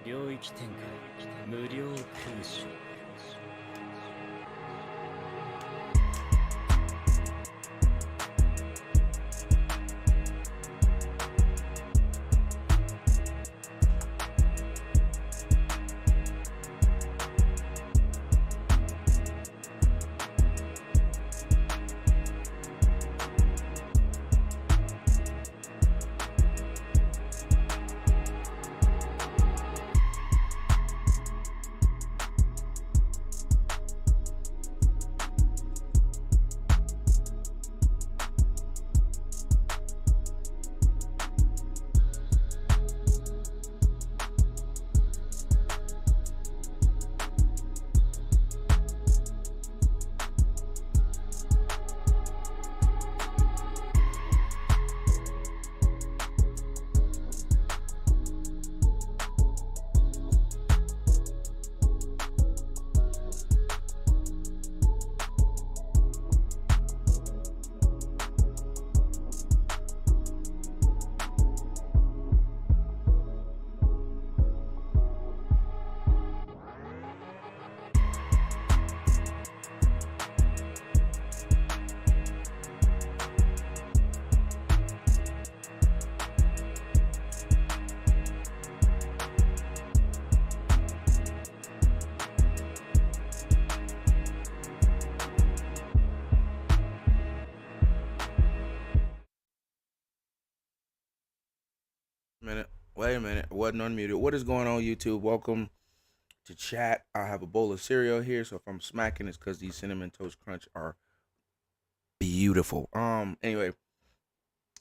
領域展開無料空襲 Wait a minute. Wasn't unmuted. What is going on, YouTube? Welcome to chat. I have a bowl of cereal here, so if I'm smacking, it's because these Cinnamon Toast Crunch are beautiful. Anyway,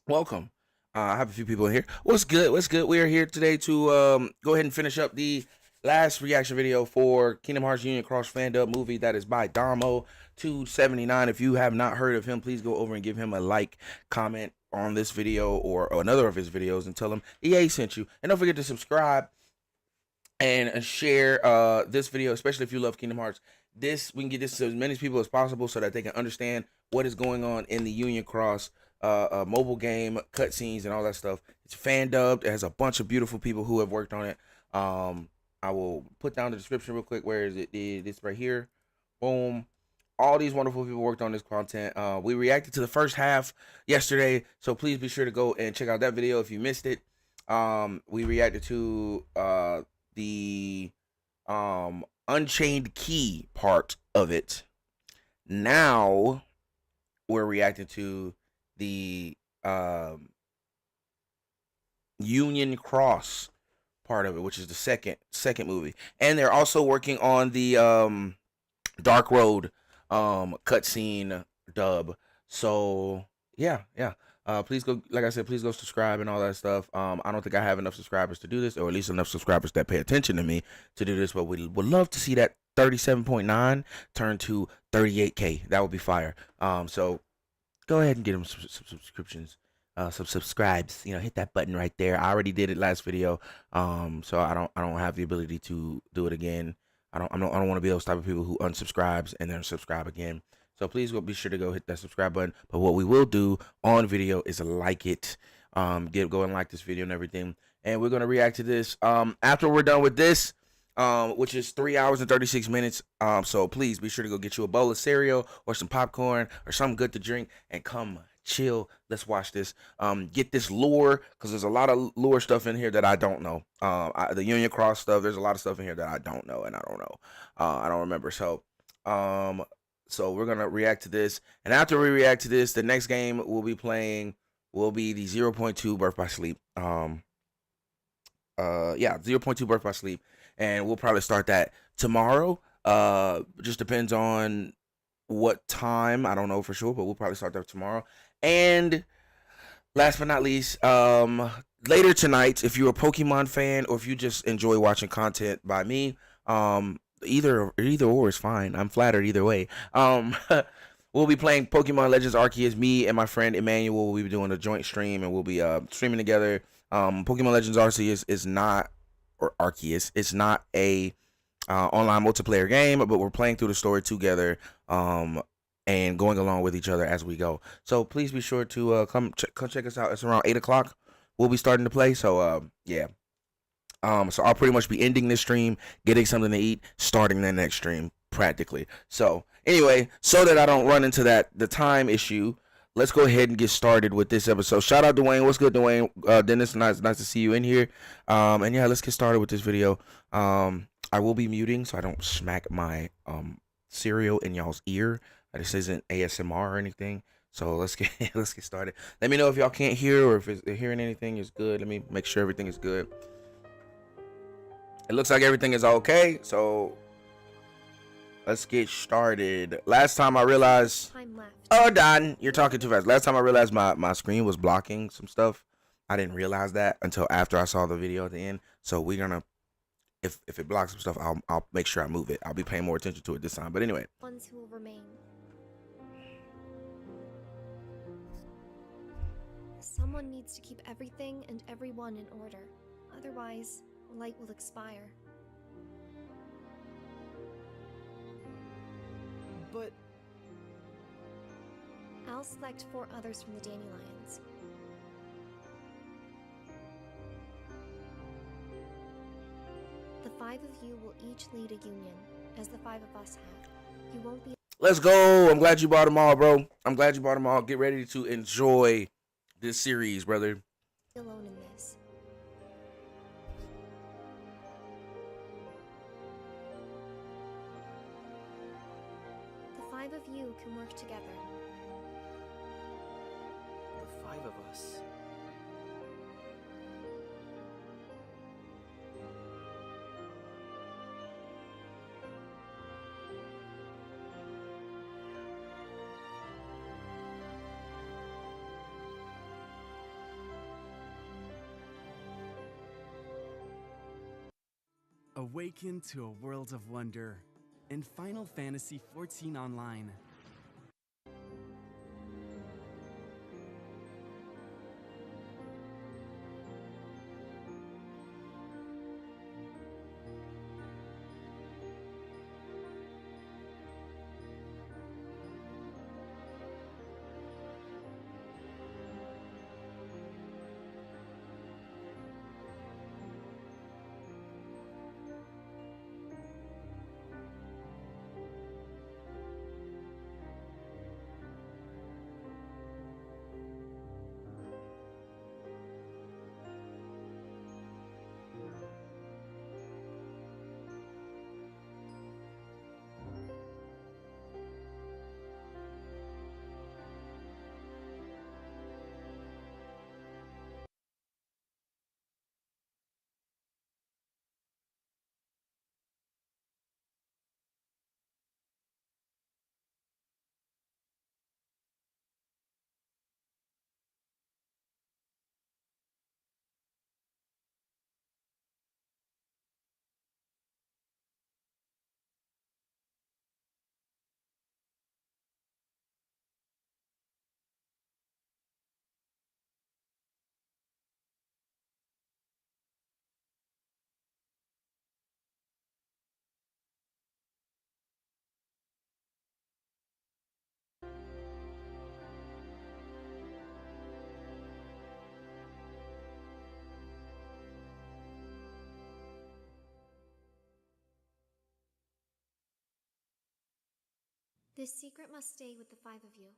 welcome. I have a few people in here. What's good? What's good? We are here today to go ahead and finish up the last reaction video for Kingdom Hearts Union Cross FANDUB movie that is by Damo279. If you have not heard of him, please go over and give him a like, comment on this video or another of his videos and tell him EA sent you. And don't forget to subscribe and share this video, especially if you love Kingdom Hearts. We can get this to as many people as possible so that they can understand what is going on in the Union Cross mobile game, cutscenes, and all that stuff. It's fan-dubbed. It has a bunch of beautiful people who have worked on it. I will put down the description real quick. Where is it? It's right here. Boom. All these wonderful people worked on this content. We reacted to the first half yesterday, so please be sure to go and check out that video if you missed it. We reacted to the Unchained Key part of it. Now we're reacting to the Union Cross part of it, which is the second movie. And they're also working on the Dark Road cutscene dub. So yeah. Please go, like I said, please go subscribe and all that stuff. I don't think I have enough subscribers to do this, or at least enough subscribers that pay attention to me to do this, but we would love to see that 37.9 turn to 38K. That would be fire. So go ahead and get them some subscriptions, some subscribes. You know, hit that button right there. I already did it last video, so I don't have the ability to do it again. I don't want to be those type of people who unsubscribes and then subscribe again. So please be sure to go hit that subscribe button. But what we will do on video is like it, go and like this video and everything. And we're gonna react to this after we're done with this, which is 3 hours and 36 minutes. So please be sure to go get you a bowl of cereal or some popcorn or something good to drink and come chill. Let's watch this. Get this lore, because there's a lot of lore stuff in here that I don't know. The Union Cross stuff, there's a lot of stuff in here that I don't know, and I don't remember. So we're gonna react to this, and after we react to this, the next game we'll be playing will be the 0.2 Birth by Sleep. 0.2 Birth by Sleep, and we'll probably start that tomorrow. Just depends on what time. I don't know for sure, but we'll probably start that tomorrow. And last but not least, later tonight, if you're a Pokemon fan or if you just enjoy watching content by me, either or is fine. I'm flattered either way. We'll be playing Pokemon Legends Arceus. Me and my friend Emmanuel will be doing a joint stream, and we'll be streaming together. Pokemon Legends Arceus is not, or Arceus, it's not a online multiplayer game, but we're playing through the story together, and going along with each other as we go. So please be sure to come check us out. It's around 8 o'clock. We'll be starting to play. So yeah. So I'll pretty much be ending this stream, getting something to eat, starting the next stream practically. So anyway, so that I don't run into the time issue, let's go ahead and get started with this episode. Shout out Dwayne. What's good, Dwayne? Dennis, nice to see you in here. And yeah, let's get started with this video. I will be muting so I don't smack my cereal in y'all's ear. This isn't ASMR or anything. So let's get started. Let me know if y'all can't hear or if hearing anything is good. Let me make sure everything is good. It looks like everything is okay. So let's get started. Last time I realized, oh Don, you're talking too fast. Last time I realized my screen was blocking some stuff. I didn't realize that until after I saw the video at the end. So we're gonna, if it blocks some stuff, I'll make sure I move it. I'll be paying more attention to it this time. But anyway. Ones who will remain. Someone needs to keep everything and everyone in order. Otherwise, light will expire. But I'll select 4 others from the dandelions. The 5 of you will each lead a union, as the 5 of us have. You won't be. Let's go. I'm glad you bought them all, bro. I'm glad you bought them all. Get ready to enjoy this series, brother. Alone in this. The 5 of you can work together. the 5 of us. Awaken to a world of wonder in Final Fantasy XIV Online. This secret must stay with the 5 of you.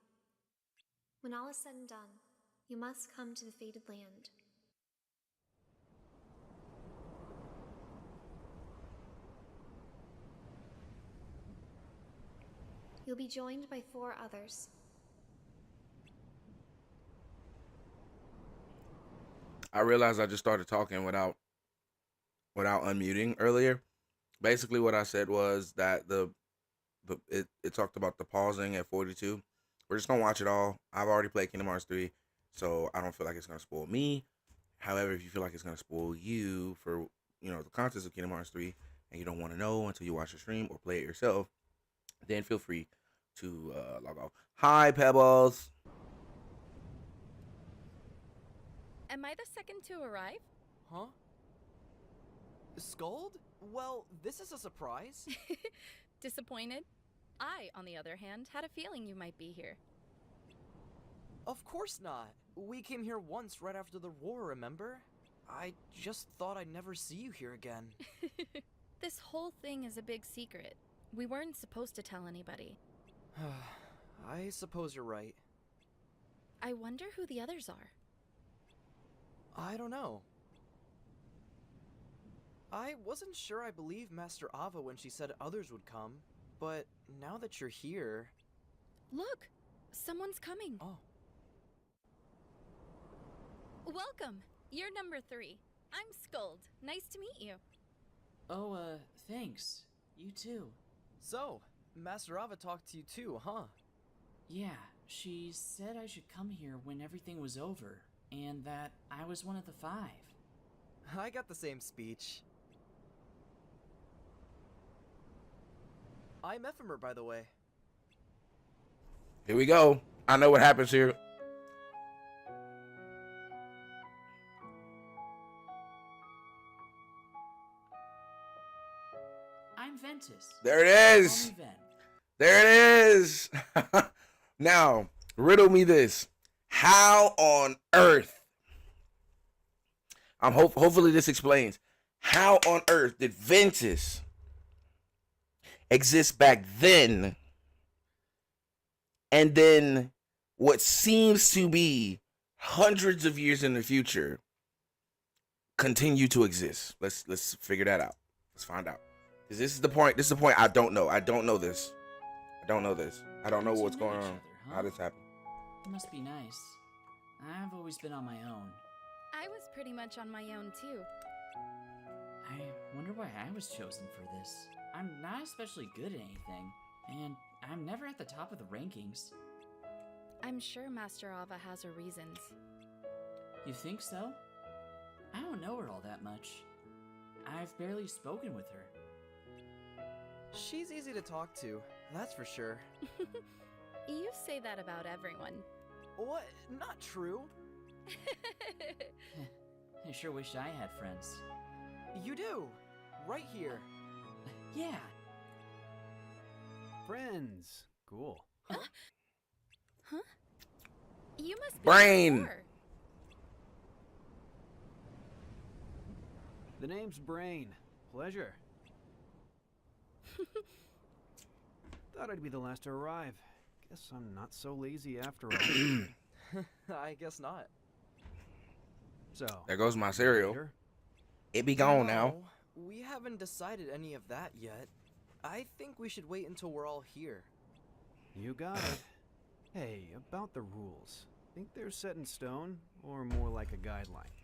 When all is said and done, you must come to the fated land. You'll be joined by 4 others. I realized I just started talking without unmuting earlier. Basically, what I said was that it talked about the pausing at 42. We're just gonna watch it all. I've already played Kingdom Hearts 3, so I don't feel like it's gonna spoil me. However, if you feel like it's gonna spoil you for the contents of Kingdom Hearts 3 and you don't want to know until you watch the stream or play it yourself, then feel free to log off. Hi, Pebbles. Am I the second to arrive? Huh? Scold? Well, this is a surprise. Disappointed? I, on the other hand, had a feeling you might be here. Of course not. We came here once right after the war, remember? I just thought I'd never see you here again. This whole thing is a big secret. We weren't supposed to tell anybody. I suppose you're right. I wonder who the others are. I don't know. I wasn't sure I believed Master Ava when she said others would come, but now that you're here... Look! Someone's coming. Oh. Welcome! You're number 3. I'm Skuld. Nice to meet you. Oh, thanks. You too. So, Master Ava talked to you too, huh? Yeah, she said I should come here when everything was over, and that I was one of the 5. I got the same speech. I'm Ephemer, by the way. Here we go. I know what happens here. I'm Ventus. There it is. Call me Ven. There it is. Now, riddle me this. How on earth? Hopefully this explains. How on earth did Ventus exist back then? And then what seems to be hundreds of years in the future continue to exist? Let's figure that out. Let's find out. Because this is the point. This is the point I don't know. I don't know this. I don't know this. I don't know So what's you know going each on. other, huh? How this happened. It must be nice. I've always been on my own. I was pretty much on my own too. I wonder why I was chosen for this. I'm not especially good at anything, and I'm never at the top of the rankings. I'm sure Master Ava has her reasons. You think so? I don't know her all that much. I've barely spoken with her. She's easy to talk to, that's for sure. You say that about everyone. What? Not true. I sure wish I had friends. You do. Right here. Yeah. Friends. Cool. Huh? You must be Brain. Thor. The name's Brain. Pleasure. Thought I'd be the last to arrive. Guess I'm not so lazy after all. I guess not. So, There goes my cereal. later? It be gone now. No, we haven't decided any of that yet. I think we should wait until we're all here. You got it. Hey, about the rules. Think they're set in stone, or more like a guideline?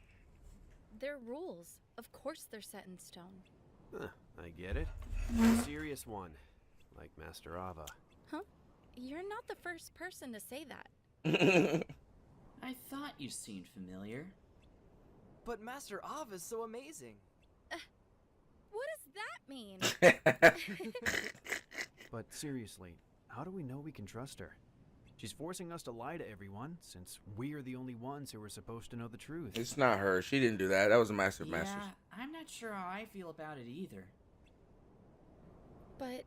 They're rules. Of course they're set in stone. Huh, I get it. A serious one, like Master Ava. Huh? You're not the first person to say that. I thought you seemed familiar. But Master Ava is so amazing. What does that mean? But seriously, how do we know we can trust her? She's forcing us to lie to everyone, since we are the only ones who are supposed to know the truth. It's not her. She didn't do that. That was a Master of Yeah, Masters. I'm not sure how I feel about it either. But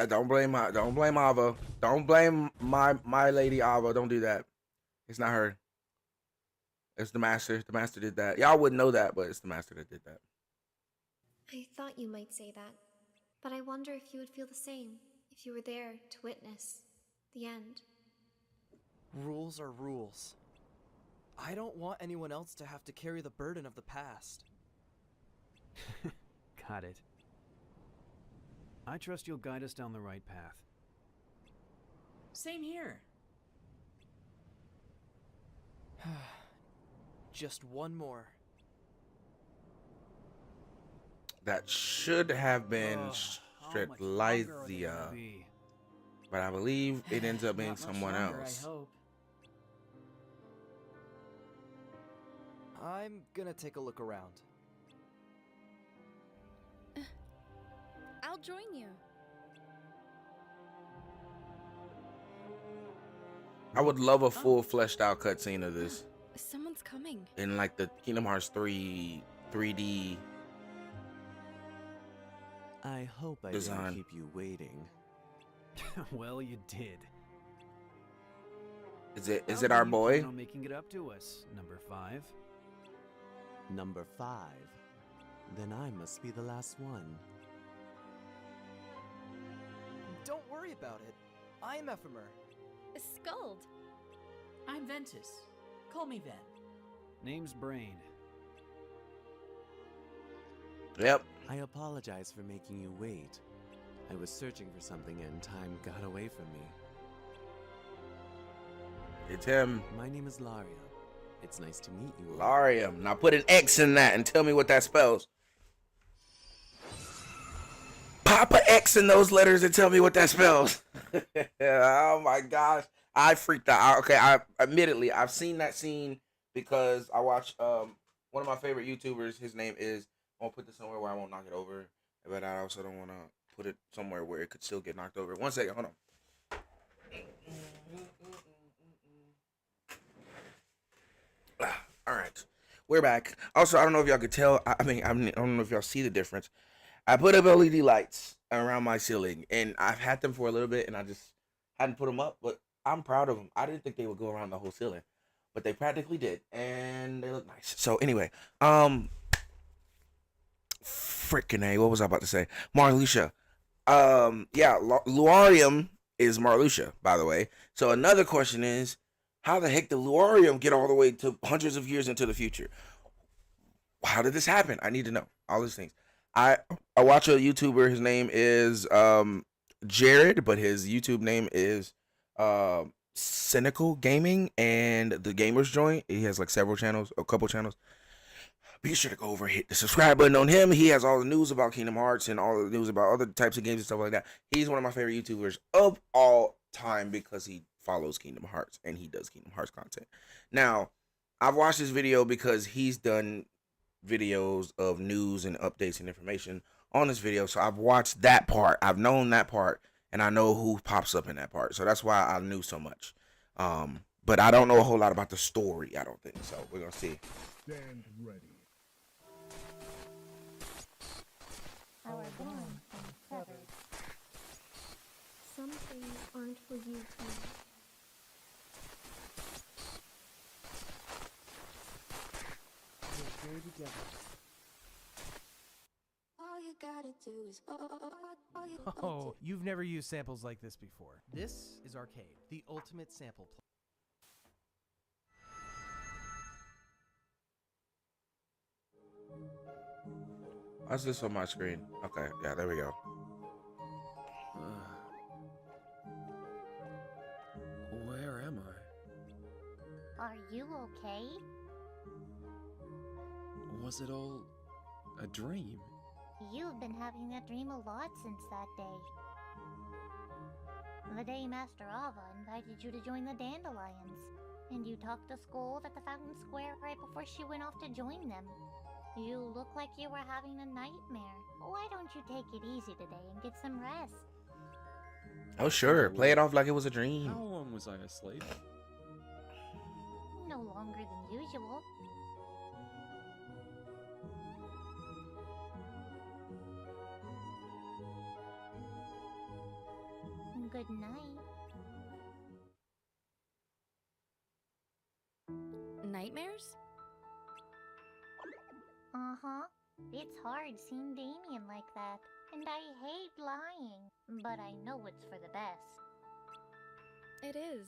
Don't blame Ava. Don't blame my lady Ava. Don't do that. It's not her. It's the Master. The Master did that. Y'all wouldn't know that, but it's the Master that did that. I thought you might say that, but I wonder if you would feel the same if you were there to witness the end. Rules are rules. I don't want anyone else to have to carry the burden of the past. Got it. I trust you'll guide us down the right path. Same here. Just one more. That should have been Ugh, how much longer are they Stritlithia, gonna be? but I believe it ends up being Not much someone longer, else. I hope. I'm gonna take a look around. I'll join you. I would love a full fleshed out cutscene of this Someone's coming. in like the Kingdom Hearts 3 3D. I hope I Design. didn't keep you waiting. Well, you did. Is How it do our you boy? plan on making it up to us, number 5? Number 5. Then I must be the last one. Don't worry about it. I'm Ephemer. Scald. I'm Ventus. Call me Ven. Name's Brain. Yep. I apologize for making you wait. I was searching for something and time got away from me. It's him. My name is Laria. It's nice to meet you all. Larium. Now put an X in that and tell me what that spells. Pop an X in those letters and tell me what that spells. Oh my gosh. I freaked out. Okay, admittedly I've seen that scene because I watch one of my favorite YouTubers. His name is, I'll put this somewhere where I won't knock it over, but I also don't want to put it somewhere where it could still get knocked over. 1 second, hold on. All right, we're back. Also, I don't know if y'all could tell. I don't know if y'all see the difference. I put up LED lights around my ceiling, and I've had them for a little bit, and I just hadn't put them up. But I'm proud of them. I didn't think they would go around the whole ceiling, but they practically did, and they look nice. So anyway, freaking A, what was I about to say? Marluxia. Yeah, Luarium is Marluxia, by the way. So another question is, how the heck did Luarium get all the way to hundreds of years into the future? How did this happen? I need to know all these things. I watch a YouTuber. His name is Jared, but his YouTube name is Cynical Gaming and the Gamers Joint. He has like several channels, a couple channels. Be sure to go over and hit the subscribe button on him. He has all the news about Kingdom Hearts and all the news about other types of games and stuff like that. He's one of my favorite YouTubers of all time because he follows Kingdom Hearts and he does Kingdom Hearts content. Now, I've watched this video because he's done videos of news and updates and information on this video. So I've watched that part. I've known that part and I know who pops up in that part. So that's why I knew so much. But I don't know a whole lot about the story, I don't think. So we're going to see. Stand ready. Our born from feathers. Some things aren't for you to know. We're here together. All you gotta do is all you gotta Oh, you've never used samples like this before. This is Arcade, the ultimate sample play. What's this on my screen? Okay, yeah, there we go. Where am I? Are you okay? Was it all a dream? You've been having that dream a lot since that day. The day Master Ava invited you to join the Dandelions, and you talked to Scold at the Fountain Square right before she went off to join them. You look like you were having a nightmare. Why don't you take it easy today and get some rest? Oh, sure. Play it off like it was a dream. How long was I asleep? No longer than usual. Good night. Nightmares? Uh-huh. It's hard seeing Damien like that. And I hate lying. But I know it's for the best. It is.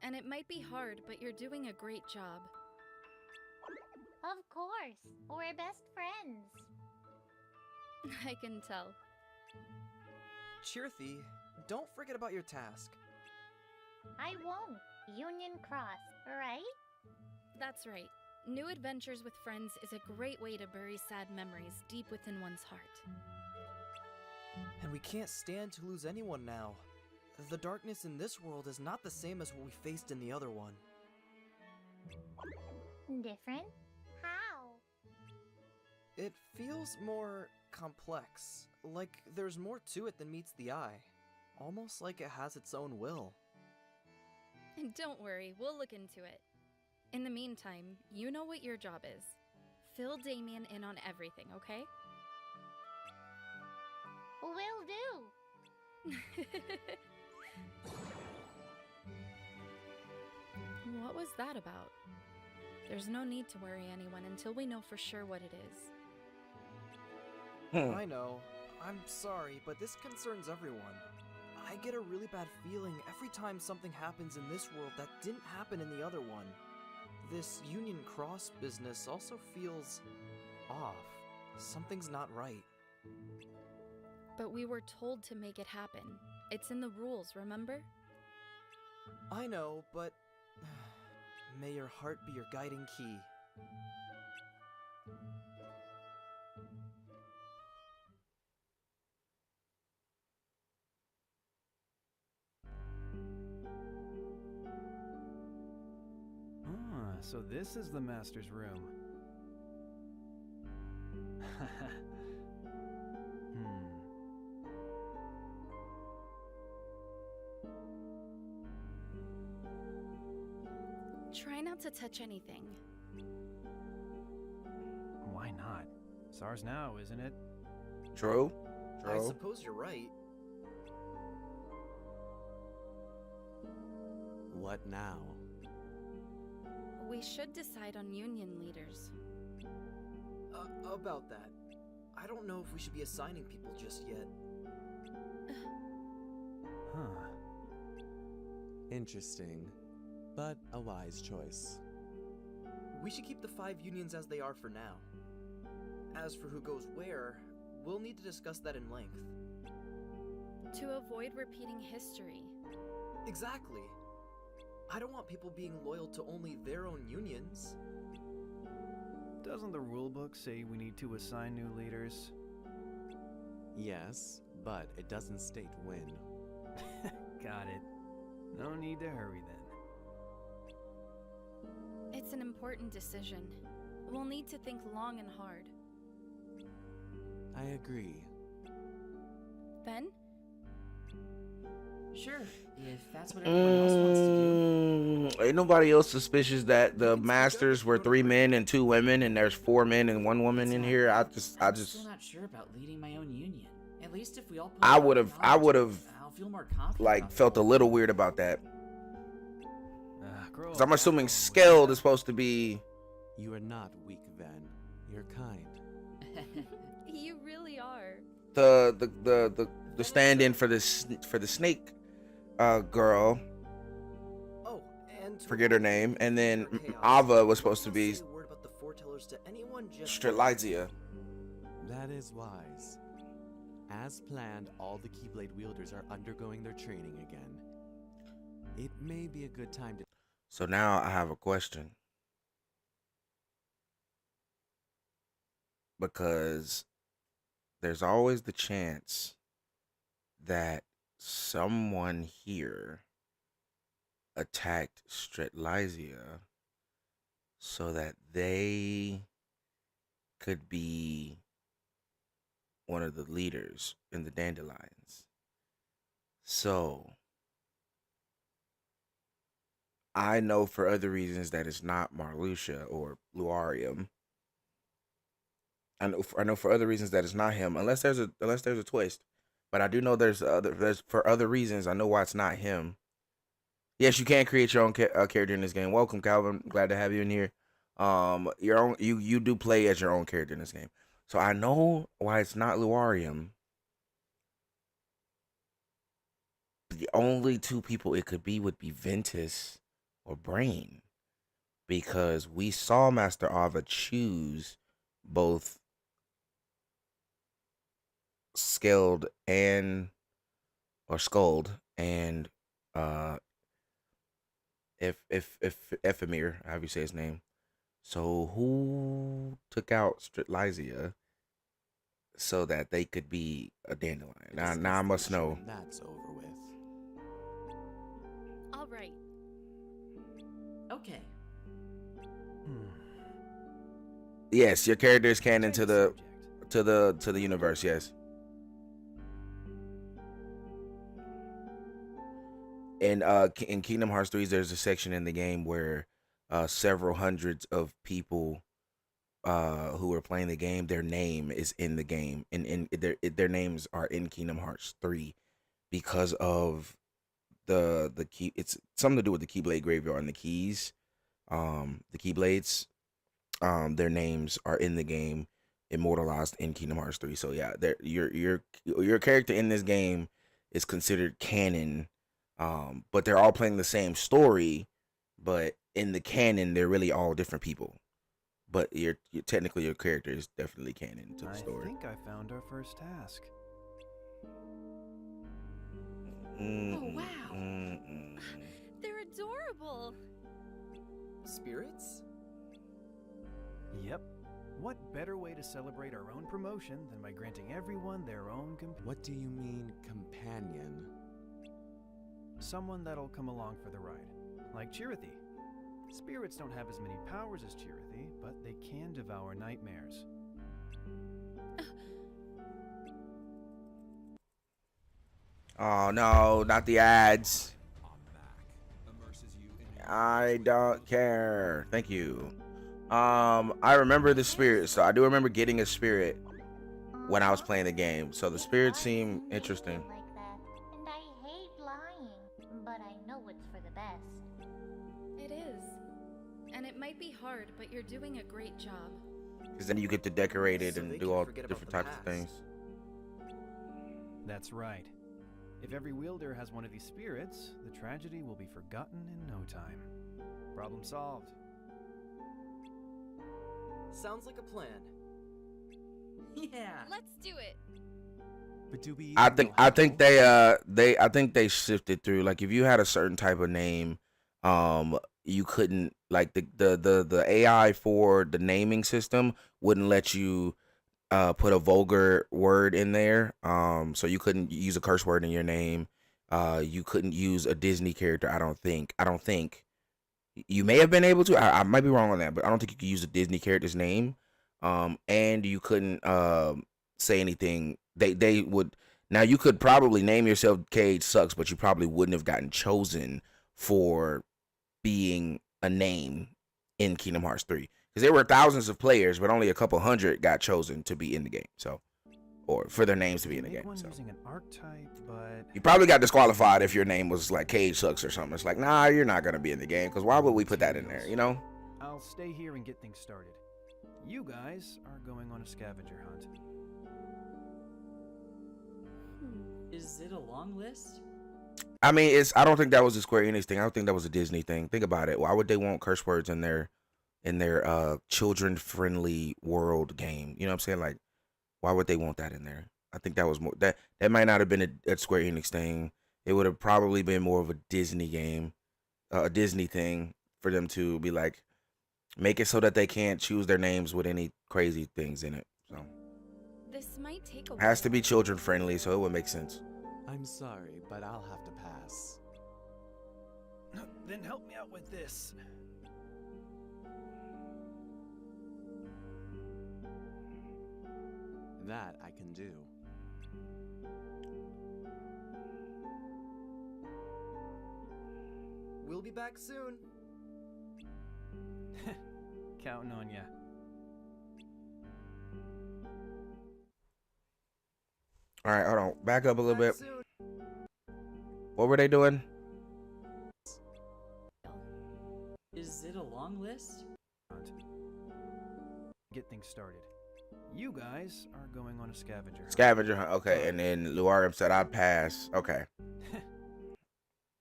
And it might be hard, but you're doing a great job. Of course. We're best friends. I can tell. Chirthy, don't forget about your task. I won't. Union Cross, right? That's right. New adventures with friends is a great way to bury sad memories deep within one's heart. And we can't stand to lose anyone now. The darkness in this world is not the same as what we faced in the other one. Different? How? It feels more complex. Like there's more to it than meets the eye. Almost like it has its own will. And don't worry, we'll look into it. In the meantime, you know what your job is. Fill Damien in on everything, okay? Will do! was that about? There's no need to worry anyone until we know for sure what it is. I know. I'm sorry, but this concerns everyone. I get a really bad feeling every time something happens in this world that didn't happen in the other one. This Union Cross business also feels off. Something's not right. But we were told to make it happen. It's in the rules, remember? I know, but may your heart be your guiding key. Ah, so this is the master's room. Try not to touch anything. Why not? It's ours now, isn't it? True. I suppose you're right. What now? We should decide on union leaders. About that. I don't know if we should be assigning people just yet. Huh. Interesting, but a wise choice. We should keep the 5 unions as they are for now. As for who goes where, we'll need to discuss that in length. To avoid repeating history. Exactly. I don't want people being loyal to only their own unions. Doesn't the rulebook say we need to assign new leaders? Yes, but it doesn't state when. Got it. No need to hurry then. It's an important decision. We'll need to think long and hard. I agree. Ben? Sure, if that's what everyone else wants to do. Ain't nobody else suspicious that the masters were 3 men and 2 women, and there's 4 men and 1 woman in here. I'm still not sure about leading my own union. At least if we all put I our would have I'll feel more confident like about the felt a whole little thing. weird about that. Grow 'Cause I'm up, assuming Apple, Skeld is supposed to be You are not weak, Ven. You're kind. You really are. the stand-in for the snake girl. Oh, and to Forget her avoid name. And then future chaos, Ava was supposed to let's be not say a word about the foretellers to anyone just Strelitzia. That is wise. As planned, all the Keyblade wielders are undergoing their training again. It may be a good time to... So now I have a question. Because there's always the chance that someone here attacked Strelitzia so that they could be one of the leaders in the Dandelions. So I know for other reasons that it's not Marluxia or Luarium. I know for other reasons that it's not him, unless there's a twist. But I do know there's for other reasons. I know why it's not him. Yes, you can create your own character in this game. Welcome, Calvin. Glad to have you in here. Your own you do play as your own character in this game. So I know why it's not Luarium. The only 2 people it could be would be Ventus or Brain, because we saw Master Ava choose both Skeld and if Ephemir, however you say his name. So who took out Strelitzia so that they could be a dandelion? Now I must know. That's over with. All right. Okay. Yes, your character is canon to Change the universe. Yes. And in Kingdom Hearts 3, there's a section in the game where several hundreds of people who are playing the game, their name is in the game, and their names are in Kingdom Hearts 3 because of the key. It's something to do with the Keyblade graveyard and the keys. The Keyblades, their names are in the game, immortalized in Kingdom Hearts 3. So yeah, your character in this game is considered canon, but they're all playing the same story, but in the canon they're really all different people. But technically your character is definitely canon to the story. I think I found our first task. Oh, wow. They're adorable. Spirits? Yep. What better way to celebrate our own promotion than by granting everyone their own What do you mean, companion? someone that'll come along for the ride, like Chirithy. Spirits don't have as many powers as Chirithy, but they can devour nightmares. Oh no, not the ads. I don't care. Thank you. I remember the spirit, so I do remember getting a spirit when I was playing the game. So the spirits seem interesting. Like that, and I hate lying, but I know it's for the best. It is. And it might be hard, but you're doing a great job. Because then you get to decorate it So and they do can all forget different about the types of past. things. That's right. If every wielder has one of these spirits, the tragedy will be forgotten in no time. Problem solved. Sounds like a plan. Yeah. Let's do it. But do we? I even think know I how? think I think they shifted through. Like if you had a certain type of name, you couldn't like the AI for the naming system wouldn't let you put a vulgar word in there. So you couldn't use a curse word in your name. You couldn't use a Disney character. I don't think. You may have been able to. I might be wrong on that, but I don't think you could use a Disney character's name. And you couldn't say anything. They would. Now you could probably name yourself Cage Sucks, but you probably wouldn't have gotten chosen for being a name in Kingdom Hearts 3 because there were thousands of players, but only a couple hundred got chosen to be in the game. So, or for their names to be in the Make game. one So using an archetype, but you probably got disqualified if your name was like Cage Sucks or something. It's like, nah, you're not gonna be in the game because why would we put that in there? You know? I'll stay here and get things started. You guys are going on a scavenger hunt. Is it a long list? I mean, I don't think that was a Square Enix thing. I don't think that was a Disney thing. Think about it. Why would they want curse words in their children friendly world game? You know what I'm saying? Like, why would they want that in there? I think that was more that might not have been a Square Enix thing. It would have probably been more of a Disney game, a Disney thing for them to be like, make it so that they can't choose their names with any crazy things in it. So This might take a it has while. to be children friendly, so it would make sense. I'm sorry, but I'll have to pass. Then help me out with this. That I can do. We'll be back soon. Counting on ya. All right, hold on. Back up a little Back bit. soon. What were they doing? Is it a long list? Hunt. Get things started. You guys are going on a scavenger hunt. Scavenger hunt. Okay, and then Luarium said I'd pass. Okay.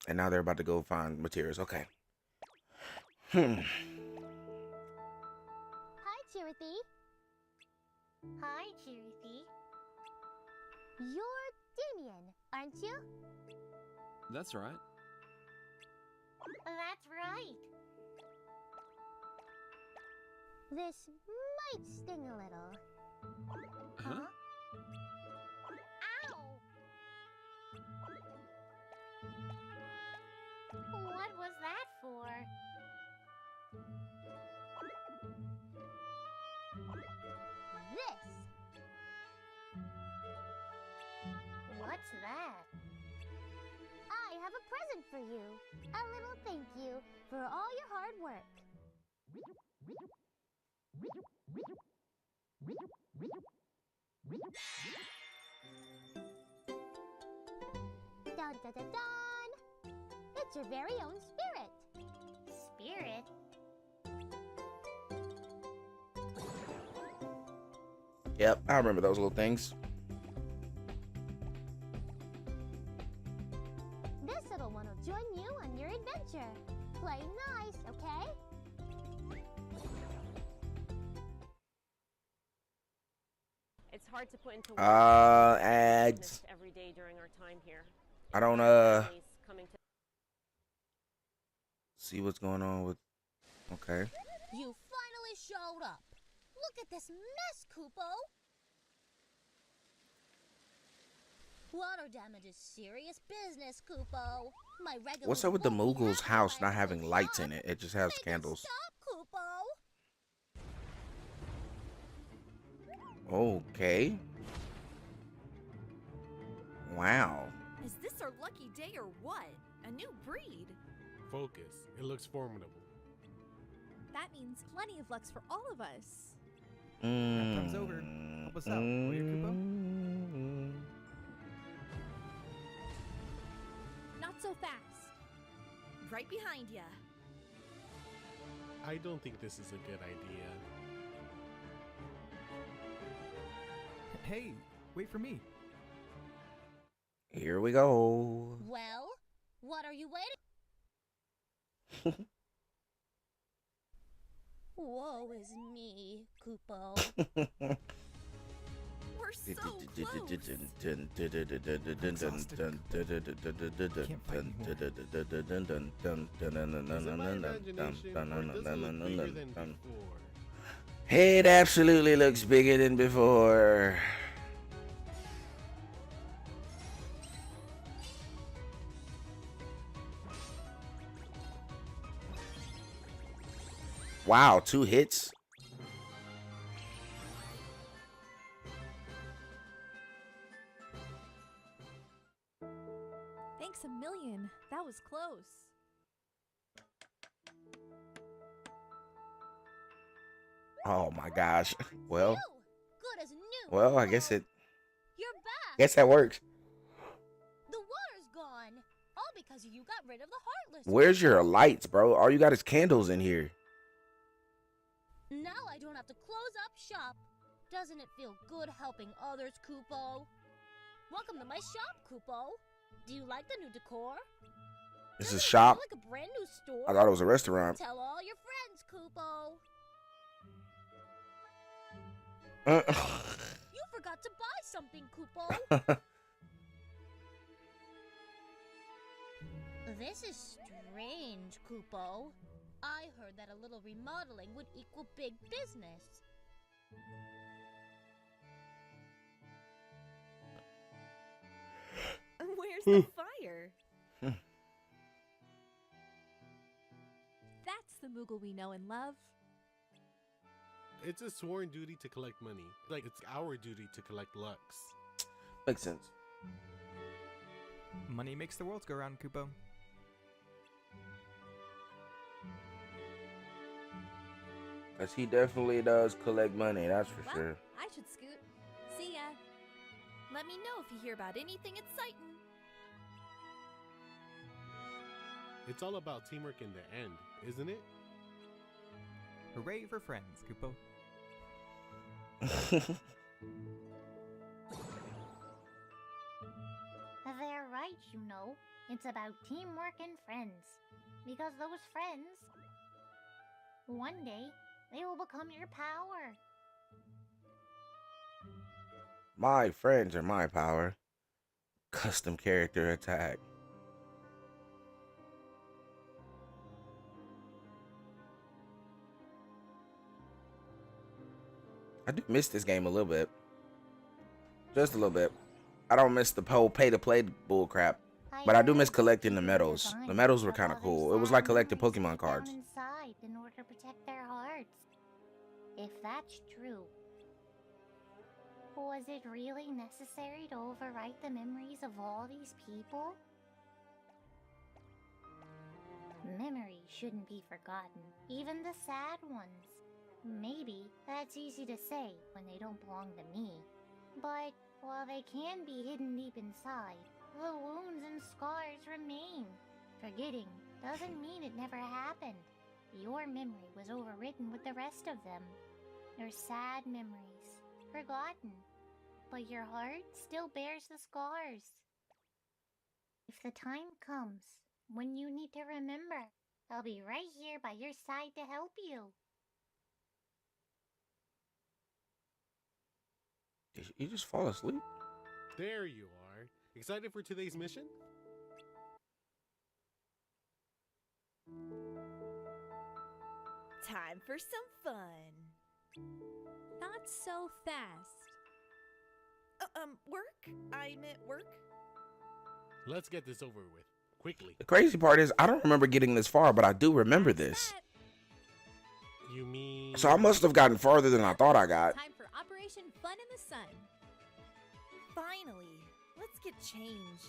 And now they're about to go find materials. Okay. Hi, Chirithy. Hi, Chirithy. You're Damien, aren't you? That's right. That's right. This might sting a little. Huh? Ow! What was that for? This. What's that? I have a present for you. A little thank you for all your hard work. Dun dun dun dun! It's your very own spirit. Spirit? Yep, I remember those little things. This little one will join you on your adventure. Play nice, okay? It's hard to put into words Ads. every day during our time here. I don't Families coming to see what's going on with. Okay. You finally showed up. Look at this mess, Kupo. Water damage is serious business, Kupo. My regular What's up with the won't be Moogle's happy house if I not having don't lights shop. in it? It just has Make it candles. Stop, Kupo. Okay. Wow. Is this our lucky day or what? A new breed? Focus. It looks formidable. That means plenty of lucks for all of us. Time's over. Help us out, will you, Kupo? Not so fast. Right behind ya. I don't think this is a good idea. Hey, wait for me. Here we go. Well, what are you waiting? Woe is me, Kupo. We're so It absolutely looks bigger than before. Wow, 2 hits. Thanks a million. That was close. Oh my gosh. Well, Good as new. well, I Kupo. guess it. You're back. Guess that works. The water's gone. All because you got rid of the Heartless. Where's your lights, bro? All you got is candles in here. Now I don't have to close up shop. Doesn't it feel good helping others, Kupo? Welcome to my shop, Kupo. Do you like the new decor? This Doesn't is it shop. feel like a brand new store? I thought it was a restaurant. Tell all your friends, Kupo. You forgot to buy something, Kupo. This is strange, Kupo. I heard that a little remodeling would equal big business. Where's the fire? That's the Moogle we know and love. It's a sworn duty to collect money. Like, it's our duty to collect lux. Makes sense. Money makes the world go round, Kupo. Cause he definitely does collect money, that's for Well, sure. I should scoot. See ya. Let me know if you hear about anything exciting. It's all about teamwork in the end, isn't it? Hooray for friends, Kupo. They're right, you know. It's about teamwork and friends. Because those friends, one day, they will become your power. My friends are my power. Custom character attack. I do miss this game a little bit. Just a little bit. I don't miss the whole pay-to-play bullcrap. But I do miss collecting the medals. The medals were kind of cool. It was like collecting Pokemon cards. Inside in order to protect their hearts. If that's true, was it really necessary to overwrite the memories of all these people? Memories shouldn't be forgotten, even the sad ones. Maybe that's easy to say when they don't belong to me. But while they can be hidden deep inside, the wounds and scars remain. Forgetting doesn't mean it never happened. Your memory was overwritten with the rest of them. Your sad memories, forgotten. But your heart still bears the scars. If the time comes when you need to remember, I'll be right here by your side to help you. Did you just fall asleep? There you are. Excited for today's mission? Time for some fun. Not so fast. Work? I meant work? Let's get this over with. Quickly. The crazy part is I don't remember getting this far, but I do remember this. You mean... So I must have gotten farther than I thought I got. Time for Operation Fun in the Sun. Finally, let's get changed.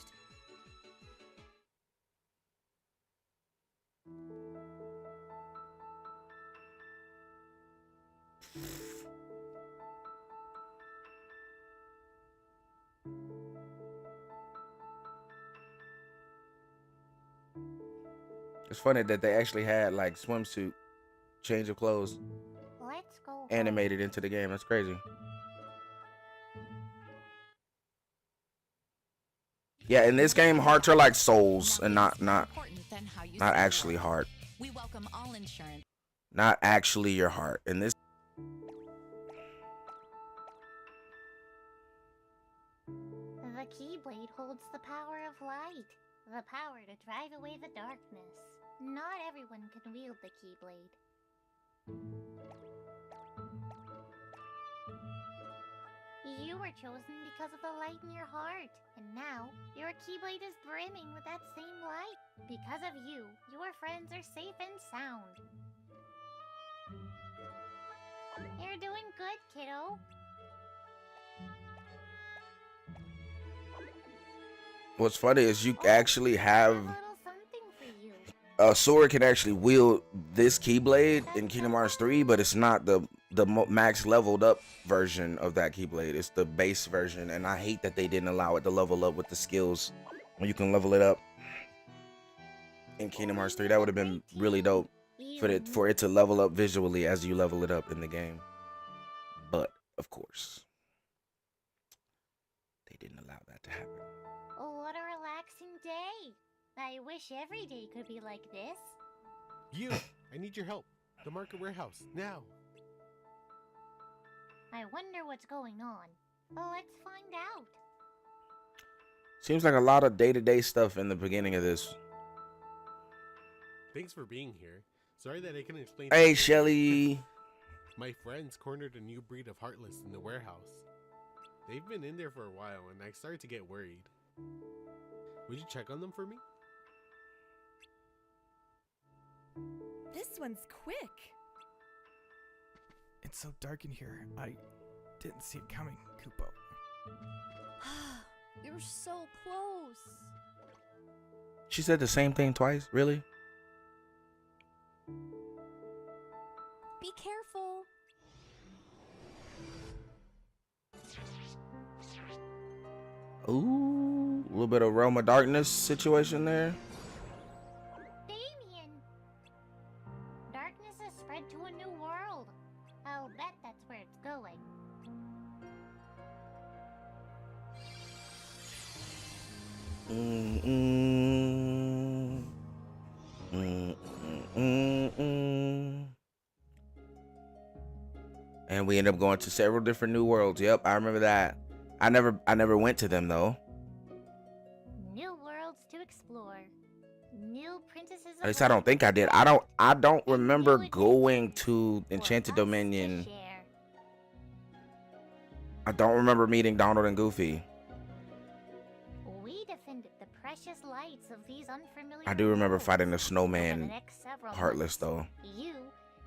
It's funny that they actually had like swimsuit change of clothes Let's go. animated into the game. That's crazy. Yeah, in this game, hearts are like souls and not actually heart. We welcome all insurance. Not actually your heart. In this, The Keyblade holds the power of light, the power to drive away the darkness. Not everyone can wield the Keyblade. You were chosen because of the light in your heart, and now your Keyblade is brimming with that same light. Because of you, your friends are safe and sound. You're doing good, kiddo. what's funny is you actually have A little something for you. Sora can actually wield this Keyblade in Kingdom Hearts 3, but it's not the max leveled up version of that Keyblade. It's the base version, and I hate that they didn't allow it to level up with the skills when you can level it up in Kingdom Hearts 3. That would have been really dope for it to level up visually as you level it up in the game. But of course, they didn't allow that to happen. Oh, what a relaxing day. I wish every day could be like this. You! I need your help. The market warehouse, now. I wonder what's going on. Let's find out. Seems like a lot of day-to-day stuff in the beginning of this. Thanks for being here. Sorry that I couldn't explain. Hey, Shelly. My friends cornered a new breed of Heartless in the warehouse. They've been in there for a while, and I started to get worried. Would you check on them for me? This one's quick. It's so dark in here. I didn't see it coming, Kupo. You're so close. She said the same thing twice? Really? Be careful. Ooh, a little bit of Realm of Darkness situation there. Damien! Darkness has spread to a new world. I'll bet that's where it's going. And we end up going to several different new worlds. Yep, I remember that. I never went to them though. New worlds to explore. New princesses. At least I don't think I did. I don't remember going to Enchanted Dominion. I don't remember meeting Donald and Goofy. We defended the precious lights of these unfamiliar. I do remember worlds. fighting the Over the snowman next several Heartless months, though. You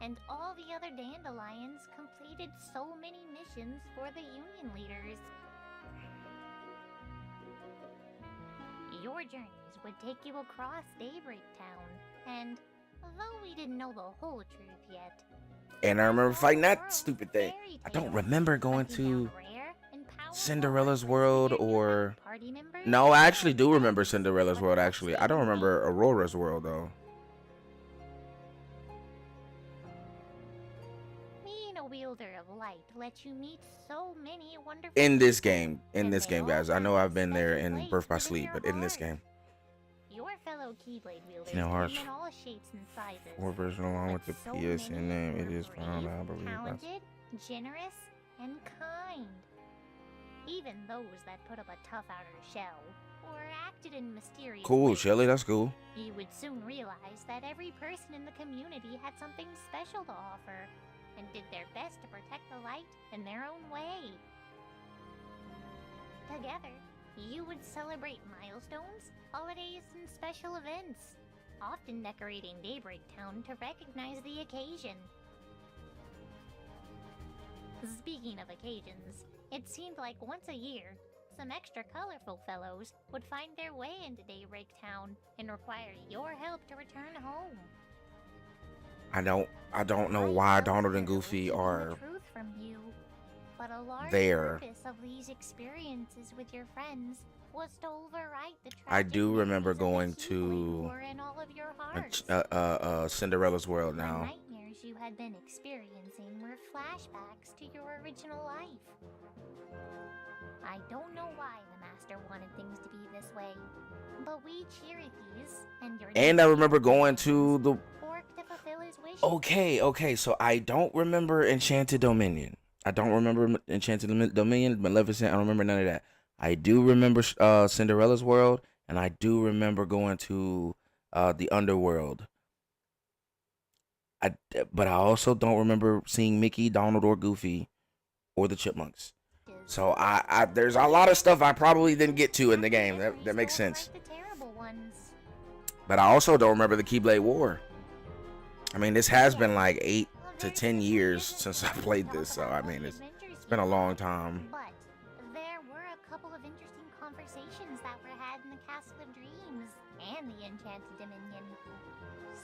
and all the other dandelions completed so many missions for the Union leaders. Your journeys would take you across Daybreak Town, and though we didn't know the whole truth yet, And I remember fighting that stupid thing. I don't remember going to Cinderella's World or... No, I actually do remember Cinderella's World, actually. I don't remember Aurora's World, though. being a Wielder of Light lets you meet so many wonderful In this people, game, and they all guys. I have know a I've been there special in place Birth by within Sleep, your but in this heart. game, Your fellow Keyblade wielders Kingdom Hearts come in all shapes and sizes. 4 version along with the but so PSN many name, it who are is found, I brave, believe. talented, generous, and kind. Even those that put up a tough outer shell or acted in mysterious Cool, ways. Shelly, that's cool. You would soon realize that every person in the community had something special to offer and did their best to protect the light in their own way. Together, you would celebrate milestones, holidays, and special events, often decorating Daybreak Town to recognize the occasion. Speaking of occasions, it seemed like once a year, some extra colorful fellows would find their way into Daybreak Town and require your help to return home. I don't know why Donald and Goofy Keeping are the truth from you, but a large there. purpose of these experiences with your friends was to overwrite the I tragic do remember memories of the going Keyblade to War in all of your hearts. Cinderella's World The now. nightmares you had been experiencing were flashbacks to your original life. I don't know why the Master wanted things to be this way, but we Cherokees and your And I remember going to the worked to fulfill his wishes. Okay, so I don't remember Enchanted Dominion. I don't remember Enchanted Dominion, Maleficent. I don't remember none of that. I do remember Cinderella's World, and I do remember going to the Underworld. But I also don't remember seeing Mickey, Donald, or Goofy, or the Chipmunks. So I there's a lot of stuff I probably didn't get to in the game. That makes sense. The terrible ones. But I also don't remember the Keyblade War. I mean, this has been like 8 to 10 years since I played this, so I mean, it's been a long time. But there were a couple of interesting conversations that were had in the Castle of Dreams and the Enchanted Dominion.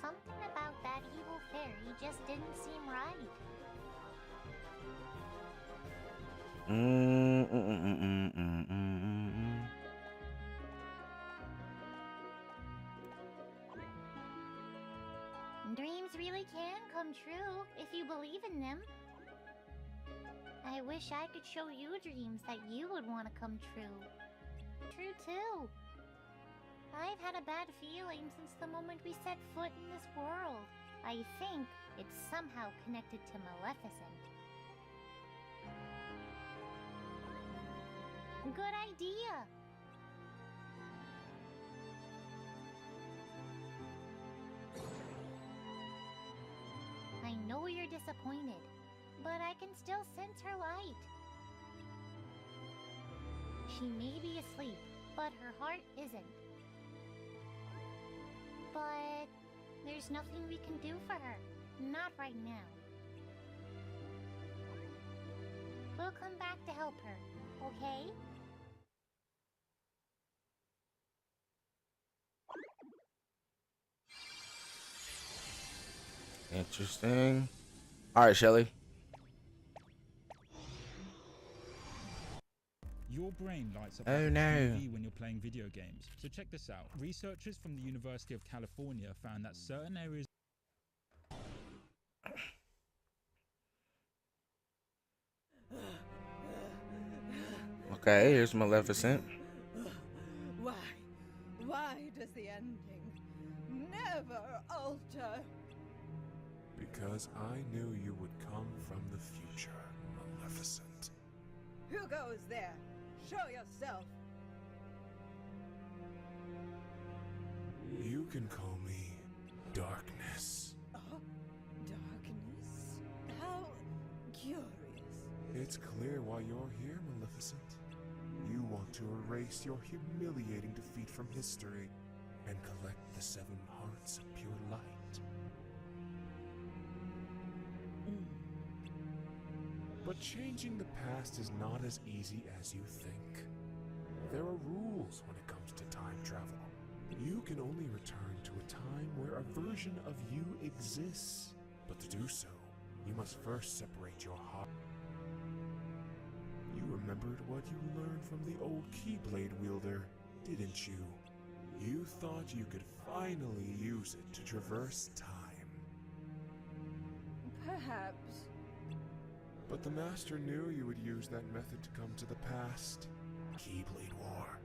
Something about that evil fairy just didn't seem right. Dreams really can come true if you believe in them. I wish I could show you dreams that you would want to come true. True too. I've had a bad feeling since the moment we set foot in this world. I think it's somehow connected to Maleficent. Good idea. I know you're disappointed, but I can still sense her light. She may be asleep, but her heart isn't. But there's nothing we can do for her. Not right now. We'll come back to help her, okay? Interesting. All right, Shelly. Your brain lights up Oh, like no. a TV when you're playing video games. So check this out. Researchers from the University of California found that certain areas Okay, here's Maleficent. Why does the ending never alter? Because I knew you would come from the future, Maleficent. Who goes there? Show yourself. You can call me Darkness. Darkness? How curious. It's clear why you're here, Maleficent. You want to erase your humiliating defeat from history and collect the 7 hearts of pure light. But changing the past is not as easy as you think. There are rules when it comes to time travel. You can only return to a time where a version of you exists. But to do so, you must first separate your heart. You remembered what you learned from the old Keyblade wielder, didn't you? You thought you could finally use it to traverse time. Perhaps. But the Master knew you would use that method to come to the past. Keyblade War.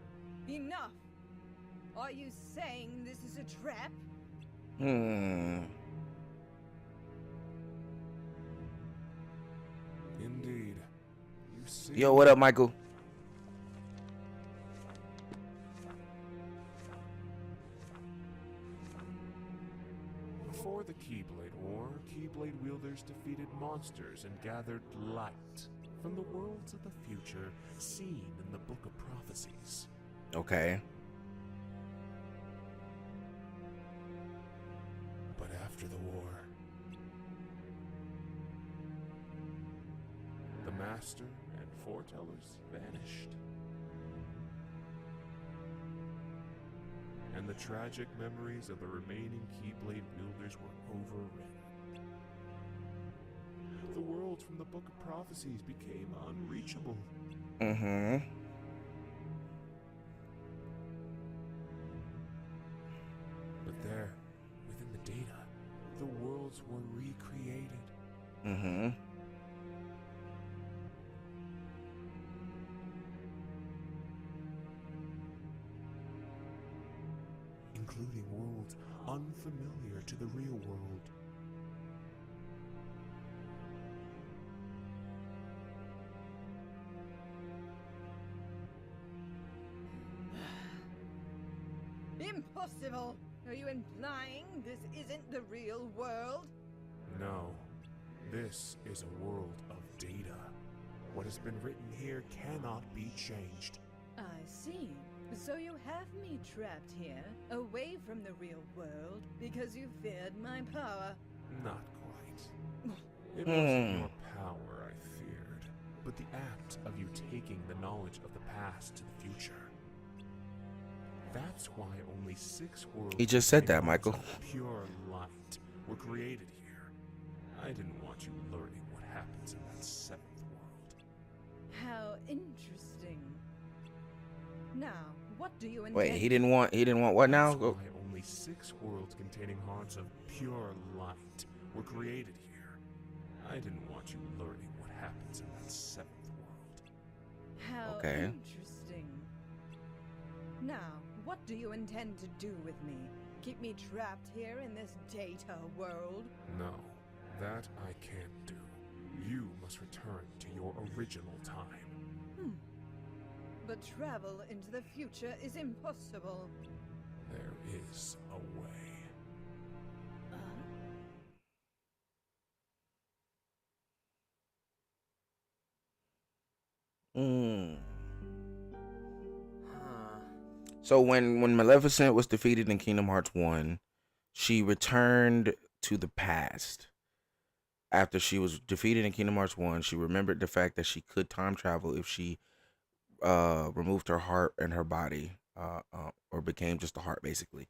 Enough! Are you saying this is a trap? Indeed. You see. Yo, what up, Michael? Before the Keyblade War, Keyblade wielders defeated monsters and gathered light from the worlds of the future seen in the Book of Prophecies. Okay. But after the war, the Master and Foretellers vanished. And the tragic memories of the remaining Keyblade wielders were overwritten. The worlds from the Book of Prophecies became unreachable. But there, within the data, the worlds were recreated. Including worlds unfamiliar to the real world. Impossible! Are you implying this isn't the real world? No, this is a world of data. What has been written here cannot be changed. I see. So you have me trapped here, away from the real world, because you feared my power. Not quite. It wasn't your power I feared, but the act of you taking the knowledge of the past to the future. That's why only 6 worlds. He just said that, Michael. Of pure light were created here. I didn't want you learning what happens in that 7th world. How interesting. Now, what do you intend? Wait, he didn't want what now? That's why only 6 worlds containing hearts of pure light were created here. I didn't want you learning what happens in that 7th world. How Okay. interesting. Now, what do you intend to do with me? Keep me trapped here in this data world? No, that I can't do. You must return to your original time. But travel into the future is impossible. There is a way. So when Maleficent was defeated in Kingdom Hearts 1, she returned to the past. After she was defeated in Kingdom Hearts 1, she remembered the fact that she could time travel if she removed her heart and her body, or became just a heart, basically.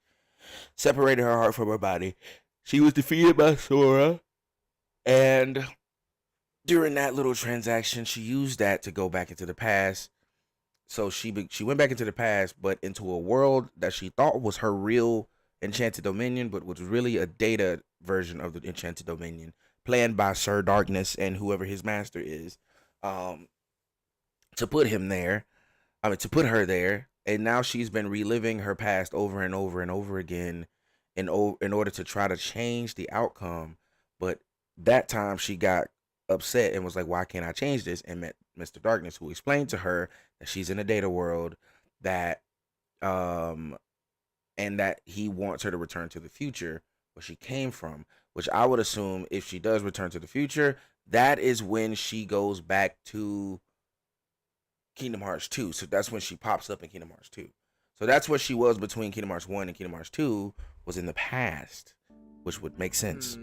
Separated her heart from her body. She was defeated by Sora, and during that little transaction, she used that to go back into the past. So she went back into the past, but into a world that she thought was her real Enchanted Dominion, but was really a data version of the Enchanted Dominion, planned by Sir Darkness and whoever his master is, to put him there. To put her there, and now she's been reliving her past over and over and over again, in order to try to change the outcome. But that time she got upset and was like, "Why can't I change this?" And met Mr. Darkness, who explained to her that she's in a data world, that and that he wants her to return to the future where she came from. Which I would assume, if she does return to the future, that is when she goes back to Kingdom Hearts 2. So that's when she pops up in Kingdom Hearts 2. So that's what she was between Kingdom Hearts 1 and Kingdom Hearts 2, was in the past, which would make sense.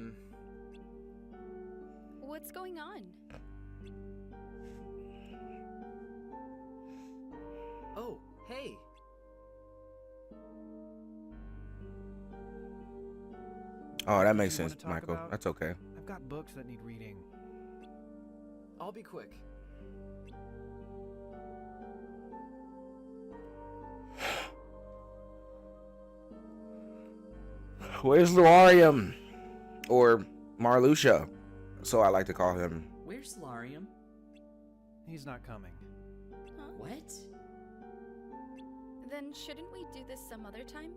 What's going on? Oh, hey. Oh, that makes You wanna sense, talk Michael. about? That's okay. I've got books that need reading. I'll be quick. Where's Luarium? Or Marluxia, so I like to call him. Where's Where's Larium? He's not coming. Huh? What? Then shouldn't we do this some other time?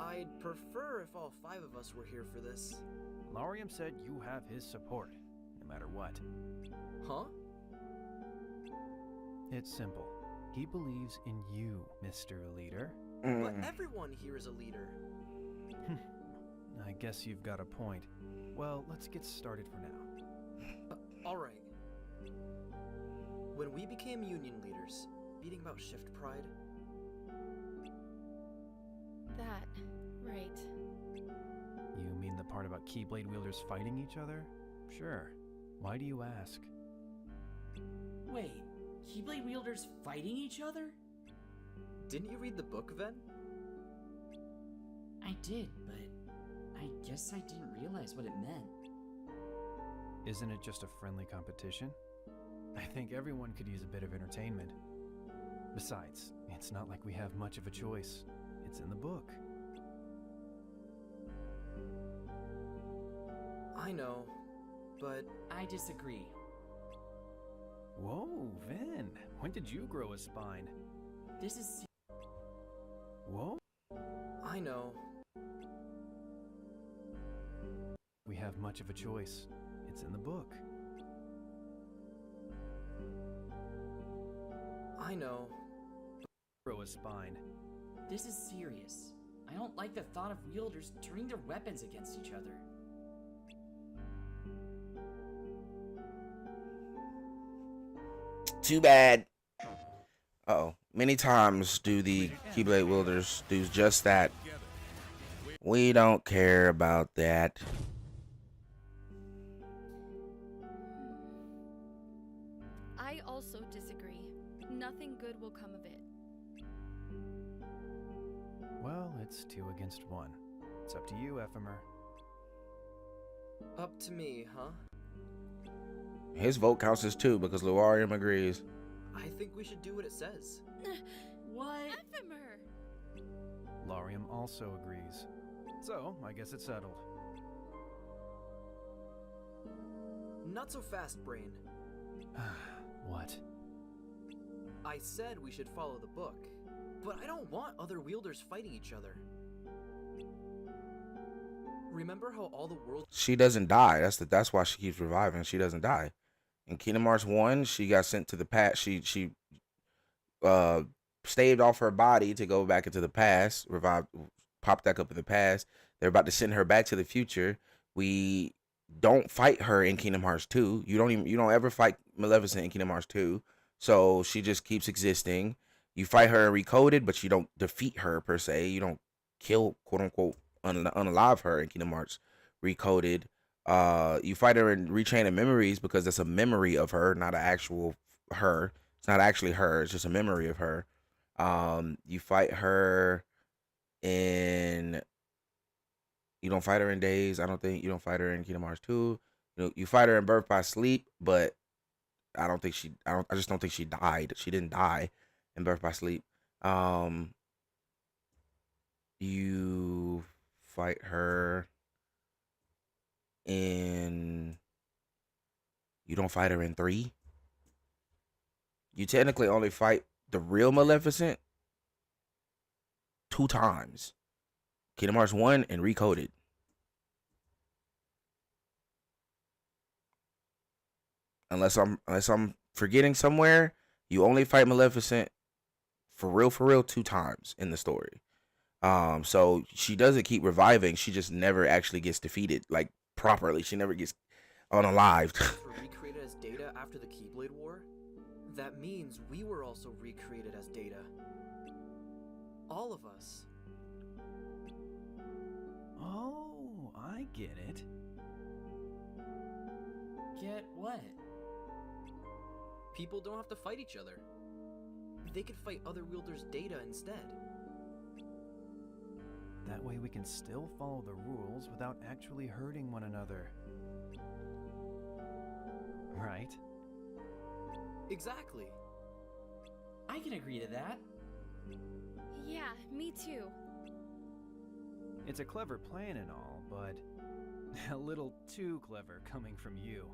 I'd prefer if all 5 of us were here for this. Larium said you have his support, no matter what. Huh? It's simple. He believes in you, Mr. Leader. But everyone here is a leader. I guess you've got a point. Well, let's get started for now. Alright. When we became union leaders, beating about shift pride. That, right. You mean the part about Keyblade wielders fighting each other? Sure. Why do you ask? Wait, Keyblade wielders fighting each other? Didn't you read the book, Ven? I did, but I guess I didn't realize what it meant. Isn't it just a friendly competition? I think everyone could use a bit of entertainment. Besides, it's not like we have much of a choice. It's in the book. I know, but I disagree. Whoa, Ven, when did you grow a spine? This is... Whoa. I know. We have much of a choice. It's in the book. I know. Grow a spine. This is serious. I don't like the thought of wielders turning their weapons against each other. Too bad. Uh-oh. Many times do the Keyblade wielders do just that. We don't care about that. I also disagree. Nothing good will come of it. Well, it's 2 against 1. It's up to you, Ephemer. Up to me, huh? His vote counts as 2 because Luarium agrees. I think we should do what it says. What? Ephemer! Larium also agrees. So, I guess it's settled. Not so fast, Brain. What? I said we should follow the book, but I don't want other wielders fighting each other. Remember how all the world... She doesn't die. That's why she keeps reviving. She doesn't die. In Kingdom Hearts 1, she got sent to the past. She staved off her body to go back into the past, popped back up in the past. They're about to send her back to the future. We don't fight her in Kingdom Hearts 2. You don't ever fight Maleficent in Kingdom Hearts 2. So she just keeps existing. You fight her in Recoded, but you don't defeat her per se. You don't kill, quote unquote, unalive her in Kingdom Hearts Recoded. You fight her in Rechain of Memories because that's a memory of her, not an actual her. It's not actually her. It's just a memory of her. You fight her in... You don't fight her in Days. I don't think you don't fight her in Kingdom Hearts 2. You fight her in Birth by Sleep, but I just don't think she died. She didn't die in Birth by Sleep. You fight her in... You don't fight her in 3. You technically only fight the real Maleficent 2 times. Kingdom Hearts 1 and Recoded. Unless I'm forgetting somewhere, you only fight Maleficent for real 2 times in the story. So she doesn't keep reviving. She just never actually gets defeated, like, properly. She never gets unalived. Were recreated as Data after the Keyblade War? That means we were also recreated as Data. All of us. Oh, I get it. Get what? People don't have to fight each other. They could fight other wielders' Data instead. That way we can still follow the rules without actually hurting one another. Right? Exactly. I can agree to that. Yeah, me too. It's a clever plan and all, but A little too clever coming from you.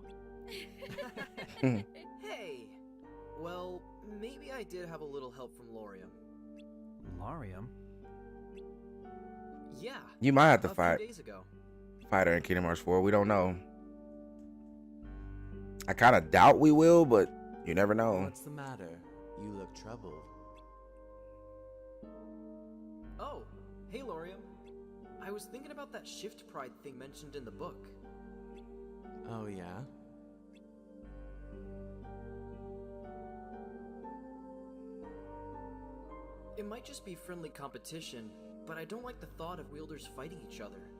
Hey! Well, maybe I did have a little help from Lorium. Larium? Yeah. You might have to a fight few days ago. her in Kingdom Hearts 4. We don't know. I kind of doubt we will, but you never know. What's the matter? You look troubled. Oh, hey Lorium. I was thinking about that shift pride thing mentioned in the book. Oh, yeah? It might just be friendly competition, but I don't like the thought of wielders fighting each other.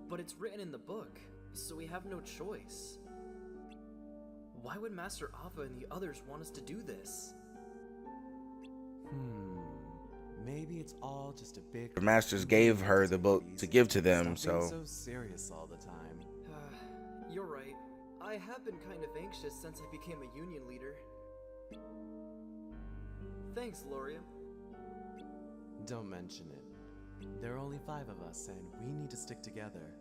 But it's written in the book, so we have no choice. Why would Master Ava and the others want us to do this? Maybe it's all just a big... The masters gave her the book to give to them, Stop being so... so serious all the time. You're right. I have been kind of anxious since I became a union leader. Thanks, Lorium. Don't mention it. There are only 5 of us, and we need to stick together.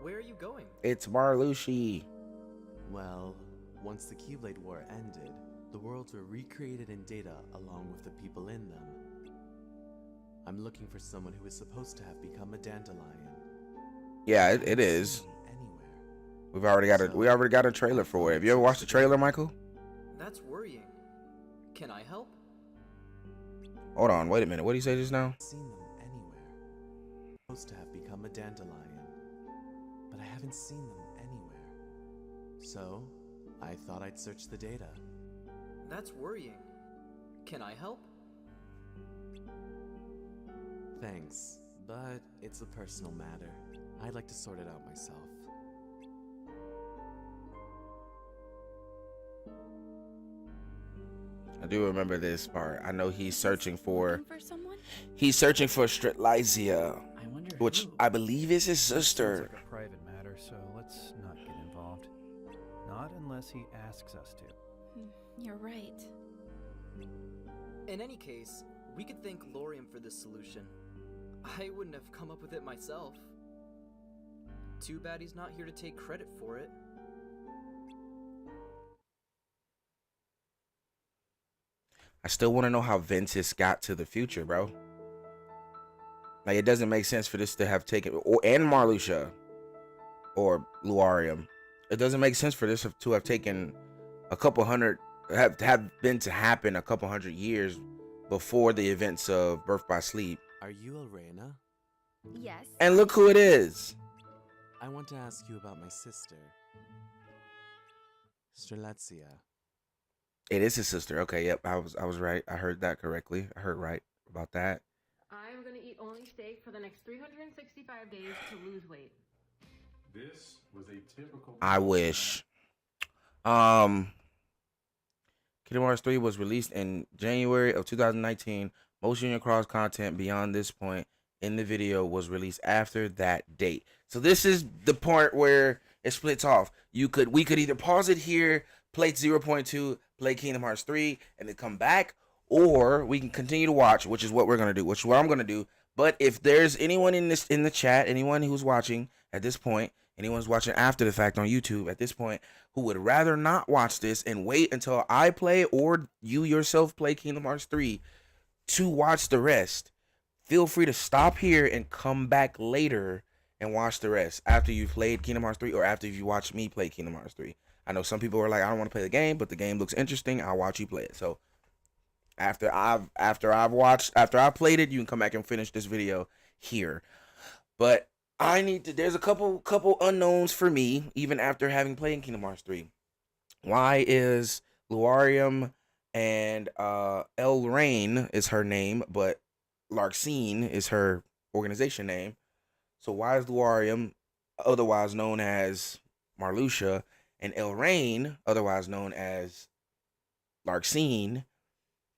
Where are you going? It's Marluxi. Well, once the Keyblade War ended, the worlds were recreated in data along with the people in them. I'm looking for someone who is supposed to have become a dandelion. Yeah, it is. We already got a trailer for it. Have you ever watched the trailer, Michael? That's worrying. Can I help? Hold on, wait a minute. What did he say just now? Seen them anywhere. Supposed to have become a dandelion, but I haven't seen them anywhere. So, I thought I'd search the data. That's worrying. Can I help? Thanks, but it's a personal matter. I'd like to sort it out myself. I do remember this part. I know he's searching for... someone? He's searching for Stratlysia, I wonder which who. I believe is his Seems sister. like a private matter, so let's not get involved. Not unless he asks us to. You're right. In any case, we could thank Lorium for this solution. I wouldn't have come up with it myself. Too bad he's not here to take credit for it. I still want to know how Ventus got to the future, bro. Like, it doesn't make sense for this to have taken... and Marluxia. Or Luarium. It doesn't make sense for this to have taken a couple hundred... Have been to happen a couple hundred years before the events of Birth by Sleep. Are you Elena? Yes. And look who it is. I want to ask you about my sister, Strelitzia. It is his sister. Okay, yep. I was right. I heard that correctly. I heard right about that. I'm going to eat only steak for the next 365 days to lose weight. This was a typical... I wish. Kingdom Hearts 3 was released in January of 2019. Most Union Cross content beyond this point in the video was released after that date. So this is the part where it splits off. We could either pause it here, play 0.2, play Kingdom Hearts 3, and then come back, or we can continue to watch, which is what we're gonna do, which is what I'm gonna do. But if there's anyone in the chat, anyone who's watching at this point, anyone's watching after the fact on YouTube at this point, who would rather not watch this and wait until I play or you yourself play Kingdom Hearts 3 to watch the rest, feel free to stop here and come back later and watch the rest after you've played Kingdom Hearts 3 or after you watch me play Kingdom Hearts 3. I know some people are like, I don't want to play the game, but the game looks interesting. I'll watch you play it. So after I've played it, you can come back and finish this video here. But there's a couple unknowns for me, even after having played Kingdom Hearts 3. Why is Luarium and Elraine is her name, but Larxene is her organization name. So why is Luarium, otherwise known as Marluxia, and Elraine, otherwise known as Larxene,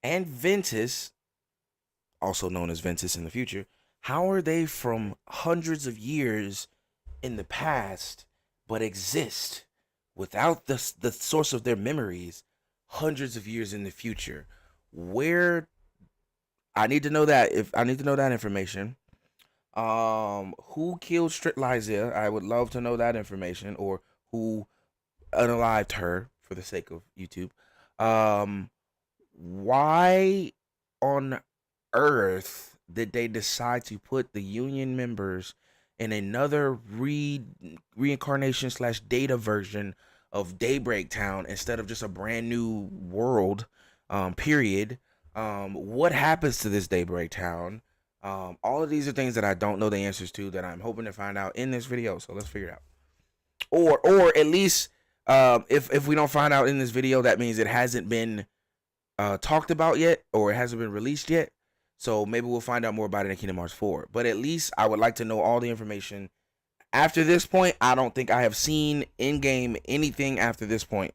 and Ventus, also known as Ventus in the future, how are they from hundreds of years in the past but exist without the source of their memories hundreds of years in the future? Where I need to know that. If I need to know that information. Who killed Liza? I would love to know that information, or who unalived her for the sake of YouTube. Why on earth did they decide to put the Union members in another reincarnation / data version of Daybreak Town instead of just a brand new world? Period. What happens to this Daybreak Town? All of these are things that I don't know the answers to, that I'm hoping to find out in this video. So let's figure it out. Or at least, if we don't find out in this video, that means it hasn't been talked about yet, or it hasn't been released yet. So maybe we'll find out more about it in Kingdom Hearts 4. But at least I would like to know all the information. After this point, I don't think I have seen in-game anything after this point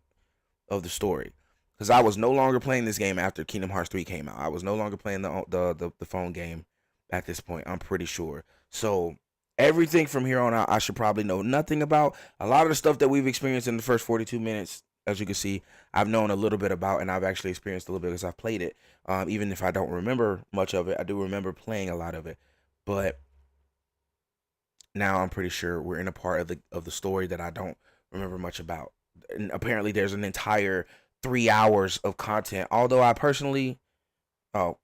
of the story. Because I was no longer playing this game after Kingdom Hearts 3 came out. I was no longer playing the phone game at this point, I'm pretty sure. So everything from here on out, I should probably know nothing about. A lot of the stuff that we've experienced in the first 42 minutes, as you can see, I've known a little bit about, and I've actually experienced a little bit because I've played it. Even if I don't remember much of it, I do remember playing a lot of it. But now I'm pretty sure we're in a part of the story that I don't remember much about. And apparently there's an entire 3 hours of content. Although I personally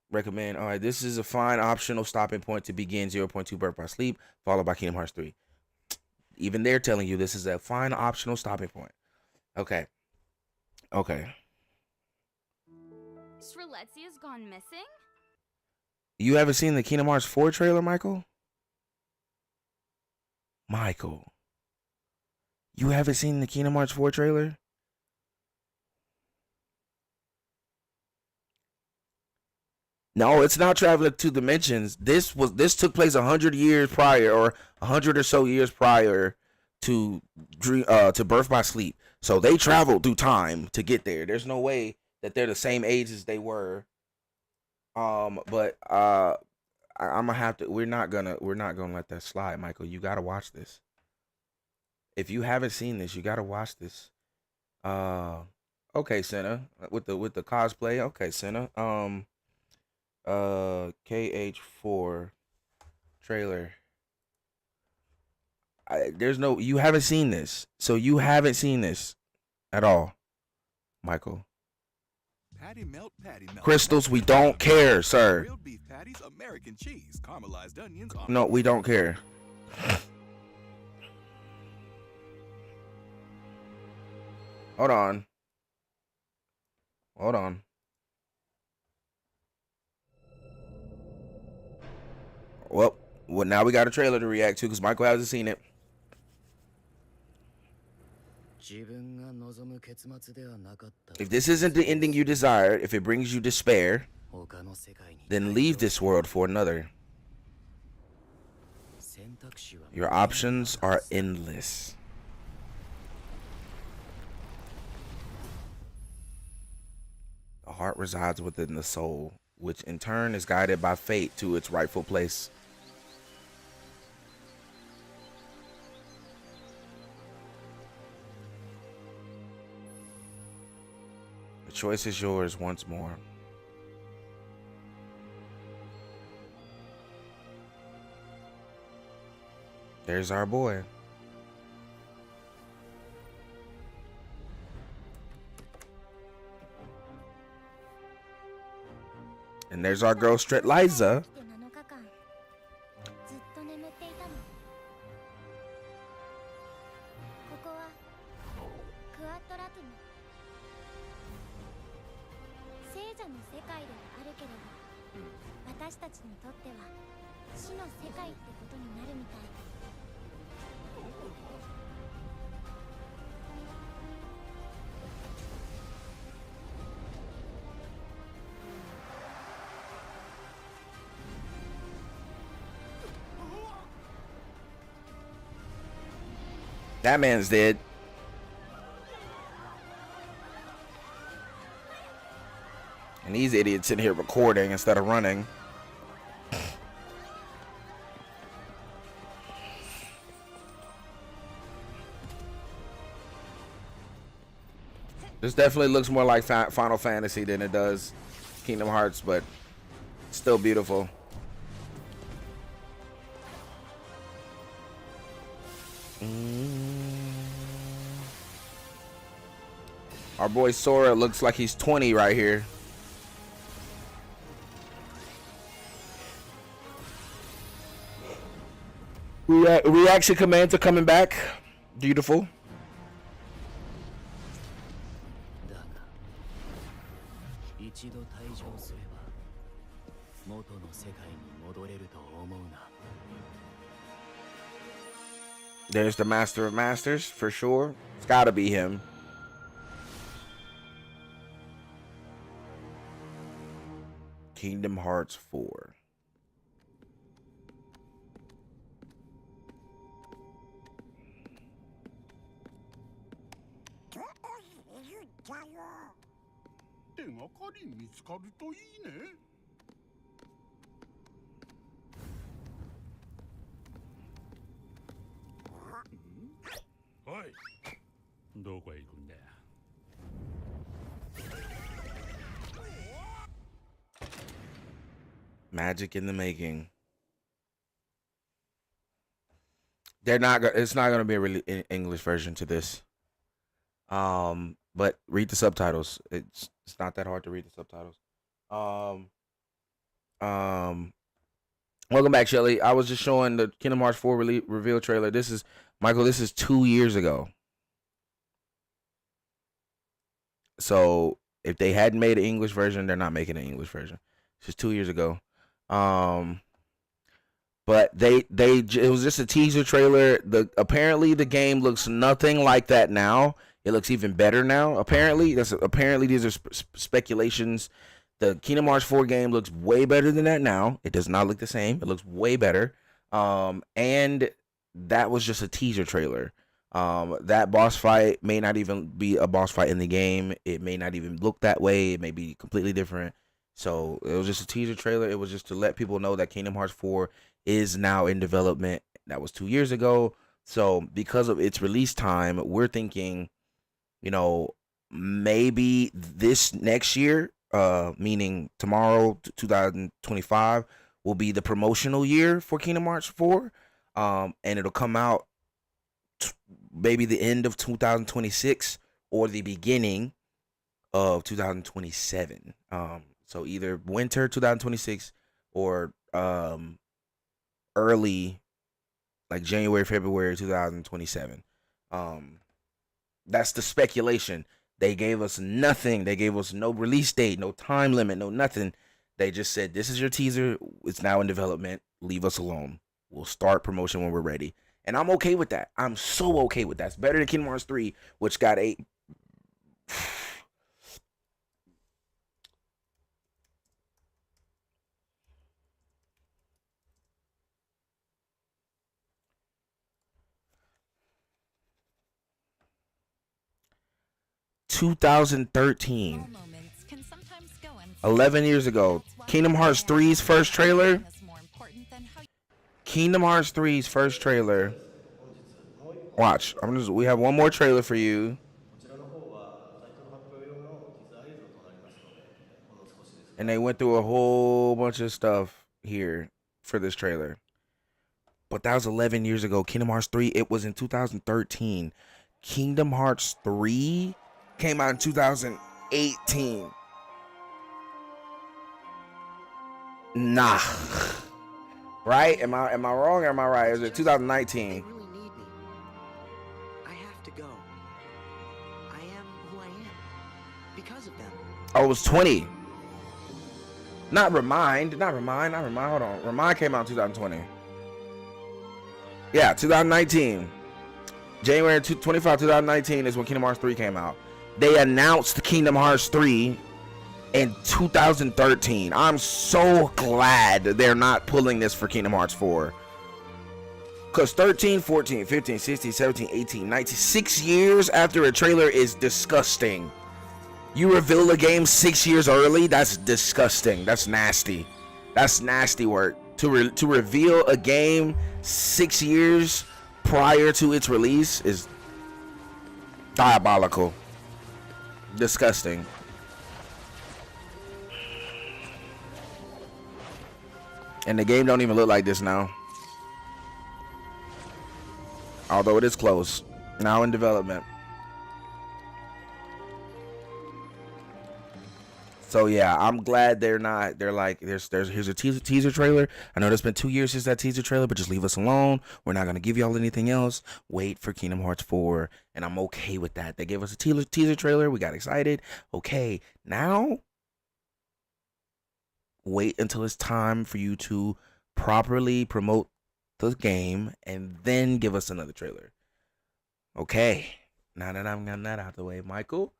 recommend, all right, this is a fine optional stopping point to begin 0.2 Birth by Sleep, followed by Kingdom Hearts 3. Even they're telling you this is a fine optional stopping point. Okay. Strelitzia's gone missing? You haven't seen the Kingdom Hearts 4 trailer, Michael? You haven't seen the Kingdom Hearts 4 trailer? No, it's not traveling to dimensions. This took place 100 years prior, or 100 or so years prior to Birth by Sleep. So they traveled through time to get there. There's no way that they're the same age as they were. But I'm gonna have to. We're not gonna let that slide, Michael. You gotta watch this. If you haven't seen this, you gotta watch this. Okay, Senna, with the cosplay. Okay, Senna. KH4 trailer. You haven't seen this, so you haven't seen this at all, Michael. Patty melt, Crystals, we don't care, sir. Grilled beef patties, American cheese, caramelized onions. No, we don't care. Hold on. Well, now we got a trailer to react to because Michael hasn't seen it. If this isn't the ending you desired, if it brings you despair, then leave this world for another. Your options are endless. The heart resides within the soul, which in turn is guided by fate to its rightful place. The choice is yours once more. There's our boy. And there's our girl Liza. That man's dead. And these idiots in here recording instead of running. This definitely looks more like Final Fantasy than it does Kingdom Hearts, but Still beautiful. Our boy Sora looks like he's 20 right here. Reaction commands are coming back. Beautiful. There's the Master of Masters for sure. It's gotta be him. Kingdom Hearts 4. Magic in the making. They're not. It's not going to be a really English version to this. But read the subtitles. It's not that hard to read the subtitles. Welcome back, Shelly. I was just showing the Kingdom Hearts 4 reveal trailer. This is Michael. This is 2 years ago. So if they hadn't made an English version, they're not making an English version. This is 2 years ago. But it was just a teaser trailer. Apparently the game looks nothing like that now. It looks even better now. Apparently these are speculations. The Kingdom Hearts 4 game looks way better than that now. It does not look the same. It looks way better. And that was just a teaser trailer. That boss fight may not even be a boss fight in the game. It may not even look that way. It may be completely different. So it was just a teaser trailer. It was just to let people know that Kingdom Hearts 4 is now in development. That was 2 years ago. So because of its release time, we're thinking, maybe this next year, meaning tomorrow, 2025, will be the promotional year for Kingdom Hearts 4. And it'll come out maybe the end of 2026 or the beginning of 2027. So either winter 2026 or early, like January, February 2027. That's the speculation. They gave us nothing. They gave us no release date, no time limit, no nothing. They just said, this is your teaser. It's now in development. Leave us alone. We'll start promotion when we're ready. And I'm okay with that. I'm so okay with that. It's better than Kingdom Hearts 3, which got a... 2013, 11 years ago. Kingdom Hearts 3's first trailer. Kingdom Hearts 3's first trailer. Watch. We have one more trailer for you. And they went through a whole bunch of stuff here for this trailer. But that was 11 years ago. Kingdom Hearts 3, it was in 2013. Kingdom Hearts 3 came out in 2018. Nah. Right? Am I wrong or am I right? Is it 2019? I have to go. I am who I am because of them. Oh, it was 20. Not Remind. Hold on. Remind came out in 2020. Yeah, 2019. January 25, 2019 is when Kingdom Hearts 3 came out. They announced Kingdom Hearts 3 in 2013. I'm so glad they're not pulling this for Kingdom Hearts 4. Because 13, 14, 15, 16, 17, 18, 19, 6 years after a trailer is disgusting. You reveal a game 6 years early? That's disgusting. That's nasty. That's nasty work. To reveal a game 6 years prior to its release is diabolical. Disgusting. And the game don't even look like this now. Although it is close. Now in development. So yeah, I'm glad they're like, here's a teaser trailer. I know it's been 2 years since that teaser trailer, but just leave us alone. We're not gonna give y'all anything else. Wait for Kingdom Hearts 4, and I'm okay with that. They gave us a teaser trailer. We got excited. Okay, now wait until it's time for you to properly promote the game, and then give us another trailer. Okay, now that I've gotten that out of the way, Michael,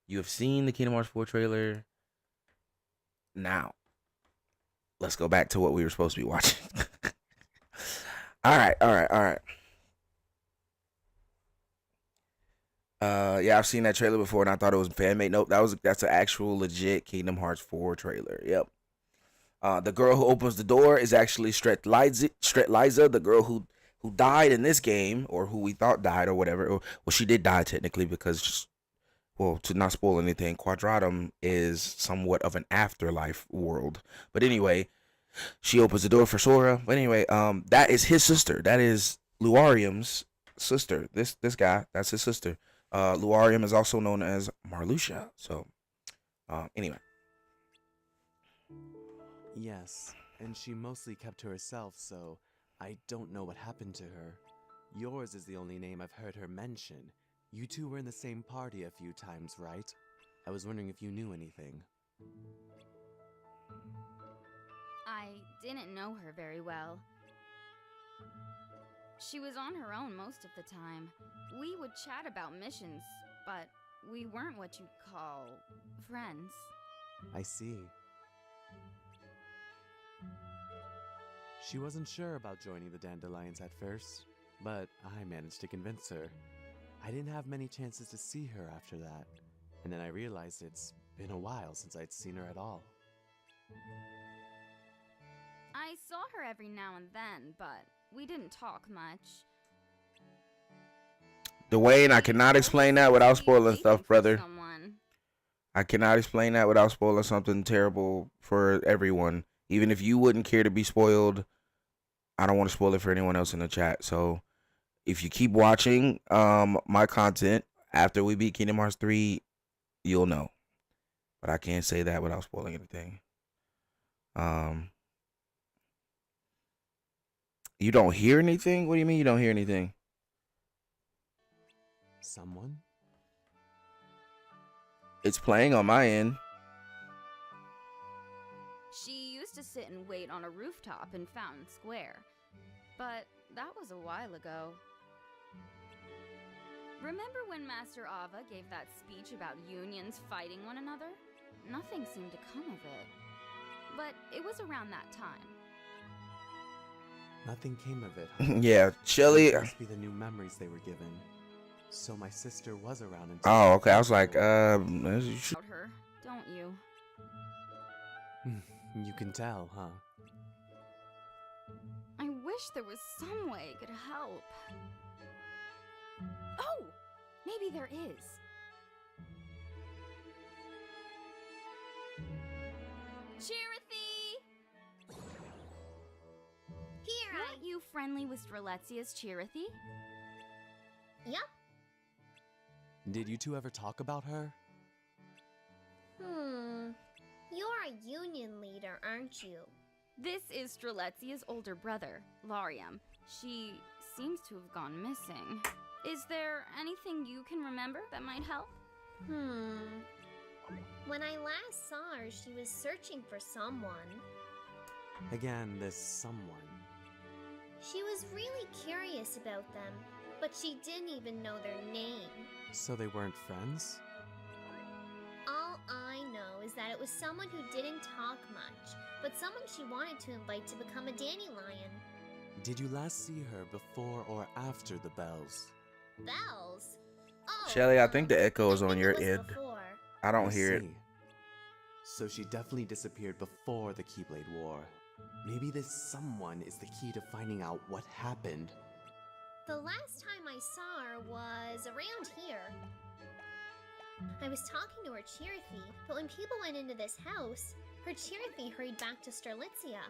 you have seen the Kingdom Hearts 4 trailer. Now, let's go back to what we were supposed to be watching. All right. Yeah, I've seen that trailer before, and I thought it was fan made. Nope, that's an actual legit Kingdom Hearts 4 trailer. Yep. The girl who opens the door is actually Stretlisa, the girl who died in this game, or who we thought died, or whatever. Well, she did die technically because. Well, to not spoil anything, Quadratum is somewhat of an afterlife world. But anyway, she opens the door for Sora. But anyway, that is his sister. That is Luarium's sister. This guy, that's his sister. Luarium is also known as Marluxia. So, anyway. Yes, and she mostly kept to herself, so I don't know what happened to her. Yours is the only name I've heard her mention. You two were in the same party a few times, right? I was wondering if you knew anything. I didn't know her very well. She was on her own most of the time. We would chat about missions, but we weren't what you'd call friends. I see. She wasn't sure about joining the Dandelions at first, but I managed to convince her. I didn't have many chances to see her after that, and then I realized it's been a while since I'd seen her at all. I saw her every now and then, but we didn't talk much. Dwayne, I cannot explain that without spoiling stuff, brother. I cannot explain that without spoiling something terrible for everyone. Even if you wouldn't care to be spoiled, I don't want to spoil it for anyone else in the chat, so... If you keep watching my content after we beat Kingdom Hearts 3, you'll know. But I can't say that without spoiling anything. You don't hear anything? What do you mean you don't hear anything? Someone? It's playing on my end. She used to sit and wait on a rooftop in Fountain Square. But that was a while ago. Remember when Master Ava gave that speech about unions fighting one another? Nothing seemed to come of it. But it was around that time. Nothing came of it, huh? Yeah, Shelly. It must be the new memories they were given. So my sister was around until... Oh, okay. I was like, About her, don't you? You can tell, huh? I wish there was some way I could help. Oh! Maybe there is. Chirithy! Here, Weren't you friendly with Strelitzia's Chirithy? Yup. Did you two ever talk about her? You're a union leader, aren't you? This is Strelitzia's older brother, Larium. She seems to have gone missing. Is there anything you can remember that might help? When I last saw her, she was searching for someone. Again, this someone. She was really curious about them, but she didn't even know their name. So they weren't friends? All I know is that it was someone who didn't talk much, but someone she wanted to invite to become a dandelion. Did you last see her before or after the bells? Bells? Oh, Shelly, I think the echo is on your end. before. I don't hear it. So she definitely disappeared before the Keyblade War. Maybe this someone is the key to finding out what happened. The last time I saw her was around here. I was talking to her Chirithy, but when people went into this house, her Chirithy hurried back to Strelitzia.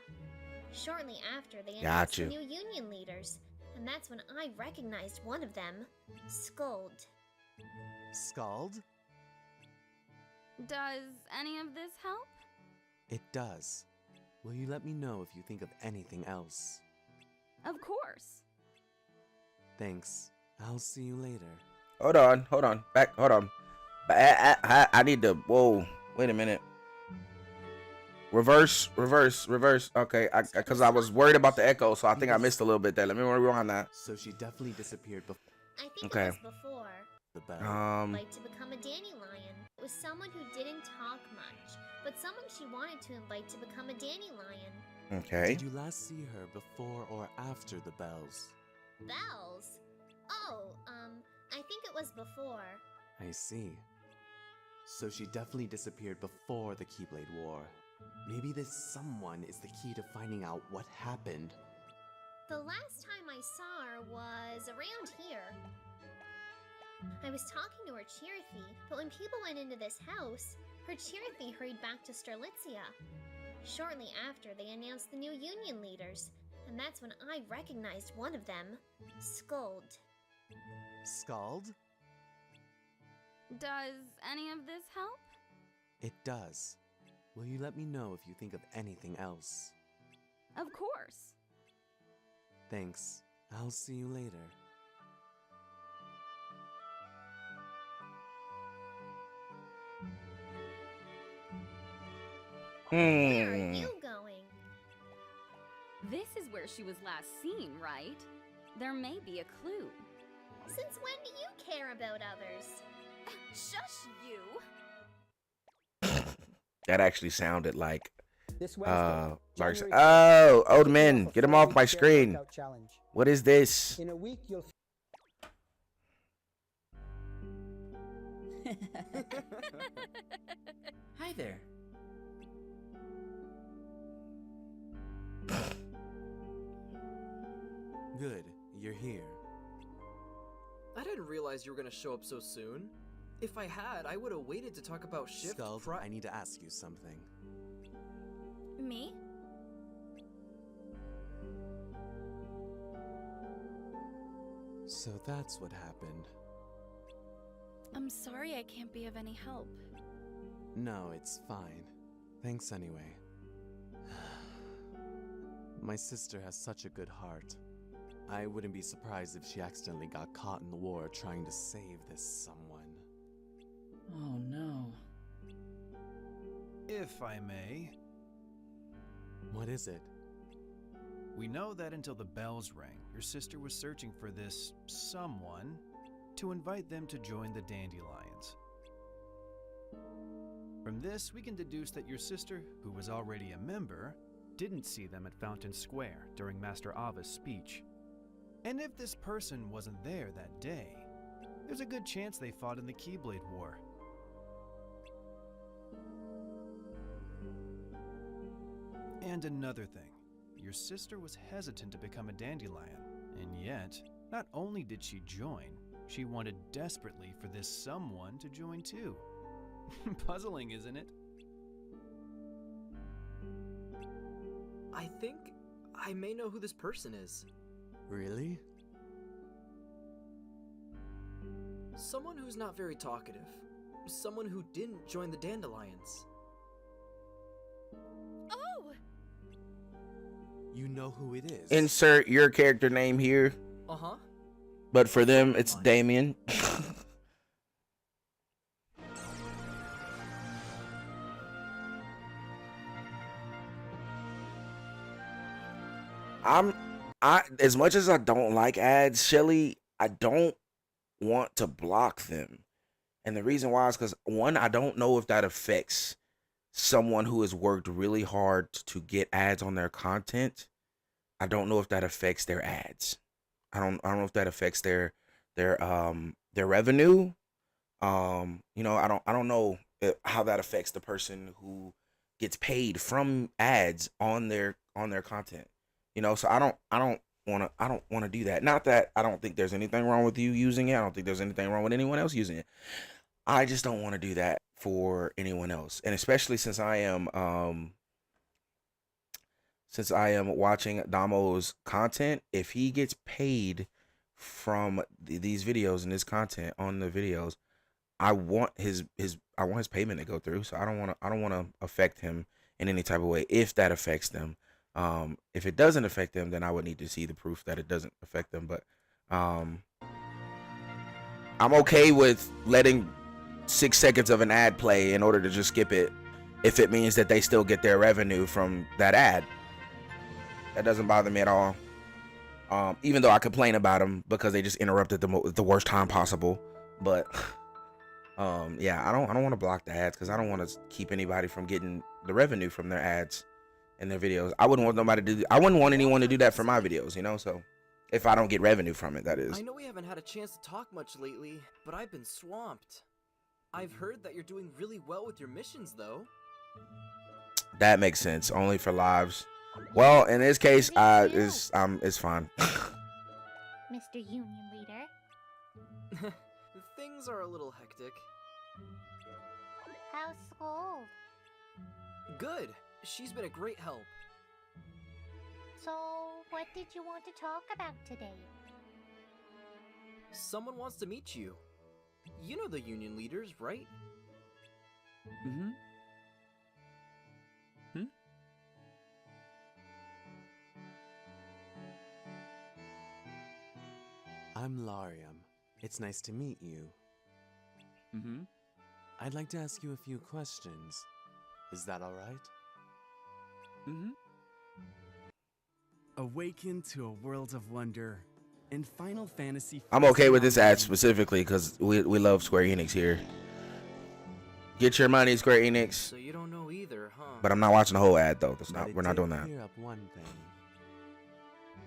Shortly after, they announced Got the you. new union leaders, and that's when I recognized one of them, Scold. Scald? Does any of this help? It does. Will you let me know if you think of anything else? Of course. Thanks. I'll see you later. Hold on. Hold on. I need to. Whoa. Wait a minute. Reverse. Okay, because I was worried about the echo, so I think I missed a little bit there. Let me rewind that. So she definitely disappeared before. I think Okay. it was before. The bell. Like to become a dandelion. It was someone who didn't talk much, but someone she wanted to invite to become a dandelion. Okay. Did you last see her before or after the bells? Bells? Oh, I think it was before. I see. So she definitely disappeared before the Keyblade War. Maybe this someone is the key to finding out what happened. The last time I saw her was around here. I was talking to her Cheerthy, but when people went into this house, her Cheerthy hurried back to Strelitzia. Shortly after, they announced the new union leaders, and that's when I recognized one of them, Scold. Scald? Does any of this help? It does. Will you let me know if you think of anything else? Of course. Thanks. I'll see you later. Where are you going? This is where she was last seen, right? There may be a clue. Since when do you care about others? Shush you! That actually sounded like This Wednesday, Larks. January Oh, 1st, old kicking men, off a get him off 4-week my share screen. workout challenge. What is this? In a week, you'll Hi there. Good, you're here. I didn't realize you were gonna show up so soon. If I had, I would have waited to talk about shift Scald, I need to ask you something. Me? So that's what happened. I'm sorry I can't be of any help. No, it's fine. Thanks anyway. My sister has such a good heart. I wouldn't be surprised if she accidentally got caught in the war trying to save this someone. Oh no. If I may. What is it? We know that until the bells rang, your sister was searching for this someone to invite them to join the Dandelions. From this, we can deduce that your sister, who was already a member, didn't see them at Fountain Square during Master Ava's speech. And if this person wasn't there that day, there's a good chance they fought in the Keyblade War. And another thing, your sister was hesitant to become a dandelion, and yet, not only did she join, she wanted desperately for this someone to join too. Puzzling, isn't it? I think I may know who this person is. Really? Someone who's not very talkative. Someone who didn't join the Dandelions. Oh! You know who it is. Insert your character name here. Uh-huh. But for them, it's Damien. As much as I don't like ads, Shelly, I don't want to block them. And the reason why is because, one, I don't know if that affects someone who has worked really hard to get ads on their content. I don't know if that affects their ads. I don't know if that affects their revenue. I don't know how that affects the person who gets paid from ads on their content. So I don't want to do that. Not that I don't think there's anything wrong with you using it. I don't think there's anything wrong with anyone else using it. I just don't want to do that for anyone else. And especially since I am since I am watching Damo's content, if he gets paid from these videos and this content on the videos, I want his payment to go through. So I don't want to affect him in any type of way if that affects them. If it doesn't affect them, then I would need to see the proof that it doesn't affect them. But I'm okay with letting 6 seconds of an ad play in order to just skip it if it means that they still get their revenue from that ad. That doesn't bother me at all. Even though I complain about them because they just interrupted the worst time possible. But yeah, I don't want to block the ads because I don't want to keep anybody from getting the revenue from their ads and their videos. I wouldn't want anyone to do that for my videos, you know. So if I don't get revenue from it, that is. I know we haven't had a chance to talk much lately, but I've been swamped. I've heard that you're doing really well with your missions, though. That makes sense. Only for lives. Well, in this case, it's fine. Mr. Union Leader. Things are a little hectic. How's school? Good. She's been a great help. So, what did you want to talk about today? Someone wants to meet you. You know the union leaders, right? Mm-hmm. I'm Lariam. It's nice to meet you. Mm-hmm. I'd like to ask you a few questions. Is that alright? Mm-hmm. Awaken to a world of wonder. In Final Fantasy. I'm okay with this ad specifically because we love Square Enix here. Get your money, Square Enix. So you don't know either, huh? But I'm not watching the whole ad though. We're not doing that. Clear up one thing.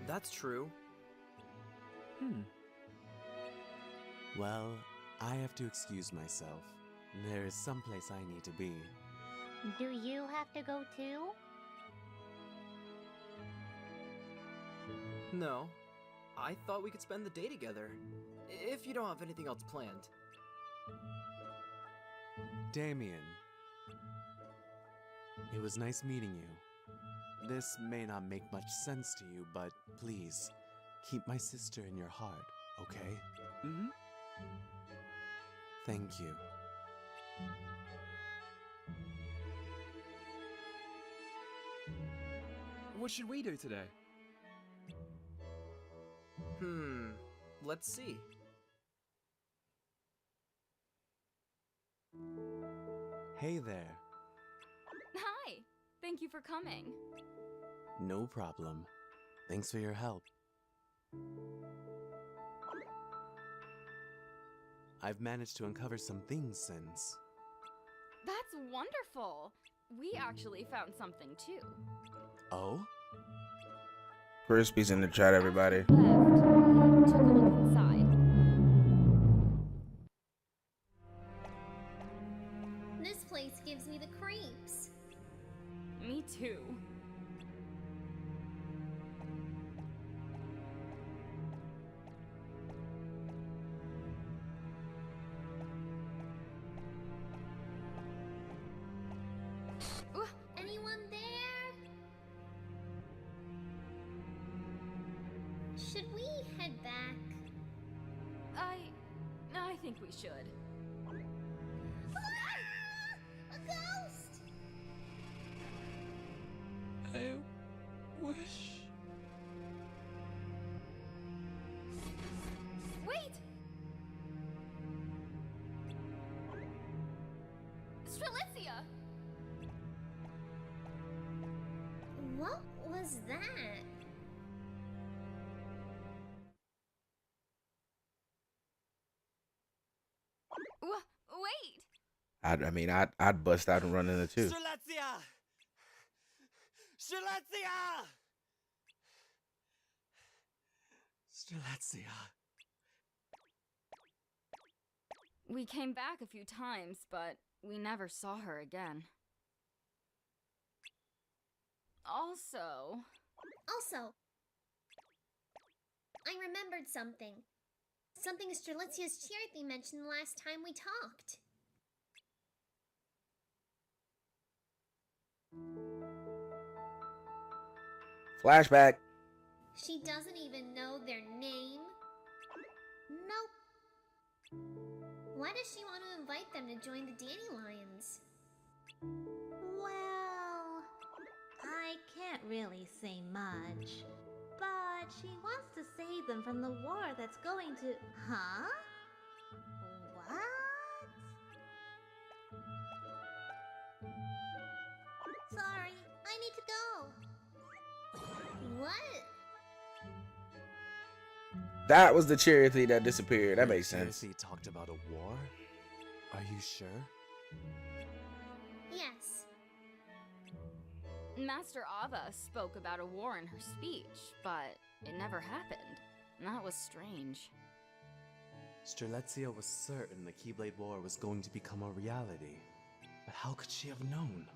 That's true. Well, I have to excuse myself. There is someplace I need to be. Do you have to go too? No. I thought we could spend the day together. If you don't have anything else planned. Damien. It was nice meeting you. This may not make much sense to you, but please, keep my sister in your heart, okay? Mm-hmm. Thank you. What should we do today? Let's see. Hey there. Hi! Thank you for coming. No problem. Thanks for your help. I've managed to uncover some things since. That's wonderful! We actually found something too. Oh? Crispy's in the chat, everybody. Took a look inside. This place gives me the creeps. Me too. Anyone there? Should we head back? I think we should. A ghost! I wish. Wait! Strelitzia! What was that? Wait! I'd bust out and run in the too. Strelitzia! Strelitzia! Strelitzia. We came back a few times, but we never saw her again. Also, I remembered something. Something Strelitzia's Chiarthy mentioned the last time we talked. Flashback. She doesn't even know their name? Nope. Why does she want to invite them to join the Dandelions? Well, I can't really say much. But she wants to save them from the war that's going to... Huh? What? Sorry, I need to go. What? That was the charity that disappeared. That makes sense. He talked about a war? Are you sure? Yes. Master Ava spoke about a war in her speech, but it never happened. That was strange. Strelitzia was certain the Keyblade War was going to become a reality. But how could she have known?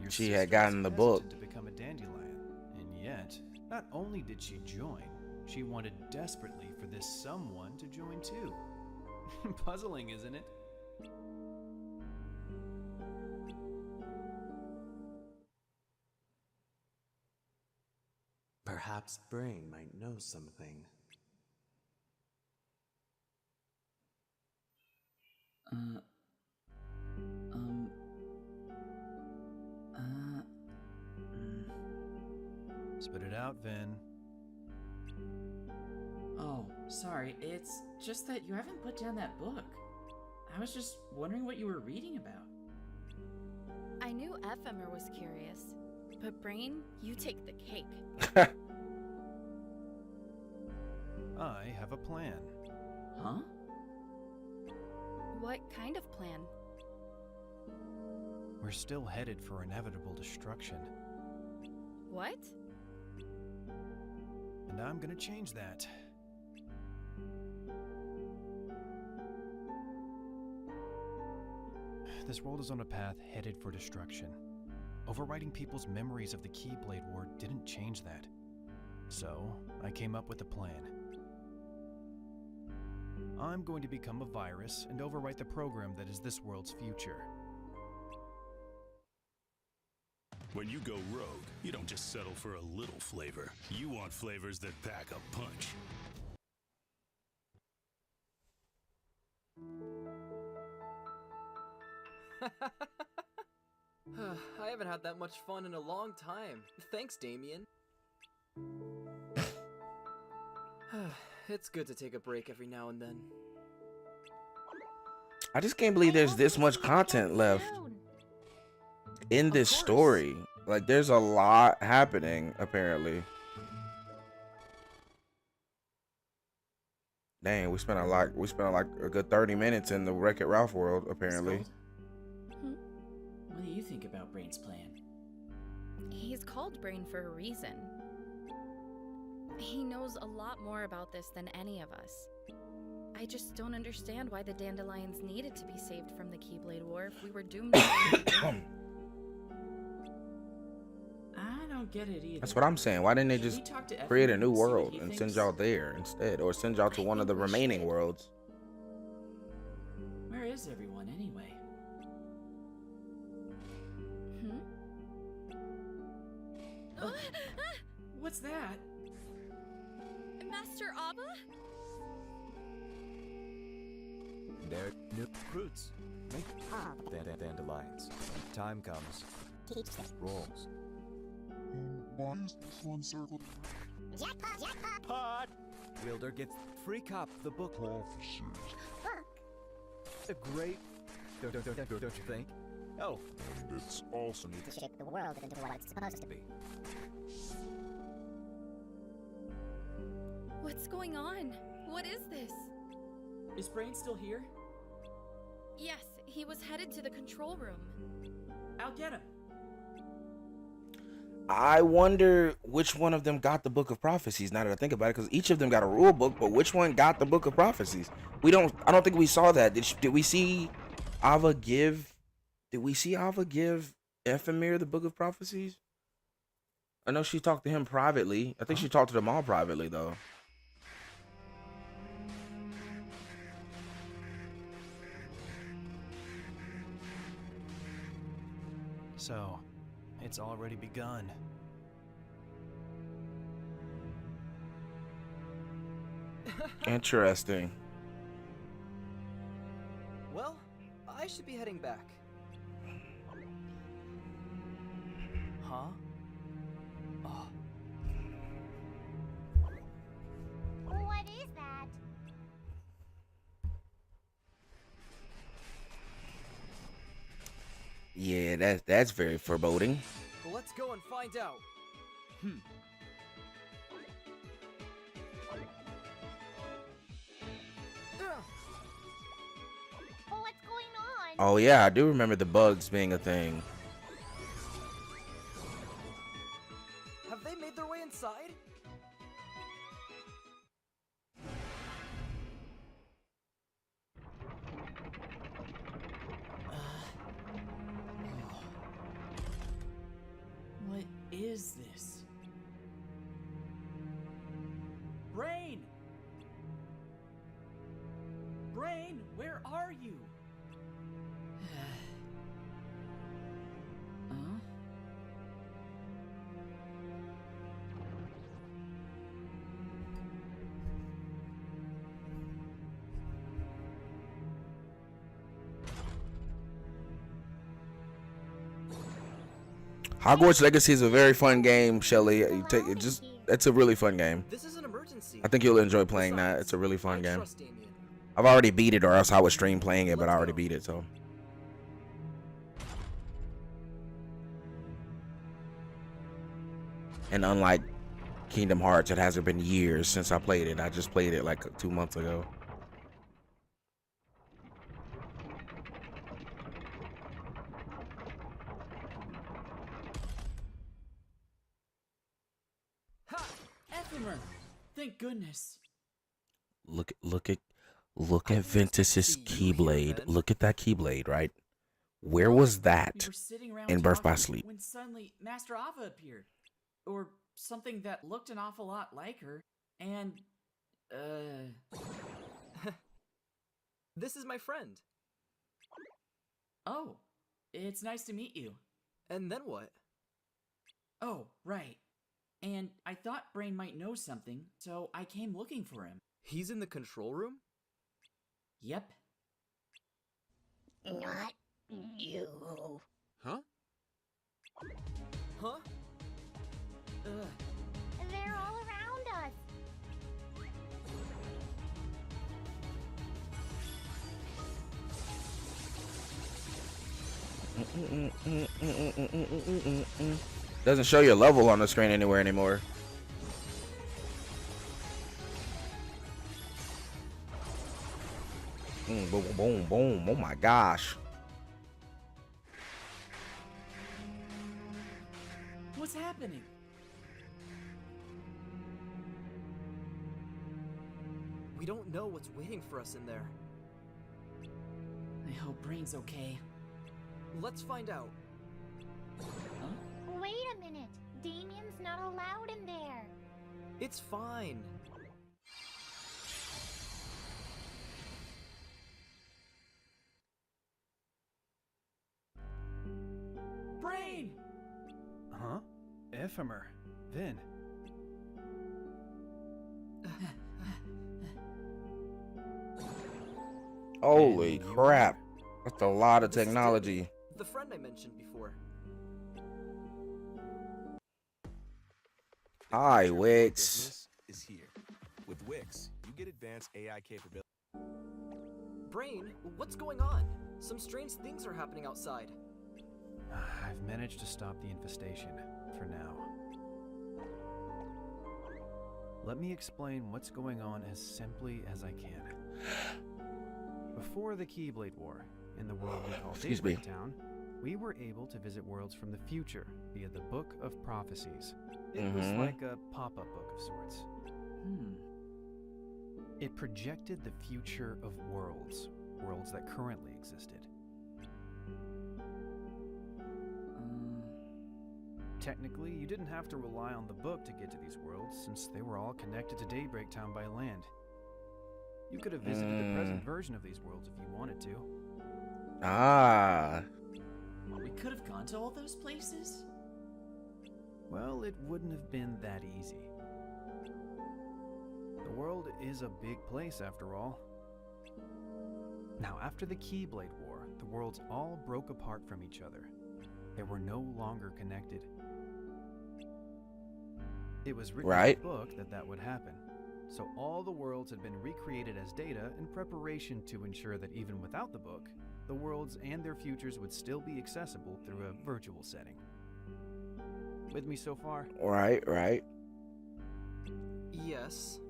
She had gotten the book. To become a dandelion, and yet, not only did she join, she wanted desperately for this someone to join too. Puzzling, isn't it? Perhaps Brain might know something. Spit it out, Vin. Oh, sorry. It's just that you haven't put down that book. I was just wondering what you were reading about. I knew Ephemer was curious, but Brain, you take the cake. I have a plan. Huh? What kind of plan? We're still headed for inevitable destruction. What? And I'm gonna change that. This world is on a path headed for destruction. Overwriting people's memories of the Keyblade War didn't change that. So, I came up with a plan. I'm going to become a virus and overwrite the program that is this world's future. When you go rogue, you don't just settle for a little flavor. You want flavors that pack a punch. I haven't had that much fun in a long time. Thanks, Damien. It's good to take a break every now and then. I just can't believe there's this much content left in this story. Like, there's a lot happening, apparently. Dang, we spent like a good 30 minutes in the Wreck-It Ralph world, apparently. What do you think about Brain's plan? He's called Brain for a reason. He knows a lot more about this than any of us. I just don't understand why the Dandelions needed to be saved from the Keyblade War if we were doomed to I don't get it either. That's what I'm saying. Why didn't they just create a new world and send thinks? y'all there instead? Or send y'all to one of the remaining worlds? Where is everyone anyway? Oh, what's that? Master Abba? They're new recruits. Make dandelions. Time comes. Teach them. Rolls. Why is this one circled? Jackpot! Jackpot! Pot! Wielder gets free cop the book. Prophecies. A great... Don't you think? Oh. And it's also To shape the world into what it's supposed to be. What's going on? What is this? Is Brain still here? Yes, he was headed to the control room. I'll get him. I wonder which one of them got the Book of Prophecies, now that I think about it, because each of them got a rule book, but which one got the Book of Prophecies? I don't think we saw that. Did we see Ava give Ephemer the Book of Prophecies? I know she talked to him privately. I think she talked to them all privately, though. So, it's already begun. Interesting. Well, I should be heading back. Huh? Oh. What is that? Yeah, that's very foreboding. Well, let's go and find out. Oh, what's going on? Oh yeah, I do remember the bugs being a thing. Have they made their way inside? What is this? Brain! Brain, where are you? Huh? Hogwarts Legacy is a very fun game, Shelly. You take it just it's a really fun game. This is an emergency. I think you'll enjoy playing that. It's a really fun I game. trust Damien. I've already beat it, or else I would stream playing it, but I already beat it, so. And unlike Kingdom Hearts, it hasn't been years since I played it. I just played it like 2 months ago. Ha! Ephemer! Thank goodness. Look at Ventus's Keyblade. Look at that Keyblade, right? Where was We that were sitting around in Birth by talking Sleep? when suddenly Master Ava appeared. Or something that looked an awful lot like her. And, This is my friend. oh, it's nice to meet you. And then what? Oh, right. And I thought Brain might know something, so I came looking for him. He's in the control room? Yep. Not you. Huh? Huh? They're all around us. Doesn't show your level on the screen anywhere anymore. Boom, boom, boom, boom. Oh my gosh. What's happening? We don't know what's waiting for us in there. I hope Brain's okay. Let's find out. Wait a minute. Damien's not allowed in there. It's fine. Brain! Huh? Ephemer. Vin. Holy crap. That's a lot of technology. The friend I mentioned before. Hi, Wix. Is here. With Wix, you get advanced AI capability. Brain, what's going on? Some strange things are happening outside. I've managed to stop the infestation, for now. Let me explain what's going on as simply as I can. Before the Keyblade War, in the world we call Excuse me. Daybreak Town, we were able to visit worlds from the future via the Book of Prophecies. It was like a pop-up book of sorts. It projected the future of worlds that currently existed. Technically, you didn't have to rely on the book to get to these worlds, since they were all connected to Daybreak Town by land. You could have visited the present version of these worlds if you wanted to. Ah. We could have gone to all those places? Well, it wouldn't have been that easy. The world is a big place after all. Now, after the Keyblade War, the worlds all broke apart from each other. They were no longer connected. It was written in the book that would happen. So all the worlds had been recreated as data in preparation to ensure that even without the book, the worlds and their futures would still be accessible through a virtual setting. With me so far? Right. Yes.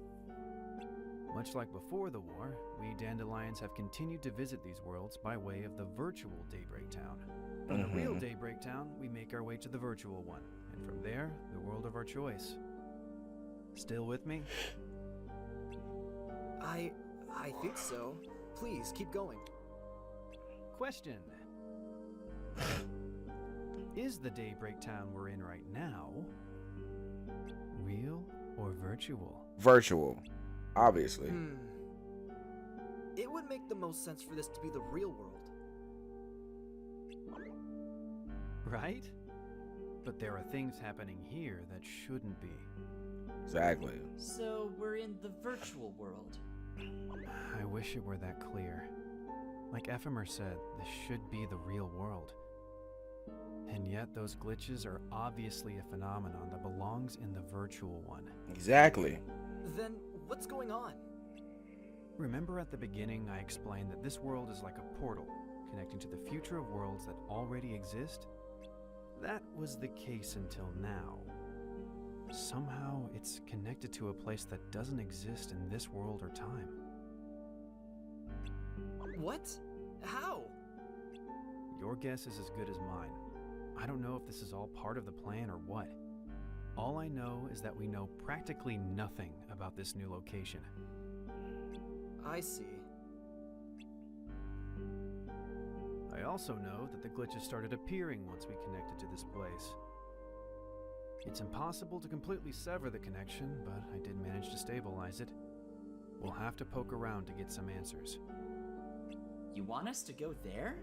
Much like before the war, we Dandelions have continued to visit these worlds by way of the virtual Daybreak Town. From the real Daybreak Town, we make our way to the virtual one, and from there, the world of our choice. Still with me? I think so. Please, keep going. Question. Is the Daybreak Town we're in right now real or virtual? Virtual, obviously. It would make the most sense for this to be the real world. Right? But there are things happening here that shouldn't be. Exactly. So we're in the virtual world. I wish it were that clear. Like Ephemer said, this should be the real world. And yet those glitches are obviously a phenomenon that belongs in the virtual one. Exactly. Then what's going on? Remember at the beginning I explained that this world is like a portal, connecting to the future of worlds that already exist? That was the case until now. Somehow it's connected to a place that doesn't exist in this world or time. What? How? Your guess is as good as mine. I don't know if this is all part of the plan or what. All I know is that we know practically nothing about this new location. I see. I also know that the glitches started appearing once we connected to this place. It's impossible to completely sever the connection, but I did manage to stabilize it. We'll have to poke around to get some answers. You want us to go there?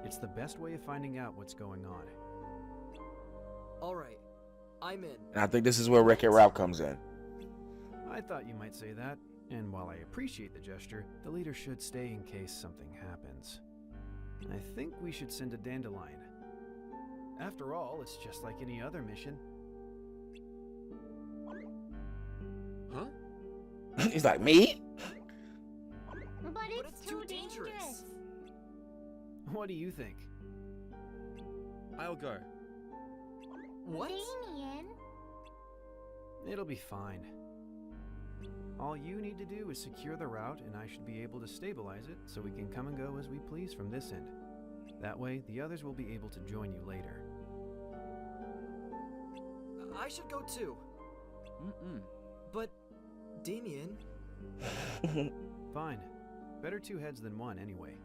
It's the best way of finding out what's going on. Alright, I'm in. And I think this is where Wreck-It Ralph comes in. I thought you might say that, and while I appreciate the gesture, the leader should stay in case something happens. I think we should send a Dandelion. After all, it's just like any other mission. Huh? He's like, me? But it's too dangerous. What do you think? I'll go. What? Damien? It'll be fine. All you need to do is secure the route, and I should be able to stabilize it so we can come and go as we please from this end. That way, the others will be able to join you later. I should go too. But, Damien... Fine. Better two heads than one, anyway.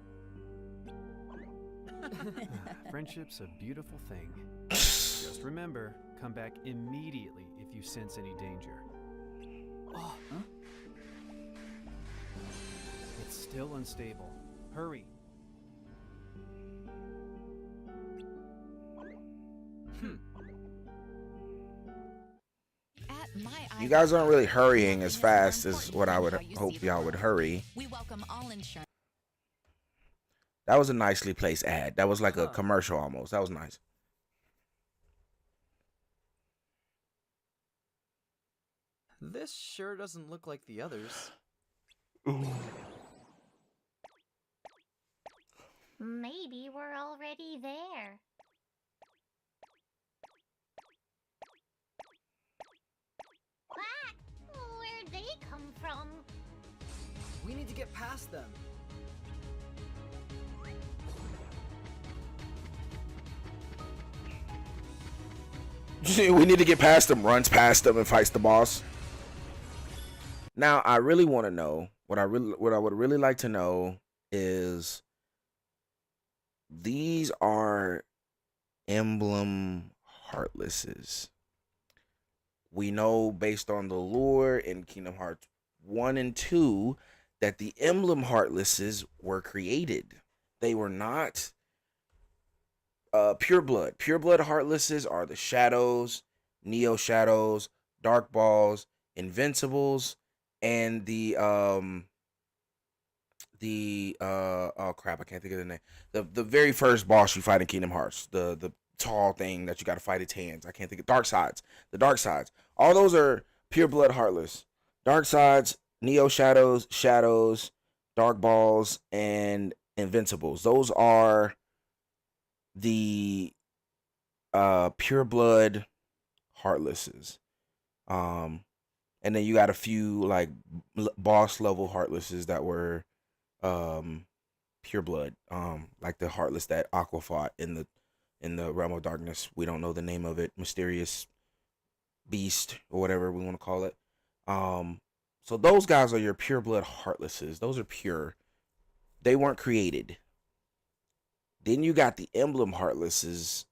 Friendship's a beautiful thing. Just remember, come back immediately if you sense any danger. Oh, huh? It's still unstable. Hurry. You guys aren't really hurrying as fast as what I would hope y'all would hurry. We welcome all insurance. That was a nicely placed ad. That was like a commercial almost. That was nice. This sure doesn't look like the others. Maybe we're already there. Ah! Where'd they come from? We need to get past them. We need to get past them, runs past them, and fights the boss. Now, I really want to know what I would really like to know is these are emblem heartlesses. We know based on the lore in Kingdom Hearts 1 and 2 that the emblem heartlesses were created. They were not Pure blood. Pure blood heartlesses are the shadows, neo shadows, dark balls, invincibles, and the oh crap, I can't think of the name. The very first boss you fight in Kingdom Hearts, the tall thing that you got to fight its hands. I can't think of Dark Sides. The Dark Sides. All those are pure blood heartless. Dark Sides, Neo Shadows, Shadows, Dark Balls, and Invincibles. Those are the pure blood heartlesses. And then you got a few like boss level heartlesses that were pure blood, like the heartless that Aqua fought in the realm of darkness. We don't know the name of it. Mysterious beast or whatever we want to call it. So those guys are your pure blood heartlesses. Those are pure. They weren't created. Then you got the emblem heartlesses,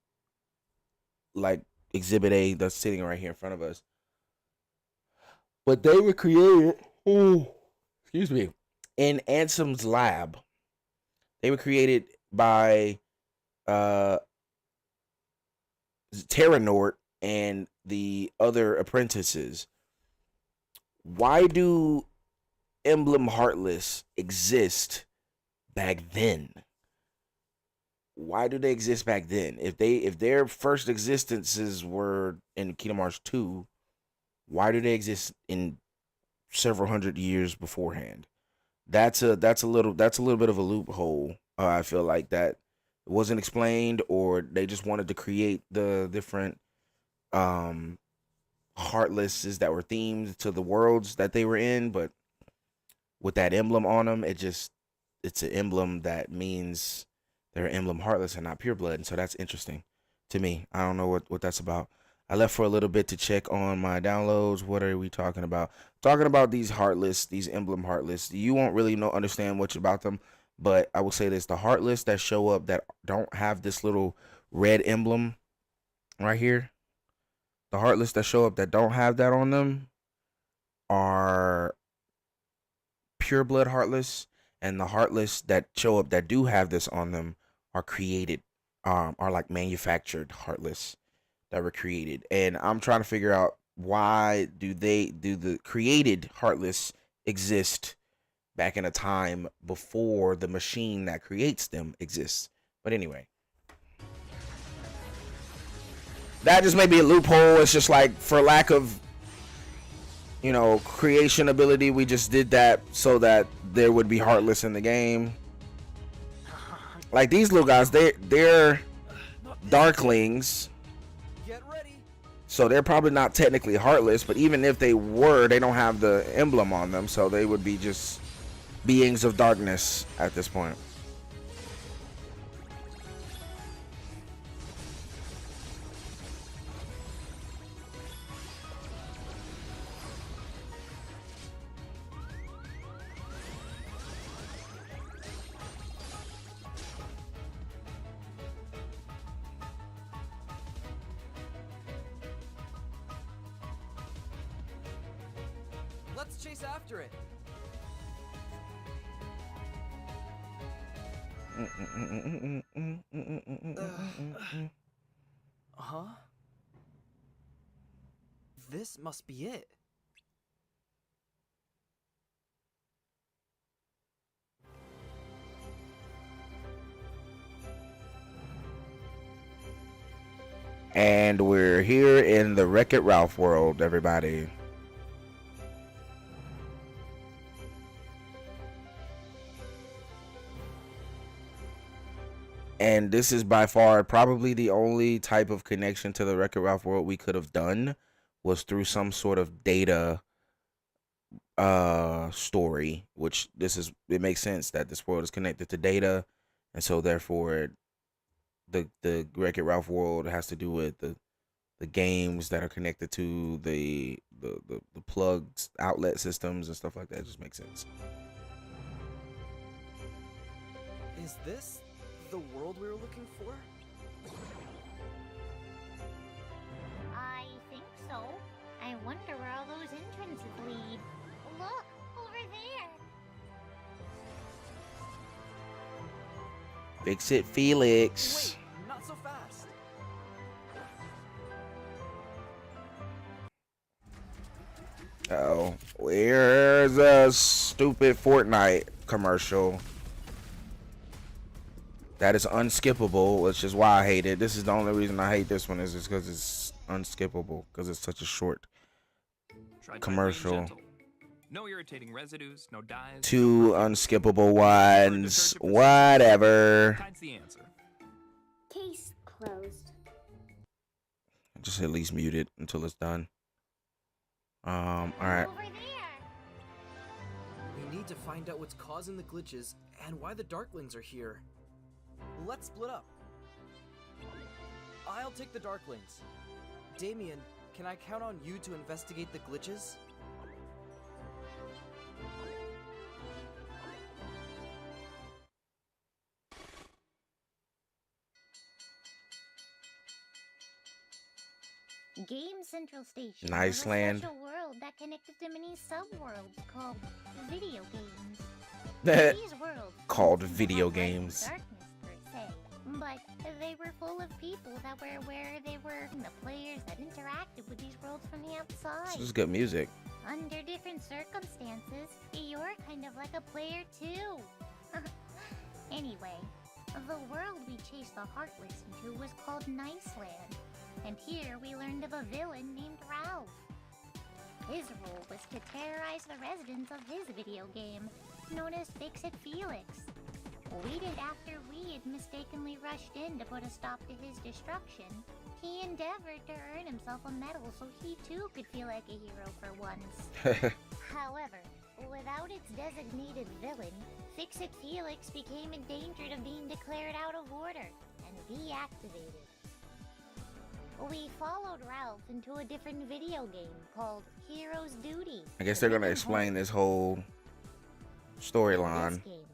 like Exhibit A that's sitting right here in front of us. But they were created, excuse me, in Ansem's lab. They were created by Terranort and the other apprentices. Why do Emblem Heartless exist back then? Why do they exist back then? If their first existences were in Kingdom Hearts 2, why do they exist in several hundred years beforehand? That's a little bit of a loophole. I feel like that wasn't explained, or they just wanted to create the different heartlesses that were themed to the worlds that they were in, but with that emblem on them, it's an emblem that means they're emblem heartless and not pure blood, and so that's interesting to me. I don't know what that's about. I left for a little bit to check on my downloads. What are we talking about? Talking about these heartless, these emblem heartless. You won't really understand much about them, but I will say this: the heartless that show up that don't have this little red emblem right here, the heartless that show up that don't have that on them are pure blood heartless, and the heartless that show up that do have this on them are created, are like manufactured heartless that were created. And I'm trying to figure out, why do the created heartless exist back in a time before the machine that creates them exists? But anyway, that just may be a loophole. It's just like, for lack of creation ability, we just did that so that there would be heartless in the game. Like these little guys, they're darklings, so they're probably not technically heartless, but even if they were, they don't have the emblem on them, so they would be just beings of darkness at this point. Let's chase after it. Huh? This must be it. And we're here in the Wreck-It Ralph world, everybody. And this is by far probably the only type of connection to the Wreck-It Ralph world we could have done, was through some sort of data story, which it makes sense that this world is connected to data, and so therefore the Wreck-It Ralph world has to do with the games that are connected to the plugs, outlet systems, and stuff like that. It just makes sense. Is this the world we were looking for? I think so. I wonder where all those entrances lead. Look, over there. Fix it, Felix. Wait, not so fast. there's a stupid Fortnite commercial that is unskippable, which is why I hate it. This is the only reason I hate this one, is just because it's unskippable, because it's such a short commercial. No irritating residues, no dyes. Two unskippable ones. Whatever. That's the answer. Case closed. Just at least mute it until it's done. Alright. We need to find out what's causing the glitches and why the Darklings are here. Let's split up. I'll take the Darklings. Damien, can I count on you to investigate the glitches? Game Central Station Nice was a land. special world that connected to many sub-worlds called video games. These worlds Called video games. darkness per se, but they were full of people that were where they were the players that interacted with these worlds from the outside. This is good music. Under different circumstances, you're kind of like a player too. Anyway, the world we chased the Heartless into was called Niceland, and here we learned of a villain named Ralph. His role was to terrorize the residents of his video game, known as Fix-It Felix. After we had mistakenly rushed in to put a stop to his destruction, he endeavored to earn himself a medal so he too could feel like a hero for once. However, without its designated villain, Fix-It Felix became in danger of being declared out of order and deactivated. We followed Ralph into a different video game called Hero's Duty. I guess they're gonna explain this whole storyline. In this game,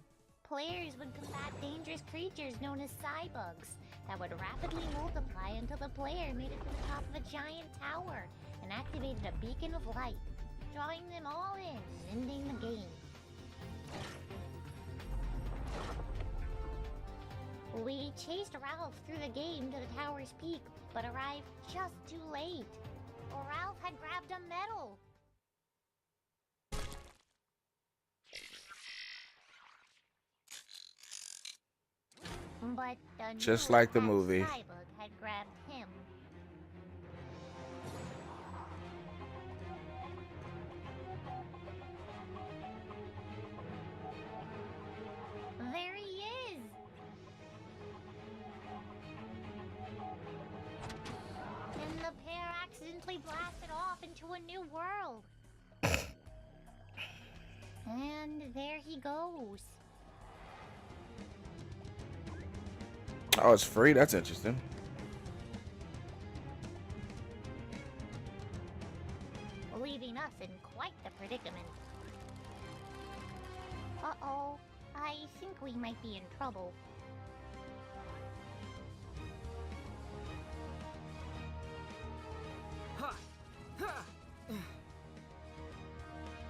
players would combat dangerous creatures known as cybugs that would rapidly multiply until the player made it to the top of a giant tower and activated a beacon of light, drawing them all in and ending the game. We chased Ralph through the game to the tower's peak, but arrived just too late. Ralph had grabbed a medal. But the Just new like the attack movie. Cybug had grabbed him. There he is! And the pair accidentally blasted off into a new world. And there he goes. Oh, it's free? That's interesting. Leaving us in quite the predicament. Uh-oh, I think we might be in trouble. Ha! Ha!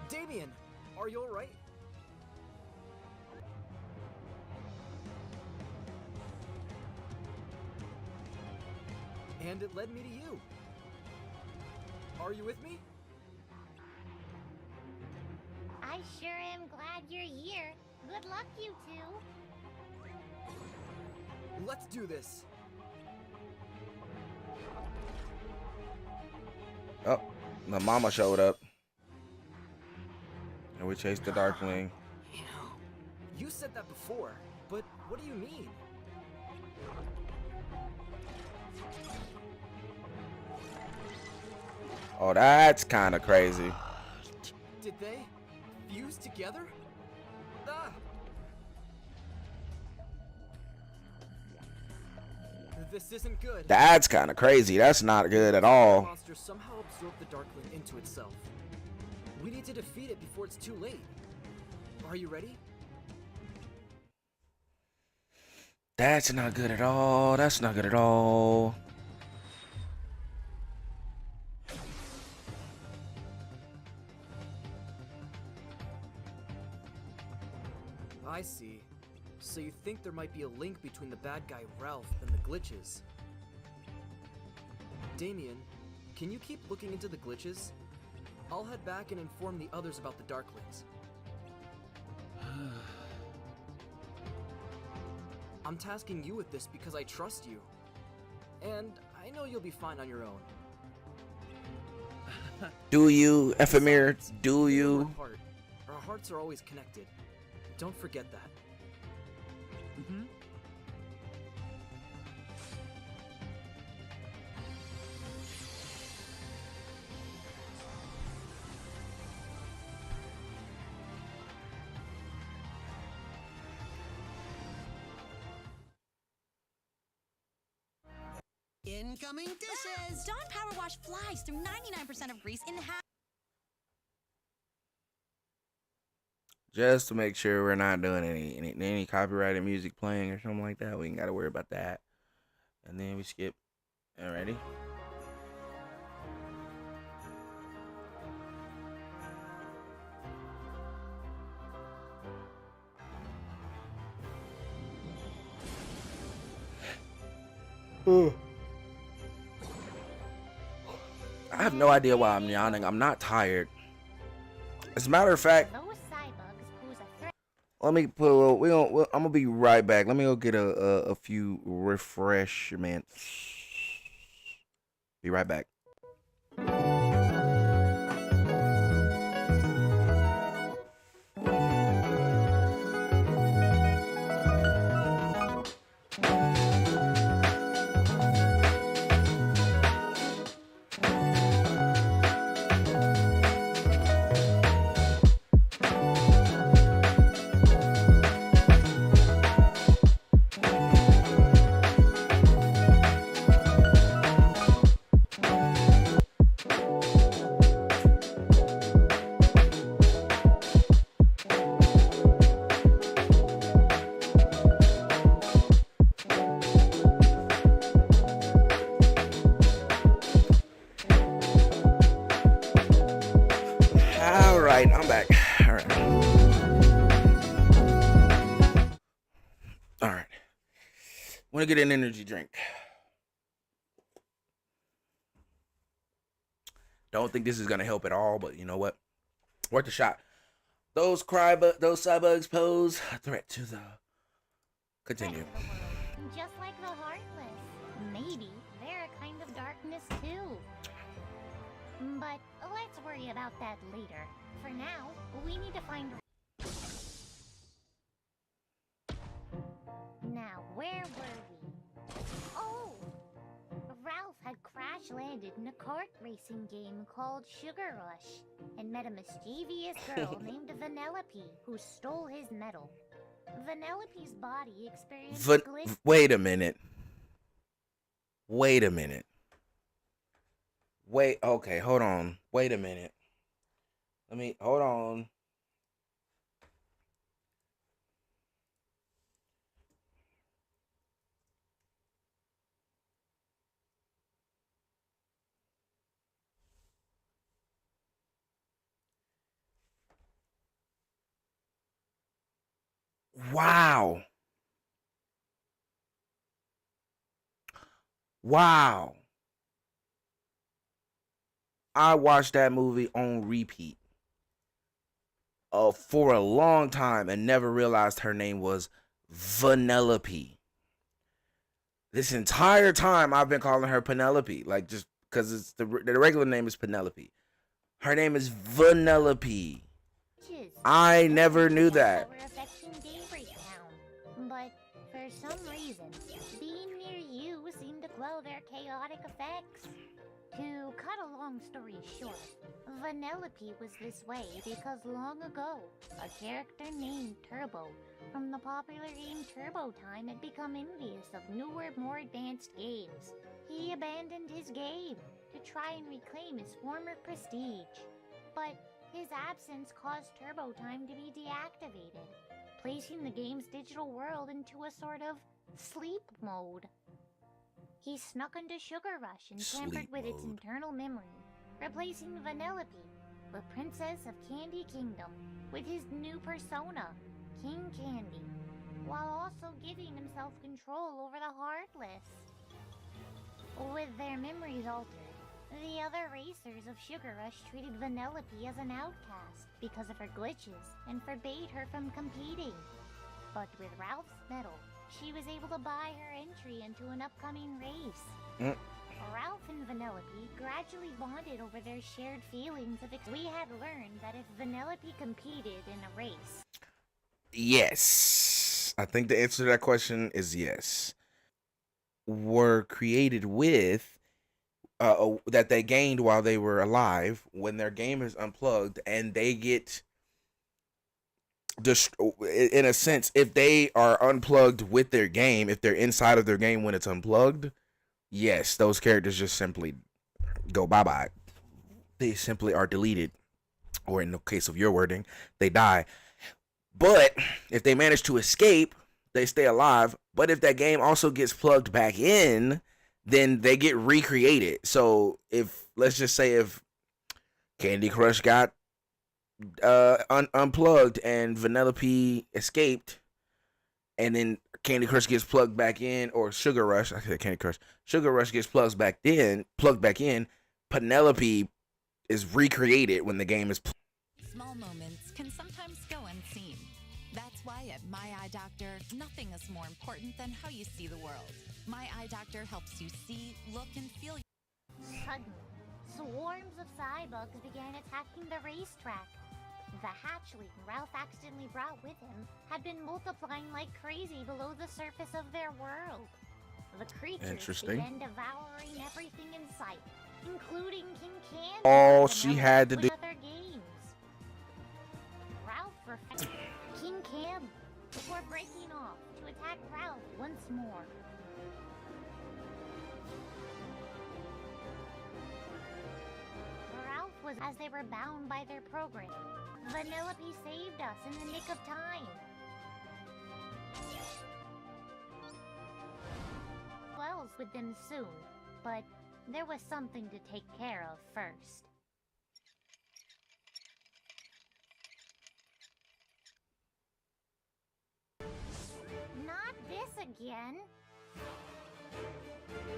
Damien, are you alright? And it led me to you. Are you with me? I sure am glad you're here. Good luck, you two. Let's do this. Oh, the mama showed up. And we chased the Darkling. You said that before, but what do you mean? Oh, that's kind of crazy. Did they fuse together? Ah! This isn't good. That's kind of crazy. That's not good at The all. monster somehow absorbed the Darkling into itself. We need to defeat it before it's too late. Are you ready? That's not good at all. That's not good at all. I see. So you think there might be a link between the bad guy Ralph and the glitches? Damien, can you keep looking into the glitches? I'll head back and inform the others about the Darklings. I'm tasking you with this because I trust you. And I know you'll be fine on your own. Do you, Ephemera? Do you? Our hearts are always connected. Don't forget that. Mm-hmm. Incoming dishes! Dawn Power Wash flies through 99% of grease in half. Just to make sure we're not doing any copyrighted music playing or something like that. We ain't got to worry about that. And then we skip. Alrighty. I have no idea why I'm yawning. I'm not tired. As a matter of fact, let me put a little. I'm gonna be right back. Let me go get a few refreshments. Be right back. I'm back. All right. All right. Want to get an energy drink. Don't think this is gonna help at all, but you know what? Worth a shot. Those cybugs pose a threat to the. Continue. Just like the Heartless. Maybe they're a kind of darkness too. But let's worry about that later. For now, we need to find... Now, where were we? Oh! Ralph had crash-landed in a kart racing game called Sugar Rush and met a mischievous girl named Vanellope who stole his medal. Vanellope's body experienced Wait a minute. Wait a minute. Wait, okay, hold on. Wait a minute. Hold on. Wow. Wow. I watched that movie on repeat for a long time and never realized her name was Vanellope. This entire time I've been calling her Penelope, like just because it's the regular name is Penelope. Her name is Vanellope. I never knew that. But for some reason, being near you seemed to quell their chaotic effects. To cut a long story short, Vanellope was this way because long ago, a character named Turbo from the popular game Turbo Time had become envious of newer, more advanced games. He abandoned his game to try and reclaim his former prestige. But his absence caused Turbo Time to be deactivated, placing the game's digital world into a sort of sleep mode. He snuck into Sugar Rush and tampered with its internal memory, replacing Vanellope, the Princess of Candy Kingdom, with his new persona, King Candy, while also giving himself control over the Heartless. With their memories altered, The other racers of Sugar Rush treated Vanellope as an outcast because of her glitches and forbade her from competing. But with Ralph's medal, she was able to buy her entry into an upcoming race. Ralph and Vanellope gradually bonded over their shared feelings of we had learned that if Vanellope competed in a race. Yes. I think the answer to that question is yes. Were created with that they gained while they were alive when their game is unplugged and they get in a sense, if they are unplugged with their game, if they're inside of their game when it's unplugged, yes, those characters just simply go bye-bye. They simply are deleted, or in the case of your wording, they die. But if they manage to escape, they stay alive. But if that game also gets plugged back in, then they get recreated. So if, let's just say if Candy Crush got unplugged and Vanellope escaped, and then Candy Crush gets plugged back in, or Sugar Rush, I said Candy Crush, Sugar Rush gets plugged back in, Penelope is recreated when the game is Small moments can sometimes go unseen. That's why at My Eye Doctor, nothing is more important than how you see the world. My Eye Doctor helps you see, look, and feel. Suddenly, swarms of cybugs began attacking the racetrack. The hatchling Ralph accidentally brought with him had been multiplying like crazy below the surface of their world. The creatures began devouring everything in sight, including King Candy. All she had to do. Other games. Ralph refused King Cam before breaking off to attack Ralph once more. Ralph was as they were bound by their program. Vanellope saved us in the nick of time. Wells with them soon, but there was something to take care of first. Not this again.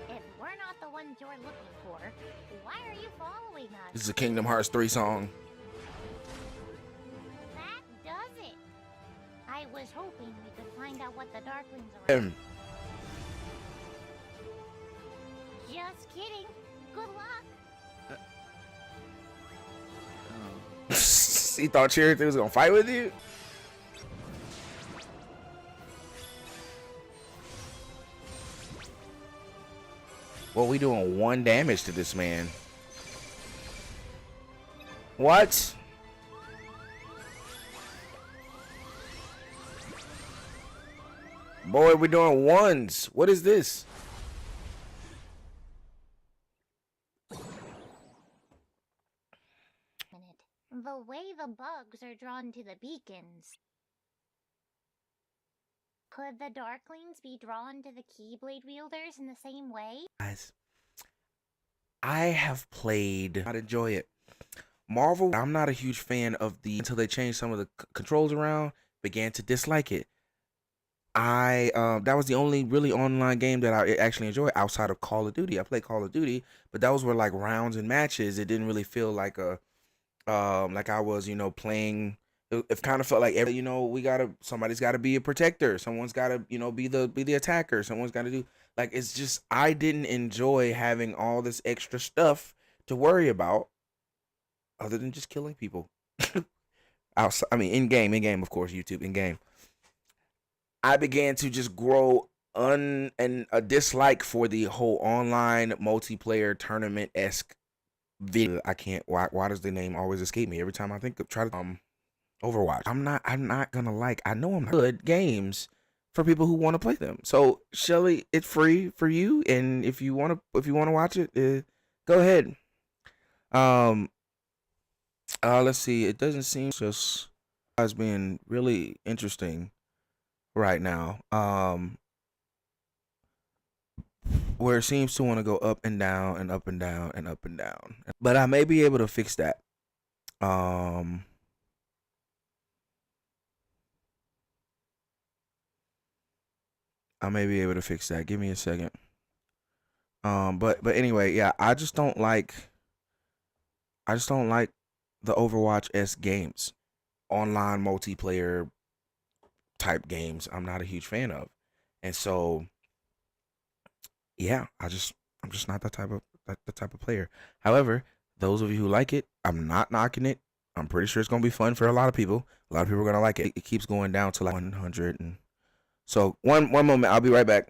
If we're not the ones you're looking for, why are you following us? This is a Kingdom Hearts 3 song. That does it. I was hoping we could find out what the Darklings are. Just kidding. Good luck. He thought Charity was gonna fight with you? Well, we doing 1 damage to this man. What? Boy, we're doing 1s. What is this? The way the bugs are drawn to the beacons. Could the Darklings be drawn to the Keyblade wielders in the same way? Guys, I have played. I'd enjoy it. Marvel, I'm not a huge fan of until they changed some of the controls around, began to dislike it. That was the only really online game that I actually enjoyed outside of Call of Duty. I played Call of Duty, but those were like rounds and matches. It didn't really feel like like I was, playing. It kind of felt like somebody's gotta be a protector. Someone's gotta, be the attacker. Someone's gotta do, like, it's just, I didn't enjoy having all this extra stuff to worry about other than just killing people. Outside, in game, of course, YouTube, in game. I began to just grow a dislike for the whole online multiplayer tournament-esque video. I can't, why does the name always escape me every time I try to Overwatch? I'm not gonna I know I'm good games for people who want to play them. So Shelly, it's free for you, and if you want to watch it, go ahead. Let's see. It doesn't seem just as being really interesting right now. Where it seems to want to go up and down and up and down and up and down. But I may be able to fix that. I may be able to fix that. Give me a second. But anyway, yeah, I just don't like the Overwatch-esque games, online multiplayer type games. I'm not a huge fan of, and so yeah, I'm just not the type of player. However, those of you who like it, I'm not knocking it. I'm pretty sure it's gonna be fun for a lot of people. A lot of people are gonna like it. It keeps going down to like 100, and so one moment, I'll be right back.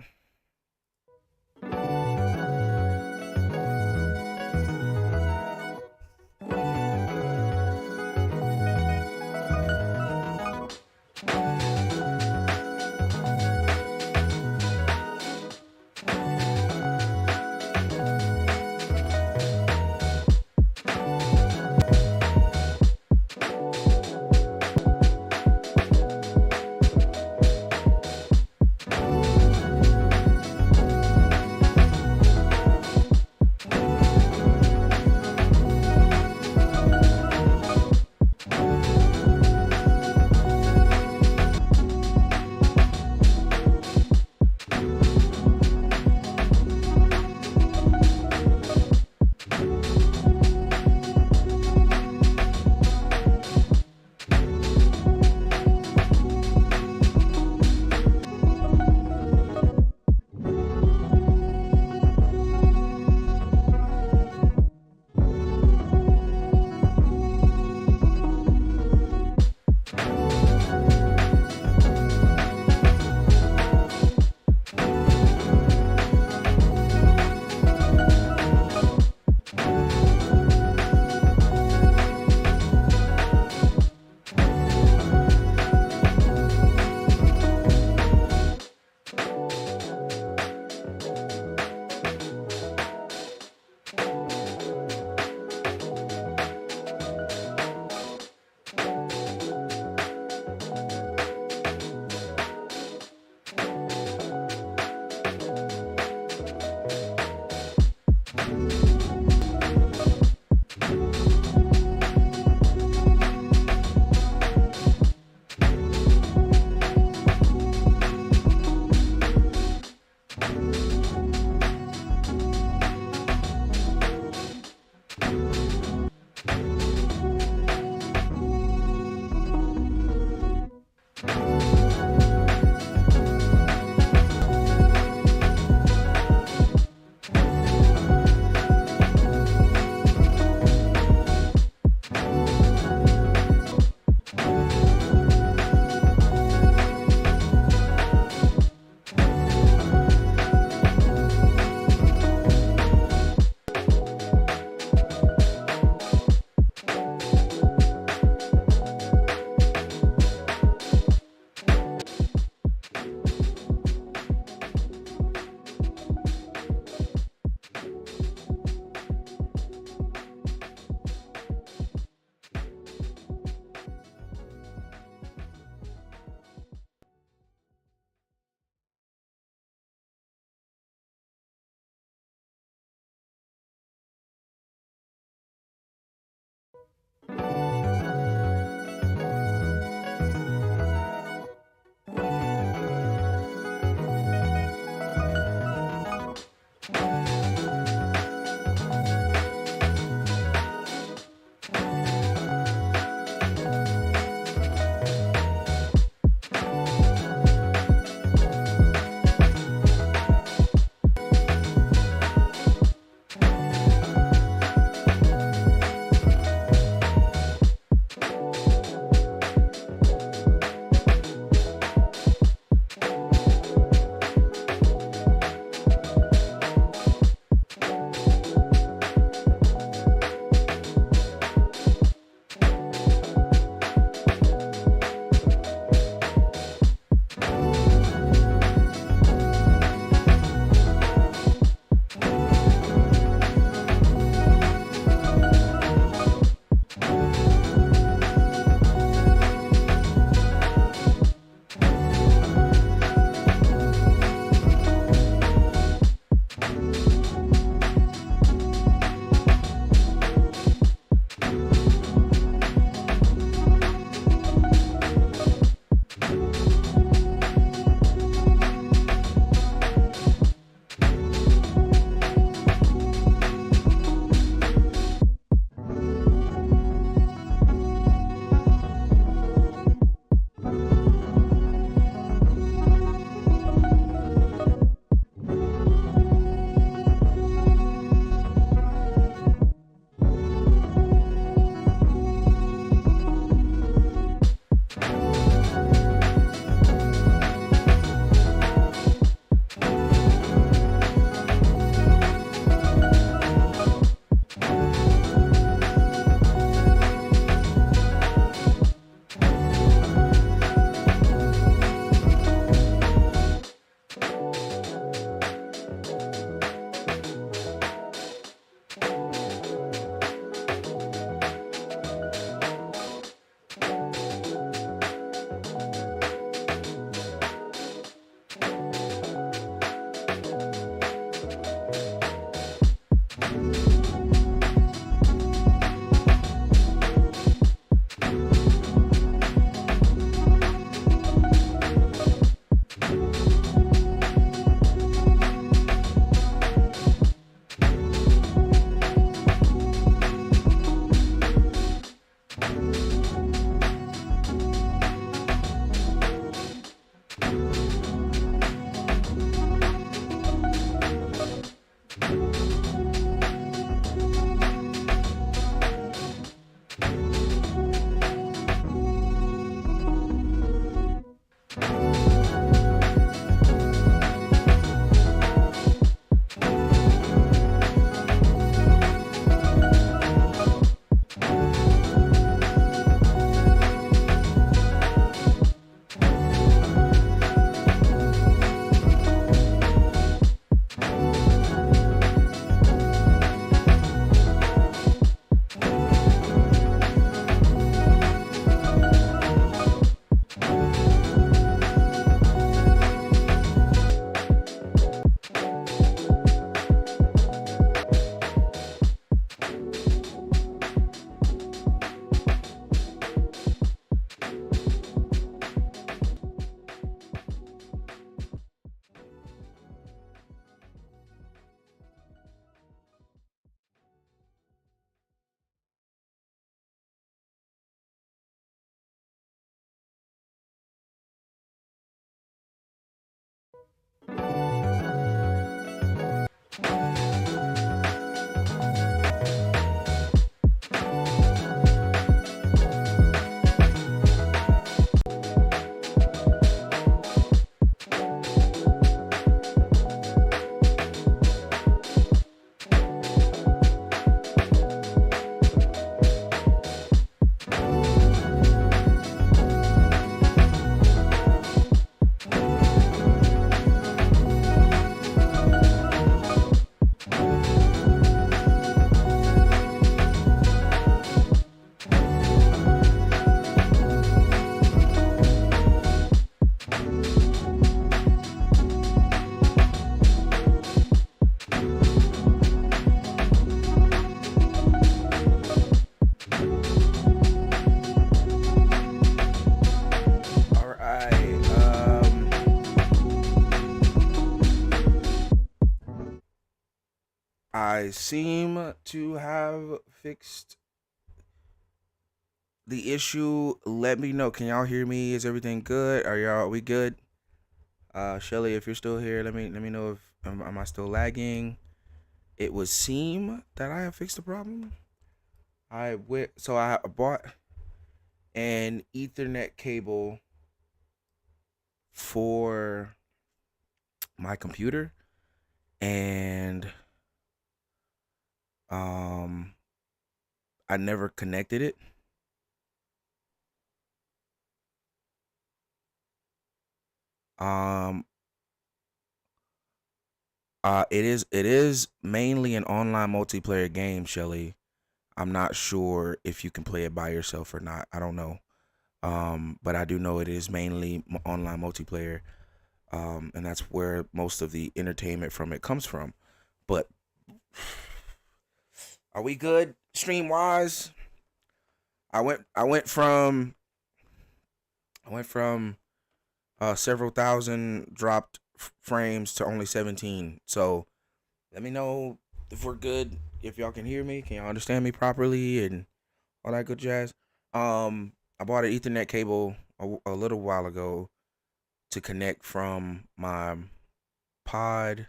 I seem to have fixed the issue. Let me know. Can y'all hear me? Is everything good? Are we good? Shelly, if you're still here, let me know if am I still lagging. It would seem that I have fixed the problem. I bought an Ethernet cable for my computer, and I never connected it. It is mainly an online multiplayer game, Shelly. I'm not sure if you can play it by yourself or not. I don't know. But I do know it is mainly online multiplayer. And that's where most of the entertainment from it comes from. But are we good stream wise? I went from several thousand dropped frames to only 17. So let me know if we're good. If y'all can hear me, can y'all understand me properly and all that good jazz. I bought an Ethernet cable a little while ago to connect from my pod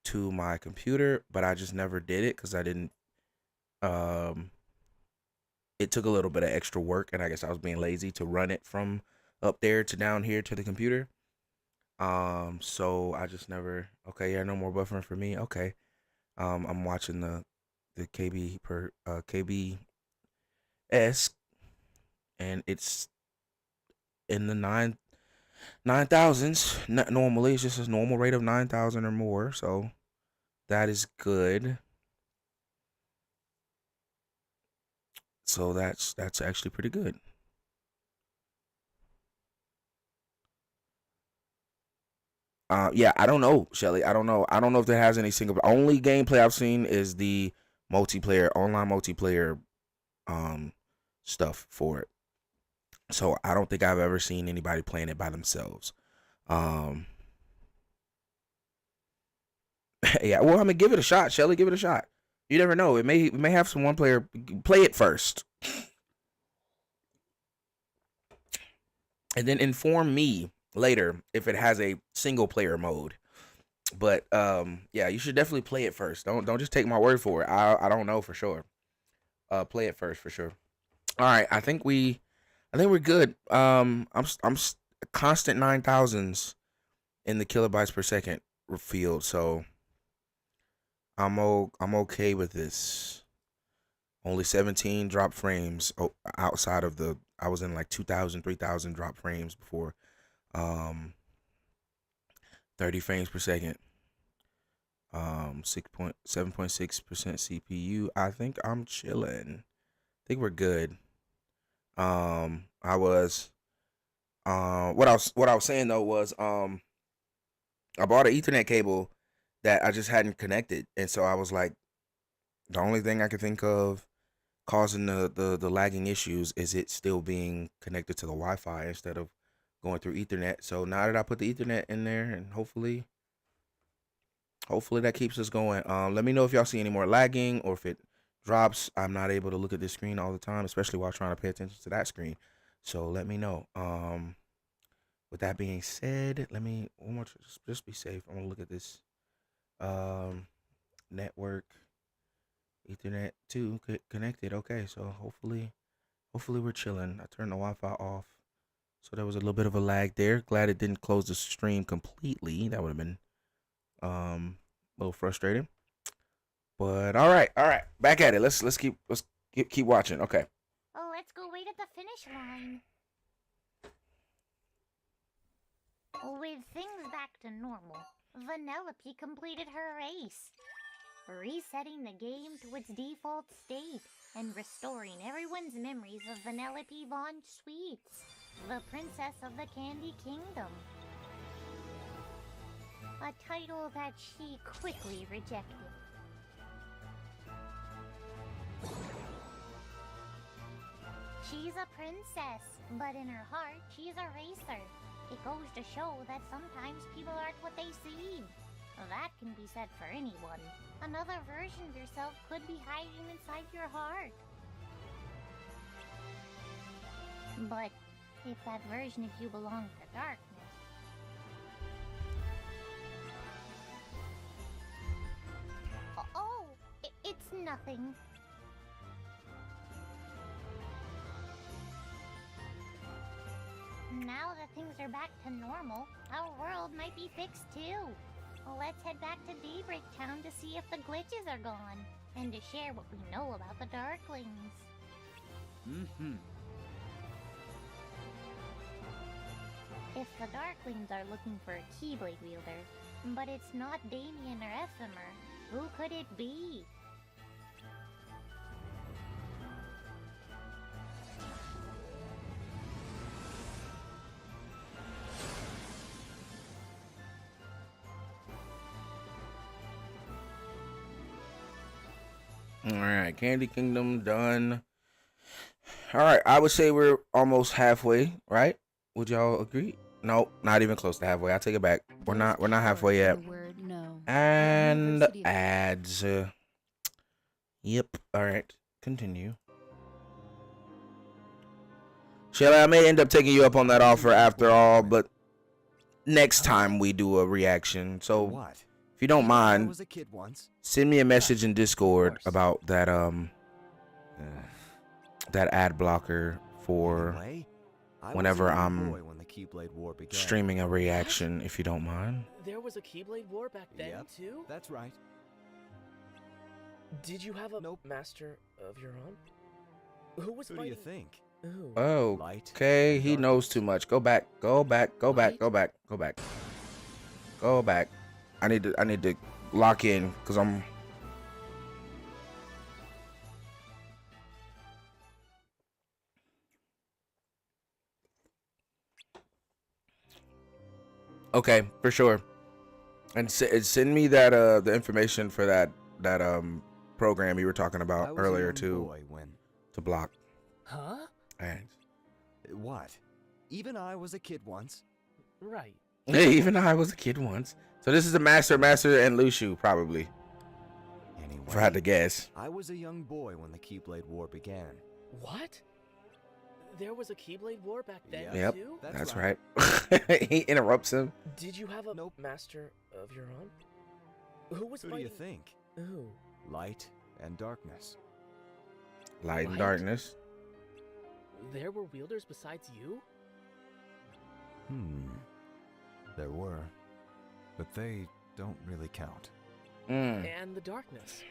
to my computer, but I just never did it because I didn't. It took a little bit of extra work, and I guess I was being lazy to run it from up there to down here to the computer. So I just never. Okay, yeah, no more buffering for me. Okay. I'm watching the KB per KBS, and it's in the 9,000s. Not normally, it's just a normal rate of 9,000 or more. So that is good. So that's actually pretty good. Yeah, I don't know, Shelly. I don't know if that has any single. Only gameplay I've seen is the online multiplayer, stuff for it. So I don't think I've ever seen anybody playing it by themselves. Yeah, well, I mean, give it a shot, Shelly. Give it a shot. You never know. It may have some one player. Play it first, and then inform me later if it has a single player mode. But yeah, you should definitely play it first. Don't just take my word for it. I don't know for sure. Play it first for sure. All right, I think we're good. I'm constant 9,000s in the kilobytes per second field, so I'm okay with this. Only 17 drop frames outside of I was in like 2,000, 3,000 drop frames before. 30 frames per second. 7.6% CPU. I think I'm chilling. I think we're good. I was what I was saying though was I bought an Ethernet cable that I just hadn't connected, and so I was like, the only thing I could think of causing the lagging issues is it still being connected to the Wi-Fi instead of going through Ethernet. So now that I put the Ethernet in there, and hopefully that keeps us going. Let me know if y'all see any more lagging or if it drops. I'm not able to look at this screen all the time, especially while trying to pay attention to that screen. So let me know. With that being said, just be safe. I'm gonna look at this. Network Ethernet 2 connected. Okay, so hopefully we're chilling. I turned the Wi-Fi off, so there was a little bit of a lag there. Glad it didn't close the stream completely. That would have been a little frustrating. But all right, back at it. Let's keep watching. Okay. Oh, let's go wait at the finish line. With things back to normal, Vanellope completed her race, resetting the game to its default state and restoring everyone's memories of Vanellope Von Sweets, the princess of the Candy Kingdom. A title that she quickly rejected. She's a princess, but in her heart, she's a racer. It goes to show that sometimes people aren't what they seem. That can be said for anyone. Another version of yourself could be hiding inside your heart. But if that version of you belonged to darkness... Oh, it's nothing. Now that things are back to normal, our world might be fixed too. Let's head back to Daybreak Town to see if the glitches are gone, and to share what we know about the Darklings. Mm-hmm. If the Darklings are looking for a Keyblade wielder, but it's not Damien or Ephemer, who could it be? All right, Candy Kingdom done. All right, I would say we're almost halfway, right? Would y'all agree? Nope, not even close to halfway. I take it back. We're not halfway yet. And ads. Yep. All right, continue. Shelly, I may end up taking you up on that offer after all, but next time we do a reaction. So What? if you don't I mind, was a kid once. send me a message in Discord about that that ad blocker for Anyway, I was whenever a young I'm boy when the Keyblade War began. streaming a reaction, if you don't mind. There was a Keyblade War back then, Yep, too? that's right. Did you have a master of your own? Who was Who fighting? do you think? Who? Oh, okay, he knows too much. Go back, go back, go back, go back, go back, go back. I need to lock in because I'm. Okay, for sure. And send me that the information for that program you were talking about earlier too, to block. Huh? And What? Even I was a kid once. Right. hey, even I was a kid once. So this is the master, and Lushu probably. Anyway, If I had to guess. I was a young boy when the Keyblade War began. What? There was a Keyblade War back then, Yep, too? that's right. He interrupts him. Did you have a master of your own? Who was Who do fighting? you think? Who? Light and darkness. Light and Light? darkness. There were wielders besides you? There were, but they don't really count. And the darkness?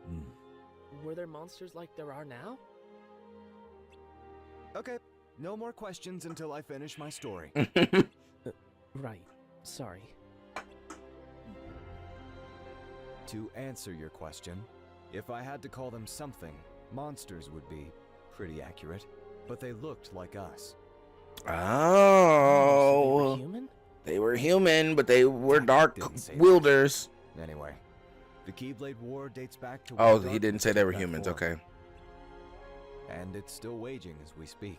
Hmm. Were there monsters like there are now? Okay, no more questions until I finish my story. Right. Sorry. To answer your question, if I had to call them something, monsters would be pretty accurate, but they looked like us. Oh. Human? They were human, but they were dark wielders. Anyway, the Keyblade War dates back to... Oh, when he didn't say they were darkness humans. took Okay. form, and it's still waging as we speak.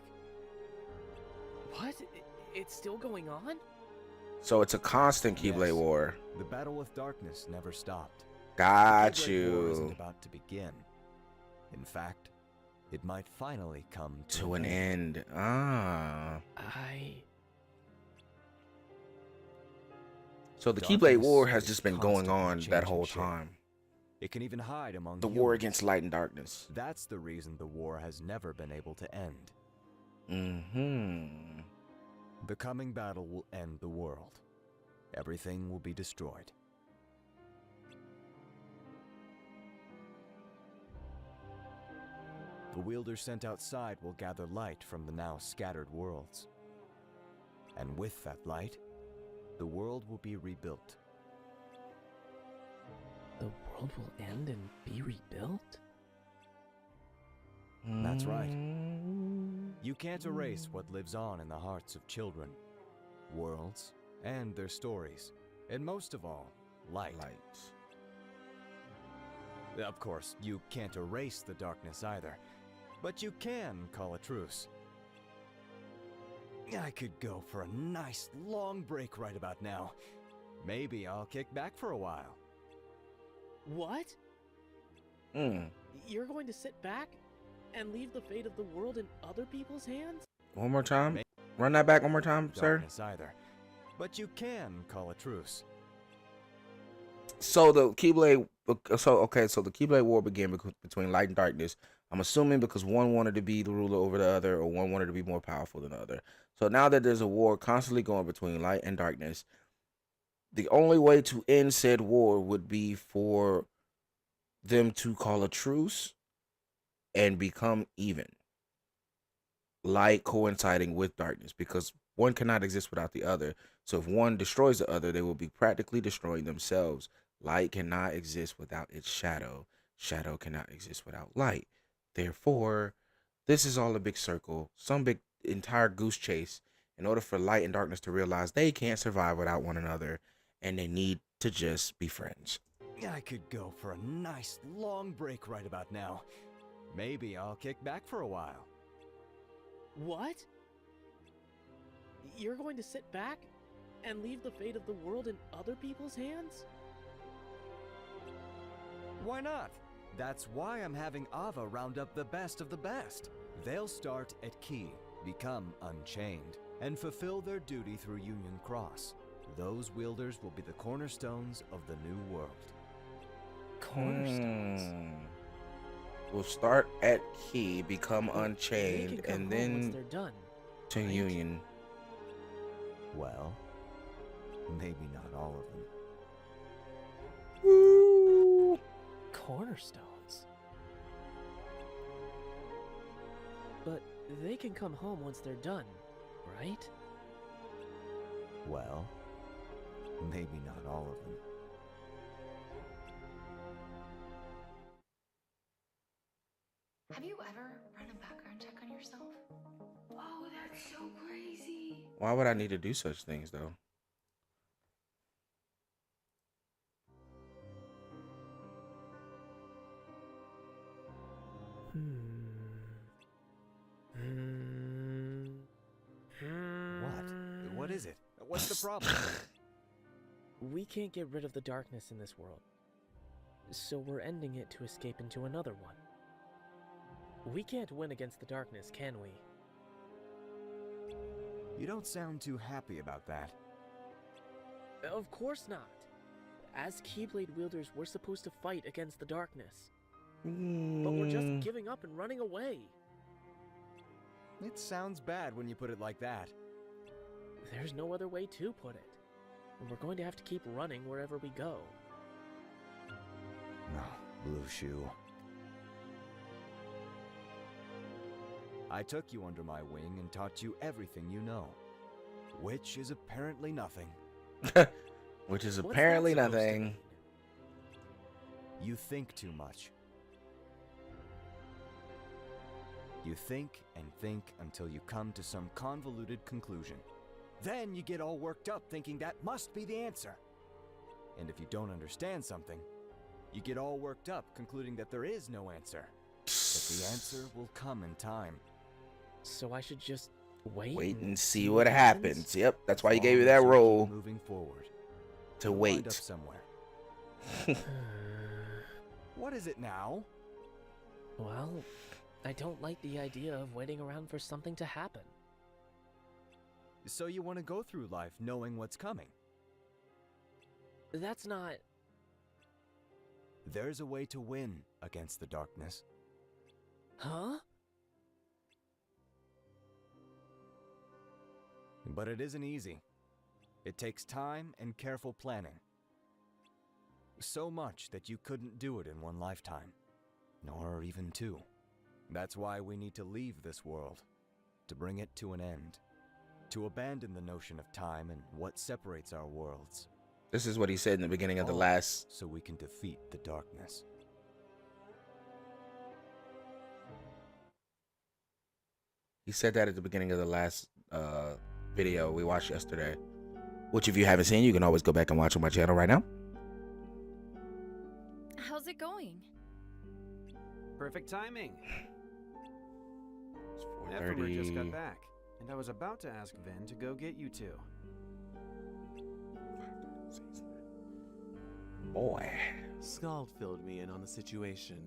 What? It's still going on? So it's a constant Keyblade Yes. War. The battle with darkness never stopped. Got The Keyblade War isn't you. about to begin. In fact, it might finally come To an end. Ah. So the Keyblade War has just been going on that whole time. It can even hide among The war humans. against light and darkness. That's the reason the war has never been able to end. Mm-hmm. The coming battle will end the world. Everything will be destroyed. The wielders sent outside will gather light from the now scattered worlds. And with that light, the world will be rebuilt. The world will end and be rebuilt? That's right. You can't erase what lives on in the hearts of children, worlds, and their stories, and most of all, light. Of course, you can't erase the darkness either, but you can call a truce. I could go for a nice long break right about now, Maybe I'll kick back for a while. What? Hmm. You're going to sit back and leave the fate of the world in other people's hands? One more time. Run that back one more time, sir. Darkness either. But you can call a truce. So the Keyblade, so the Keyblade War began between light and darkness. I'm assuming because one wanted to be the ruler over the other, or one wanted to be more powerful than the other. So now that there's a war constantly going between light and darkness, the only way to end said war would be for them to call a truce and become even. Light coinciding with darkness, because one cannot exist without the other. So if one destroys the other, they will be practically destroying themselves. Light cannot exist without its shadow. Shadow cannot exist without light. Therefore, this is all a big circle, some big entire goose chase, in order for light and darkness to realize they can't survive without one another, and they need to just be friends. I could go for a nice long break right about now. Maybe I'll kick back for a while. What? You're going to sit back and leave the fate of the world in other people's hands? Why not? That's why I'm having Ava round up the best of the best. They'll start at Key, become Unchained, and fulfill their duty through Union Cross. Those wielders will be the cornerstones of the new world. Cornerstones? We'll start at Key, become Unchained, and then once they're done, to Union. Well, maybe not all of them. Woo! Cornerstones? But they can come home once they're done, right? Well, maybe not all of them. Have you ever run a background check on yourself? Oh, that's so crazy. Why would I need to do such things, though? What? What is it? What's the problem? We can't get rid of the darkness in this world, so we're ending it to escape into another one. We can't win against the darkness, can we? You don't sound too happy about that. Of course not. As Keyblade wielders, we're supposed to fight against the darkness. But we're just giving up and running away. It sounds bad when you put it like that. There's no other way to put it. We're going to have to keep running wherever we go. No, Blue Shoe. I took you under my wing and taught you everything you know. Which is apparently nothing. Which is apparently nothing. You think too much. You think and think until you come to some convoluted conclusion. Then you get all worked up thinking that must be the answer. And if you don't understand something, you get all worked up concluding that there is no answer. But the answer will come in time. So I should just wait? Wait and see what happens. Yep, that's why you gave you that role. Moving forward. To You'll wait. Wind up somewhere. What is it now? Well, I don't like the idea of waiting around for something to happen. So you want to go through life knowing what's coming? That's not... There's a way to win against the darkness. Huh? But it isn't easy. It takes time and careful planning. So much that you couldn't do it in one lifetime. Nor even two. That's why we need to leave this world. To bring it to an end. To abandon the notion of time and what separates our worlds. This is what he said in the beginning of the All last... So we can defeat the darkness. He said that at the beginning of the last video we watched yesterday. Which if you haven't seen, you can always go back and watch on my channel right now. How's it going? Perfect timing. It's Ephemer just 4:30. got back, and I was about to ask Vin to go get you two. Boy. Scald filled me in on the situation.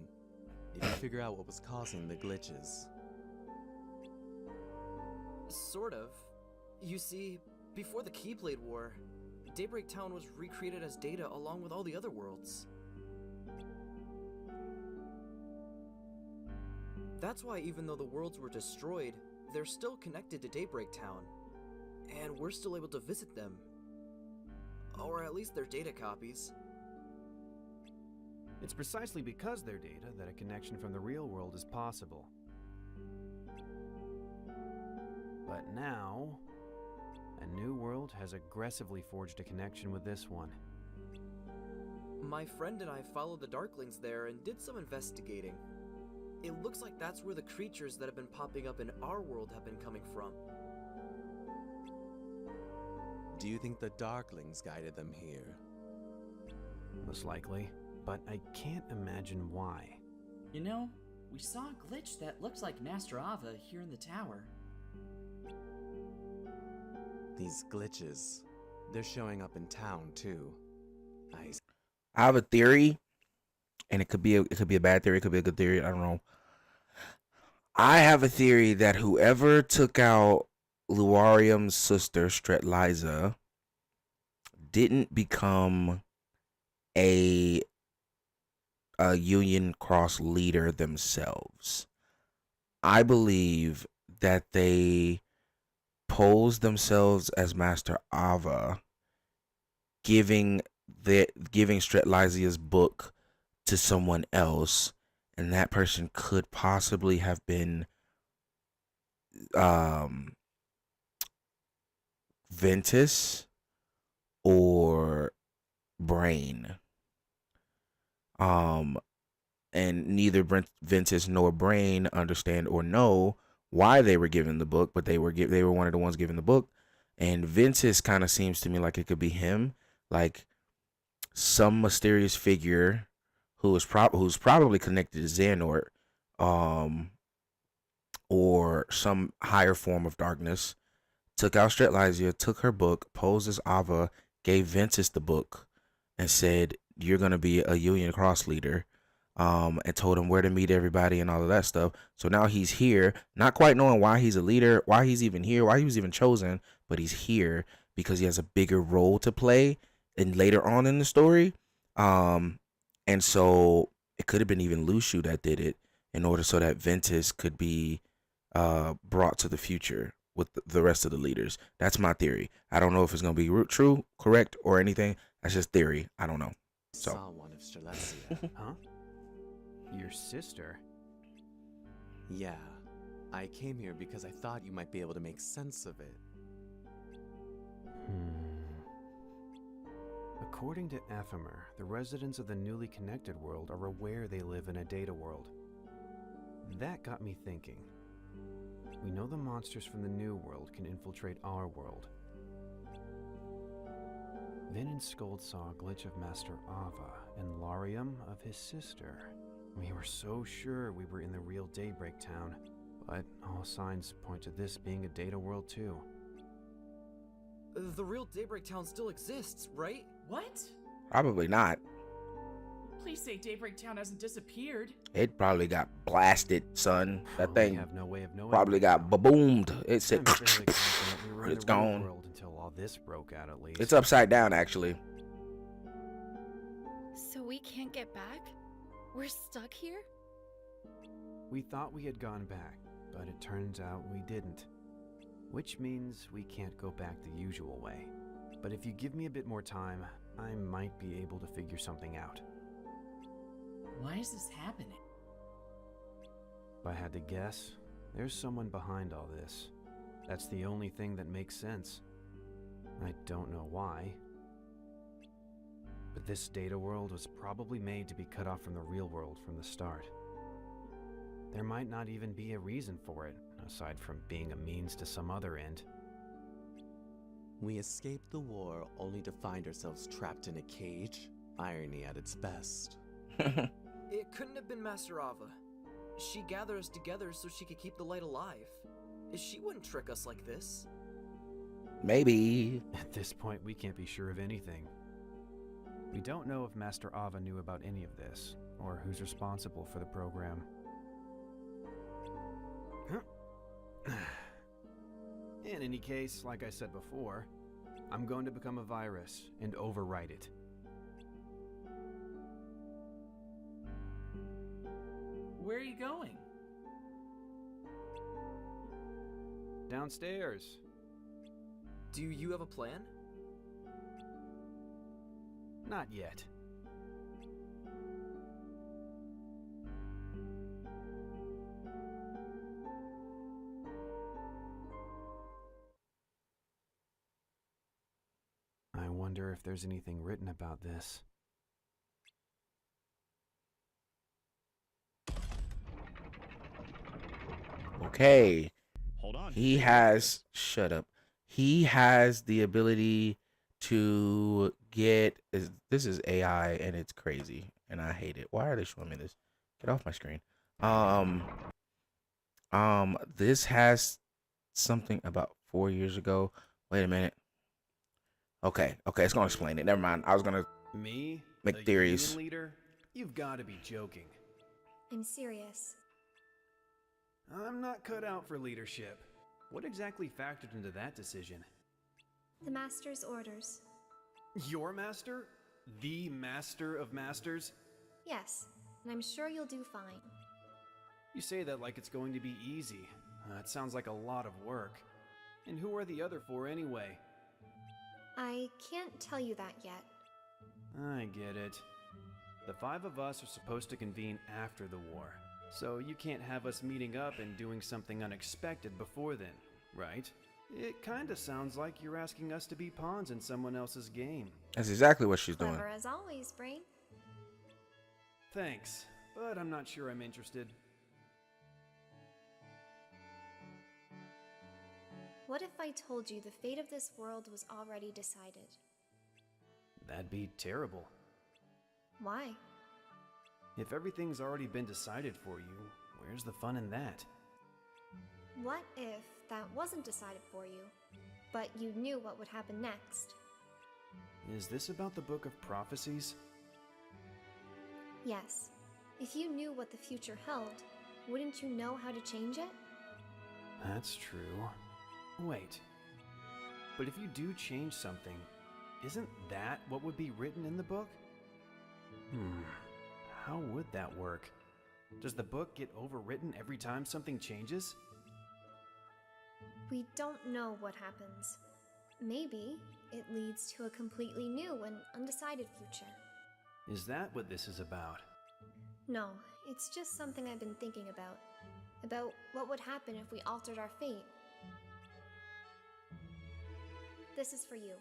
Did you figure out what was causing the glitches? Sort of. You see, before the Keyblade War, Daybreak Town was recreated as Data along with all the other worlds. That's why even though the worlds were destroyed, they're still connected to Daybreak Town. And we're still able to visit them. Or at least their data copies. It's precisely because they're data that a connection from the real world is possible. But now, a new world has aggressively forged a connection with this one. My friend and I followed the Darklings there and did some investigating. It looks like that's where the creatures that have been popping up in our world have been coming from. Do you think the Darklings guided them here? Most likely, but I can't imagine why. You know, we saw a glitch that looked like Master Ava here in the tower. These glitches, they're showing up in town too. I have a theory, and it could be a bad theory, it could be a good theory, I don't know. I have a theory that whoever took out Luarium's sister, Stretliza, didn't become a Union Cross leader themselves. I believe that they posed themselves as Master Ava, giving Stretliza's book to someone else, and that person could possibly have been Ventus or Brain. And neither Ventus nor Brain understand or know why they were given the book, but they were one of the ones given the book. And Ventus kind of seems to me like it could be him, like some mysterious figure who's probably connected to Xehanort, or some higher form of darkness, took out Stretliza, took her book, posed as Ava, gave Ventus the book, and said, "You're gonna be a Union Cross leader," and told him where to meet everybody and all of that stuff. So now he's here, not quite knowing why he's a leader, why he's even here, why he was even chosen, but he's here because he has a bigger role to play and later on in the story. And so it could have been even Lushu that did it in order so that Ventus could be brought to the future with the rest of the leaders. That's my theory. I don't know if it's going to be true, correct, or anything. That's just theory. I don't know. So. Saw one of Strelessia. Huh? Your sister? Yeah. I came here because I thought you might be able to make sense of it. According to Ephemer, the residents of the newly connected world are aware they live in a data world. That got me thinking. We know the monsters from the new world can infiltrate our world. Vin and Scold saw a glitch of Master Ava and Larium of his sister. We were so sure we were in the real Daybreak Town, but all signs point to this being a data world too. The real Daybreak Town still exists, right? What? Probably not. Please say Daybreak Town hasn't disappeared. It probably got blasted, son. That thing have no way of knowing probably got ba-boomed. It said, it's gone. World until all this broke out, at least. It's upside down, actually. So we can't get back? We're stuck here? We thought we had gone back, but it turns out we didn't. Which means we can't go back the usual way. But if you give me a bit more time, I might be able to figure something out. Why is this happening? If I had to guess, there's someone behind all this. That's the only thing that makes sense. I don't know why. But this data world was probably made to be cut off from the real world from the start. There might not even be a reason for it, aside from being a means to some other end. We escaped the war only to find ourselves trapped in a cage. Irony at its best. It couldn't have been Master Ava. She gathered us together so she could keep the light alive. She wouldn't trick us like this. Maybe. At this point, we can't be sure of anything. We don't know if Master Ava knew about any of this, or who's responsible for the program. In any case, like I said before, I'm going to become a virus and overwrite it. Where are you going? Downstairs. Do you have a plan? Not yet. I wonder if there's anything written about this. Okay. Hold on. He has, shut up. He has the ability to get, this is AI and it's crazy and I hate it. Why are they showing me this? Get off my screen. This has something about 4 years ago. Wait a minute. Okay, it's gonna explain it. Never mind. I was gonna make theories. Union leader? You've got to be joking. I'm serious. I'm not cut out for leadership. What exactly factored into that decision? The Master's orders. Your master? The master of masters? Yes, and I'm sure you'll do fine. You say that like it's going to be easy. It sounds like a lot of work. And who are the other four anyway? I can't tell you that yet. I get it. The 5 of us are supposed to convene after the war. So you can't have us meeting up and doing something unexpected before then, right? It kinda sounds like you're asking us to be pawns in someone else's game. That's exactly what she's doing. Clever as always, Brain. Thanks, but I'm not sure I'm interested. What if I told you the fate of this world was already decided? That'd be terrible. Why? If everything's already been decided for you, where's the fun in that? What if that wasn't decided for you, but you knew what would happen next? Is this about the Book of Prophecies? Yes. If you knew what the future held, wouldn't you know how to change it? That's true. Wait. But if you do change something, isn't that what would be written in the book? How would that work? Does the book get overwritten every time something changes? We don't know what happens. Maybe it leads to a completely new and undecided future. Is that what this is about? No, it's just something I've been thinking about. About what would happen if we altered our fate. This is for you.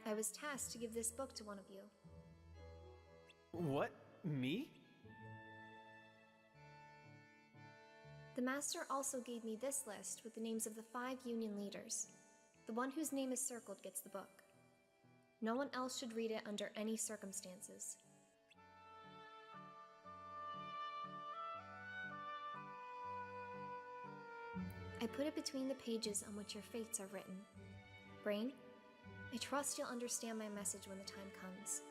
I was tasked to give this book to one of you. What? Me? The Master also gave me this list with the names of the 5 Union leaders. The one whose name is circled gets the book. No one else should read it under any circumstances. I put it between the pages on which your fates are written. Brain, I trust you'll understand my message when the time comes.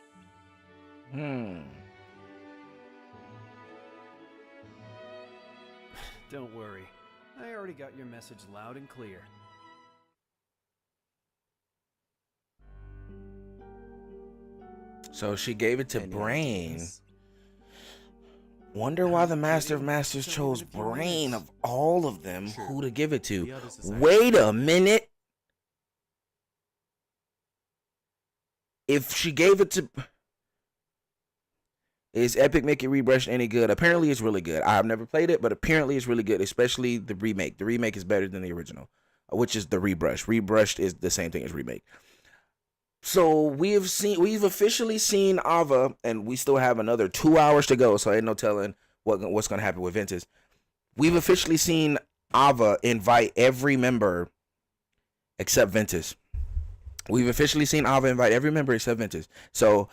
Don't worry. I already got your message loud and clear. So she gave it to Brain. Wonder why the Master of Masters chose Brain of all of them who to give it to. Wait a minute. If she gave it to... Is Epic Make It Rebrushed any good? Apparently it's really good. I've never played it, but apparently it's really good, especially the remake. The remake is better than the original, which is the rebrush. Rebrushed is the same thing as remake. So we've officially seen Ava, and we still have another 2 hours to go, so ain't no telling what's going to happen with Ventus. We've officially seen Ava invite every member except Ventus. We've officially seen Ava invite every member except Ventus. So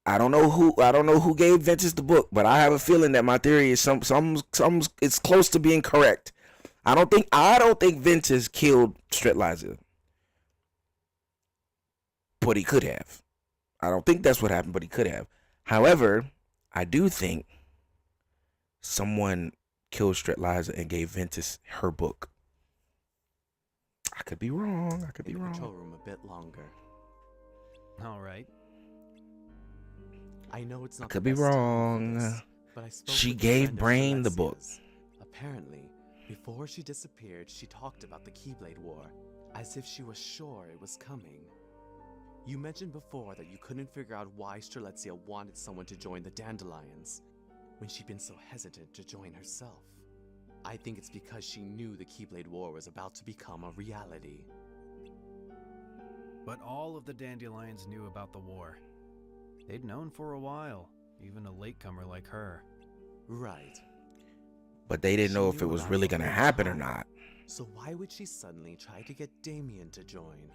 I don't know who gave Ventus the book, but I have a feeling that my theory is it's close to being correct. I don't think Ventus killed Stritlizer. but he could have. I don't think that's what happened, but he could have. However, I do think someone killed Stretliza and gave Ventus her book. I could be wrong. I could be wrong. Control room a bit longer. All right. I know it's not. I could the be best time for wrong. this, but I spoke She with a gave friend of Brain the book. Alexia's. Apparently, before she disappeared, she talked about the Keyblade War, as if she was sure it was coming. You mentioned before that you couldn't figure out why Strelitzia wanted someone to join the Dandelions, when she'd been so hesitant to join herself. I think it's because she knew the Keyblade War was about to become a reality. But all of the Dandelions knew about the war. They'd known for a while, even a latecomer like her. Right. But they didn't know if it was really going to happen or not. So why would she suddenly try to get Damien to join?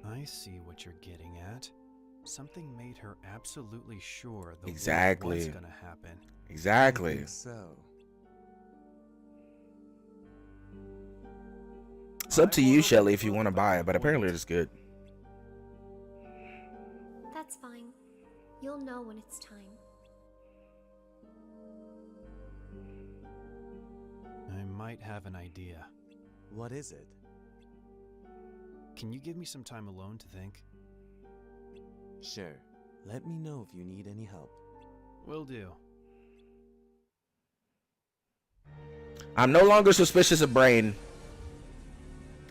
I see what you're getting at. Something made her absolutely sure the war Exactly. was gonna happen. Exactly. I think so. It's up to you, Shelly, if you want to buy it, but apparently it's good. That's fine. You'll know when it's time. I might have an idea. What is it? Can you give me some time alone to think? Sure. Let me know if you need any help. Will do. I'm no longer suspicious of Brain.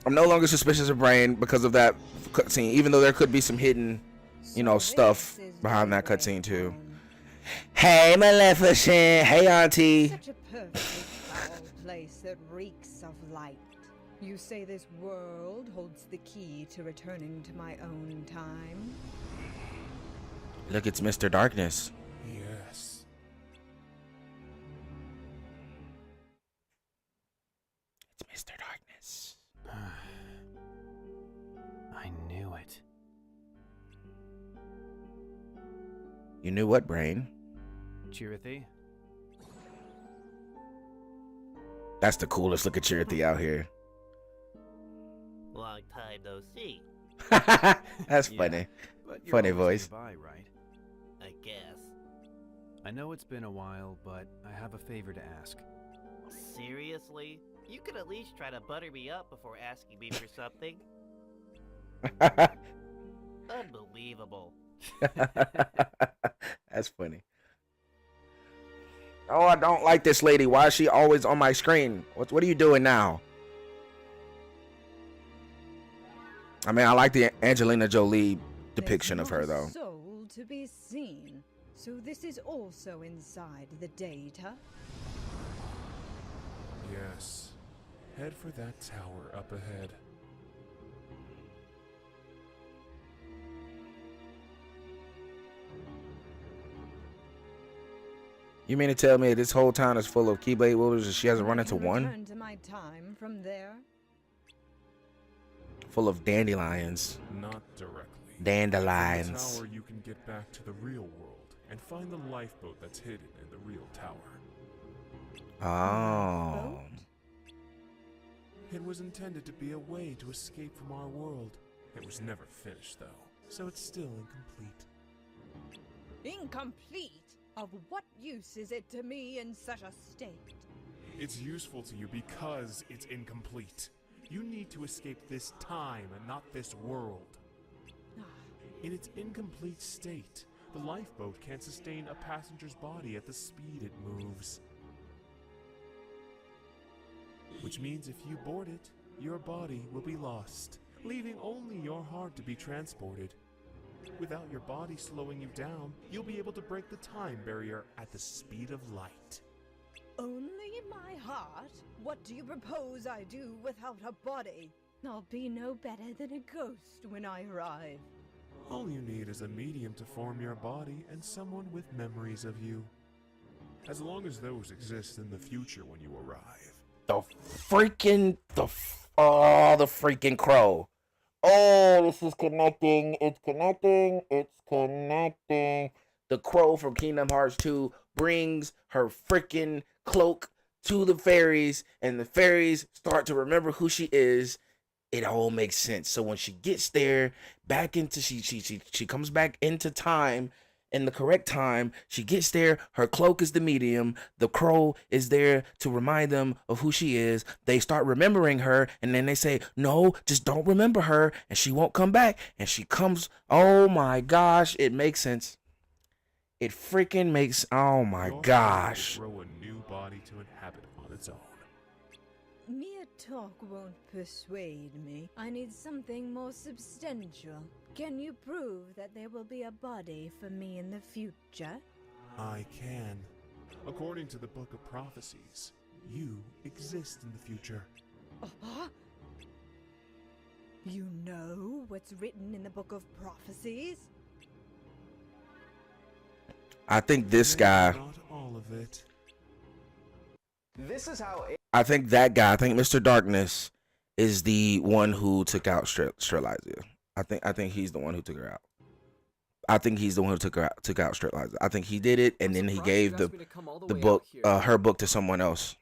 I'm no longer suspicious of Brain because of that cutscene, even though there could be some hidden, stuff behind that cutscene too. Hey, Maleficent. Hey, Auntie. Such a perfectly foul place that reeks of light. You say this world holds the key to returning to my own time? Look, it's Mr. Darkness. Yes. It's Mr. Darkness. I knew it. You knew what, Brain? Chirithy? That's the coolest looking Chirithy out here. Long time no see. That's funny. But you're Funny always voice. nearby, right? I guess. I know it's been a while, but I have a favor to ask. Seriously? You could at least try to butter me up before asking me for something. Unbelievable. That's funny. Oh, I don't like this lady. Why is she always on my screen? What are you doing now? I mean, I like the Angelina Jolie depiction of her, though. Soul to be seen. So this is also inside the data? Yes. Head for that tower up ahead. You mean to tell me this whole town is full of Keyblade wielders and she hasn't run into one? Return to my time from there? Full of dandelions. Not directly. Dandelions. From the tower, you can get back to the real world and find the lifeboat that's hidden in the real tower. Oh. It was intended to be a way to escape from our world. It was never finished, though, so it's still incomplete. Incomplete? Of what use is it to me in such a state? It's useful to you because it's incomplete. You need to escape this time and not this world. In its incomplete state, the lifeboat can't sustain a passenger's body at the speed it moves. Which means if you board it, your body will be lost, leaving only your heart to be transported. Without your body slowing you down, you'll be able to break the time barrier at the speed of light. Only my heart? What do you propose I do without a body? I'll be no better than a ghost when I arrive. All you need is a medium to form your body and someone with memories of you. As long as those exist in the future when you arrive. The freaking crow. Oh, this is connecting. It's connecting. It's connecting. The crow from Kingdom Hearts 2 brings her freaking cloak to the fairies, and the fairies start to remember who she is, it all makes sense. So when she gets there, back into she comes back into time in the correct time. She gets there. Her cloak is the medium. The crow is there to remind them of who she is. They start remembering her, and then they say, "No, just don't remember her," and she won't come back. And she comes. Oh my gosh, it makes sense. It freaking makes. Oh my gosh. Grow a new body to inhabit on its own. Mere talk won't persuade me. I need something more substantial. Can you prove that there will be a body for me in the future? I can. According to the Book of Prophecies, you exist in the future. You know what's written in the Book of Prophecies? I think this guy. Not all of it. This is how. I think that guy. I think Mr. Darkness is the one who took out Strelitzia. I think he's the one who took her out. I think he's the one who took out Strelitzia. I think he did it, and then he gave the book, her book, to someone else.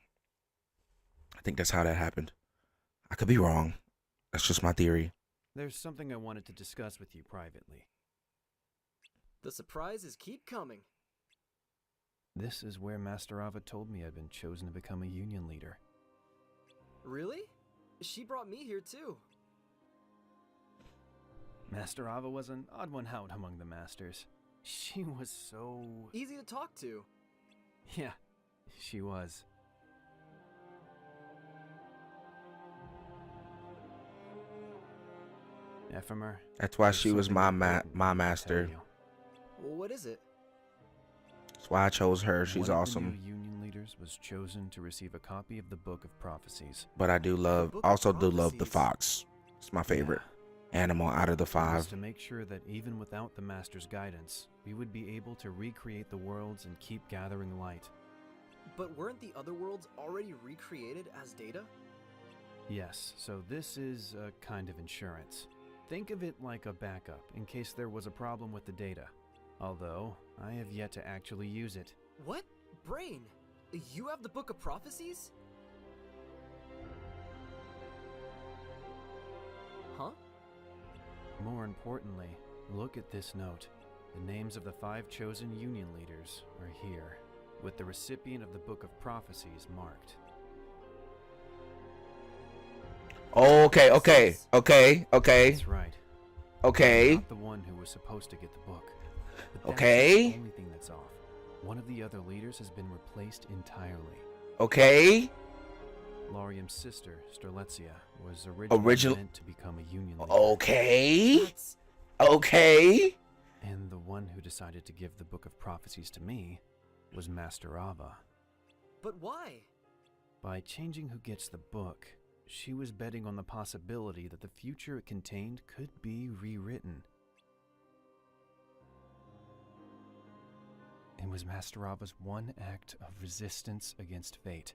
I think that's how that happened. I could be wrong. That's just my theory. There's something I wanted to discuss with you privately. The surprises keep coming. This is where Master Ava told me I'd been chosen to become a union leader. Really? She brought me here too. Master Ava was an odd one out among the masters. She was so... easy to talk to. Yeah, she was. Ephemer. That's why she was my master. Well, what is it? That's why I chose her. She's One awesome. of the new union leaders was chosen to receive a copy of the Book of Prophecies. But I do love, also do love the fox. It's my favorite animal out of the It was five. to make sure that even without the Master's guidance, we would be able to recreate the worlds and keep gathering light. But weren't the other worlds already recreated as data? Yes, so this is a kind of insurance. Think of it like a backup in case there was a problem with the data. Although, I have yet to actually use it. What? Brain? You have the Book of Prophecies? Huh? More importantly, look at this note. The names of the 5 chosen union leaders are here, with the recipient of the Book of Prophecies marked. Okay. That's right. Okay. I'm not the one who was supposed to get the book. But that's Okay. the only thing that's off. One of the other leaders has been replaced entirely. Okay. Laurium's sister, Strelitzia, was originally meant to become a union leader. Okay. Okay. And the one who decided to give the Book of Prophecies to me was Master Ava. But why? By changing who gets the book, she was betting on the possibility that the future it contained could be rewritten. It was Master Ava's one act of resistance against fate.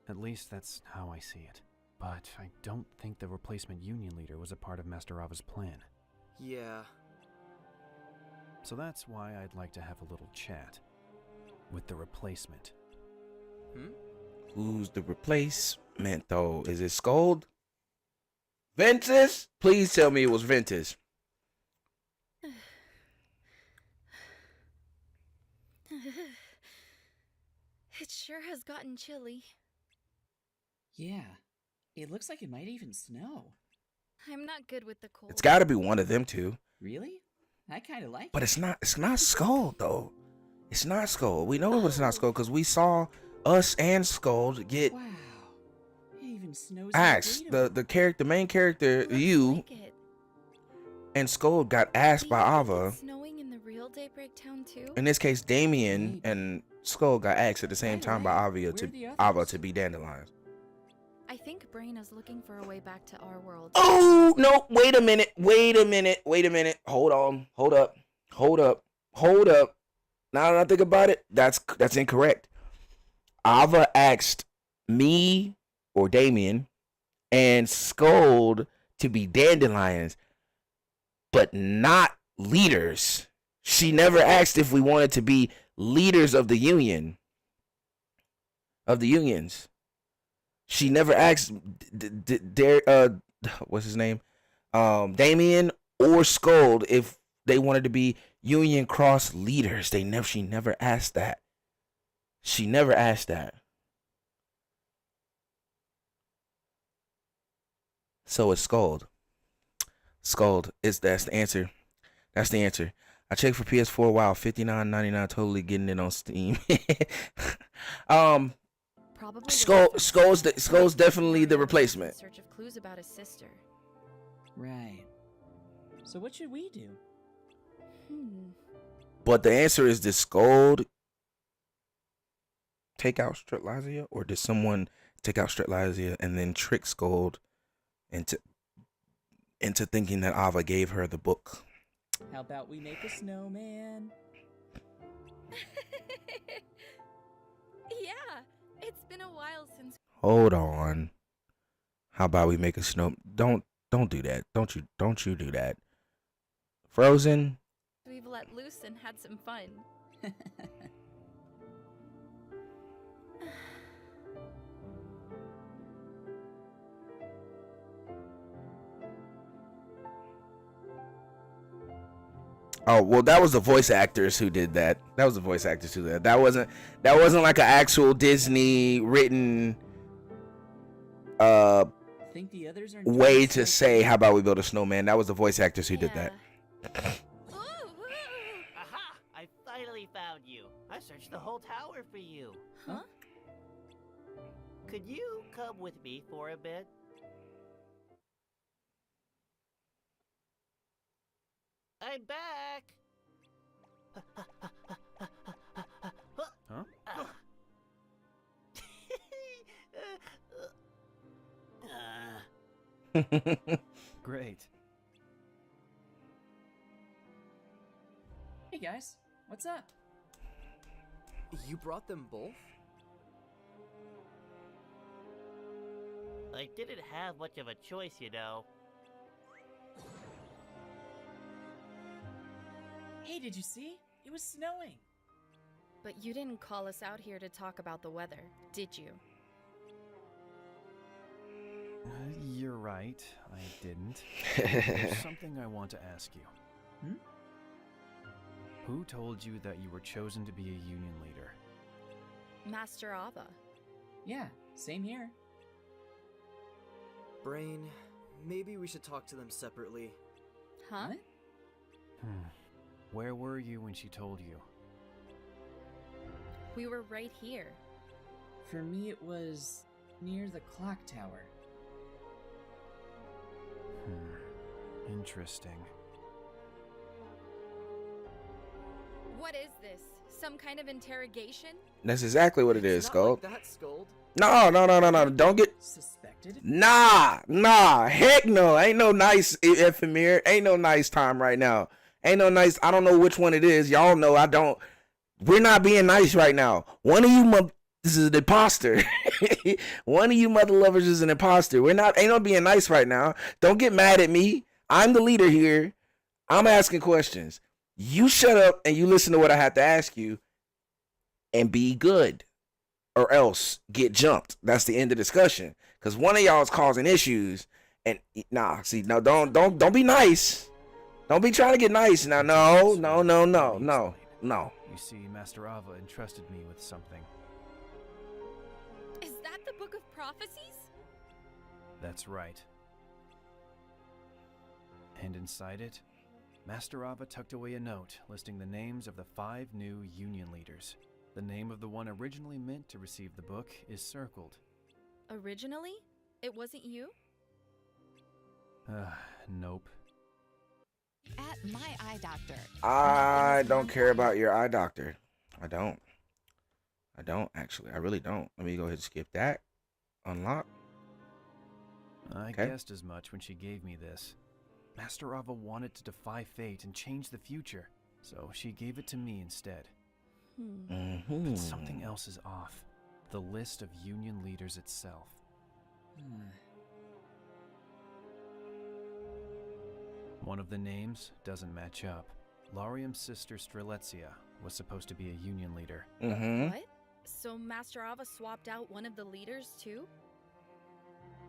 At least that's how I see it. But I don't think the replacement union leader was a part of Master Ava's plan. Yeah. So that's why I'd like to have a little chat with the replacement. Who's the replacement, though? Is it Scold? Ventus? Please tell me it was Ventus. It sure has gotten chilly. Yeah, it looks like it might even snow. I'm not good with the cold. It's got to be one of them two. Really? I kind of like But it. it's not Scold, though. It's not Scold. We know it's not Scold because we saw us and Scold get Wow. It even snows. axed. The main character, you, and Scold got axed by Ava. Snowing in the real Daybreak Town too? In this case, Damien and Skull got axed at the same time by Ava to be dandelions. I think Brain is looking for a way back to our world. Oh no! Wait a minute! Hold on! Hold up! Now that I think about it, that's incorrect. Ava asked me or Damien and Scold to be dandelions, but not leaders. She never asked if we wanted to be leaders of the union. Of the unions. She never asked what's his name, Damien or Scold, if they wanted to be Union Cross leaders. She never asked that. She never asked that. So it's Scold. Scold that's the answer. That's the answer. I checked for PS4. Wow, $59.99. Totally getting it on Steam. Skull's definitely the replacement. In search of clues about his sister. Right. So what should we do? But the answer is, did Scold take out Stretlizia, or did someone take out Stretlizia and then trick Scold into thinking that Ava gave her the book? How about we make a snowman? Yeah, it's been a while since. Hold on. How about we make a snow? Don't do that. Don't you do that. Frozen. We've let loose and had some fun. Oh, well, that was the voice actors who did that. That was the voice actors who did that. That wasn't like an actual Disney written Think the others are way to say, how about we build a snowman? That was the voice actors who did that. Aha! I finally found you. I searched the whole tower for you. Huh? Could you come with me for a bit? I'm back! Huh? Great. Hey guys, what's up? You brought them both? I didn't have much of a choice, you know. Hey, did you see? It was snowing. But you didn't call us out here to talk about the weather, did you? You're right, I didn't. There's something I want to ask you. Who told you that you were chosen to be a union leader? Master Ava. Yeah, same here. Brain, maybe we should talk to them separately. Huh? Where were you when she told you? We were right here. For me, it was near the clock tower. Interesting. What is this? Some kind of interrogation? That's exactly what it is, Scold. Like that, Scold. No. Don't get suspected. Nah. Heck no. Ain't no nice ephemer. Ain't no nice time right now. Ain't no nice. I don't know which one it is. Y'all know I don't. We're not being nice right now. One of you this is an imposter. One of you mother lovers is an imposter. Ain't no being nice right now. Don't get mad at me. I'm the leader here. I'm asking questions. You shut up and you listen to what I have to ask you and be good, or else get jumped. That's the end of discussion. Because one of y'all is causing issues. And don't be nice. Don't be trying to get nice now. No. You see, Master Ava entrusted me with something. Is that the Book of Prophecies? That's right. And inside it, Master Ava tucked away a note listing the names of the 5 new union leaders. The name of the one originally meant to receive the book is circled. Originally? It wasn't you? Nope. At my eye doctor. I don't care about your eye doctor. I don't actually. I really don't. Let me go ahead and skip that. Unlock. I guessed as much when she gave me this. Master Ava wanted to defy fate and change the future, so she gave it to me instead. But something else is off. The list of union leaders itself. One of the names doesn't match up. Larium's sister Strelitzia was supposed to be a union leader. What? So Master Ava swapped out one of the leaders too?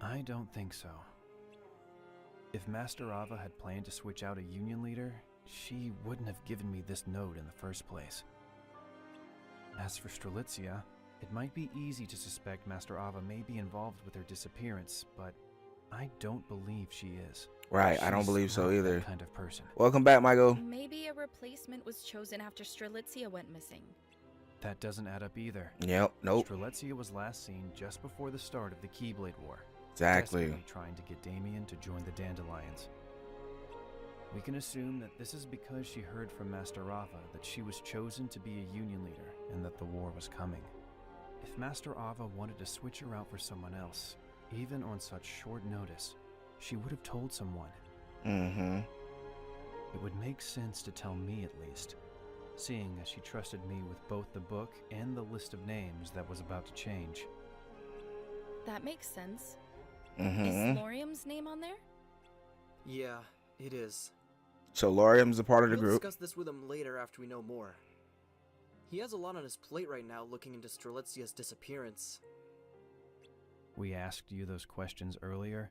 I don't think so. If Master Ava had planned to switch out a union leader, she wouldn't have given me this note in the first place. As for Strelitzia, it might be easy to suspect Master Ava may be involved with her disappearance, but I don't believe she is. Right, I don't She's believe so not either. that kind of person. Welcome back, Michael. Maybe a replacement was chosen after Strelitzia went missing. That doesn't add up either. Yep, nope. Strelitzia was last seen just before the start of the Keyblade War. Exactly. Desperately trying to get Damien to join the Dandelions. We can assume that this is because she heard from Master Ava that she was chosen to be a union leader and that the war was coming. If Master Ava wanted to switch her out for someone else, even on such short notice, she would have told someone. Mm-hmm. It would make sense to tell me at least, seeing as she trusted me with both the book and the list of names that was about to change. That makes sense. Mm-hmm. Is Lorium's name on there? Yeah, it is. So Lorium's a part of the We'll group. discuss this with him later after we know more. He has a lot on his plate right now looking into Strelitzia's disappearance. We asked you those questions earlier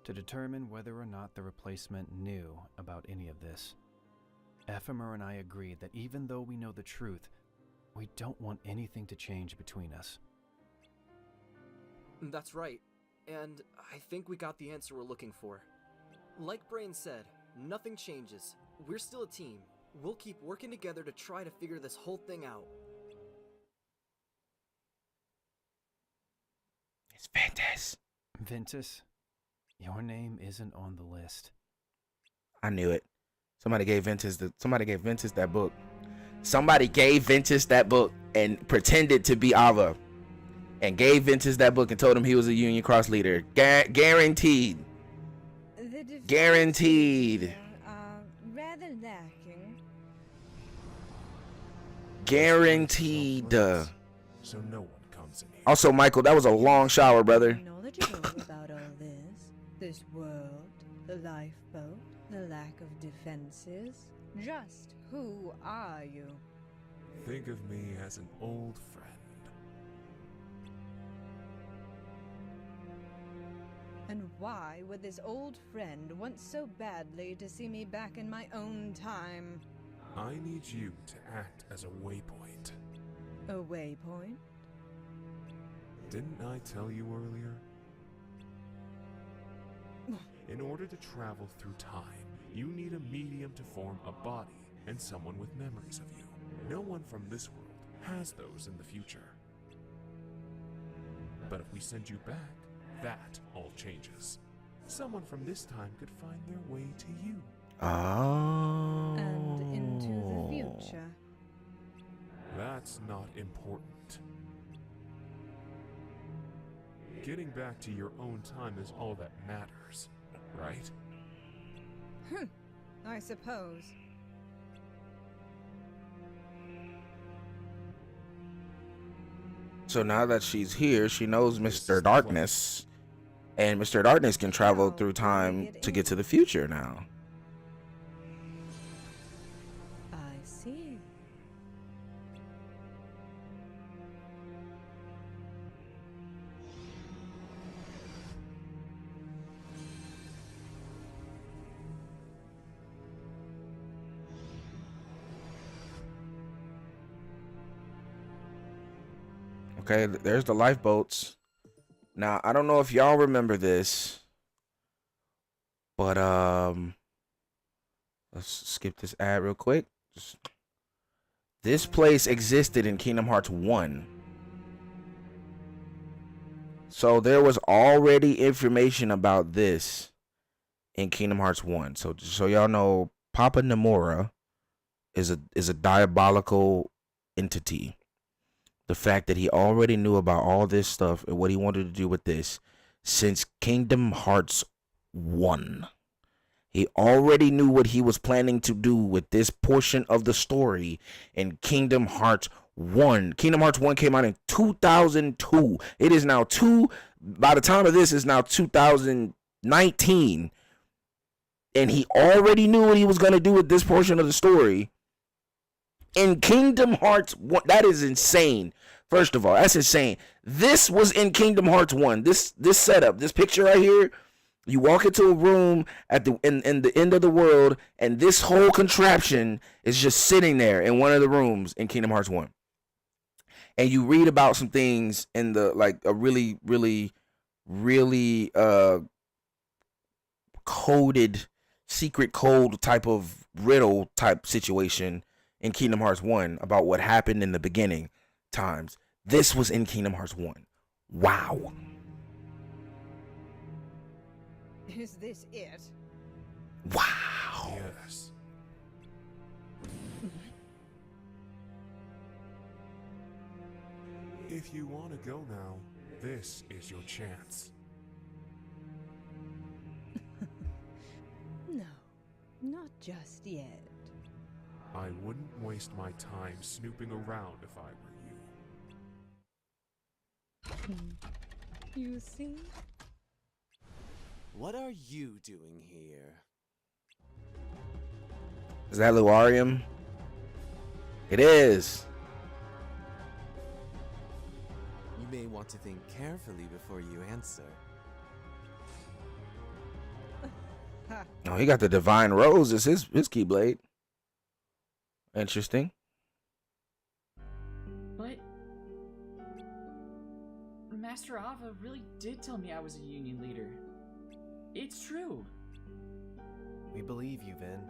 to determine whether or not the replacement knew about any of this. Ephemer and I agreed that even though we know the truth, we don't want anything to change between us. That's right, and I think we got the answer we're looking for. Like Brain said, nothing changes. We're still a team. We'll keep working together to try to figure this whole thing out. It's Ventus. Ventus, your name isn't on the list. I knew it. Somebody gave Ventus that book. Somebody gave Ventus that book and pretended to be Ava. And gave Ventus that book and told him he was a Union Cross leader. Guaranteed. Guaranteed. Rather lacking. Guaranteed. So no one comes in here. Also, Michael, that was a long shower, brother. Knowledgeable about all this world, the lifeboat, the lack of defenses. Just who are you? Think of me as an old friend. And why would this old friend want so badly to see me back in my own time? I need you to act as a waypoint. A waypoint? Didn't I tell you earlier? In order to travel through time, you need a medium to form a body and someone with memories of you. No one from this world has those in the future. But if we send you back, that all changes. Someone from this time could find their way to you. Oh. And into the future. That's not important. Getting back to your own time is all that matters, right? I suppose. So now that she's here, she knows Mr. Darkness. And Mr. Darkness can travel through time to get to the future now. I see. Okay, there's the lifeboats. Now, I don't know if y'all remember this, but let's skip this ad real quick. This place existed in Kingdom Hearts 1. So there was already information about this in Kingdom Hearts 1. So just so y'all know, Papa Nomura is a diabolical entity. The fact that he already knew about all this stuff and what he wanted to do with this since Kingdom Hearts 1. He already knew what he was planning to do with this portion of the story in Kingdom Hearts 1. Kingdom Hearts 1 came out in 2002. It is now by the time of this, is now 2019. And he already knew what he was going to do with this portion of the story in Kingdom Hearts 1. That is insane. First of all, that's insane. This was in Kingdom Hearts 1. This setup, this picture right here, You walk into a room at the in the end of the world, and this whole contraption is just sitting there in one of the rooms in Kingdom Hearts 1. And you read about some things in the like a really coded secret code type of riddle type situation in Kingdom Hearts 1 about what happened in the beginning times. This was in Kingdom Hearts 1. Wow. Is this it? Wow. Yes. If you want to go now, this is your chance. No, not just yet. I wouldn't waste my time snooping around if I were you. You see? What are you doing here? Is that Luarium? It is. You may want to think carefully before you answer. Oh, he got the Divine Rose as his Keyblade. Interesting. But Master Ava really did tell me I was a union leader. It's true. We believe you, Vin.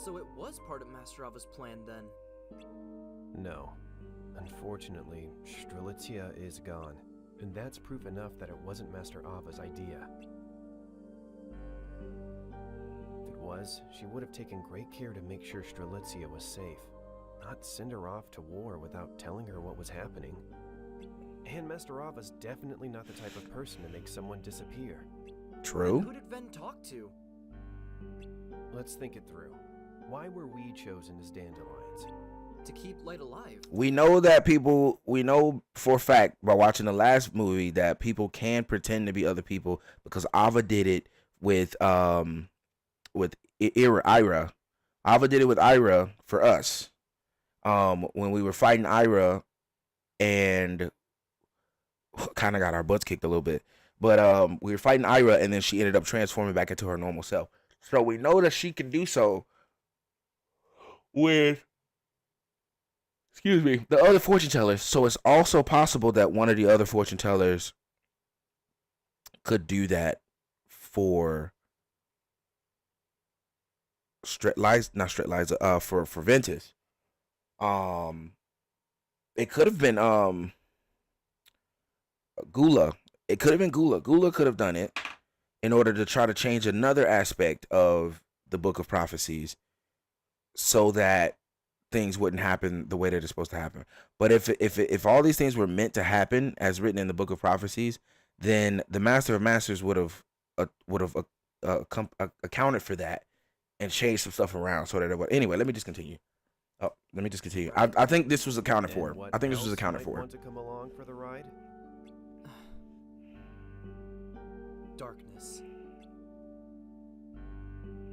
So it was part of Master Ava's plan then? No. Unfortunately, Strelitzia is gone, and that's proof enough that it wasn't Master Ava's idea. If it was, she would have taken great care to make sure Strelitzia was safe, not send her off to war without telling her what was happening. And Master Ava's definitely not the type of person to make someone disappear. True. Who did Ven talk to? Let's think it through. Why were we chosen as dandelions? To keep Light alive. We know for a fact by watching the last movie that people can pretend to be other people because Ava did it with Ira. Ava did it with Ira for us. When we were fighting Ira and kind of got our butts kicked a little bit. But we were fighting Ira and then she ended up transforming back into her normal self. So we know that she can do so with the other fortune tellers. So it's also possible that one of the other fortune tellers could do that for for Ventus. It could have been Gula. It could have been Gula. Gula could have done it in order to try to change another aspect of the Book of Prophecies so that things wouldn't happen the way that it's supposed to happen. But if all these things were meant to happen as written in the Book of Prophecies, then the Master of Masters would have accounted for that and changed some stuff around so that it would. Anyway, let me just continue. I think this was accounted for. I think this was accounted for. Want to come along for the ride? Darkness.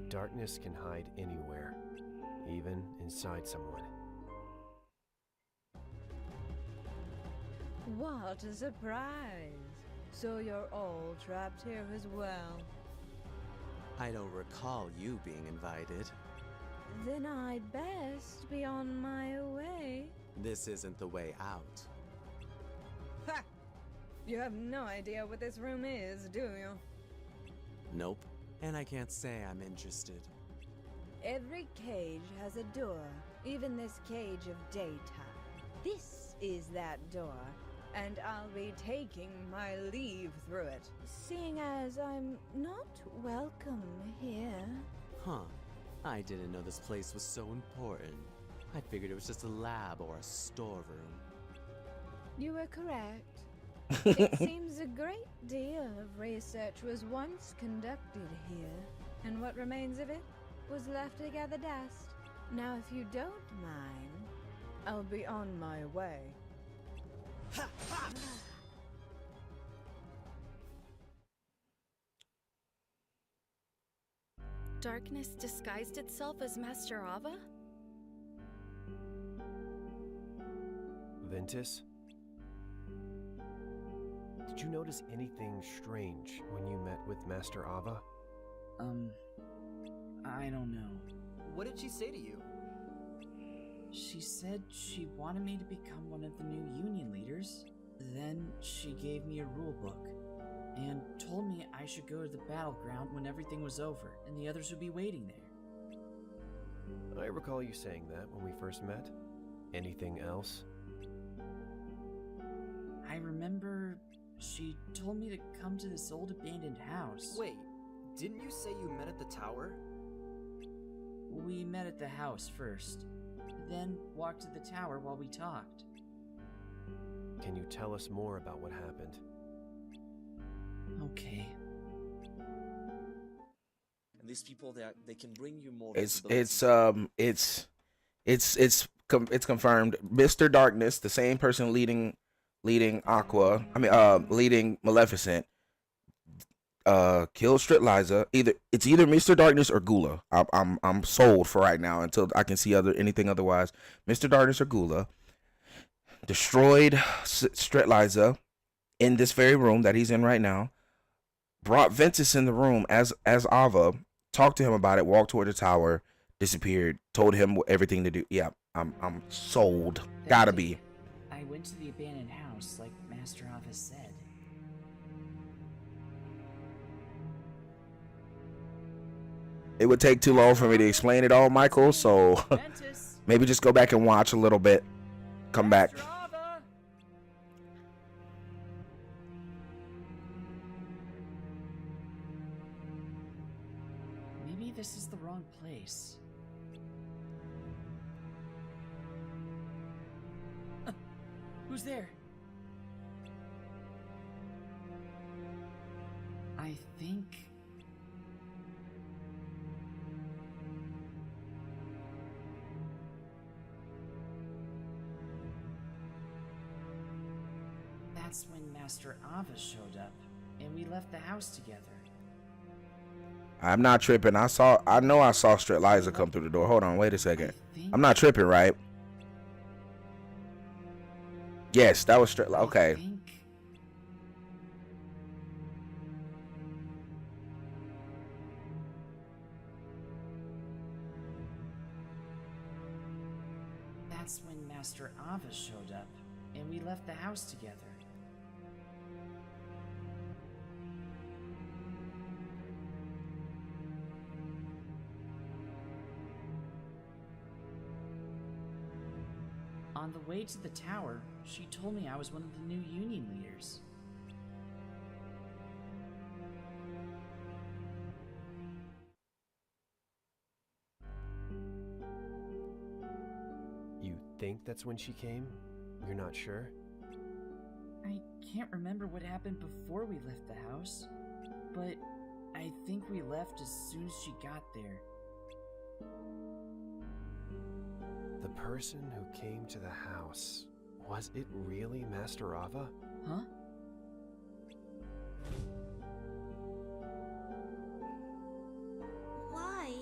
Darkness can hide anywhere, even inside someone. What a surprise! So you're all trapped here as well. I don't recall you being invited. Then I'd best be on my way. This isn't the way out. Ha! You have no idea what this room is, do you? Nope. And I can't say I'm interested. Every cage has a door, even this cage of daytime. This is that door, and I'll be taking my leave through it, seeing as I'm not welcome here. Huh. I didn't know this place was so important. I figured it was just a lab or a storeroom. You were correct. It seems a great deal of research was once conducted here, and what remains of it was left to gather dust. Now, if you don't mind, I'll be on my way. Darkness disguised itself as Master Ava? Ventus? Did you notice anything strange when you met with Master Ava? I don't know. What did she say to you? She said she wanted me to become one of the new union leaders. Then she gave me a rule book and told me I should go to the battleground when everything was over and the others would be waiting there. I recall you saying that when we first met. Anything else? I remember she told me to come to this old abandoned house. Wait, didn't you say you met at the tower? We met at the house first, then walked to the tower while we talked. Can you tell us more about what happened? Okay. And these people, they can bring you more. It's confirmed. Mr. Darkness, the same person leading Aqua, leading Maleficent, killed Stritliza. It's either Mr. Darkness or Gula. I'm sold for right now until I can see anything otherwise. Mr. Darkness or Gula destroyed Stritliza in this very room that he's in right now. Brought Ventus in the room as Ava, talked to him about it, walked toward the tower, disappeared, told him everything to do. Yeah, I'm sold. Gotta be. I went to the abandoned house like Master Ava said. It would take too long for me to explain it all, Michael, so maybe just go back and watch a little bit. Come back. Maybe this is the wrong place. Who's there? I think... That's when Master Ava showed up, and we left the house together. I'm not tripping. I know I saw Stritliza come through the door. Hold on, wait a second. I'm not tripping, right? Yes, that was Stritliza. Okay. That's when Master Ava showed up, and we left the house together. On the way to the tower, she told me I was one of the new union leaders. You think that's when she came? You're not sure? I can't remember what happened before we left the house, but I think we left as soon as she got there. The person who came to the house, was it really Master Ava? Huh? Why?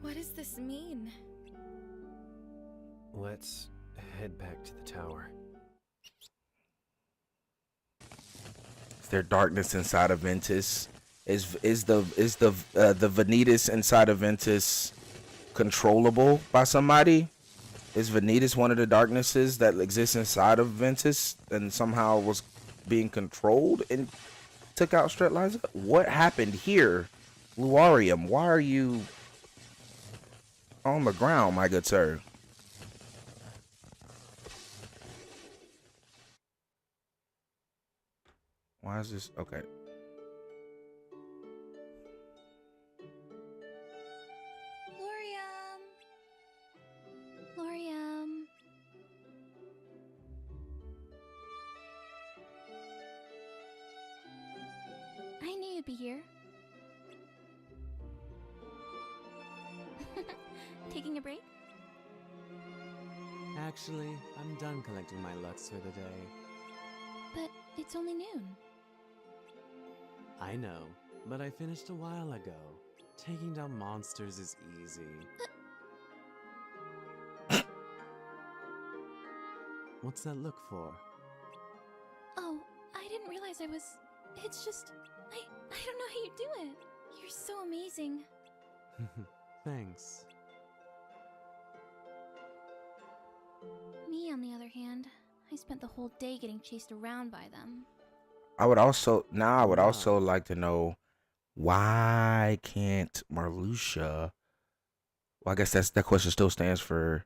What does this mean? Let's head back to the tower. Is there darkness inside of Ventus? Is the Vanitas inside of Ventus controllable by somebody? Is Vanitas one of the darknesses that exists inside of Ventus and somehow was being controlled and took out Stritliza? What happened here? Luarium, why are you on the ground, my good sir? Why is this? Okay. Lorium. I knew you'd be here. Taking a break? Actually, I'm done collecting my Lux for the day. But it's only noon. I know, but I finished a while ago. Taking down monsters is easy. What's that look for? Oh, I didn't realize I was... It's just... I don't know how you do it. You're so amazing. Thanks. Me, on the other hand, I spent the whole day getting chased around by them. I would also like to know, why can't Marluxia... Well, I guess that question still stands for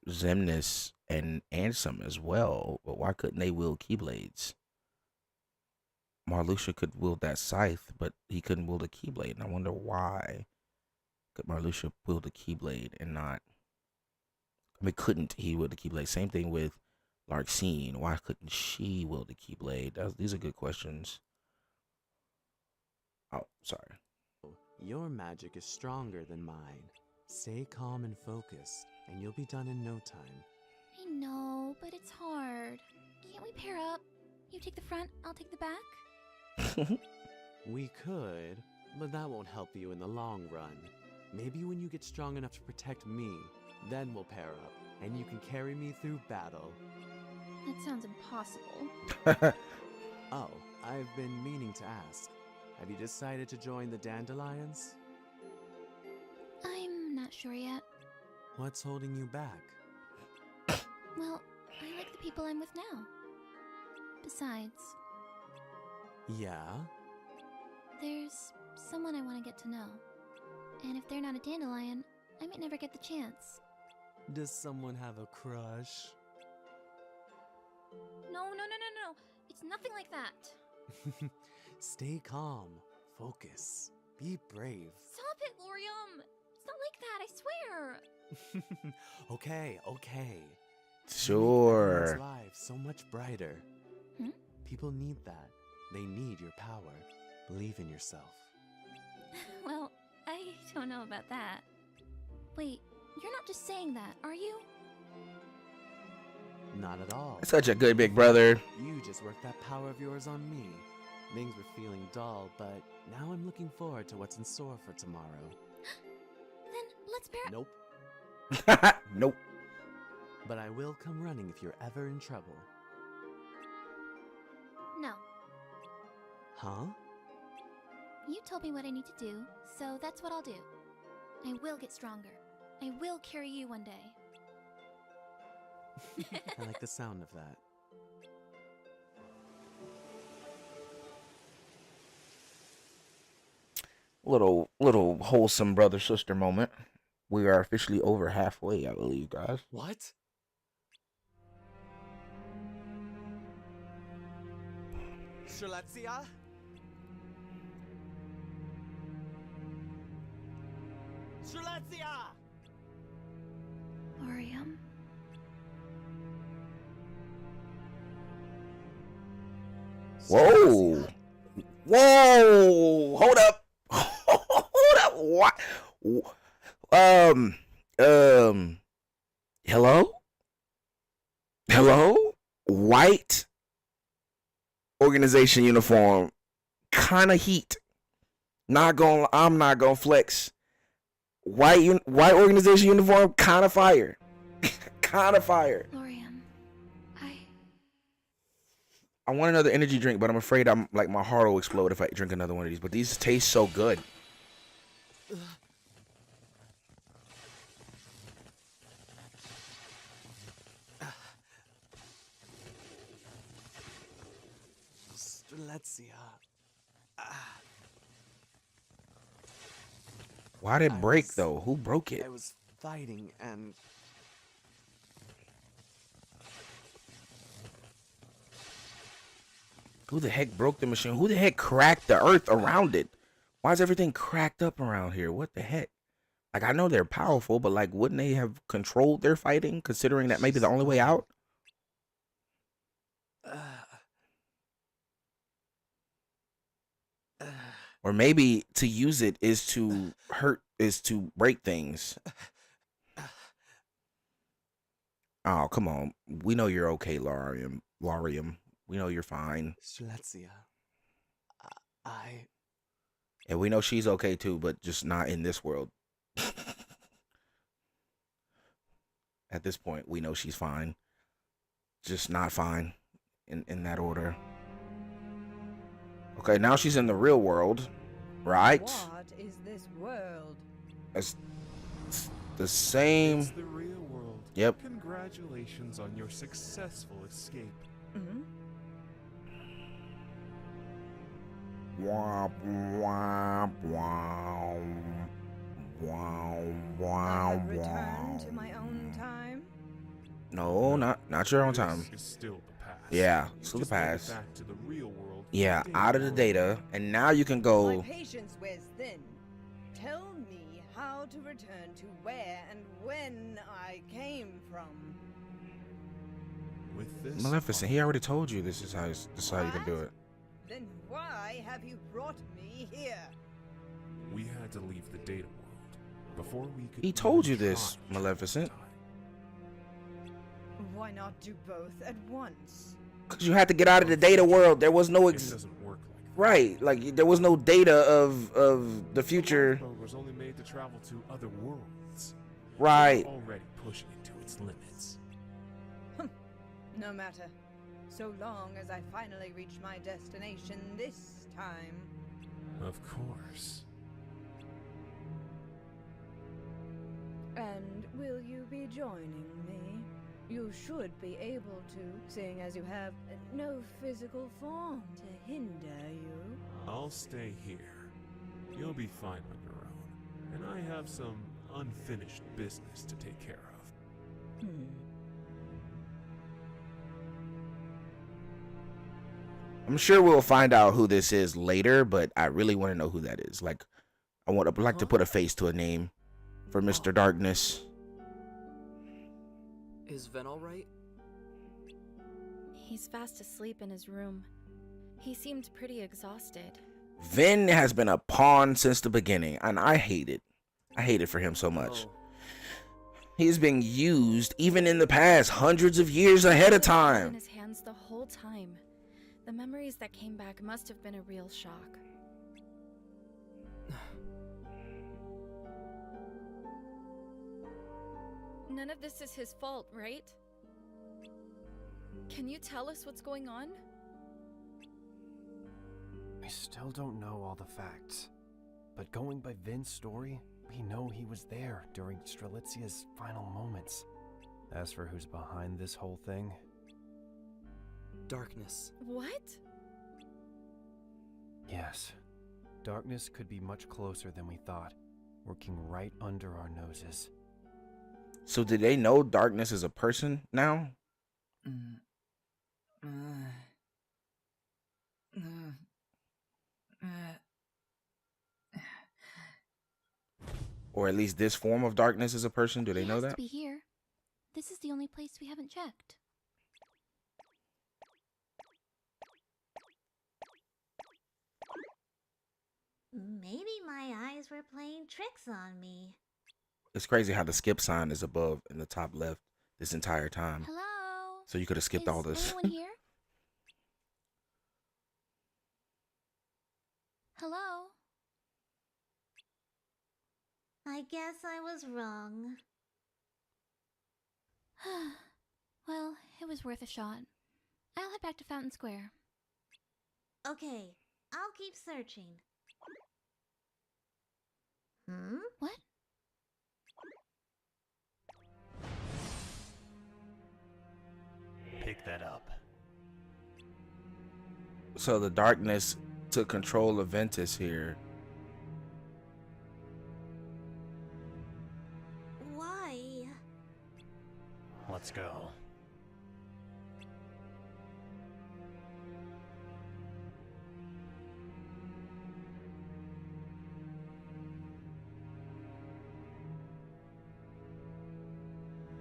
Xemnas and Ansem as well. But why couldn't they wield Keyblades? Marluxia could wield that scythe, but he couldn't wield a Keyblade, and I wonder why could Marluxia wield a Keyblade and not... I mean, couldn't he wield a Keyblade? Same thing with Larxene. Why couldn't she wield a Keyblade? These are good questions. Oh, sorry. Your magic is stronger than mine. Stay calm and focused, and you'll be done in no time. I know, but it's hard. Can't we pair up? You take the front, I'll take the back? We could, but that won't help you in the long run. Maybe when you get strong enough to protect me, then we'll pair up, and you can carry me through battle. That sounds impossible. Oh, I've been meaning to ask. Have you decided to join the Dandelions? I'm not sure yet. What's holding you back? Well, I like the people I'm with now. Besides, Yeah? there's someone I want to get to know. And if they're not a dandelion, I might never get the chance. Does someone have a crush? No. It's nothing like that. Stay calm. Focus. Be brave. Stop it, Lorium! It's not like that, I swear! Okay. Sure. Everyone's lives so much brighter. People need that. They need your power. Believe in yourself. Well, I don't know about that. Wait, you're not just saying that, are you? Not at all. Such a good big brother. You just worked that power of yours on me. Things were feeling dull, but now I'm looking forward to what's in store for tomorrow. Then let's pair up. Nope. Nope. But I will come running if you're ever in trouble. No. Huh? You told me what I need to do, so that's what I'll do. I will get stronger. I will carry you one day. I like the sound of that. Little wholesome brother sister moment. We are officially over halfway, I believe, guys. What? Strelitzia? Strelitzia! Lorium. Whoa! Whoa! Hold up! Hold up! What? Hello? Hello? White organization uniform, kind of heat. I'm not gonna flex. White organization uniform, kind of fire. Kind of fire. Lorium, I want another energy drink, but I'm afraid my heart will explode if I drink another one of these. But these taste so good. Strelitzia. Why did it break though? Who broke it? I was fighting and... Who the heck broke the machine? Who the heck cracked the earth around it? Why is everything cracked up around here? What the heck? Like, I know they're powerful, but like, wouldn't they have controlled their fighting, considering that may be the only way out? Or maybe to use it is to break things. Oh, come on. We know you're okay, Larium. We know you're fine. Strelitzia. And we know she's okay too, but just not in this world. At this point, we know she's fine. Just not fine in that order. Okay, now she's in the real world, right? What is this world? It's the same. It's the real world. Yep. Congratulations on your successful escape. Hmm? Womp, womp, womp. Wow, I wow, have returned wow. to my own time. No, not your own time. This is still the past. Yeah, You still the just made it past. back to the real world. Yeah, out of the data, and now you can My go. patience wears thin. Tell me how to return to where and when I came from. With this, Maleficent, he already told you this is how you can do it. Then why have you brought me here? we had to leave the data world before we could. He told even you this, try to Maleficent. Why not do both at once? Because you had to get out of the data world. There was no It doesn't work like that. right, like there was no data of the future. The lifeboat was only made to travel to other worlds. Right. We're already pushing it to its limits. No matter. So long as I finally reach my destination this time. Of course. And will you be joining me? You should be able to, seeing as you have no physical form to hinder you. I'll stay here. You'll be fine on your own. And I have some unfinished business to take care of. I'm sure we'll find out who this is later, but I really want to know who that is. Like, I'd like to put a face to a name for Mr. Darkness. Is Ven alright? He's fast asleep in his room. He seemed pretty exhausted. Vin has been a pawn since the beginning, and I hate it. I hate it for him so much. He's been used even in the past, hundreds of years ahead of In time. his hands the whole time. The memories that came back must have been a real shock. None of this is his fault, right? Can you tell us what's going on? We still don't know all the facts. But going by Vin's story, we know he was there during Strelitzia's final moments. As for who's behind this whole thing, Darkness. What? yes. Darkness could be much closer than we thought, working right under our noses. So did they know Darkness is a person now? Or at least this form of Darkness is a person? Do they know He has that? to be here. This is the only place we haven't checked. Maybe my eyes were playing tricks on me. It's crazy how the skip sign is above in the top left this entire time. Hello? So you could have skipped all this. Anyone here? Hello? I guess I was wrong. Well, it was worth a shot. I'll head back to Fountain Square. Okay, I'll keep searching. What? Pick that up. So the Darkness took control of Ventus here. Why? Let's go.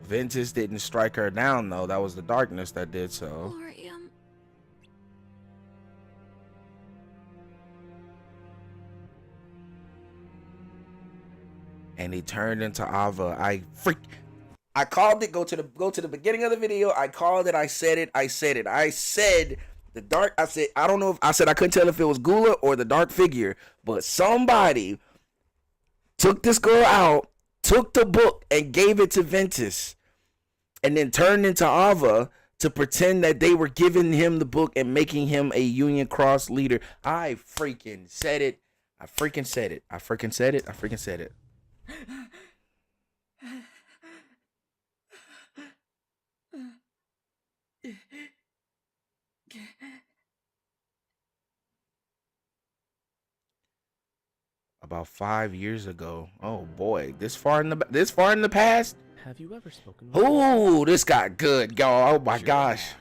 Ventus didn't strike her down though. That was the Darkness that did so. Glorium. And he turned into Ava. I called it. Go to the beginning of the video. I called it. I said it. I said the dark. I said I don't know if I said I couldn't tell if it was Gula or the dark figure, but somebody took this girl out, took the book, and gave it to Ventus. and then turned into Ava to pretend that they were giving him the book and making him a Union Cross leader. I freaking said it. I freaking said it. I freaking said it. I freaking said it. About 5 years ago. Oh boy, this far in the past. Have you ever spoken with Ooh, this got good, y'all. Oh my Sure gosh.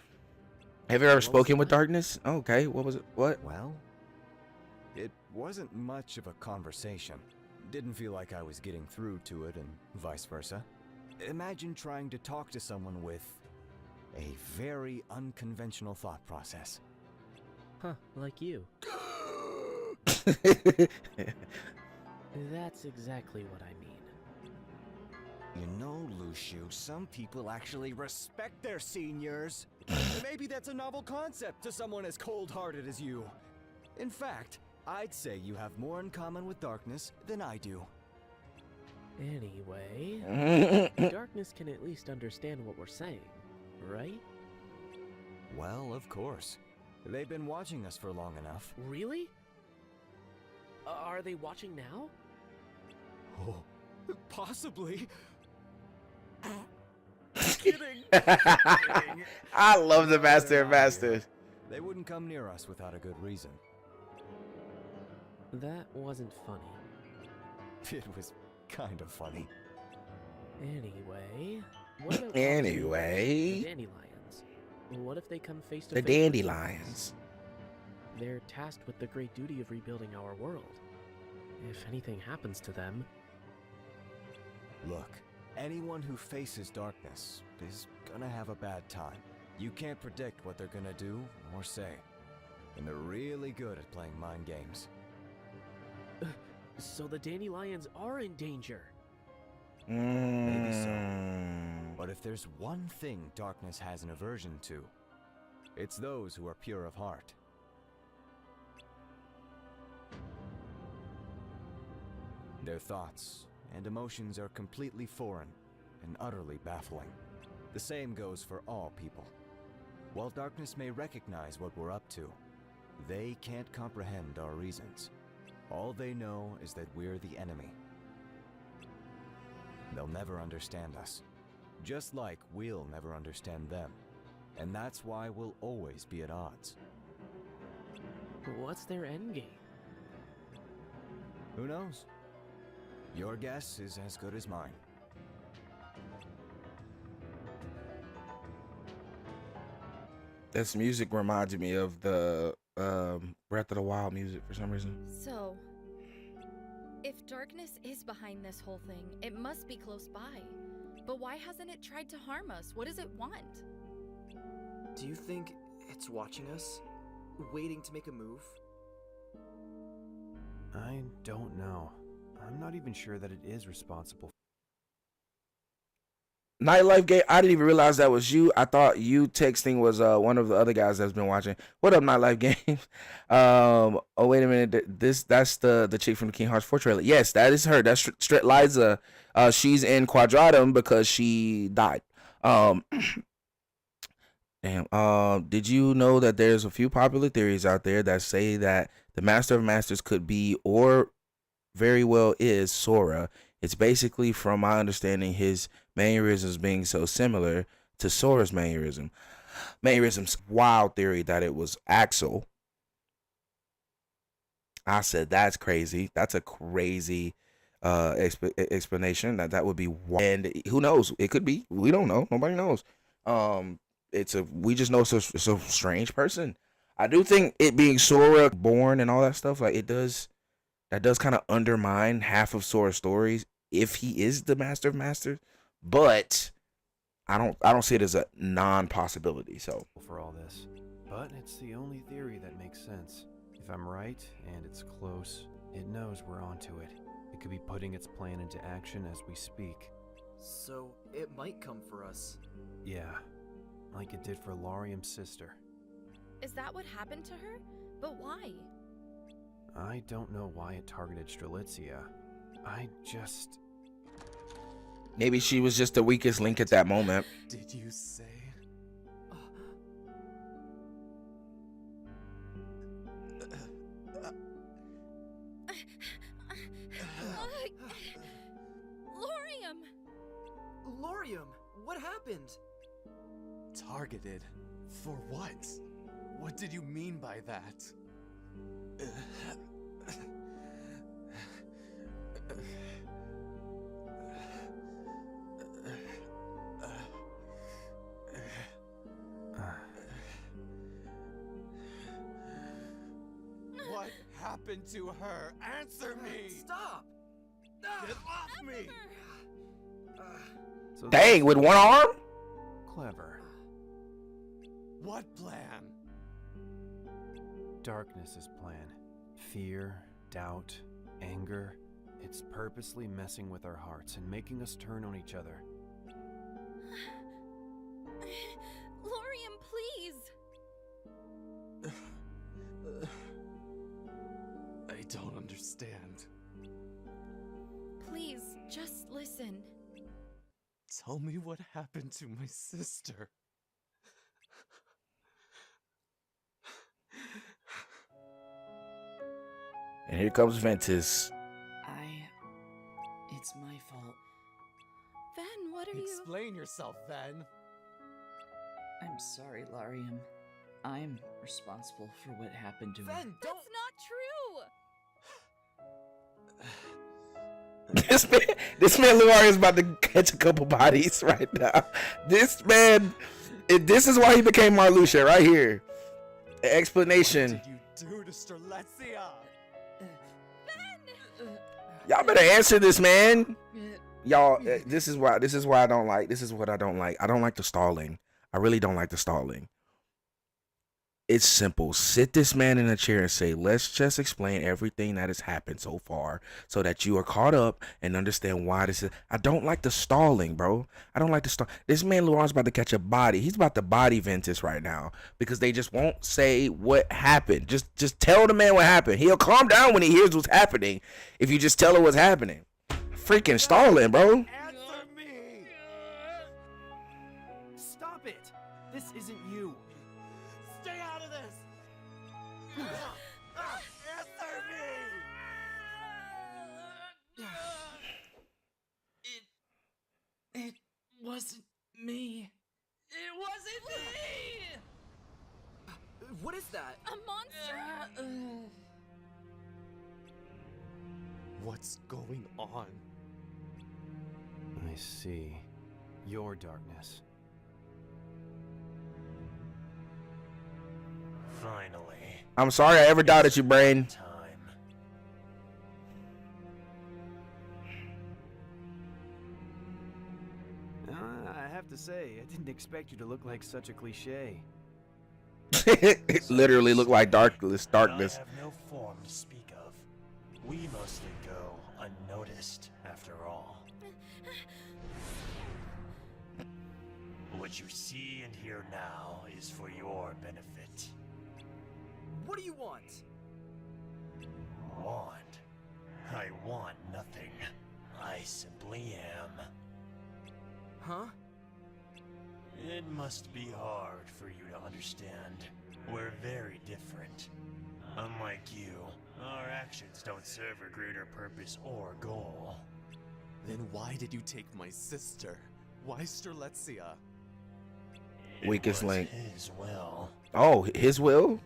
Have you ever What was spoken it with like? darkness? Okay, what was it? What? Well, it wasn't much of a conversation. Didn't feel like I was getting through to it, and vice versa. Imagine trying to talk to someone with a very unconventional thought process. Huh, like you. That's exactly what I mean. You know, Luciu, some people actually respect their seniors. Maybe that's a novel concept to someone as cold-hearted as you. In fact, I'd say you have more in common with darkness than I do. Anyway, darkness can at least understand what we're saying, right? Well, of course. They've been watching us for long enough. Really? Are they watching now? Oh, possibly. Kidding. I love the Master and Masters. They wouldn't come near us without a good reason. That wasn't funny. It was kind of funny. Anyway, what about Anyway. the dandelions? What if they come face to The face with dandelions. They're tasked with the great duty of rebuilding our world. If anything happens to them... Look, anyone who faces darkness is gonna have a bad time. You can't predict what they're gonna do or say. And they're really good at playing mind games. So the dandelions are in danger. Maybe so. But if there's one thing darkness has an aversion to, it's those who are pure of heart. Their thoughts and emotions are completely foreign and utterly baffling. The same goes for all people. While darkness may recognize what we're up to, they can't comprehend our reasons. All they know is that we're the enemy. They'll never understand us, just like we'll never understand them. And that's why we'll always be at odds. What's their endgame? Who knows? Your guess is as good as mine. This music reminded me of the Breath of the Wild music for some reason. So, if darkness is behind this whole thing, it must be close by. But why hasn't it tried to harm us? What does it want? Do you think it's watching us? Waiting to make a move? I don't know. I'm not even sure that it is responsible. Nightlife Game. I didn't even realize that was you. I thought you texting was one of the other guys that's been watching. What up, Nightlife Games? Oh wait a minute. That's the chick from the King Hearts 4 trailer. Yes, that is her. That's Liza. She's in Quadratum because she died. Damn. Did you know that there's a few popular theories out there that say that the Master of Masters could be or very well is Sora? It's basically, from my understanding, his mannerisms being so similar to Sora's mannerisms. Wild theory that it was Axel. I said that's crazy. That's a crazy explanation. That would be wild. And who knows? It could be. We don't know. Nobody knows. We just know it's a strange person. I do think it being Sora born and all that stuff, like that does kind of undermine half of Sora's stories if he is the Master of Masters, but I don't see it as a non-possibility. So For all this, but it's the only theory that makes sense. If I'm right and it's close, it knows we're onto it. It could be putting its plan into action as we speak. So it might come for us. Yeah, like it did for Laurium's sister. Is that what happened to her? But why? I don't know why it targeted Strelitzia. I just... Maybe she was just the weakest link at that moment. Did you say? Lorium, what happened? Targeted? For what? What did you mean by that? What happened to her? Answer me! Stop! Get off me! So Dang, with one arm? Clever. What plan? Darkness's plan. Fear, doubt, anger. It's purposely messing with our hearts and making us turn on each other. Lorium, please! I don't understand. Please, just listen. Tell me what happened to my sister. And here comes Ventus. It's my fault. Ven, what are you... Explain yourself, Ven. I'm sorry, Larium. I'm responsible for what happened to her. Ven, don't... That's not true! This man Luar is about to catch a couple bodies right now. This man, this is why he became Marluxia right here. The explanation. What did you do to Strelitzia? Y'all better answer this, man. Y'all, this is why I don't like. This is what I don't like. I don't like the stalling. I really don't like the stalling. It's simple. Sit this man in a chair and say, let's just explain everything that has happened so far so that you are caught up and understand why this is. I don't like the stalling, bro. I don't like the stall. This man Laurent's about to catch a body. He's about to body Ventus right now because they just won't say what happened. Just tell the man what happened. He'll calm down when he hears what's happening if you just tell him what's happening. Freaking stalling, bro. Answer me! Stop it! This isn't you. Stay out of this! Answer me! It wasn't me. It wasn't me! What is that? A monster? What's going on? I see. Your darkness. Finally. I'm sorry I ever doubted you, Brain. I have to say, I didn't expect you to look like such a cliche. It literally looked like darkness. I have no form to speak of. We mostly go unnoticed, after all. What you see and hear now is for your benefit. What do you want? Want? I want nothing. I simply am. Huh? It must be hard for you to understand. We're very different. Unlike you, our actions don't serve a greater purpose or goal. Then why did you take my sister? Why Strelitzia? Weakest link. His will. Oh, his will?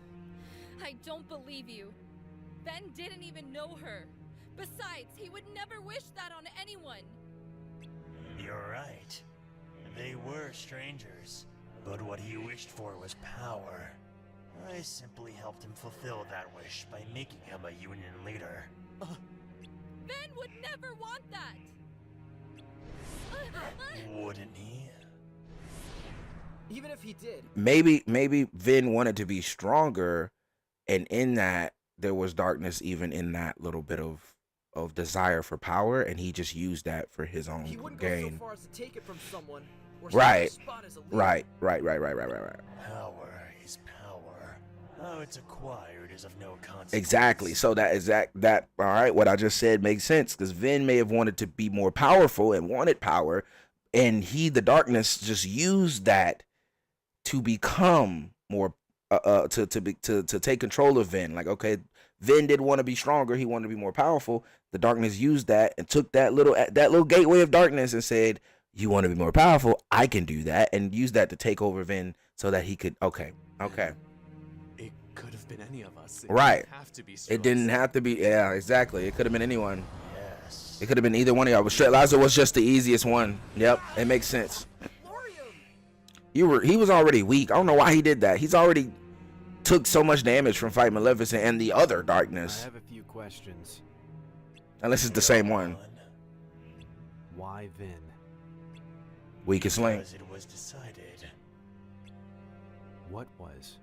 I don't believe you. Ben didn't even know her. Besides, he would never wish that on anyone. You're right. They were strangers, but what he wished for was power. I simply helped him fulfill that wish by making him a union leader. Ben would never want that! Wouldn't he? Even if he did. Maybe Vin wanted to be stronger, and in that there was darkness even in that little bit of desire for power, and he just used that for his own He wouldn't gain. go so far as to take it from someone. Or Right. spot as a leader. Right. Power is power. How it's acquired is of no consequence. Exactly. So that all right, what I just said makes sense, because Vin may have wanted to be more powerful and wanted power, and the darkness just used that to become more to take control of Vin. Like, okay, Vin did want to be stronger, he wanted to be more powerful. The darkness used that and took that little gateway of darkness and said, you want to be more powerful, I can do that, and use that to take over Vin so that he could okay. It could have been any of us. It Right. didn't have to be It didn't have to be. Yeah, exactly. It could have been anyone. Yes. It could have been either one of y'all. But Lazar was just the easiest one. Yep, it makes sense. He was already weak. I don't know why he did that. He's already took so much damage from fighting Maleficent and the other I darkness. have a few questions. Unless it's the same one. Why Vin? Weakest link. Because it was decided What was?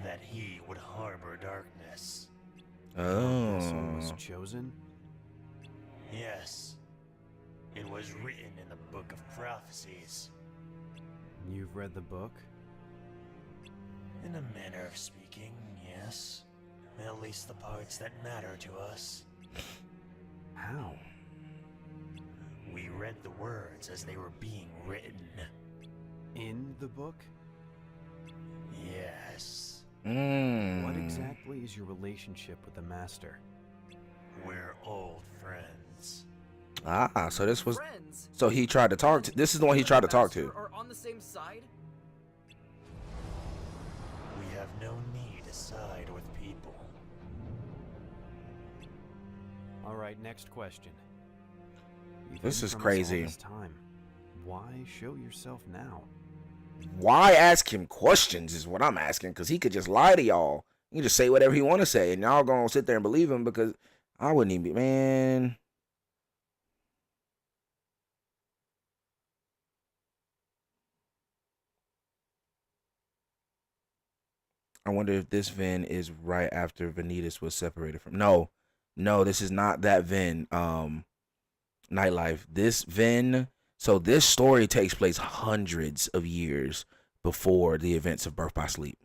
that he would harbor darkness. This one Oh. was chosen? Yes. It was written in the Book of Prophecies. You've read the book? In a manner of speaking, yes. At least the parts that matter to us. How? We read the words as they were being written. In the book? Yes. What exactly is your relationship with the Master? We're old friends. Ah, so this was. Friends? So he tried to talk to. This is the one he tried to talk to. Are on the same side? We have no need to side with people. Alright, next question. You've This hidden is from us all crazy. this time. Why show yourself now? Why ask him questions is what I'm asking, because he could just lie to y'all. He can just say whatever he want to say, and y'all gonna sit there and believe him, because I wouldn't even be, man. I wonder if this Vin is right after Vanitas was separated from. No, this is not that Vin. Nightlife. This Vin. So this story takes place hundreds of years before the events of Birth by Sleep.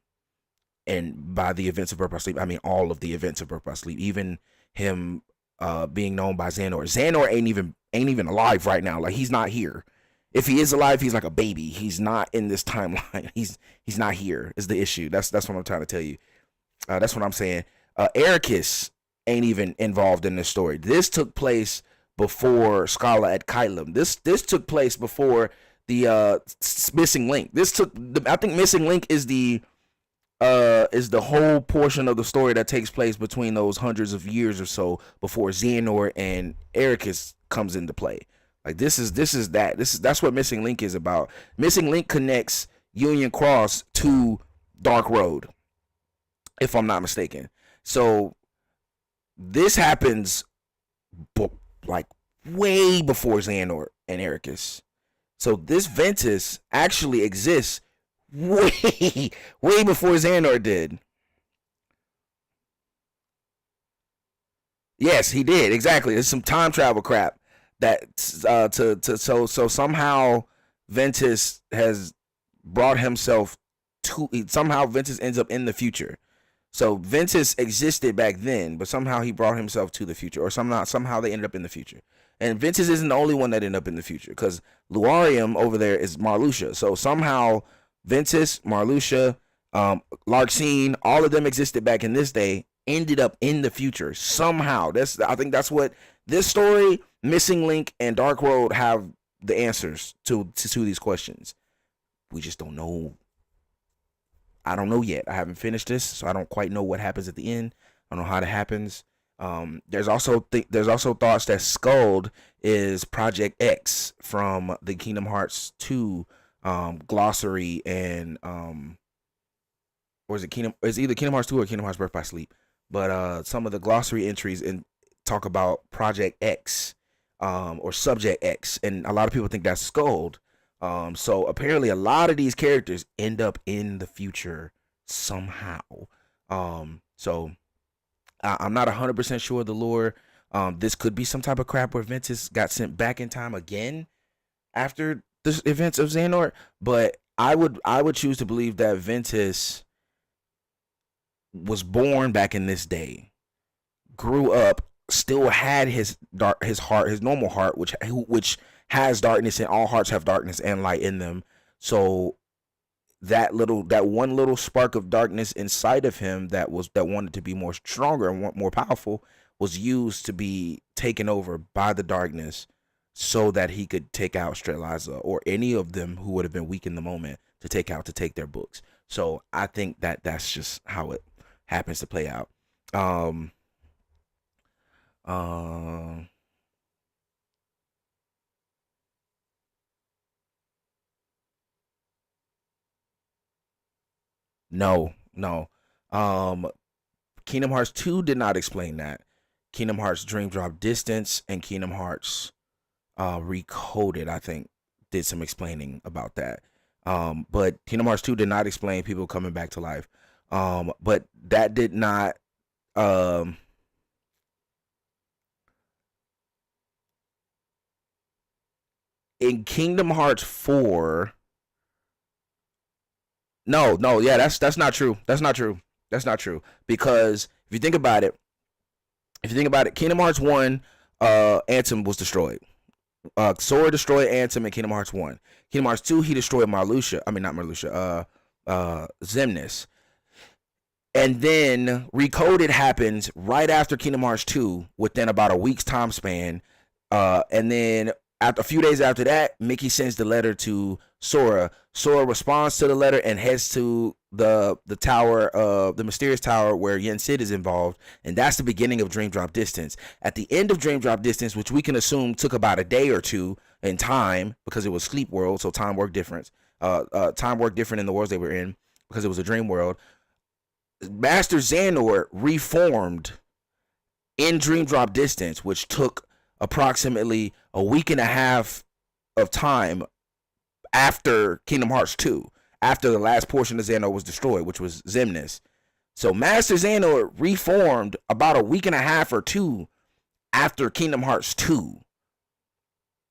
And by the events of Birth by Sleep, I mean all of the events of Birth by Sleep. Even him being known by Xehanort. Xehanort ain't even alive right now. Like, he's not here. If he is alive, he's like a baby. He's not in this timeline. He's not here is the issue. That's what I'm trying to tell you. That's what I'm saying. Ericus ain't even involved in this story. This took place before Scala at Kylam. This took place before the Missing Link. I think Missing Link is the whole portion of the story that takes place between those hundreds of years or so before Xehanort and Ericus comes into play. Like, that's what Missing Link is about. Missing Link connects Union Cross to Dark Road, if I'm not mistaken. So this happens like way before Xehanort and Ericus. So this Ventus actually exists way before Xehanort did. Yes, he did. Exactly. It's some time travel crap that so somehow Ventus has brought himself to, somehow Ventus ends up in the future. So Ventus existed back then, but somehow he brought himself to the future, or somehow they ended up in the future. And Ventus isn't the only one that ended up in the future, because Luarium over there is Marluxia. So somehow Ventus, Marluxia, Larxene, all of them existed back in this day, ended up in the future somehow. I think that's what this story, Missing Link, and Dark Road have the answers to these questions. We just don't know. I don't know yet. I haven't finished this, so I don't quite know what happens at the end. I don't know how that happens. There's also thoughts that Skuld is Project X from the Kingdom Hearts 2 glossary, and or is it Kingdom? It's either Kingdom Hearts 2 or Kingdom Hearts Birth by Sleep. But some of the glossary entries talk about Project X or Subject X, and a lot of people think that's Skuld. So apparently a lot of these characters end up in the future somehow. So I'm not 100% sure of the lore. This could be some type of crap where Ventus got sent back in time again after the events of Xehanort, but I would choose to believe that Ventus was born back in this day, grew up, still had his heart, his normal heart, which has darkness, and all hearts have darkness and light in them. So that one little spark of darkness inside of him that wanted to be more stronger and more powerful was used to be taken over by the darkness, so that he could take out Streliza or any of them who would have been weak in the moment to take their books. So I think that that's just how it happens to play out. No. Kingdom Hearts 2 did not explain that. Kingdom Hearts Dream Drop Distance and Kingdom Hearts Recoded, I think, did some explaining about that. But Kingdom Hearts 2 did not explain people coming back to life. But that did not in Kingdom Hearts 4. No, yeah, that's not true. That's not true. Because if you think about it, Kingdom Hearts 1, Ansem was destroyed. Sora destroyed Ansem in Kingdom Hearts 1. Kingdom Hearts 2, he destroyed Xemnas. And then Recoded happens right after Kingdom Hearts 2, within about a week's time span. And then a few days after that, Mickey sends the letter to Sora. Sora responds to the letter and heads to the tower, the mysterious tower where Yen Sid is involved, and that's the beginning of Dream Drop Distance. At the end of Dream Drop Distance, which we can assume took about a day or two in time because it was Sleep World, so time worked different. Time worked different in the worlds they were in because it was a dream world. Master Xehanort reformed in Dream Drop Distance, which took approximately a week and a half of time after Kingdom Hearts 2, after the last portion of Xehanort was destroyed, which was Xemnas. So Master Xehanort reformed about a week and a half or two after Kingdom Hearts 2.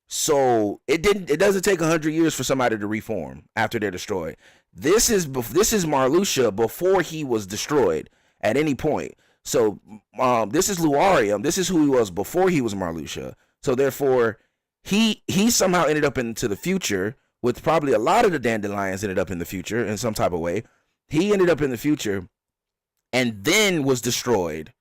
So it doesn't take 100 years for somebody to reform after they're destroyed. This is Marluxia before he was destroyed at any point. So this is Luarium. This is who he was before he was Marluxia. So therefore, he somehow ended up into the future, with probably a lot of the Dandelions ended up in the future in some type of way. He ended up in the future and then was destroyed.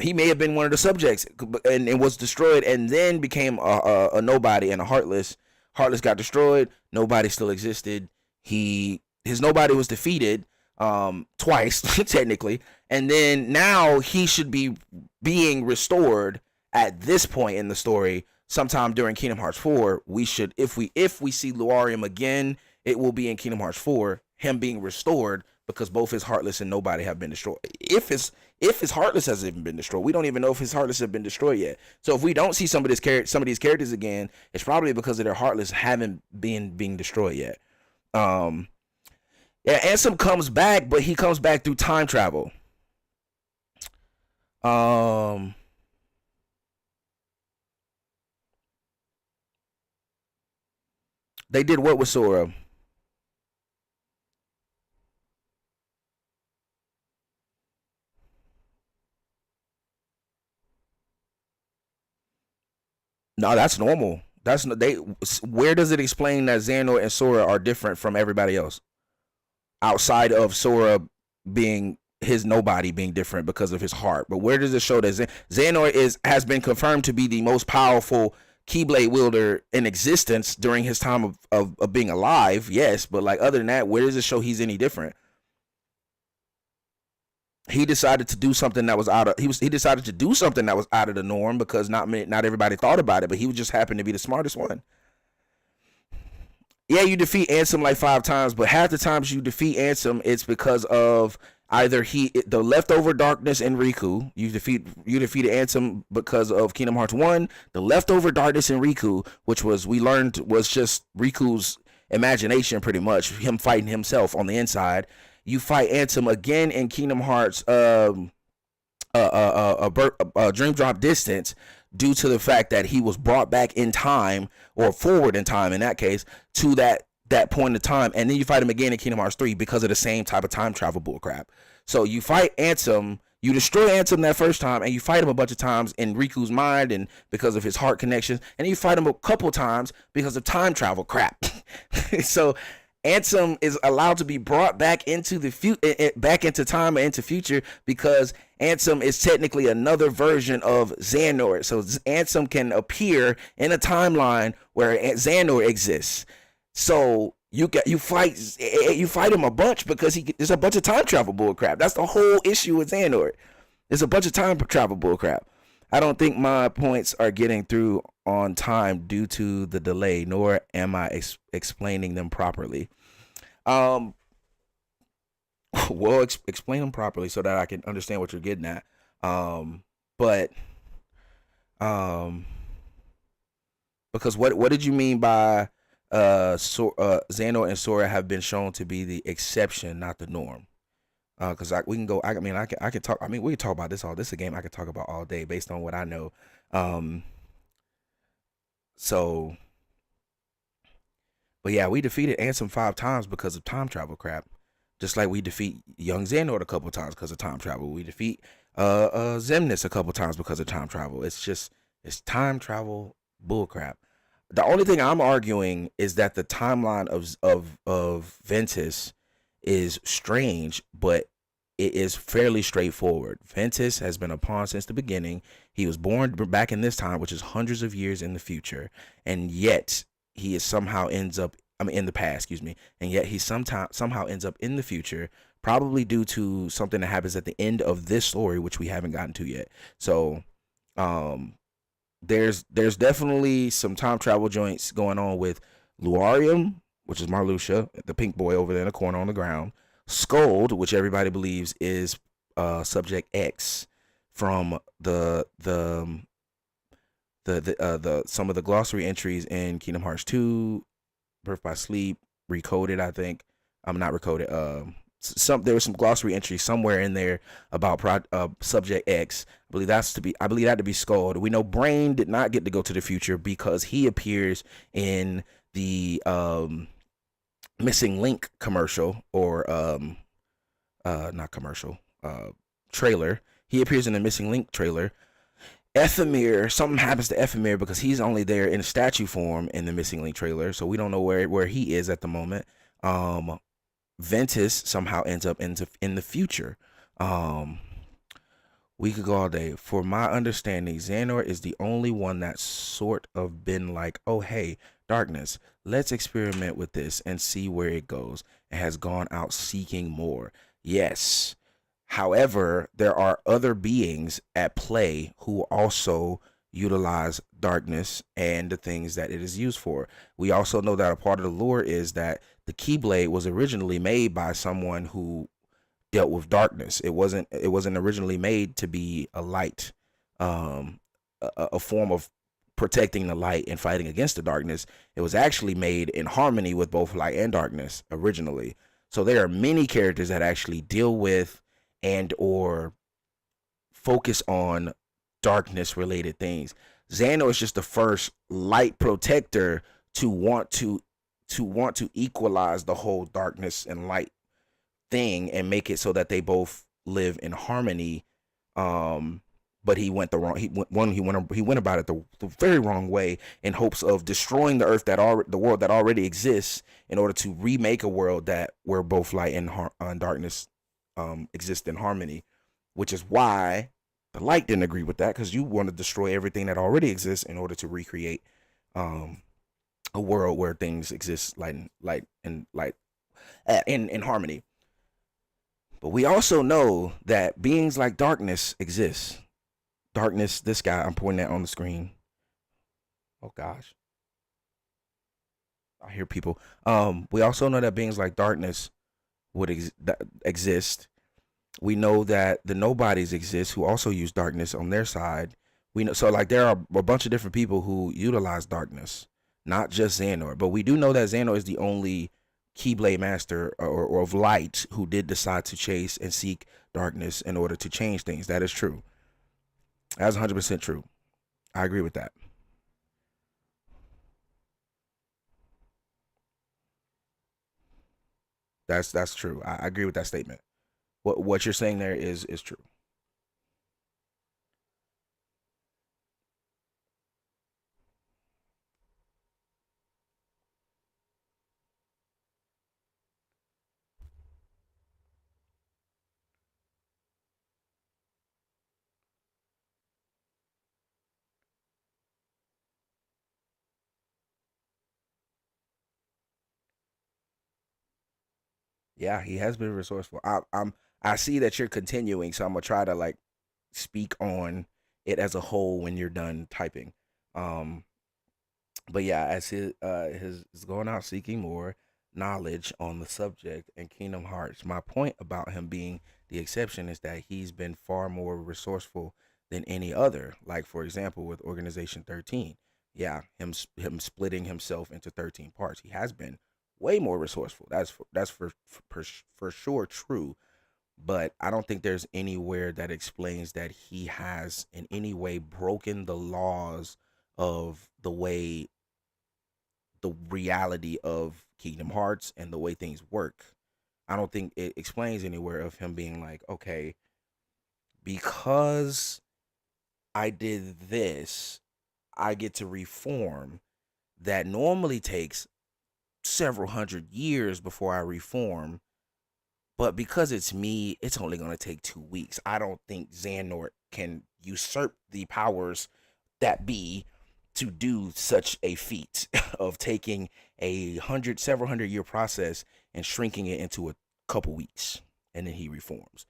He may have been one of the subjects and was destroyed and then became a nobody and a Heartless. Heartless got destroyed. Nobody still existed. His nobody was defeated twice, technically. And then now he should be being restored at this point in the story. Sometime during Kingdom Hearts 4, we should, if we see Luarium again, it will be in Kingdom Hearts 4, him being restored, because both his Heartless and Nobody have been destroyed. If his Heartless hasn't even been destroyed, we don't even know if his Heartless have been destroyed yet. So if we don't see some of these characters again, it's probably because of their Heartless haven't been being destroyed yet. Yeah, Ansem comes back, but he comes back through time travel. They did what with Sora? No, that's normal. Where does it explain that Xehanort and Sora are different from everybody else? Outside of Sora being his nobody being different because of his heart. But where does it show that Xehanort has been confirmed to be the most powerful Keyblade wielder in existence during his time of being alive? Yes, but like other than that, where does it show he's any different? He decided to do something that was he decided to do something that was out of the norm because not everybody thought about it, but he just happened to be the smartest one. Yeah, you defeat Ansem like 5 times, but half the times you defeat Ansem, it's because of either the leftover darkness in Riku. You defeated Ansem because of Kingdom Hearts 1. The leftover darkness in Riku, which we learned was just Riku's imagination, pretty much him fighting himself on the inside. You fight Ansem again in Kingdom Hearts Dream Drop Distance, due to the fact that he was brought back in time, or forward in time in that case, to that that point in time, and then you fight him again in Kingdom Hearts 3 because of the same type of time travel bullcrap. So you fight Ansem, you destroy Ansem that first time, and you fight him a bunch of times in Riku's mind and because of his heart connections, and then you fight him a couple times because of time travel crap. So Ansem is allowed to be brought back into the back into time and into future because Ansem is technically another version of Xehanort. So Ansem can appear in a timeline where Xehanort exists. So you fight him a bunch because there's a bunch of time travel bullcrap. That's the whole issue with Xehanort. There's a bunch of time travel bullcrap. I don't think my points are getting through on time due to the delay, nor am I explaining them properly. Well, explain them properly so that I can understand what you're getting at. Because what did you mean by Xehanort and Sora have been shown to be the exception, not the norm? Because we can go. I can talk. I mean, we can talk about this all. This is a game I could talk about all day based on what I know. So, but yeah, we defeated Ansem 5 times because of time travel crap. Just like we defeat young Xehanort a couple times because of time travel. We defeat Xemnas a couple times because of time travel. It's time travel bullcrap. The only thing I'm arguing is that the timeline of Ventus is strange, but it is fairly straightforward. Ventus has been a pawn since the beginning. He was born back in this time, which is hundreds of years in the future, and yet he is somehow ends up. In the past, excuse me, and yet he somehow ends up in the future, probably due to something that happens at the end of this story, which we haven't gotten to yet. So, there's definitely some time travel joints going on with Luarium, which is Marluxia, the pink boy over there in the corner on the ground. Scold, which everybody believes is Subject X from the some of the glossary entries in Kingdom Hearts 2, Birth by Sleep, Recoded, I think. I'm not Recoded. There was some glossary entry somewhere in there about Subject X. I believe that to be Scold. We know Brain did not get to go to the future because he appears in the Missing Link commercial or not commercial, trailer. He appears in the Missing Link trailer. Ephemer, something happens to Ephemer because he's only there in statue form in the Missing Link trailer, so we don't know where he is at the moment. Ventus somehow ends up in the future. We could go all day. For my understanding, Xehanort is the only one that's sort of been like, oh hey, darkness, let's experiment with this and see where it goes, and has gone out seeking more. Yes. However, there are other beings at play who also utilize darkness and the things that it is used for. We also know that a part of the lore is that the Keyblade was originally made by someone who dealt with darkness. It wasn't originally made to be a light, a form of protecting the light and fighting against the darkness. It was actually made in harmony with both light and darkness originally. So there are many characters that actually deal with and or focus on darkness related things. Xehanort is just the first light protector to want to equalize the whole darkness and light thing and make it so that they both live in harmony. But he went about it the very wrong way in hopes of destroying the earth the world that already exists in order to remake a world where both light and darkness exist in harmony, which is why the light didn't agree with that, because you want to destroy everything that already exists in order to recreate a world where things exist in harmony. But we also know that beings like darkness exist. Darkness, this guy, I'm pointing that on the screen. Oh gosh, I hear people. We also know that beings like darkness would exist. We know that the nobodies exist who also use darkness on their side. We know, so like there are a bunch of different people who utilize darkness, not just Xehanort. But we do know that Xehanort is the only Keyblade master or of light who did decide to chase and seek darkness in order to change things. That is true. That's 100% true. I agree with that. That's true. I agree with that statement. What you're saying there is true. Yeah, he has been resourceful. I see that you're continuing, so I'm gonna try to like speak on it as a whole when you're done typing. Um, but yeah, as his is going out seeking more knowledge on the subject and Kingdom Hearts. My point about him being the exception is that he's been far more resourceful than any other. Like for example, with Organization 13, yeah, him splitting himself into 13 parts. He has been way more resourceful. For sure true. But I don't think there's anywhere that explains that he has in any way broken the laws of the reality of Kingdom Hearts and the way things work. I don't think it explains anywhere of him being like, okay, because I did this, I get to reform. That normally takes several hundred years before I reform. But because it's me, it's only going to take 2 weeks. I don't think Xehanort can usurp the powers that be to do such a feat of taking several hundred year process and shrinking it into a couple weeks, and then he reforms.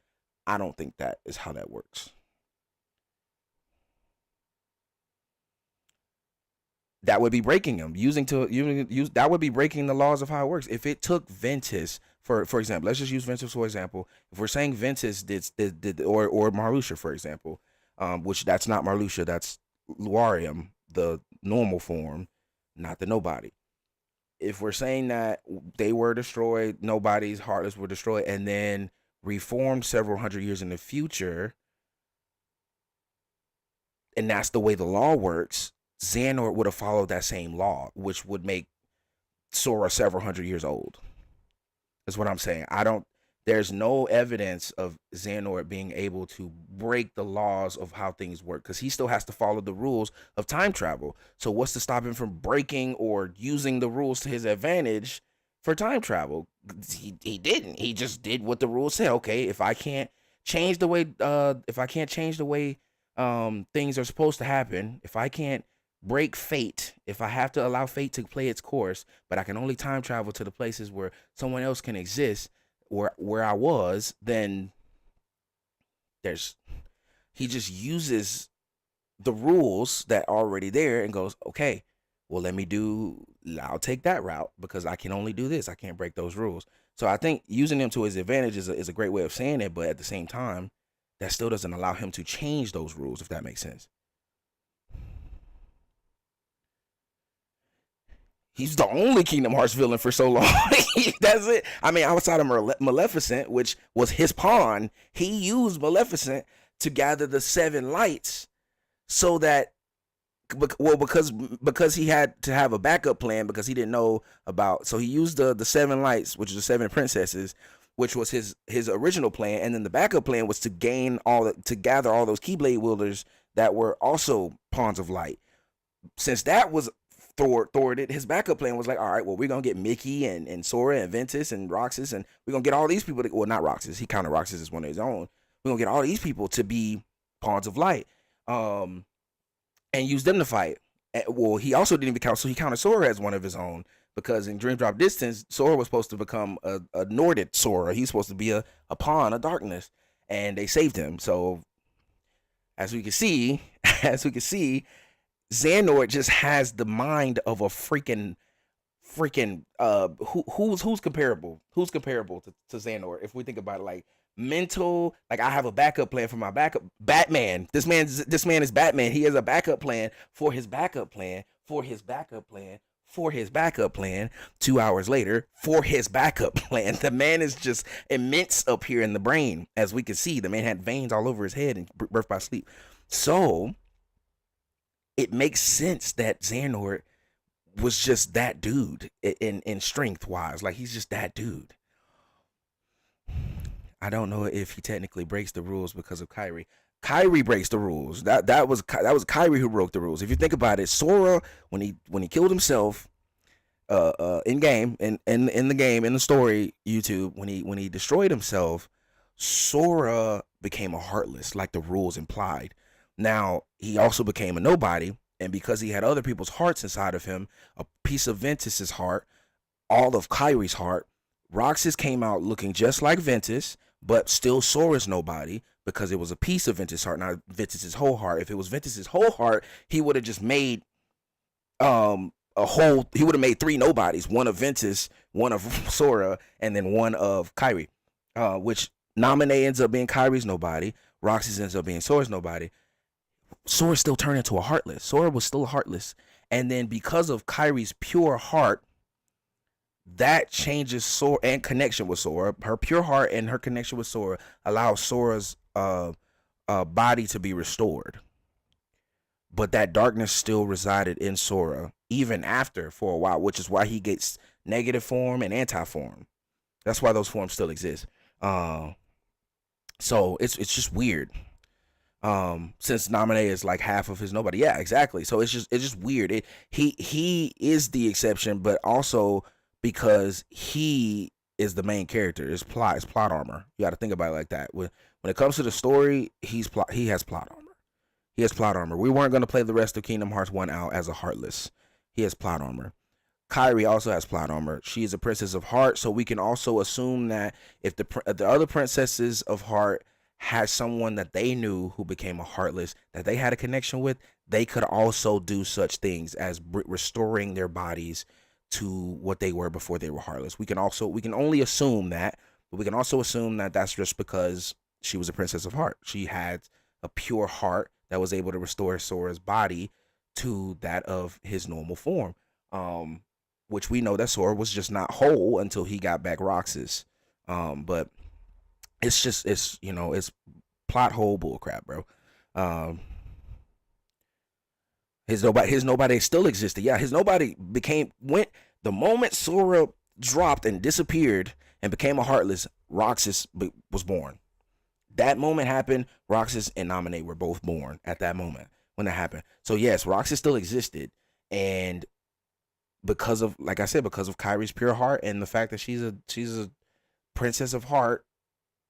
I don't think that is how that works. That would be breaking him that would be breaking the laws of how it works. If it took Ventus, for example, let's just use Ventus for example. If we're saying Ventus did or Marluxia, for example, which that's not Marluxia, that's Luarium, the normal form, not the nobody. If we're saying that they were destroyed, nobody's Heartless were destroyed, and then reformed several hundred years in the future, and that's the way the law works, Xehanort would have followed that same law, which would make Sora several hundred years old. That's what I'm saying. There's no evidence of Xehanort being able to break the laws of how things work, because he still has to follow the rules of time travel. So what's to stop him from breaking or using the rules to his advantage for time travel? He didn't. He just did what the rules said. Okay, if I can't change the way things are supposed to happen, if I can't break fate, if I have to allow fate to play its course, but I can only time travel to the places where someone else can exist, where I was, then he just uses the rules that are already there and goes, okay, well, I'll take that route because I can only do this. I can't break those rules. So I think using them to his advantage is a great way of saying it, but at the same time, that still doesn't allow him to change those rules, if that makes sense. He's the only Kingdom Hearts villain for so long. That's it. I mean, outside of Maleficent, which was his pawn, he used Maleficent to gather the 7 lights so that, because he had to have a backup plan because he didn't know about, so he used the 7 lights, which is the 7 princesses, which was his original plan, and then the backup plan was to gather all those Keyblade wielders that were also pawns of light. Since that was thwarted, his backup plan was like, all right, well, we're gonna get Mickey and Sora and Ventus and Roxas, and we're gonna get all these people not Roxas, he counted Roxas as one of his own. We're gonna get all these people to be pawns of light, and use them to fight. Well, he also didn't even count, so he counted Sora as one of his own, because in Dream Drop Distance, Sora was supposed to become a Norded Sora. He's supposed to be a pawn of darkness, and they saved him. So as we can see, Xehanort just has the mind of a freaking who's comparable to Xehanort, if we think about it, like mental, like I have a backup plan for my backup. Batman, this man is Batman. He has a backup plan for his backup plan for his backup plan for his backup plan 2 hours later for his backup plan. The man is just immense up here in the brain. As we can see, the man had veins all over his head and birth by sleep. So it makes sense that Xehanort was just that dude in strength wise. Like, he's just that dude. I don't know if he technically breaks the rules because of Kyrie. Kyrie breaks the rules. That was Kyrie who broke the rules. If you think about it, Sora when he killed himself, in game in the game in the story YouTube when he destroyed himself, Sora became a heartless like the rules implied. Now he also became a nobody, and because he had other people's hearts inside of him, a piece of Ventus's heart, all of Kyrie's heart, Roxas came out looking just like Ventus, but still Sora's nobody because it was a piece of Ventus' heart, not Ventus's whole heart. If it was Ventus's whole heart, he would have just made he would have made 3 nobodies, one of Ventus, one of Sora, and then one of Kyrie. Which Naminé ends up being Kyrie's nobody, Roxas ends up being Sora's nobody. Sora still turned into a heartless. Sora was still heartless. And then because of Kyrie's pure heart, that changes Sora and connection with Sora. Her pure heart and her connection with Sora allows Sora's body to be restored. But that darkness still resided in Sora even after for a while, which is why he gets negative form and anti-form. That's why those forms still exist. So it's just weird. Since Naminé is like half of his nobody. Yeah, exactly. So it's just weird. He is the exception, but also because he is the main character. It's plot armor. You got to think about it like that. When it comes to the story, he has plot armor. He has plot armor. We weren't going to play the rest of Kingdom Hearts 1 out as a Heartless. He has plot armor. Kyrie also has plot armor. She is a Princess of Heart, so we can also assume that if the other Princesses of Heart had someone that they knew who became a Heartless that they had a connection with, they could also do such things as restoring their bodies to what they were before they were Heartless. We can only assume that, but we can also assume that that's just because she was a Princess of Heart. She had a pure heart that was able to restore Sora's body to that of his normal form. Which we know that Sora was just not whole until he got back Roxas. But it's plot hole bullcrap, bro. His nobody still existed. Yeah, his nobody went the moment Sora dropped and disappeared and became a Heartless, Roxas was born. That moment happened. Roxas and Naminé were both born at that moment when that happened. So yes, Roxas still existed, and because of, like I said, because of Kyrie's pure heart and the fact that she's a Princess of Heart,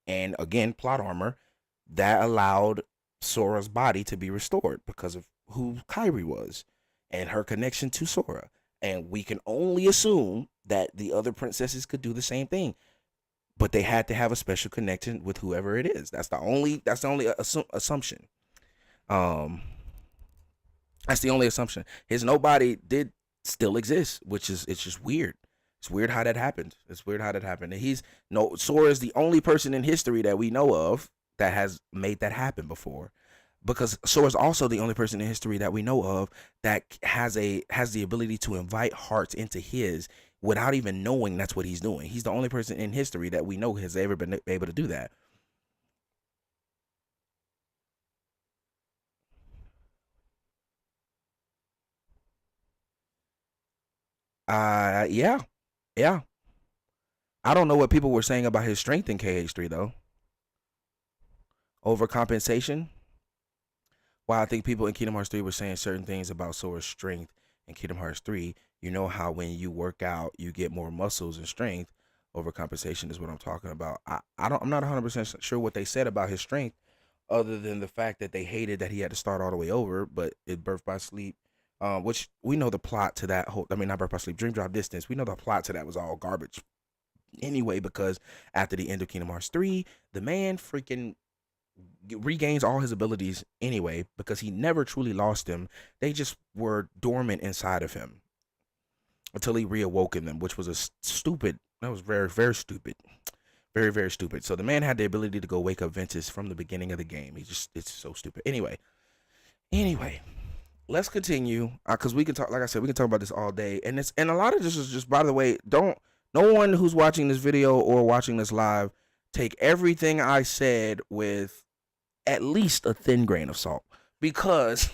and again plot armor, that allowed Sora's body to be restored because of who Kyrie was and her connection to Sora. And we can only assume that the other princesses could do the same thing, but they had to have a special connection with whoever it is. That's the only assumption. That's the only assumption. His nobody did still exist, which is, it's just weird. It's weird how that happened. And Sora is the only person in history that we know of that has made that happen before. Because Sora's also the only person in history that we know of that has the ability to invite hearts into his without even knowing that's what he's doing. He's the only person in history that we know has ever been able to do that. Yeah. I don't know what people were saying about his strength in KH3 though. Overcompensation. While I think people in Kingdom Hearts 3 were saying certain things about Sora's strength in Kingdom Hearts 3, you know how when you work out, you get more muscles and strength. Overcompensation is what I'm talking about. I'm not 100% sure what they said about his strength, other than the fact that they hated that he had to start all the way over. But it Birth by Sleep, which we know the plot to that whole, not Birth by Sleep, Dream Drop Distance. We know the plot to that was all garbage anyway, because after the end of Kingdom Hearts 3, the man freaking regains all his abilities anyway, because he never truly lost them. They just were dormant inside of him until he reawoken them, which was that was very, very stupid. Very, very stupid. So the man had the ability to go wake up Ventus from the beginning of the game. It's so stupid. Anyway, let's continue, because we can talk, like I said, we can talk about this all day. And a lot of this is just, by the way, no one who's watching this video or watching this live, take everything I said with at least a thin grain of salt, because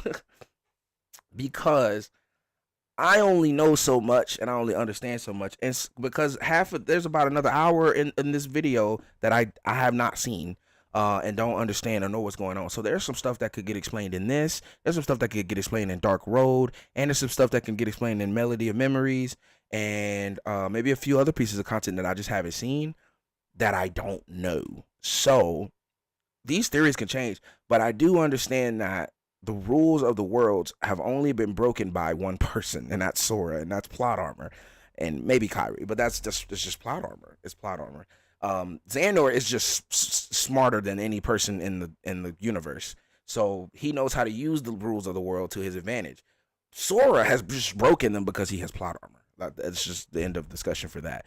I only know so much and I only understand so much, and because there's about another hour in this video that I have not seen, and don't understand or know what's going on. So there's some stuff that could get explained in this. There's some stuff that could get explained in Dark Road, and there's some stuff that can get explained in Melody of Memories, and maybe a few other pieces of content that I just haven't seen that I don't know. So these theories can change, but I do understand that the rules of the worlds have only been broken by one person, and that's Sora, and that's plot armor, and maybe Kyrie, but it's just plot armor. It's plot armor. Xandor is just smarter than any person in the universe, so he knows how to use the rules of the world to his advantage. Sora has just broken them because he has plot armor. That's just the end of discussion for that.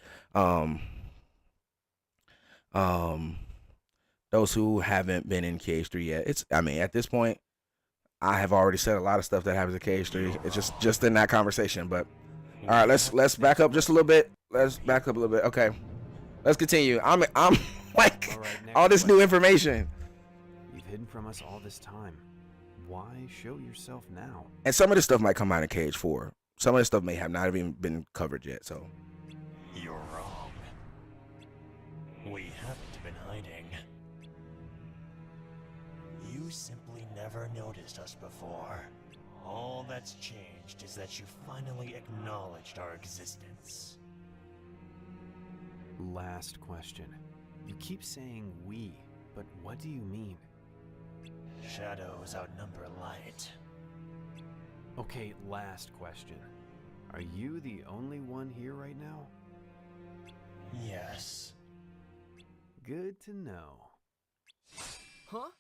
Those who haven't been in KH3 yet, at this point, I have already said a lot of stuff that happens in KH3. It's just in that conversation. But all right, let's back up just a little bit. Let's back up a little bit. Okay, let's continue. I'm like all this new information. You've hidden from us all this time. Why show yourself now? And some of this stuff might come out in KH4. Some of this stuff may have not even been covered yet. So You're wrong. We haven't been hiding. You simply never noticed us before. All that's changed is that you finally acknowledged our existence. Last question. You keep saying we, but what do you mean? Shadows outnumber light. Okay, last question. Are you the only one here right now? Yes. Good to know. Huh?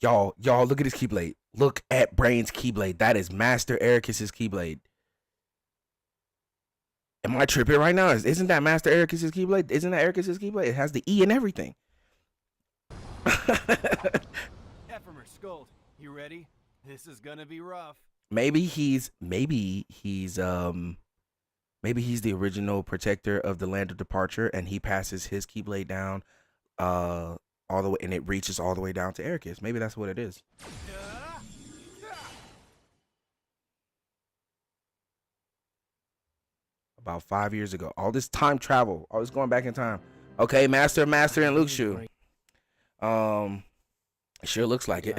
y'all, look at his Keyblade. Look at Brain's Keyblade. That is Master Ericus's Keyblade. Am I tripping right now? Isn't that Master Ericus's Keyblade? Isn't that Ericus's Keyblade? It has the E and everything. Ephemer Scold, you ready? This is gonna be rough. Maybe he's the original protector of the Land of Departure, and he passes his Keyblade down all the way, and it reaches all the way down to Ericus. Maybe that's what it is. About 5 years ago. All this time travel. All this going back in time. Okay, Master, and Luxu. It sure looks like it.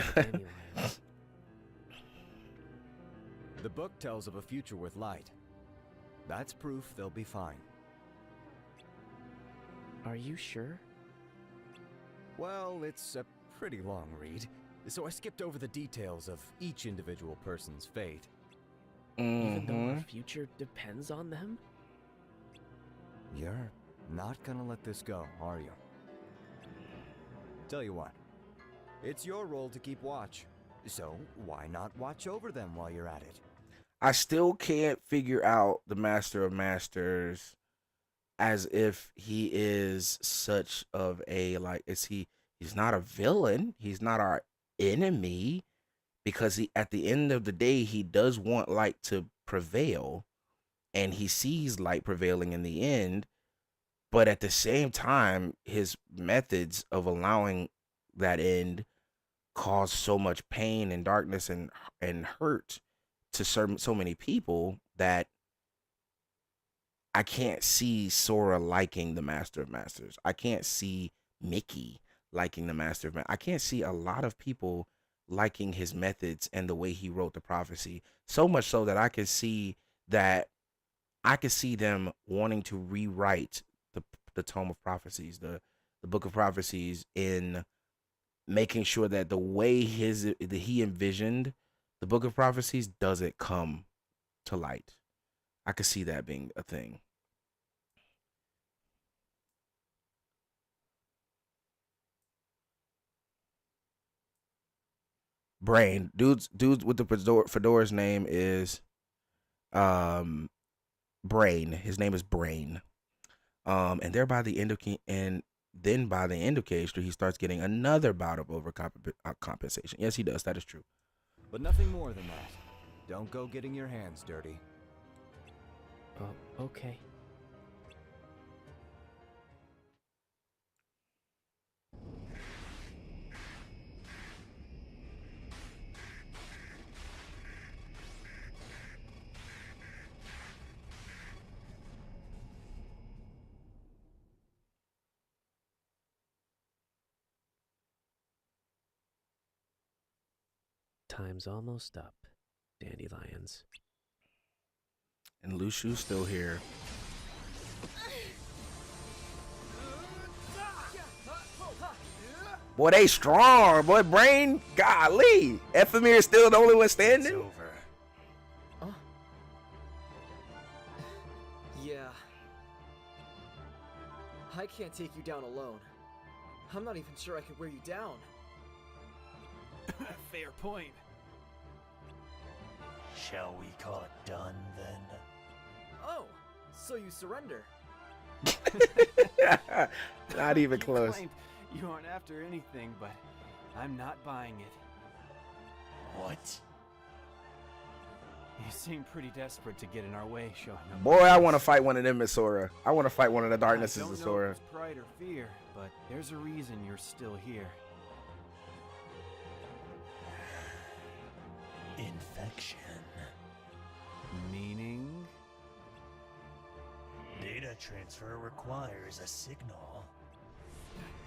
The book tells of a future with light. That's proof they'll be fine. Are you sure? Well, it's a pretty long read, so I skipped over the details of each individual person's fate. Even though our future depends on them? You're not gonna let this go, are you? Tell you what, it's your role to keep watch, so why not watch over them while you're at it? I still can't figure out the Master of Masters as if he is such of a, like, he's not a villain, he's not our enemy, because he, at the end of the day, he does want light to prevail, and he sees light prevailing in the end, but at the same time, his methods of allowing that end cause so much pain and darkness and hurt to so many people that I can't see Sora liking the Master of Masters. I can't see Mickey liking the Master of Masters. I can't see a lot of people liking his methods and the way he wrote the prophecy. So much so that I could see them wanting to rewrite the Tome of Prophecies, the Book of Prophecies, in making sure that the way he envisioned the Book of Prophecies doesn't come to light. I could see that being a thing. Brain. Dudes with the fedora's name is Brain. His name is Brain. And then by the end of KH3, he starts getting another bout of overcompensation. Yes, he does. That is true. But nothing more than that. Don't go getting your hands dirty. Oh, okay. Time's almost up, dandelions. And Lushu's still here. Boy, they strong, boy. Brain, golly. Ephemera is still the only one standing. Over. Yeah. I can't take you down alone. I'm not even sure I could wear you down. Fair point. Shall we call it done then? Oh, so you surrender. Not even close. Claimed you aren't after anything, but I'm not buying it. What? You seem pretty desperate to get in our way, showing up. Boy, I want to fight one of them, Miss Sora. I want to fight one of the darknesses, I don't Miss know Sora. if it's pride or fear, but there's a reason you're still here. Infection. Meaning? Data transfer requires a signal.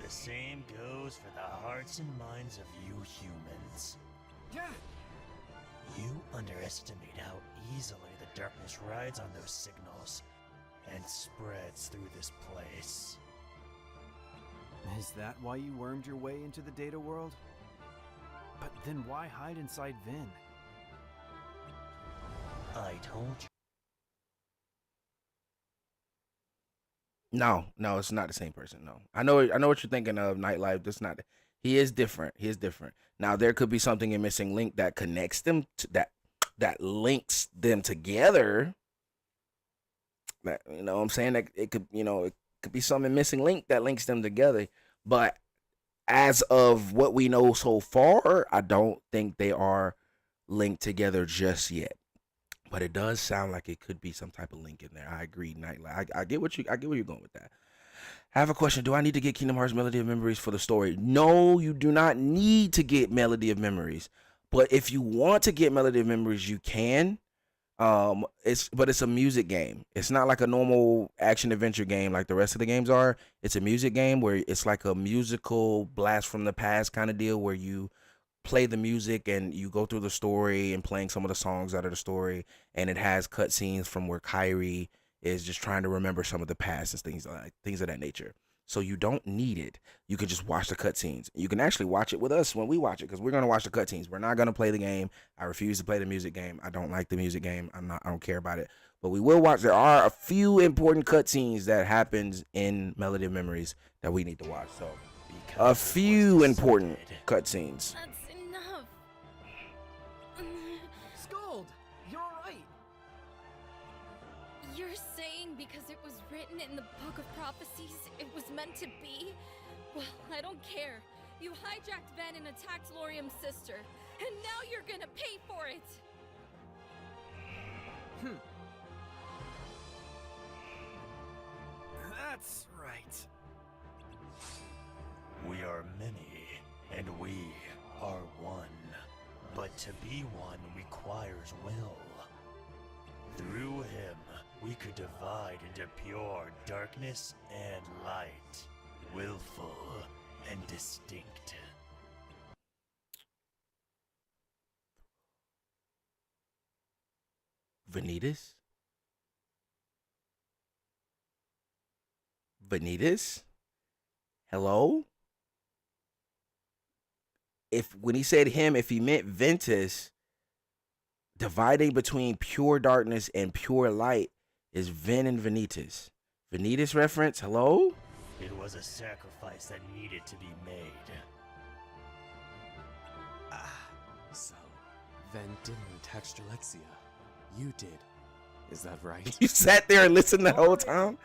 The same goes for the hearts and minds of you humans. You underestimate how easily the darkness rides on those signals and spreads through this place. Is that why you wormed your way into the data world? But then why hide inside Vin? I told you. No, it's not the same person. No, I know what you're thinking of. Nightlife. That's not. He is different. He is different. Now there could be something in Missing Link that connects them to that links them together. That, you know what I'm saying? That it could, it could be something Missing Link that links them together. But as of what we know so far, I don't think they are linked together just yet. But it does sound like it could be some type of link in there. I agree, Nightlife. I get where you're going with that. I have a question. Do I need to get Kingdom Hearts Melody of Memories for the story? No, you do not need to get Melody of Memories. But if you want to get Melody of Memories, you can. It's a music game. It's not like a normal action adventure game like the rest of the games are. It's a music game where it's like a musical blast from the past kind of deal where you play the music and you go through the story and playing some of the songs out of the story, and it has cutscenes from where Kairi is just trying to remember some of the past and things of that nature. So you don't need it. You can just watch the cutscenes. You can actually watch it with us when we watch it, because we're gonna watch the cutscenes. We're not gonna play the game. I refuse to play the music game. I don't like the music game. I don't care about it. But we will watch. There are a few important cutscenes that happens in Melody of Memories that we need to watch. So a few important cutscenes. Scold! You're alright! You're saying because it was written in the Book of Prophecies, it was meant to be? Well, I don't care. You hijacked Ven and attacked Lorium's sister, and now you're gonna pay for it! That's right. We are many, and we are one. But to be one requires will. Through him, we could divide into pure darkness and light, willful and distinct. Vanitas? Vanitas? Hello? When he said him, if he meant Ventus, dividing between pure darkness and pure light is Ven and Vanitas. Vanitas reference? Hello? It was a sacrifice that needed to be made. So, Ven didn't attack Strelexia. You did. Is that right? You sat there and listened the whole time?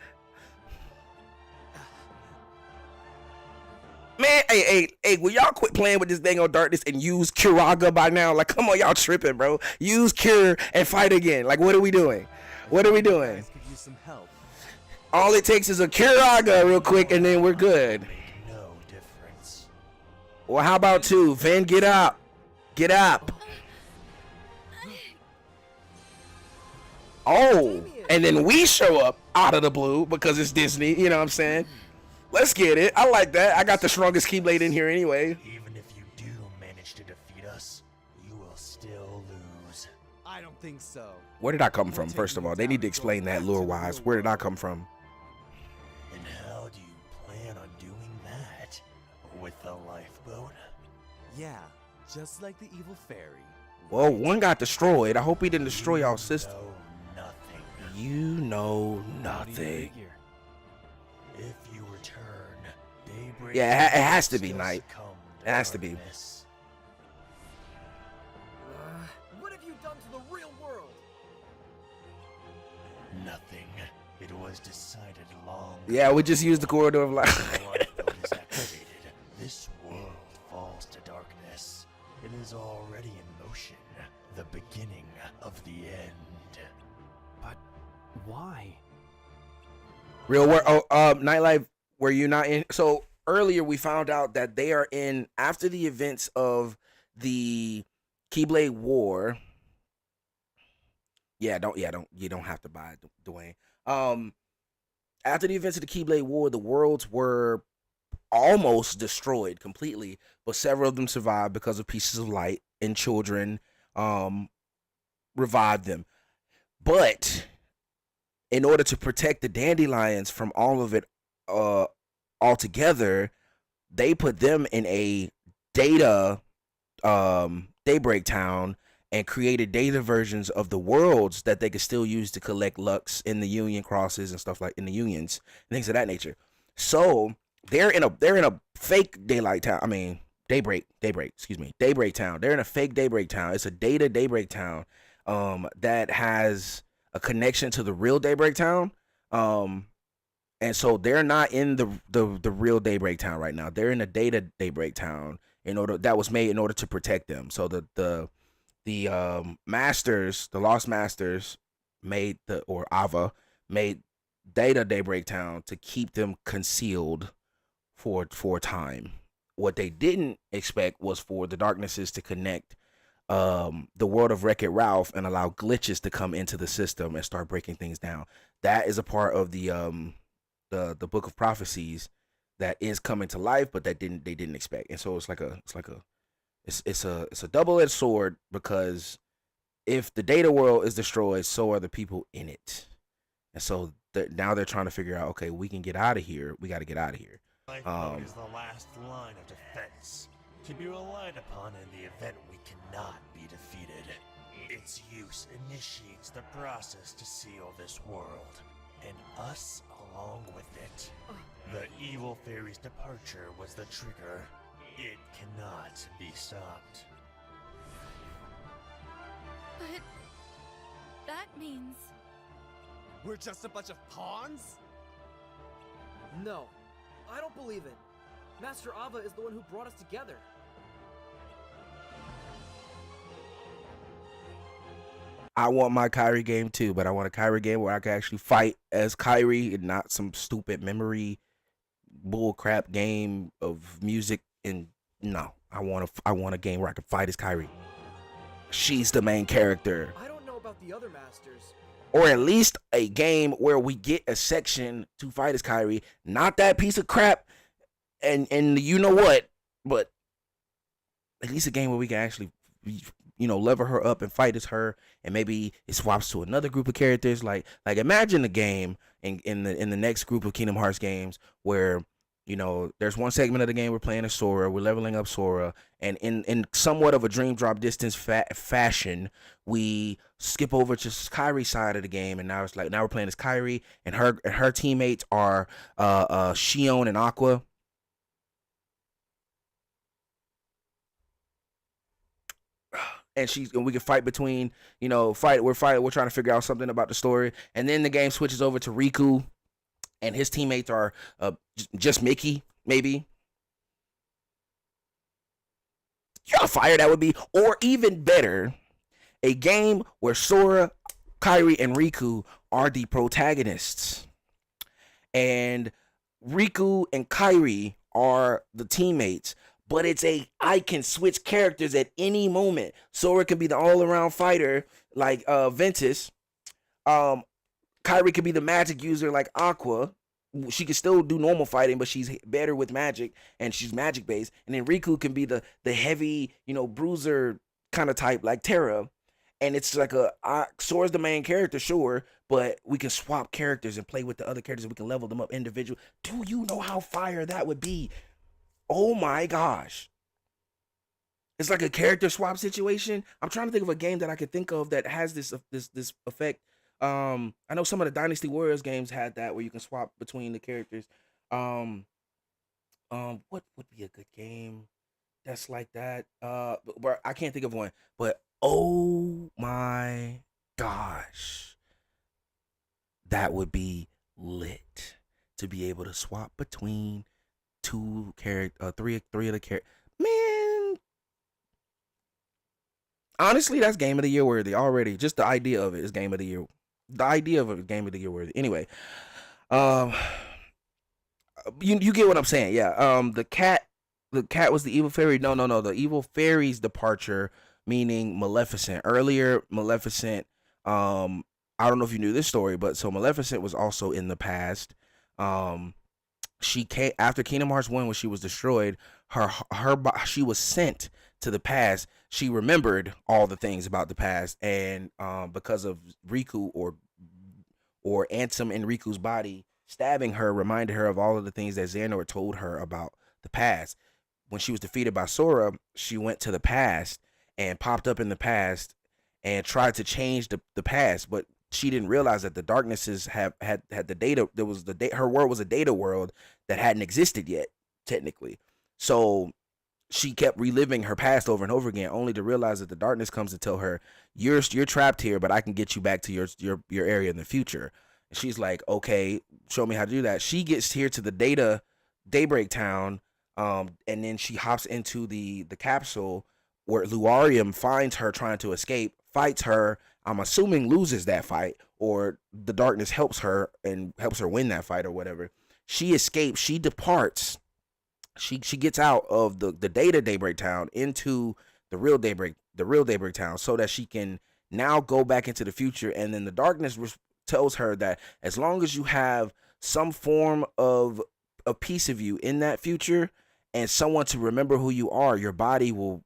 Man, hey, will y'all quit playing with this dang on darkness and use Curaga by now? Like, come on, y'all tripping, bro. Use Cure and fight again. Like, what are we doing? What are we doing? Could use some help. All it takes is a Curaga real quick and then we're good. No difference. Well, how about two? Van, get up. Get up. Oh, and then we show up out of the blue because it's Disney. You know what I'm saying? Let's get it. I like that. I got the strongest Keyblade in here anyway. Even if you do manage to defeat us, you will don't think so. Where did I come from? We're First taking of all, you they down need to and explain going that back to the lore-wise. real Where did I world. come from? And how do you plan on doing that? With the lifeboat? Yeah, just like the evil fairy. Well, one got destroyed. I hope he didn't destroy y'all system. Nothing. You know nothing. If you return, daybreak. Yeah, it has to be still night. succumb It has to be. darkness. What have you done to the real world? Nothing. It was decided long. Yeah, we just used the corridor of life. The lifeboat is activated. This world falls to darkness. It is already in motion. The beginning of the end. But why? Real world. Oh, Nightlife. Were you not in? So earlier we found out that they are in after the events of the Keyblade War. You don't have to buy it, Dwayne. After the events of the Keyblade War, the worlds were almost destroyed completely, but several of them survived because of pieces of light, and children revived them. But in order to protect the dandelions from all of it altogether, they put them in a data daybreak town and created data versions of the worlds that they could still use to collect Lux in the Union crosses and stuff like in the Unions and things of that nature. So they're in a fake daybreak town. Daybreak town. They're in a fake daybreak town. It's a data daybreak town that has a connection to the real daybreak town. And so they're not in the real daybreak town right now. They're in a data daybreak town that was made in order to protect them. So the masters, the Lost Masters Ava made data daybreak town to keep them concealed for a time. What they didn't expect was for the darknesses to connect the world of Wreck-It Ralph and allow glitches to come into the system and start breaking things down. That is a part of the Book of Prophecies that is coming to life, but they didn't expect. And so it's a double-edged sword, because if the data world is destroyed, so are the people in it. And so now they're trying to figure out, okay, we can get out of here. We got to get out of here. Lifeboat is the last line of defense, to be relied upon in the event we cannot be defeated. Its use initiates the process to seal this world, and us along with it. The evil fairy's departure was the trigger. It cannot be stopped. But that means We're just a bunch of pawns? No, I don't believe it. Master Ava is the one who brought us together. I want my Kyrie game too, but I want a Kyrie game where I can actually fight as Kyrie and not some stupid memory bullcrap game of music. And no, I want a game where I can fight as Kyrie. She's the main character. I don't know about the other masters. Or at least a game where we get a section to fight as Kyrie, not that piece of crap and you know what, but at least a game where we can actually, lever her up and fight as her, and maybe it swaps to another group of characters. Like imagine a game in the next group of Kingdom Hearts games where, there's one segment of the game we're playing as Sora, we're leveling up Sora, and in somewhat of a dream drop distance fashion, we skip over to Kyrie's side of the game, and now we're playing as Kyrie, and her teammates are Shion and Aqua. And we can fight between, we're trying to figure out something about the story, and then the game switches over to Riku, and his teammates are just Mickey, maybe. You know how fire that would be? Or even better, a game where Sora, Kyrie, and Riku are the protagonists, and Riku and Kyrie are the teammates. But I can switch characters at any moment. Sora can be the all-around fighter like Ventus. Kyrie could be the magic user like Aqua. She can still do normal fighting, but she's better with magic, and she's magic-based. And then Riku can be the heavy, bruiser kind of type like Terra. and it's like Sora's the main character, sure, but we can swap characters and play with the other characters, and we can level them up individual. Do you know how fire that would be? Oh my gosh. It's like a character swap situation. I'm trying to think of a game that I could think of that has this effect. I know some of the Dynasty Warriors games had that where you can swap between the characters. What would be a good game that's like that? But I can't think of one. But oh my gosh, that would be lit to be able to swap between three of the characters. Man, honestly, that's game of the year worthy already. Just the idea of it is game of the year. The idea of it is game of the year worthy. Anyway, you get what I'm saying, yeah. The cat was the evil fairy. No, the evil fairy's departure, meaning Maleficent. Earlier, Maleficent, I don't know if you knew this story, but so Maleficent was also in the past. She came after Kingdom Hearts 1 when she was destroyed. She was sent to the past. She remembered all the things about the past, and because of Riku or Ansem in Riku's body stabbing her, reminded her of all of the things that Xehanort told her about the past. When she was defeated by Sora, she went to the past and popped up in the past and tried to change the past, but she didn't realize that the darknesses had the data. There was her world was a data world that hadn't existed yet, technically. So she kept reliving her past over and over again, only to realize that the darkness comes to tell her, you're trapped here, but I can get you back to your area in the future. And she's like, okay, show me how to do that. She gets here to the Daybreak Town, and then she hops into the capsule where Luarium finds her trying to escape, fights her. I'm assuming loses that fight, or the darkness helps her and helps her win that fight or whatever. She escapes. She departs. She gets out of the data Daybreak Town into the real Daybreak Town, so that she can now go back into the future. And then the darkness tells her that as long as you have some form of a piece of you in that future and someone to remember who you are, your body will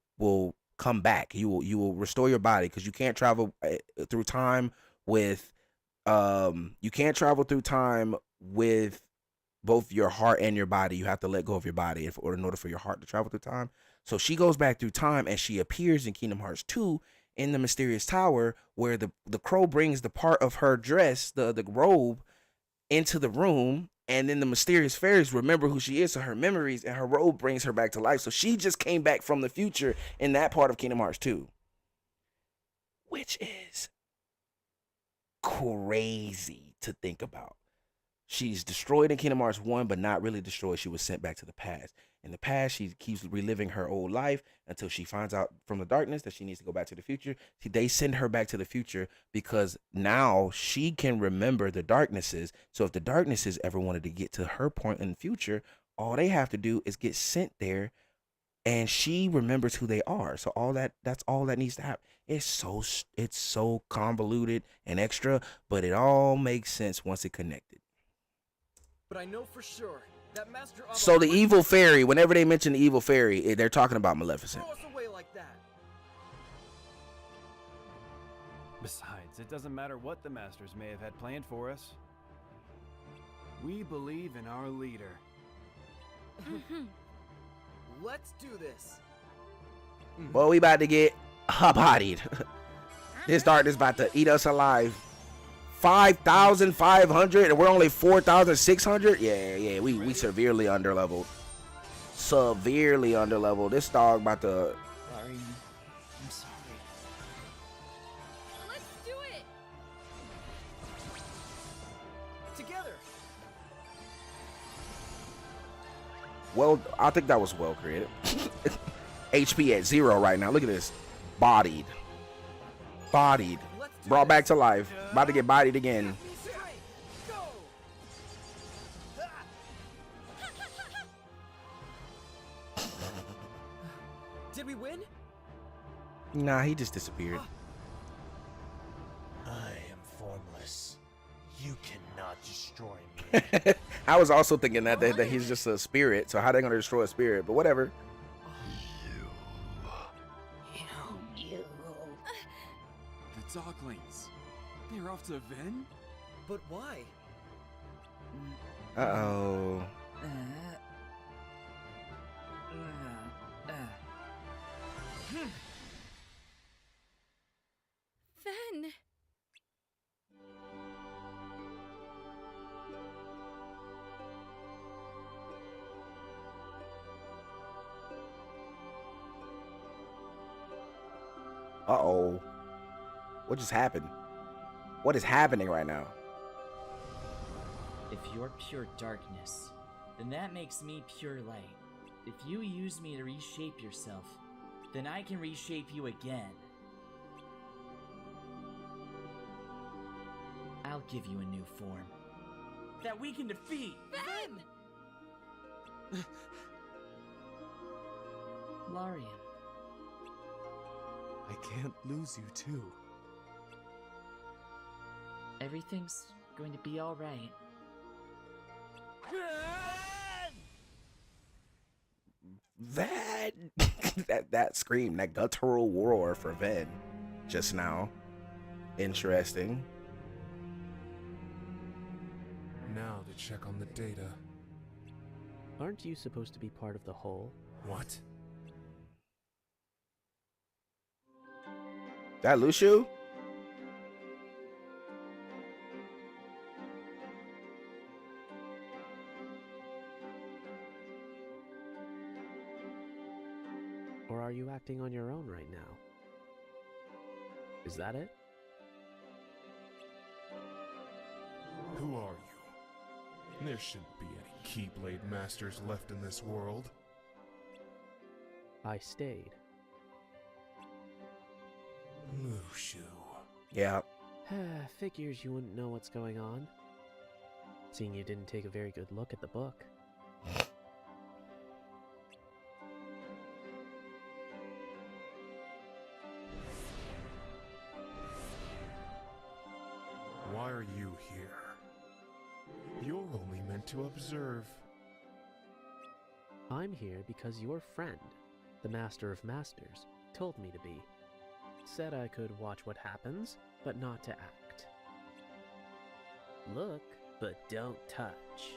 come back. You will restore your body, because you can't travel through time with both your heart and your body. You have to let go of your body in order for your heart to travel through time. So she goes back through time, and she appears in Kingdom Hearts 2 in the mysterious tower, where the crow brings the part of her dress, the robe, into the room, and then the mysterious fairies remember who she is, so her memories and her robe brings her back to life. So she just came back from the future in that part of Kingdom Hearts 2, which is crazy to think about. She's destroyed in Kingdom Hearts 1, but not really destroyed. She was sent back to the past. In the past, she keeps reliving her old life until she finds out from the darkness that she needs to go back to the future. They send her back to the future because now she can remember the darknesses. So if the darknesses ever wanted to get to her point in the future, all they have to do is get sent there, and she remembers who they are. So that's all that needs to happen. It's so convoluted and extra, but it all makes sense once it connected. But I know for sure that Master Abba So the evil fairy, whenever they mention the evil fairy, they're talking about Maleficent. throw us away like that. Besides, it doesn't matter what the Masters may have had planned for us. We believe in our leader. Let's do this. Well, we about to get bodied. This darkness about to eat us alive. 5,500 and we're only 4,600. Yeah, we severely underleveled. This dog about to. Sorry. I'm sorry. Let's do it. Together. Well, I think that was well created. HP at 0 right now. Look at this. Bodied. Brought back to life. About to get bodied again. Did we win? Nah, he just disappeared. I am formless. You cannot destroy me. I was also thinking that he's just a spirit. So how are they gonna destroy a spirit? But whatever. Doglings. They're off to Ven? But why? Uh-oh. Ven! Uh-oh. What just happened? What is happening right now? If you're pure darkness, then that makes me pure light. If you use me to reshape yourself, then I can reshape you again. I'll give you a new form that we can defeat. Ven! Larian. I can't lose you too. Everything's going to be alright. That that scream, that guttural roar for Ven just now. Interesting. Now to check on the data. Aren't you supposed to be part of the whole? What? That Lucio? Or are you acting on your own right now? Is that it? Who are you? There shouldn't be any Keyblade Masters left in this world. I stayed. Mushu. Yeah. Figures you wouldn't know what's going on. Seeing you didn't take a very good look at the book. Why are you here? You're only meant to observe. I'm here because your friend, the Master of Masters, told me to be. Said I could watch what happens, but not to act. Look, but don't touch.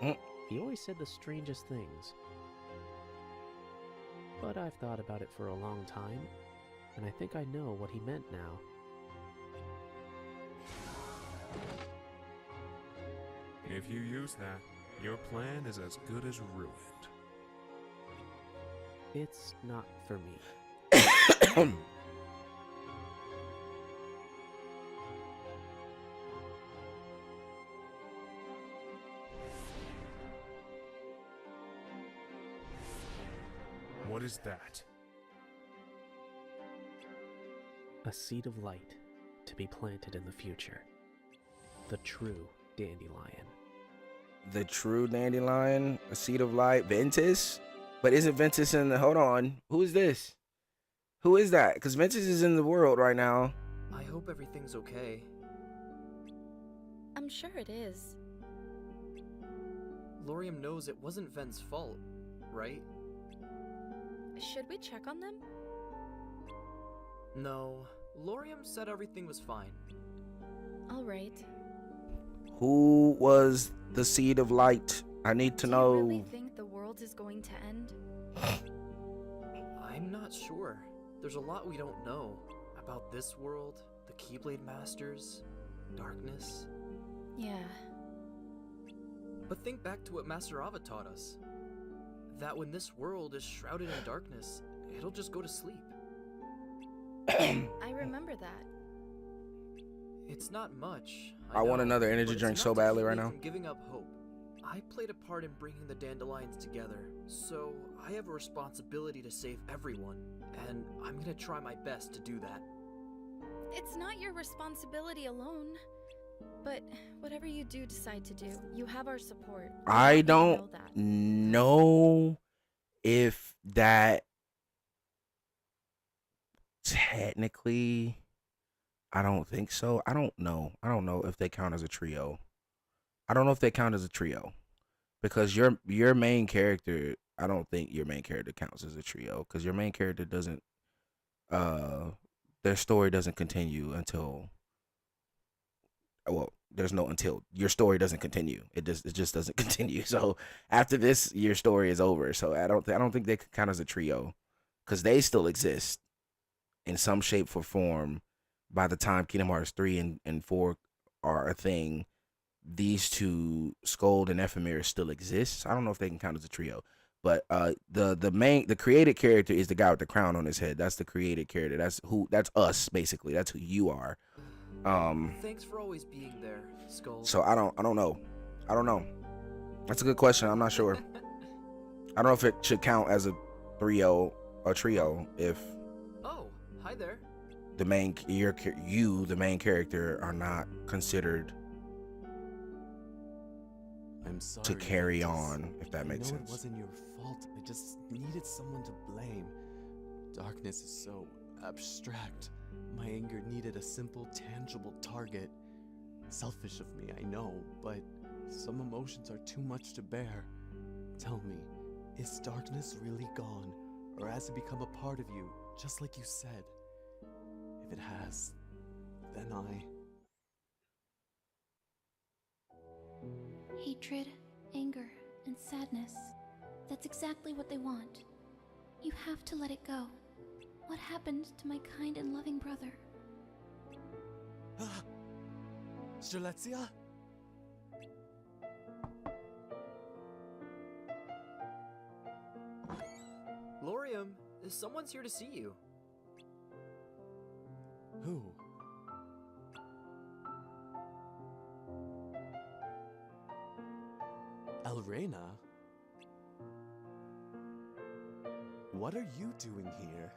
He always said the strangest things. But I've thought about it for a long time, and I think I know what he meant now. If you use that, your plan is as good as ruined. It's not for me. What is that? A seed of light to be planted in the future. The true dandelion. The true dandelion, a seed of light, Ventus? But isn't Ventus in the... Hold on. Who is this? Who is that? Because Ventus is in the world right now. I hope everything's okay. I'm sure it is. Lorium knows it wasn't Ven's fault, right? Should we check on them? No, Lorium said everything was fine. Alright. Who was the seed of light? I need to know. Do you really think the world is going to end? I'm not sure. There's a lot we don't know about this world, the Keyblade Masters, darkness. Yeah. But think back to what Master Ava taught us. That when this world is shrouded in darkness, it'll just go to sleep. I remember that. It's not much. I want know, another energy but drink it's so enough to badly keep right me now. from giving up hope. I played a part in bringing the dandelions together, so I have a responsibility to save everyone, and I'm gonna try my best to do that. It's not your responsibility alone. But whatever you do decide to do, you have our support. I don't know if that technically... I don't think so. I don't know. I don't know if they count as a trio. I don't know if they count as a trio. Because your main character, I don't think your main character counts as a trio. Because your main character doesn't their story doesn't continue until, well, there's no until, your story doesn't continue. It just doesn't continue. So after this, your story is over. So I don't think they could count as a trio, because they still exist in some shape or form. By the time Kingdom Hearts 3 and 4 are a thing, these two, Scold and Ephemera, still exist. I don't know if they can count as a trio. But the created character is the guy with the crown on his head. That's the created character. That's us, basically. That's who you are. Thanks for always being there, Skull. So I don't know. I don't know. That's a good question. I'm not sure. I don't know if it should count as a trio if Oh, hi there. the main the main character, are not considered I'm sorry. to carry Ventus. on, if that makes I know sense. it wasn't your fault. I just needed someone to blame. Darkness is so abstract. My anger needed a simple, tangible target. Selfish of me, I know, but some emotions are too much to bear. Tell me, is darkness really gone, or has it become a part of you, just like you said? If it has, then Hatred, anger, and sadness. That's exactly what they want. You have to let it go. What happened to my kind and loving brother? Strelitzia? Lorium, someone's here to see you. Who? Elrena? What are you doing here?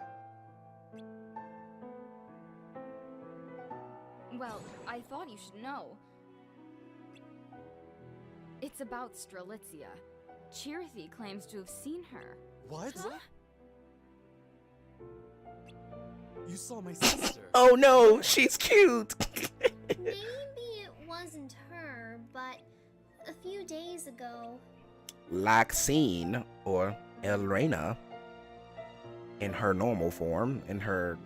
Well, I thought you should know. It's about Strelitzia. Chirithy claims to have seen her. What? Huh? You saw my sister. Oh no, she's cute. Maybe it wasn't her, but a few days ago. Laxine, or Elrena, in her normal form, in her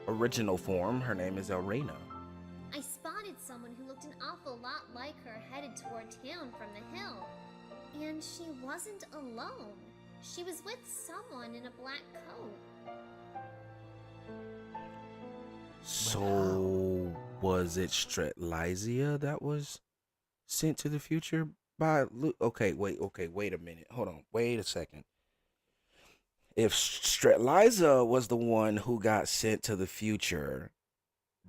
original form, her name is Elrena. I spotted someone who looked an awful lot like her headed toward town from the hill. And she wasn't alone. She was with someone in a black coat. So was it Stretlizia that was sent to the future by Luke? Okay, wait a minute. Hold on. Wait a second. If Stretlizia was the one who got sent to the future,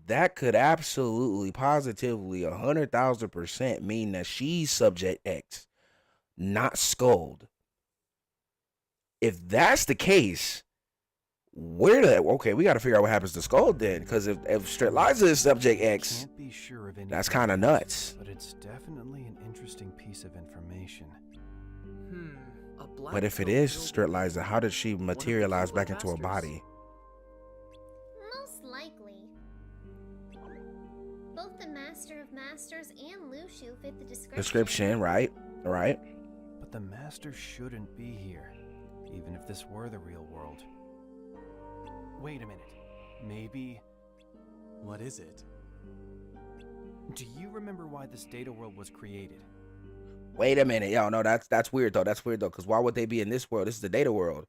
that could absolutely, positively, 100,000% mean that she's Subject X, not Scold. If that's the case, we got to figure out what happens to Scold then, because if Stretlizia is Subject X, Can't be sure of that's kind of nuts. But it's definitely an interesting piece of information. A black But if it coat is filled Stretlizia, how did she materialize back into a body? Most likely. Both the Master of Masters and Lucio fit the description. Right? But the master shouldn't be here, even if this were the real world. Wait a minute. Maybe... What is it? Do you remember why this data world was created? Wait a minute, yo, no, that's weird though. That's weird though, because why would they be in this world? This is the data world.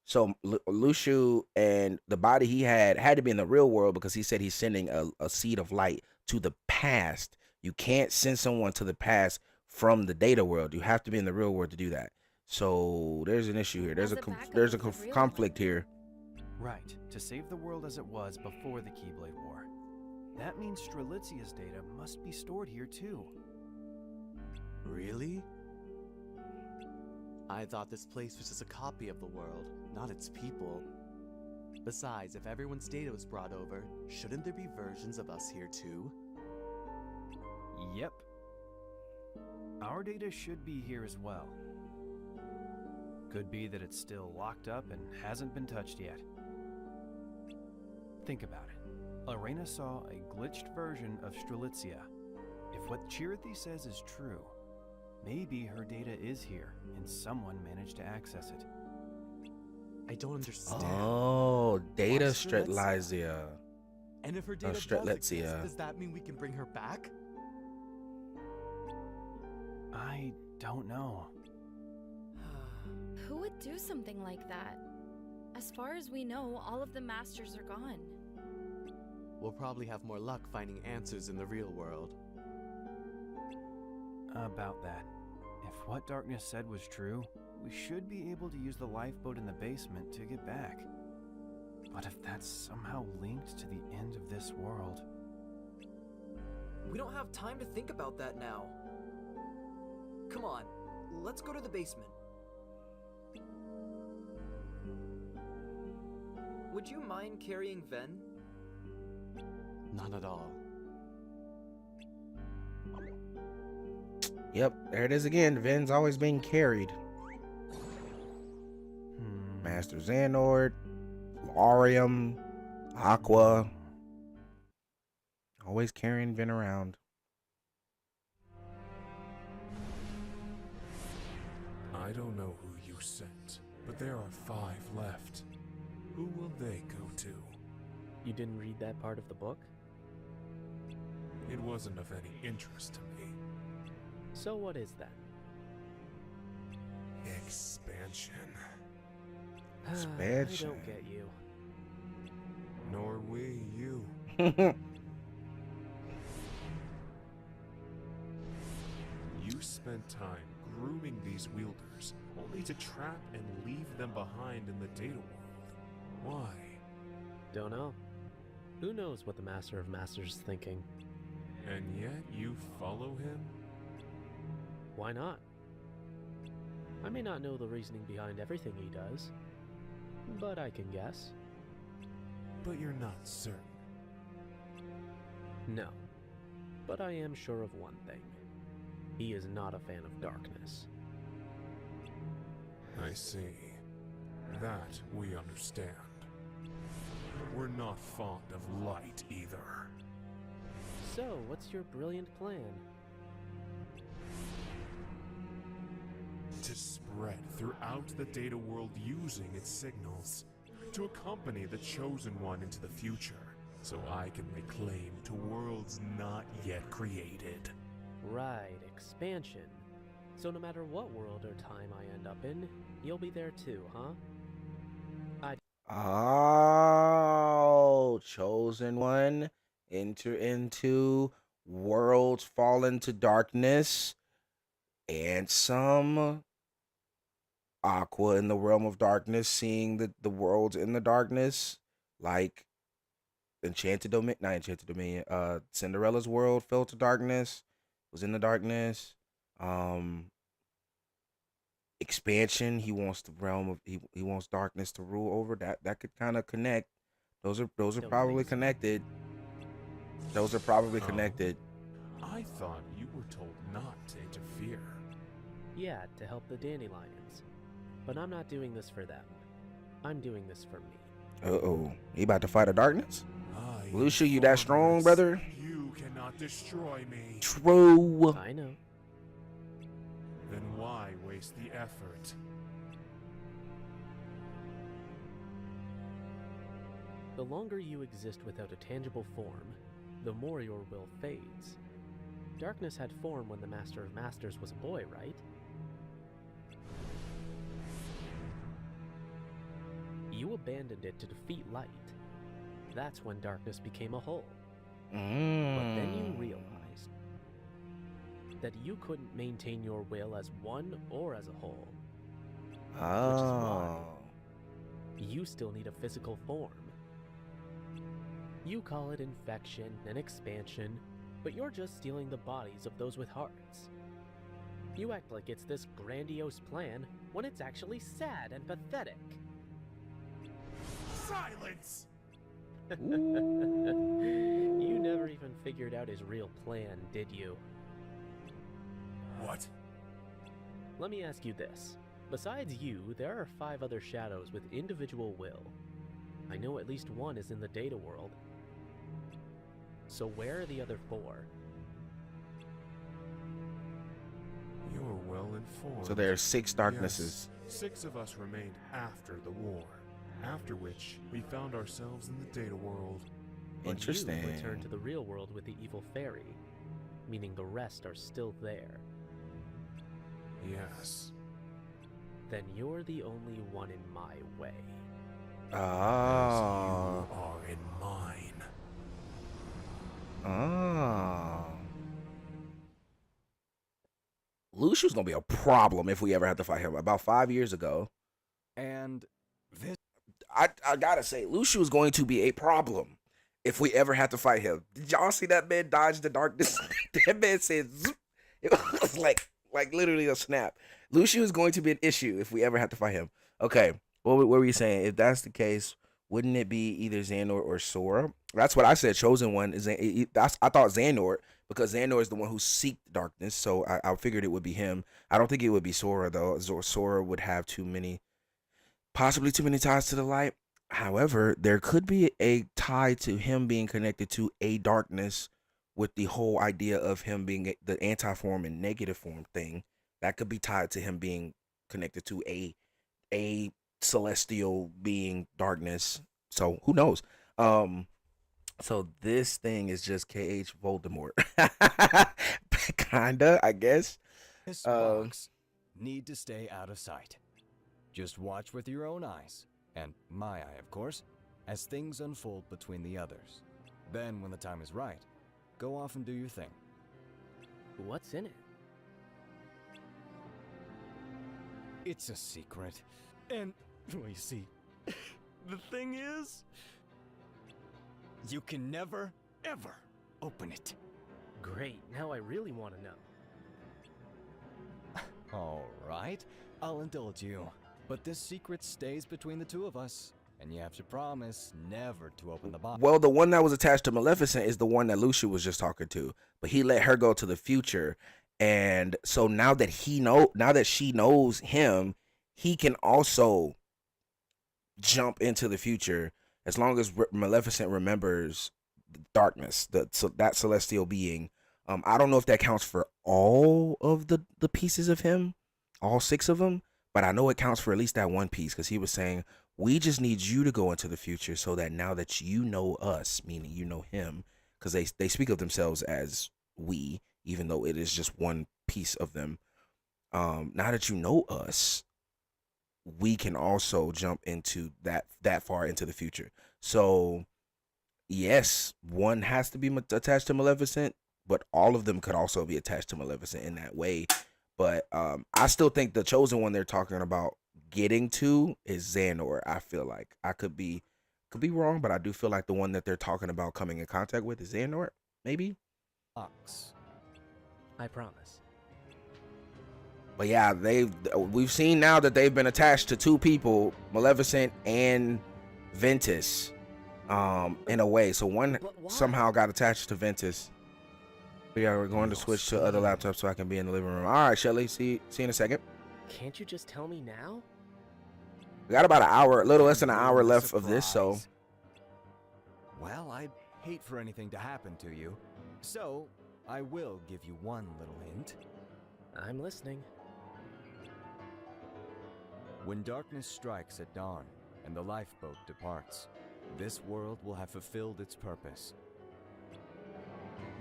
So Lucio and the body he had to be in the real world, because he said he's sending a seed of light to the past. You can't send someone to the past from the data world. You have to be in the real world to do that. So there's an issue here. There's a conflict here. Right, to save the world as it was before the Keyblade War. That means Strelitzia's data must be stored here too. Really? I thought this place was just a copy of the world, not its people. Besides, if everyone's data was brought over, shouldn't there be versions of us here too? Yep. Our data should be here as well. Could be that it's still locked up and hasn't been touched yet. Think about it. Arena saw a glitched version of Strelitzia. If what Chirithy says is true, maybe her data is here and someone managed to access it. I don't understand. Oh, data Stretlizia. And if her data does Strelitzia. exist, does that mean we can bring her back? I don't know. Who would do something like that? As far as we know, all of the masters are gone. We'll probably have more luck finding answers in the real world. About that. If what Darkness said was true, we should be able to use the lifeboat in the basement to get back. But if that's somehow linked to the end of this world... We don't have time to think about that now. Come on, let's go to the basement. Would you mind carrying Ven? Not at all. Yep, there it is again. Ven's always being carried. Master Xehanort, Larium, Aqua. Always carrying Ven around. I don't know who you sent, but there are 5 left. Who will they go to? You didn't read that part of the book? It wasn't of any interest to me. So what is that? Expansion. Expansion. I don't get you. Nor we you. You spent time grooming these wielders, only to trap and leave them behind in the data world. Why? Don't know. Who knows what the Master of Masters is thinking? And yet you follow him? Why not? I may not know the reasoning behind everything he does, but I can guess. But you're not certain. No, but I am sure of one thing. He is not a fan of darkness. I see. That we understand. We're not fond of light either. So, what's your brilliant plan? To spread throughout the data world using its signals. To accompany the Chosen One into the future, so I can lay claim to worlds not yet created. Right, expansion. So no matter what world or time I end up in, you'll be there too, huh? Oh, Chosen One. Enter into worlds fall into darkness. And some Aqua in the realm of darkness, seeing the worlds in the darkness. Like Enchanted Dominion, not Enchanted Dominion, Cinderella's world fell to darkness, was in the darkness. Expansion, he wants the realm of he wants darkness to rule over. That could kind of connect. Those are probably connected. Those are probably connected. I thought you were told not to interfere. Yeah, to help the dandelions. But I'm not doing this for them. I'm doing this for me. Uh-oh. He about to fight a darkness? I Lucia, you that strong, brother? You cannot destroy me. True. I know. Then why waste the effort? The longer you exist without a tangible form, the more your will fades. Darkness had form when the Master of Masters was a boy, right? You abandoned it to defeat light. That's when darkness became a whole. But then you realized that you couldn't maintain your will as one or as a whole. Which is why you still need a physical form. You call it infection and expansion, but you're just stealing the bodies of those with hearts. You act like it's this grandiose plan when it's actually sad and pathetic. Silence! You never even figured out his real plan, did you? What? Let me ask you this. Besides you, there are 5 other shadows with individual will. I know at least one is in the data world. So where are the other 4? You're well informed. So there are 6 darknesses. Yes, 6 of us remained after the war. After which, we found ourselves in the data world. But Interesting. you return to the real world with the evil fairy, meaning the rest are still there. Yes. Then you're the only one in my way. As you are in mine. Luciu's gonna be a problem if we ever have to fight him. About 5 years ago. And this, I gotta say, Luciu is going to be a problem if we ever have to fight him. Did y'all see that man dodge the darkness? That man said, zoop. It was like literally a snap. Luciu is going to be an issue if we ever have to fight him. Okay, what were you saying? If that's the case, wouldn't it be either Xehanort or Sora? That's what I said. Chosen one is. I thought Xehanort, because Xehanort is the one who seeked darkness, so I figured it would be him. I don't think it would be Sora though. Sora would have possibly too many ties to the light. However, there could be a tie to him being connected to a darkness, with the whole idea of him being the anti-form and negative form thing. That could be tied to him being connected to a celestial being darkness. So who knows? So this thing is just KH Voldemort. Kinda, I guess. this box need to stay out of sight. Just watch with your own eyes, and my eye, of course, as things unfold between the others. Then, when the time is right, go off and do your thing. What's in it? It's a secret. And, well, you see, the thing is, you can never, ever open it. Great, now I really want to know. All right, I'll indulge you. But this secret stays between the two of us, and you have to promise never to open the box. Well, the one that was attached to Maleficent is the one that Luciu was just talking to, but he let her go to the future, and so now that she knows him, he can also jump into the future as long as Maleficent remembers darkness, that celestial being. I don't know if that counts for all of the pieces of him, all 6 of them, but I know it counts for at least that one piece, because he was saying, we just need you to go into the future so that now that you know us, meaning you know him, because they speak of themselves as we, even though it is just one piece of them. Now that you know us, we can also jump into that far into the future. So yes, one has to be attached to Maleficent, but all of them could also be attached to Maleficent in that way. But I still think the chosen one they're talking about getting to is Xehanort. I feel like I could be wrong, but I do feel like the one that they're talking about coming in contact with is Xehanort, maybe. I promise. But yeah, we've seen now that they've been attached to 2 people, Maleficent and Ventus, in a way. So one somehow got attached to Ventus. But yeah, we're going to switch to other laptops so I can be in the living room. All right, Shelly, see you in a second. Can't you just tell me now? We got about a little less than an hour left of this, so. Well, I'd hate for anything to happen to you, so I will give you one little hint. I'm listening. When darkness strikes at dawn and the lifeboat departs, this world will have fulfilled its purpose.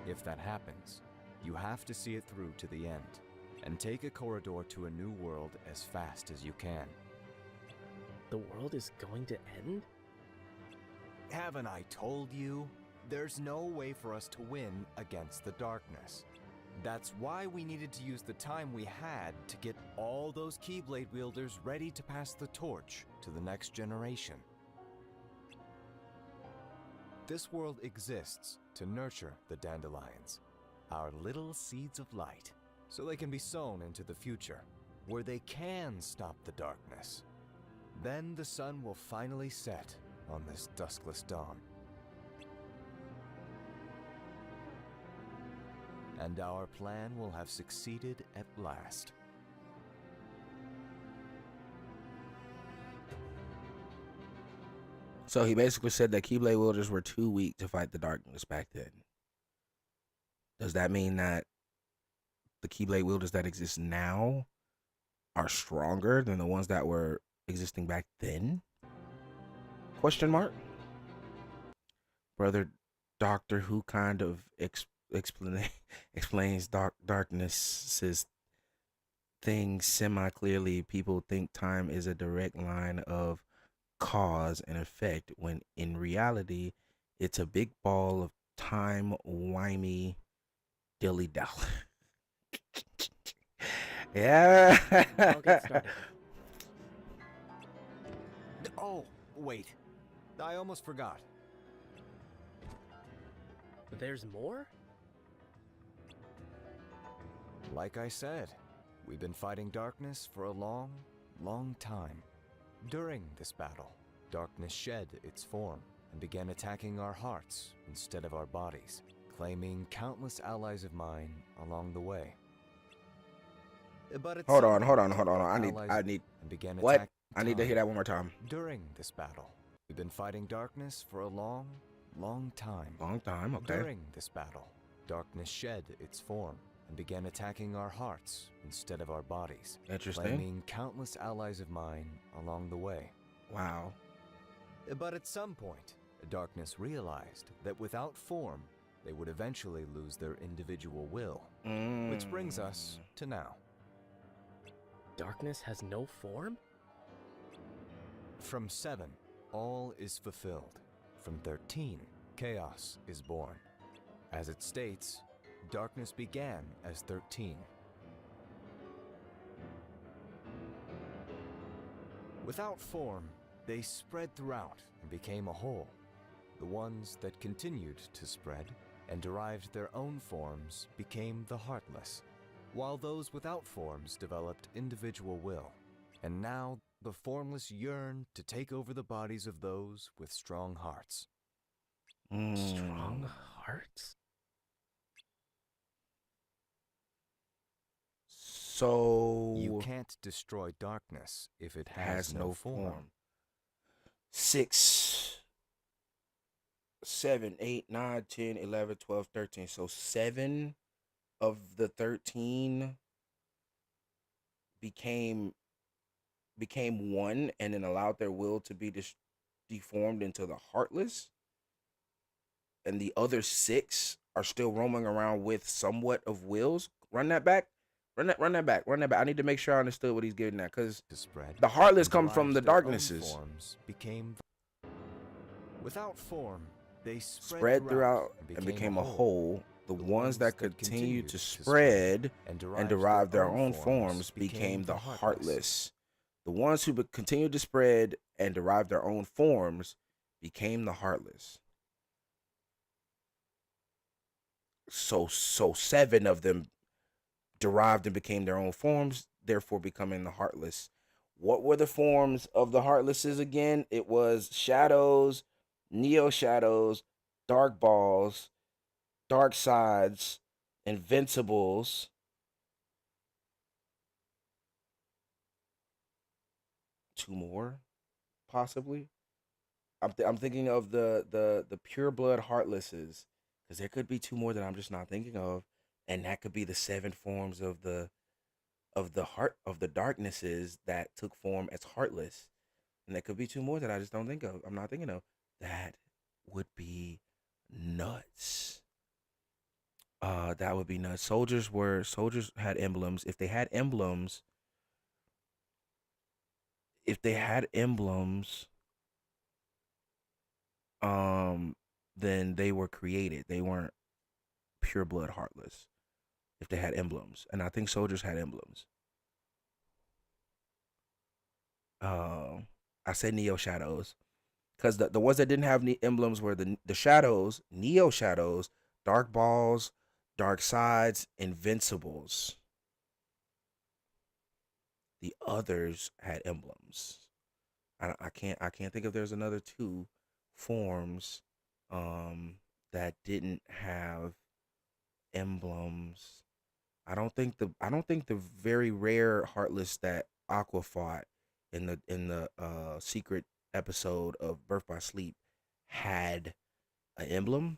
If that happens, you have to see it through to the end and take a corridor to a new world as fast as you can. The world is going to end? Haven't I told you? There's no way for us to win against the darkness. That's why we needed to use the time we had to get all those Keyblade wielders ready to pass the torch to the next generation. This world exists to nurture the dandelions, our little seeds of light, so they can be sown into the future, where they can stop the darkness. Then the sun will finally set on this duskless dawn. And our plan will have succeeded at last. So he basically said that Keyblade wielders were too weak to fight the darkness back then. Does that mean that the Keyblade wielders that exist now are stronger than the ones that were existing back then? Question mark? Brother Doctor Who kind of explains darkness's things semi clearly. People think time is a direct line of cause and effect, when in reality, it's a big ball of time wimey dilly dally. Yeah. I'll get started. Oh, wait. I almost forgot. There's more? Like I said, we've been fighting darkness for a long, long time. During this battle, darkness shed its form and began attacking our hearts instead of our bodies, claiming countless allies of mine along the way. But Hold on. I need. What? I need to hear that one more time. During this battle, we've been fighting darkness for a long, long time. Long time, okay. During this battle, darkness shed its form and began attacking our hearts instead of our bodies. Interesting. Claiming countless allies of mine along the way. Wow. But at some point, darkness realized that without form, they would eventually lose their individual will. Which brings us to now. Darkness has no form? From 7, all is fulfilled. From 13, chaos is born. As it states, darkness began as 13. Without form, they spread throughout and became a whole. The ones that continued to spread and derived their own forms became the heartless, while those without forms developed individual will. And now the formless yearn to take over the bodies of those with strong hearts. Strong hearts? So you can't destroy darkness if it has no form. 6, 7, 8, 9, 10, 11, 12, 13. So 7 of the 13 became one, and then allowed their will to be deformed into the heartless. And the other 6 are still roaming around with somewhat of wills. Run that back. Run that back. I need to make sure I understood what he's getting at, because the heartless come from the darknesses. Forms became without form, they spread throughout and became a whole. The ones that continued to spread and derive their own forms became the heartless. The ones who continued to spread and derive their own forms became the heartless. So 7 of them derived and became their own forms, therefore becoming the heartless. What were the forms of the heartlesses again? It was shadows, neo shadows, dark balls, dark sides, invincibles, two more, possibly. I'm thinking of the pure blood heartlesses, because there could be 2 more that I'm just not thinking of, and that could be the 7 forms of the heart of the darknesses that took form as heartless, and there could be 2 more that I just don't think of. I'm not thinking of. That would be nuts. That would be nuts. Soldiers had emblems. If they had emblems, then they were created. They weren't pure blood heartless. If they had emblems, and I think soldiers had emblems. I said neo shadows, because the ones that didn't have emblems were the shadows, neo shadows, dark balls, dark sides, invincibles. The others had emblems. I can't think if there's another 2 forms that didn't have emblems. I don't think the very rare heartless that Aqua fought in the secret episode of Birth by Sleep had an emblem.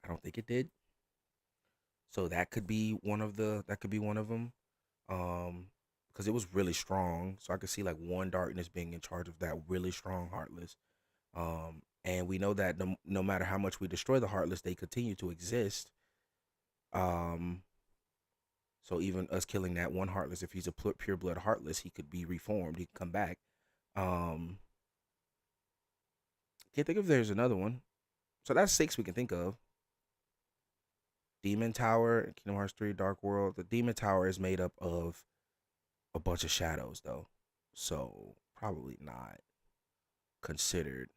I don't think it did. So that could be one of them. Because it was really strong. So I could see like one darkness being in charge of that really strong heartless. and we know that no matter how much we destroy the Heartless, they continue to exist. So even us killing that one Heartless, if he's a pure blood Heartless, he could be reformed. He can come back. Can't think if there's another one. So that's 6 we can think of. Demon Tower, Kingdom Hearts 3, Dark World. The Demon Tower is made up of a bunch of shadows, though. So probably not considered.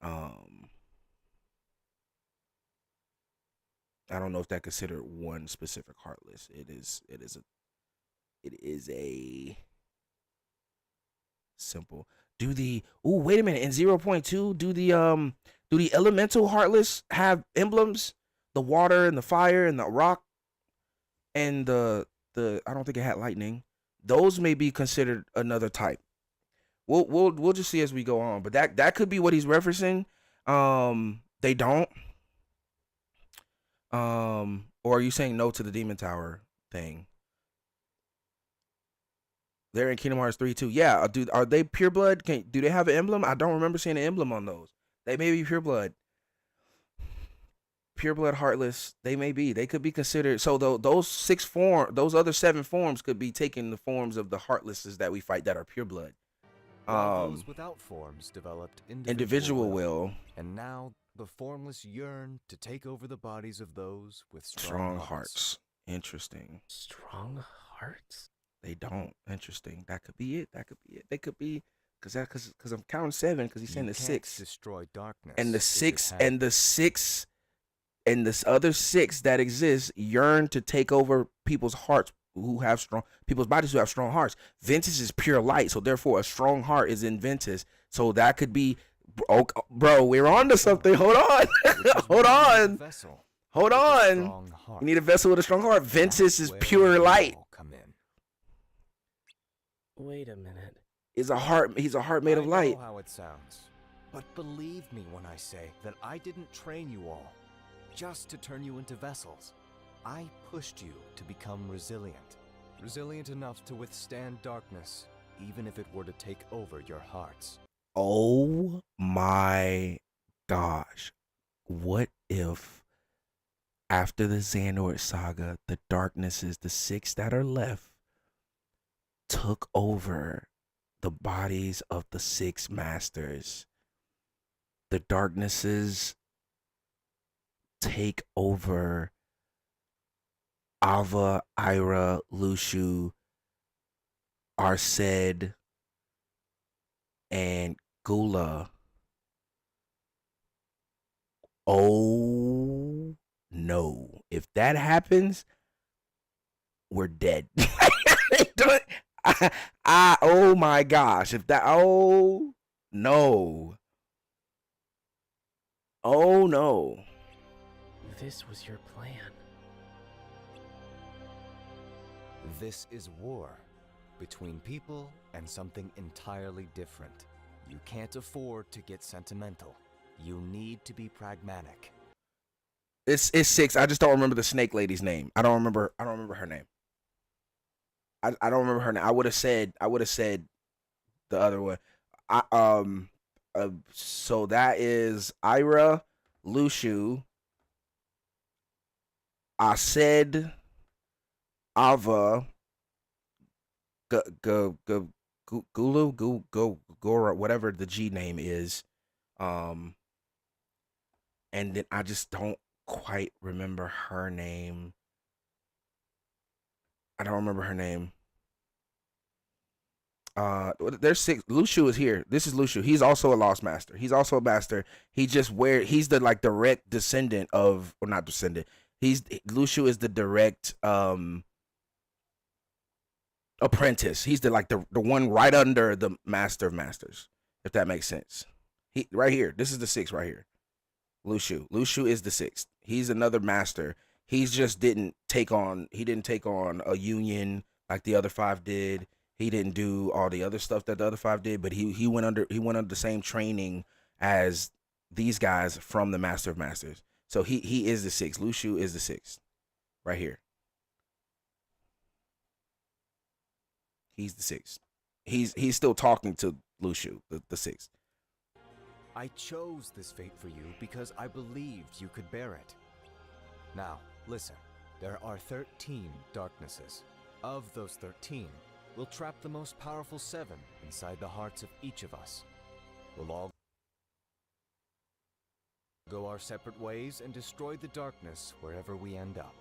I don't know if that considered one specific Heartless. It is a simple. Wait a minute. In 0.2, do the elemental Heartless have emblems? The water and the fire and the rock and the I don't think it had lightning. Those may be considered another type. We'll just see as we go on. But that could be what he's referencing. They don't. Or are you saying no to the Demon Tower thing? They're in Kingdom Hearts 3 too. Yeah, are they pure blood? Do they have an emblem? I don't remember seeing an emblem on those. They may be pure blood. Pure blood Heartless. They may be. They could be considered. So those other 7 forms could be taking the forms of the Heartlesses that we fight that are pure blood. Those without forms developed individual will. And now the formless yearn to take over the bodies of those with strong hearts. Interesting. Strong hearts? They don't. Interesting. That could be it. They could be because I'm counting 7 because he's saying the 6. Destroy darkness. And the 6 and this other 6 that exists yearn to take over people's hearts people's bodies who have strong hearts. Ventus is pure light, so therefore a strong heart is in Ventus. So that could be, bro. We're on to something. Hold on, hold on. You need a vessel with a strong heart. Ventus is pure light. Wait a minute. He's a heart made of light. I know how it sounds, but believe me when I say that I didn't train you all just to turn you into vessels. I pushed you to become resilient enough to withstand darkness, even if it were to take over your hearts. Oh my gosh. What if after the Xehanort saga, the darknesses, the 6 that are left, took over the bodies of the 6 masters? The darknesses take over Ava, Ira, Lushu, Arsed, and Gula. Oh no. If that happens, we're dead. Oh my gosh. Oh no. Oh no. This was your plan. This is war between people and something entirely different. You can't afford to get sentimental. You need to be pragmatic. It's 6. I just don't remember the snake lady's name. I don't remember her name. I don't remember her name. I would have said the other one. So that is Ira, Lushu, Arsed, Ava, Gulu, Gora, whatever the G name is. And then I just don't quite remember her name. I don't remember her name. There's 6. Lushu is here. This is Lushu. He's also a lost master. He's also a master. He's the direct descendant of, or not descendant. Lushu is the direct apprentice. He's the one right under the master of masters, if that makes sense. Right here. This is the 6 right here. Lushu is the 6th. He's another master. He didn't take on a union like the other 5 did. He didn't do all the other stuff that the other 5 did, but he went under the same training as these guys from the Master of Masters. So he is the 6th. Lushu is the 6th. Right here. He's the 6th. He's still talking to Lushu, the 6th. I chose this fate for you because I believed you could bear it. Now, listen. There are 13 darknesses. Of those 13, we'll trap the most powerful 7 inside the hearts of each of us. We'll all go our separate ways and destroy the darkness wherever we end up.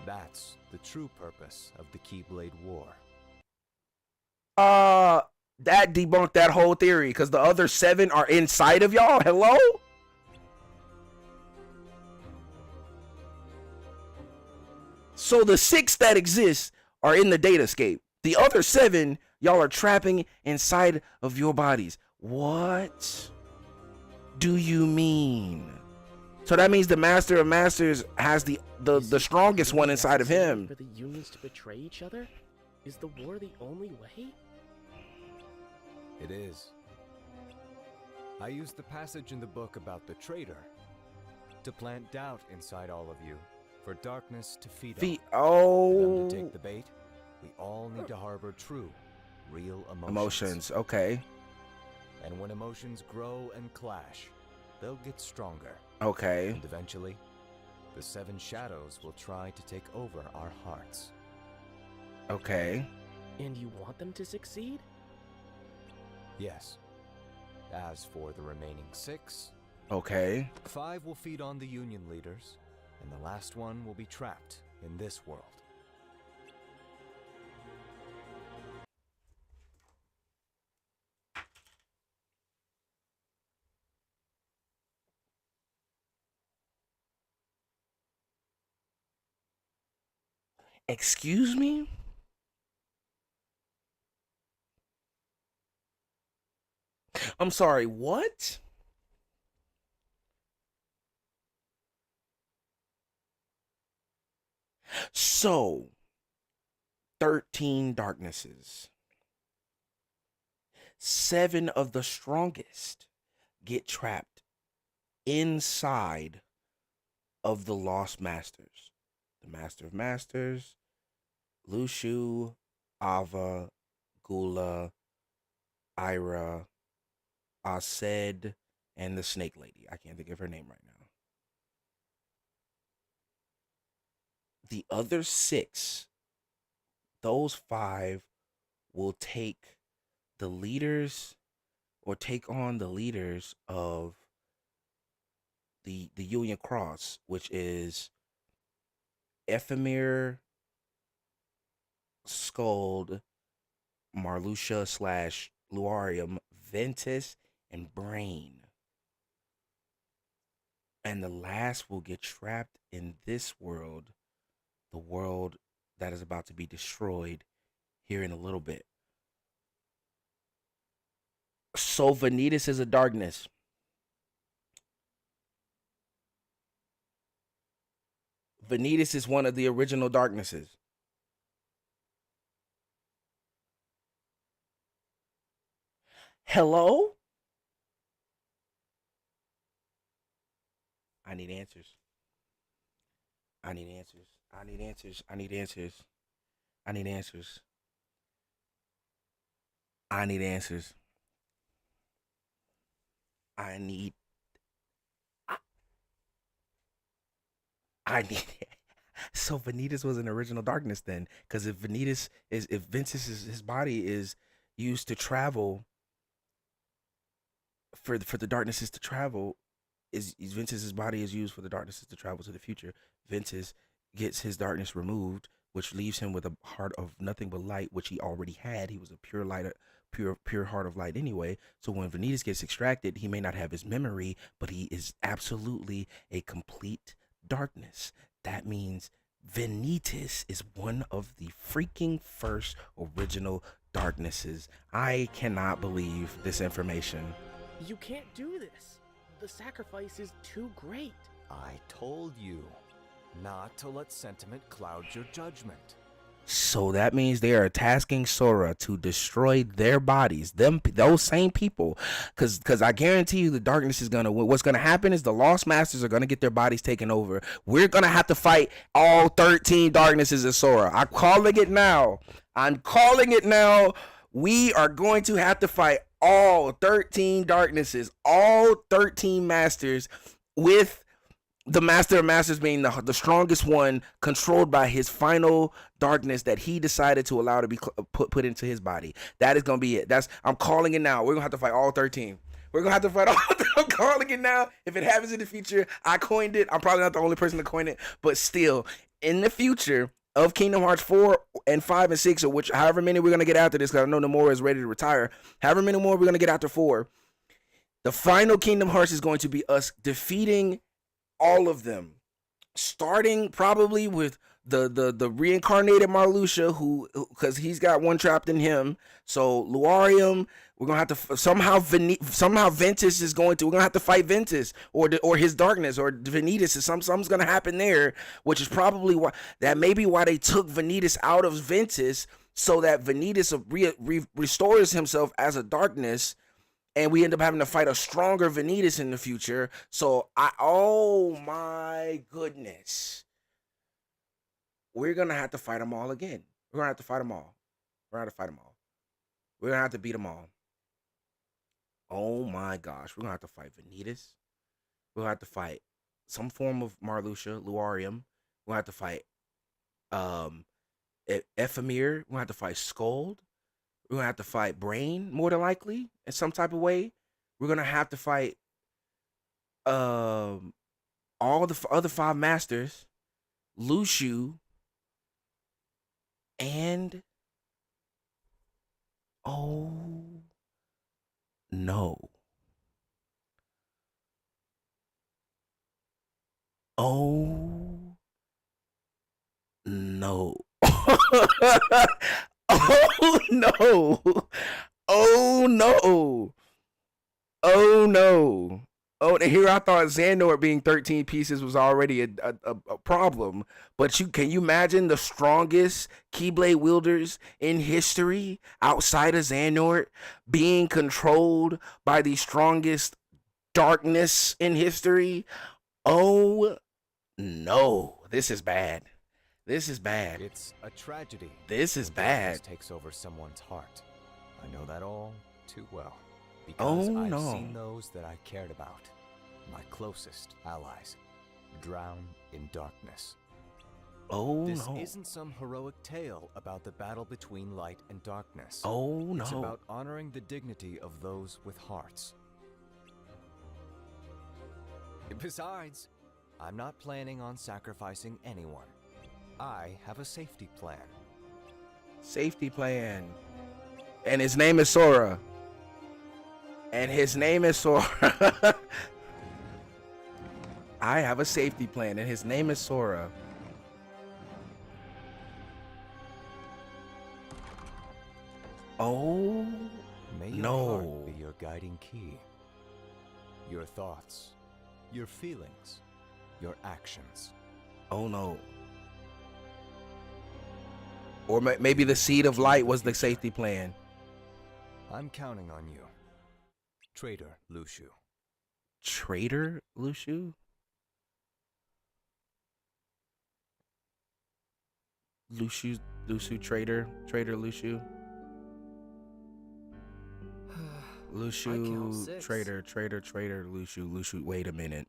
That's the true purpose of the Keyblade War. That debunked that whole theory, because the other 7 are inside of y'all. Hello? So the 6 that exist are in the datascape. The other 7 y'all are trapping inside of your bodies. What do you mean? So that means the Master of Masters has the strongest one inside of him. For the unions to betray each other? Is the war the only way? It is. I used the passage in the book about the traitor to plant doubt inside all of you, for darkness to feed on. For them to take the bait, we all need to harbor true, real emotions. Okay. And when emotions grow and clash, they'll get stronger. Okay. And eventually, the 7 shadows will try to take over our hearts. Okay. And you want them to succeed? Yes. As for the remaining 6, okay, 5 will feed on the Union leaders, and the last one will be trapped in this world. Excuse me? I'm sorry, what? So, 13 darknesses. 7 of the strongest get trapped inside of the Lost Masters. The Master of Masters, Lushu, Ava, Gula, Ira, Ased, and the Snake Lady. I can't think of her name right now. The other 6, those 5 will take the leaders or take on the leaders of the Union Cross, which is Ephemer, Skuld, Marluxia / Luarium, Ventus, and Brain. And the last will get trapped in this world, the world that is about to be destroyed here in a little bit. So Vanitas is a darkness. Vanitas is one of the original darknesses. Hello? I need answers. I need answers. I need answers. I need answers. I need answers. I need answers. I need. So Vanitas was an original darkness then, because if Vanitas is, if Ventus is, his body is used to travel for the darknesses to travel, is Ventus's body is used for the darknesses to travel to the future. Ventus gets his darkness removed, which leaves him with a heart of nothing but light, which he already had. He was a pure light, pure heart of light anyway. So when Vanitas gets extracted, he may not have his memory, but he is absolutely a complete darkness. That means Vanitas is one of the freaking first original darknesses. I cannot believe this information. You can't do this. The sacrifice is too great. I told you not to let sentiment cloud your judgment. So that means they are tasking Sora to destroy their bodies, those same people, because I guarantee you the darkness is gonna win. What's gonna happen is the Lost Masters are gonna get their bodies taken over. We're gonna have to fight all 13 darknesses of Sora. I'm calling it now. I'm calling it now. We are going to have to fight all 13 darknesses, all 13 masters, with the Master of Masters being the strongest one, controlled by his final darkness that he decided to allow to be put into his body. That is gonna be it. I'm calling it now. We're gonna have to fight all 13. We're gonna have to fight all. I'm calling it now. If it happens in the future, I coined it. I'm probably not the only person to coin it, but still, in the future of Kingdom Hearts 4 and 5 and 6, or which however many we're gonna get after this, because I know Nomura is ready to retire. However many more we're gonna get after 4, the final Kingdom Hearts is going to be us defeating all of them, starting probably with the reincarnated Marluxia, who because he's got one trapped in him. So Luarium, we're gonna have to somehow Ventus is going to, we're gonna have to fight Ventus or his darkness, or Vanitas. Something's gonna happen there, which is probably why they took Vanitas out of Ventus, so that Vanitas restores himself as a darkness. And we end up having to fight a stronger Vanitas in the future. So oh my goodness. We're going to have to fight them all again. We're going to have to fight them all. We're going to have to fight them all. We're going to have to beat them all. Oh my gosh. We're going to have to fight Vanitas. We're going to have to fight some form of Marluxia, Luarium. We're going to have to fight Ephemera. We're going to have to fight Scold. We're gonna have to fight Brain, more than likely, in some type of way. We're gonna have to fight all the other 5 masters, Lushu, and oh no. Oh no. Oh no. Oh no. Oh no. Oh, here I thought Xehanort being 13 pieces was already a problem. But can you imagine the strongest Keyblade wielders in history outside of Xehanort being controlled by the strongest darkness in history? Oh no. This is bad. This is bad. It's a tragedy. This is bad. Takes over someone's heart. I know that all too well. Because I've seen those that I cared about, my closest allies, drown in darkness. This isn't some heroic tale about the battle between light and darkness. It's about honoring the dignity of those with hearts. Besides, I'm not planning on sacrificing anyone. I have a safety plan. Safety plan. And his name is Sora. And his name is Sora. I have a safety plan, and his name is Sora. Oh, May your heart be your guiding key. Your thoughts, your feelings, your actions. Oh no. Or maybe the seed of light was the safety plan. I'm counting on you. Traitor Lushu. Traitor Lushu? Lushu traitor Lushu. Lushu traitor Lushu. Wait a minute.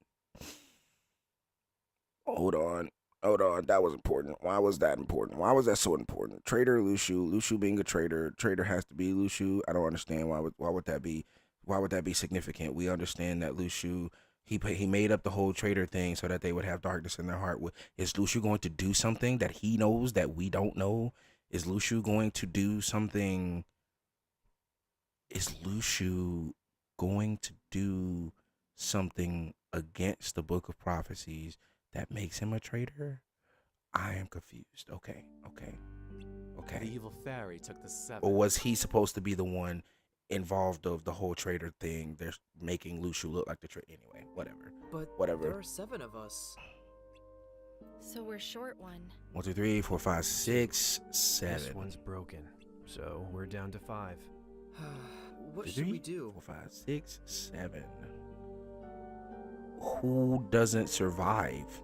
Hold on, that was important. Why was that important? Why was that so important? Traitor Lushu being a traitor has to be Lushu. I don't understand why would that be? Why would that be significant? We understand that Lushu, he made up the whole traitor thing so that they would have darkness in their heart. Is Lushu going to do something that he knows that we don't know? Is Lushu going to do something? Is Lushu going to do something against the Book of Prophecies that makes him a traitor? I am confused. Okay. The evil fairy took the 7. Or was he supposed to be the one involved of the whole traitor thing? They're making Lushu look like the traitor. Anyway, whatever. There are 7 of us. So we're short one. 1, 2, 3, 4, 5, 6, 7. This one's broken, so we're down to 5. What should we do? 4, 5, 6, 7. Who doesn't survive?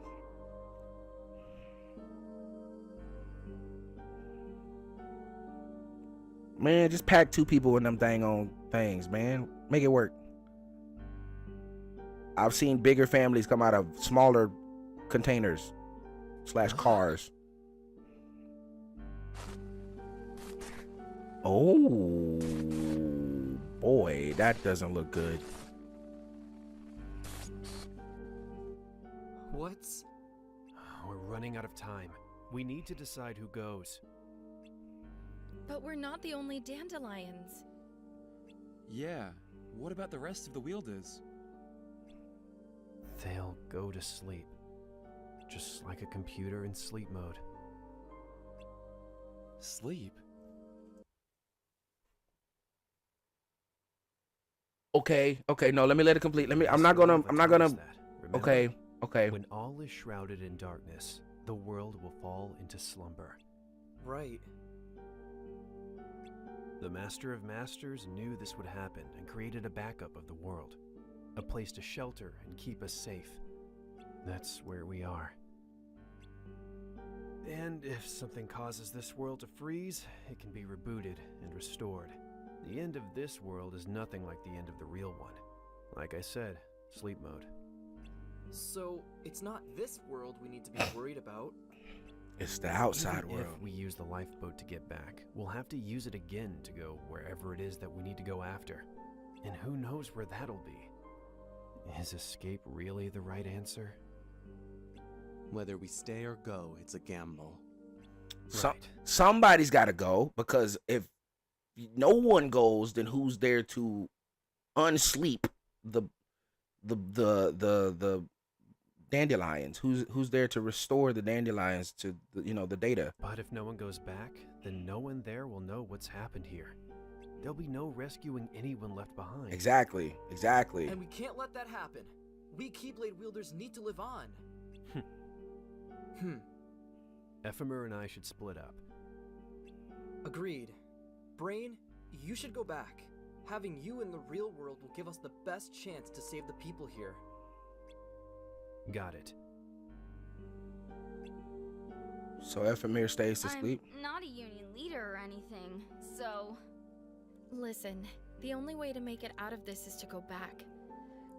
Man, just pack 2 people in them dang on things, man. Make it work. I've seen bigger families come out of smaller containers / cars. Oh boy, that doesn't look good. What's... We're running out of time. We need to decide who goes. But we're not the only dandelions. Yeah, what about the rest of the wielders? They'll go to sleep. Just like a computer in sleep mode. Sleep? Okay, no, let me let it complete. I'm not gonna, okay. When all is shrouded in darkness, the world will fall into slumber. Right. The Master of Masters knew this would happen and created a backup of the world. A place to shelter and keep us safe. That's where we are. And if something causes this world to freeze, it can be rebooted and restored. The end of this world is nothing like the end of the real one. Like I said, sleep mode. So, it's not this world we need to be worried about. It's the outside Even world. If we use the lifeboat to get back, we'll have to use it again to go wherever it is that we need to go after. And who knows where that'll be? Is escape really the right answer? Whether we stay or go, it's a gamble. Somebody's got to go, because if no one goes, then who's there to unsleep the dandelions? Who's there to restore the dandelions to the data? But if no one goes back, then no one there will know what's happened here. There'll be no rescuing anyone left behind. Exactly. And we can't let that happen. We Keyblade wielders need to live on. Ephemer and I should split up. Agreed. Brain, you should go back. Having you in the real world will give us the best chance to save the people here. Got it. So Ephemer stays to sleep? I'm not a union leader or anything, so... Listen, the only way to make it out of this is to go back.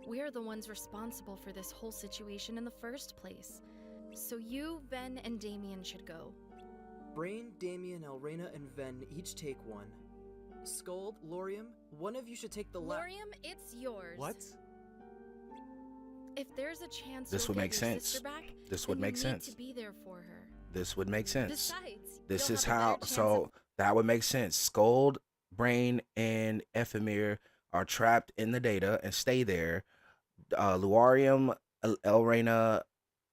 We're the ones responsible for this whole situation in the first place. So you, Ven, and Damien should go. Brain, Damien, Elrena, and Ven each take one. Skuld, Lorium, one of you should take the Lorium, it's yours. What? If there's a chance This you'll would get make your sense. sister back, This would then make you sense. need to be there for her. This would make sense. Besides, This you'll is have a how. better chance So of- that would make sense. Skuld, Brain, and Ephemer are trapped in the data and stay there. Luarium, Elrena,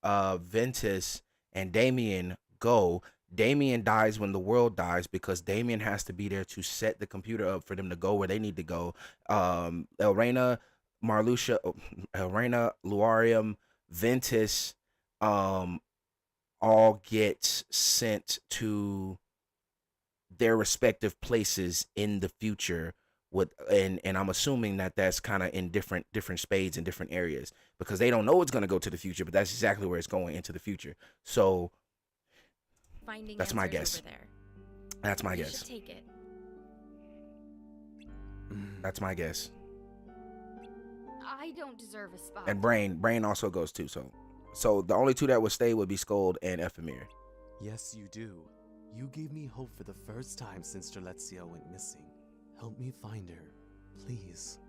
Ventus, and Damien go. Damien dies when the world dies, because Damien has to be there to set the computer up for them to go where they need to go. Elrena, Luarium, Ventus, all get sent to their respective places in the future. And I'm assuming that that's kind of in different spades in different areas, because they don't know it's going to go to the future, but that's exactly where it's going, into the future. So Finding that's my answers guess. over there. That's my You guess. should take it. That's my guess. I don't deserve a spot. And Brain also goes too. So the only 2 that would stay would be Skuld and Ephemer. Yes, you do. You gave me hope for the first time since Strelitzia went missing. Help me find her, please.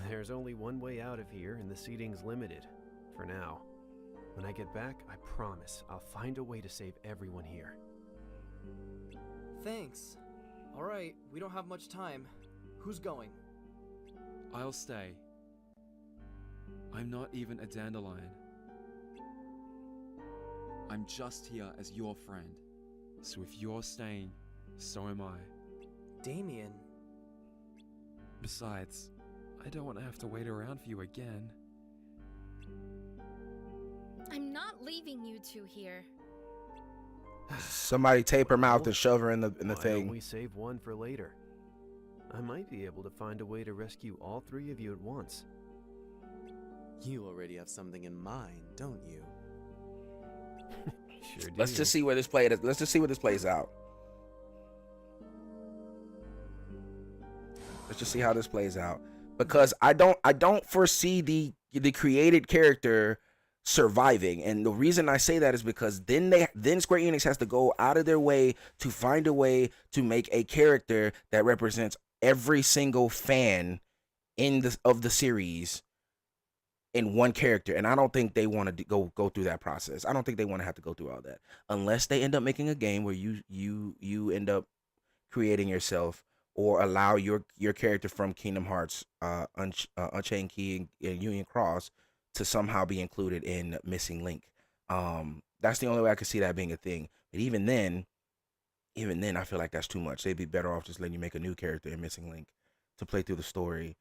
There's only one way out of here, and the seating's limited. For now. When I get back, I promise I'll find a way to save everyone here. Thanks. Alright, we don't have much time. Who's going? I'll stay. I'm not even a dandelion. I'm just here as your friend. So if you're staying, so am I. Damien. Besides, I don't want to have to wait around for you again. I'm not leaving you two here. Somebody tape her mouth and shove her in the Why don't thing. we save one for later? I might be able to find a way to rescue all 3 of you at once. You already have something in mind, don't you? Sure do. Let's just see where this plays out. Let's just see how this plays out, because I don't foresee the created character surviving. And the reason I say that is because then Square Enix has to go out of their way to find a way to make a character that represents every single fan of the series in one character. And I don't think they want to go through that process. I don't think they want to have to go through all that, unless they end up making a game where you end up creating yourself, or allow your character from Kingdom Hearts Unchained Key and Union Cross to somehow be included in Missing Link. That's the only way I could see that being a thing. But even then I feel like that's too much. They'd be better off just letting you make a new character in Missing Link to play through the story.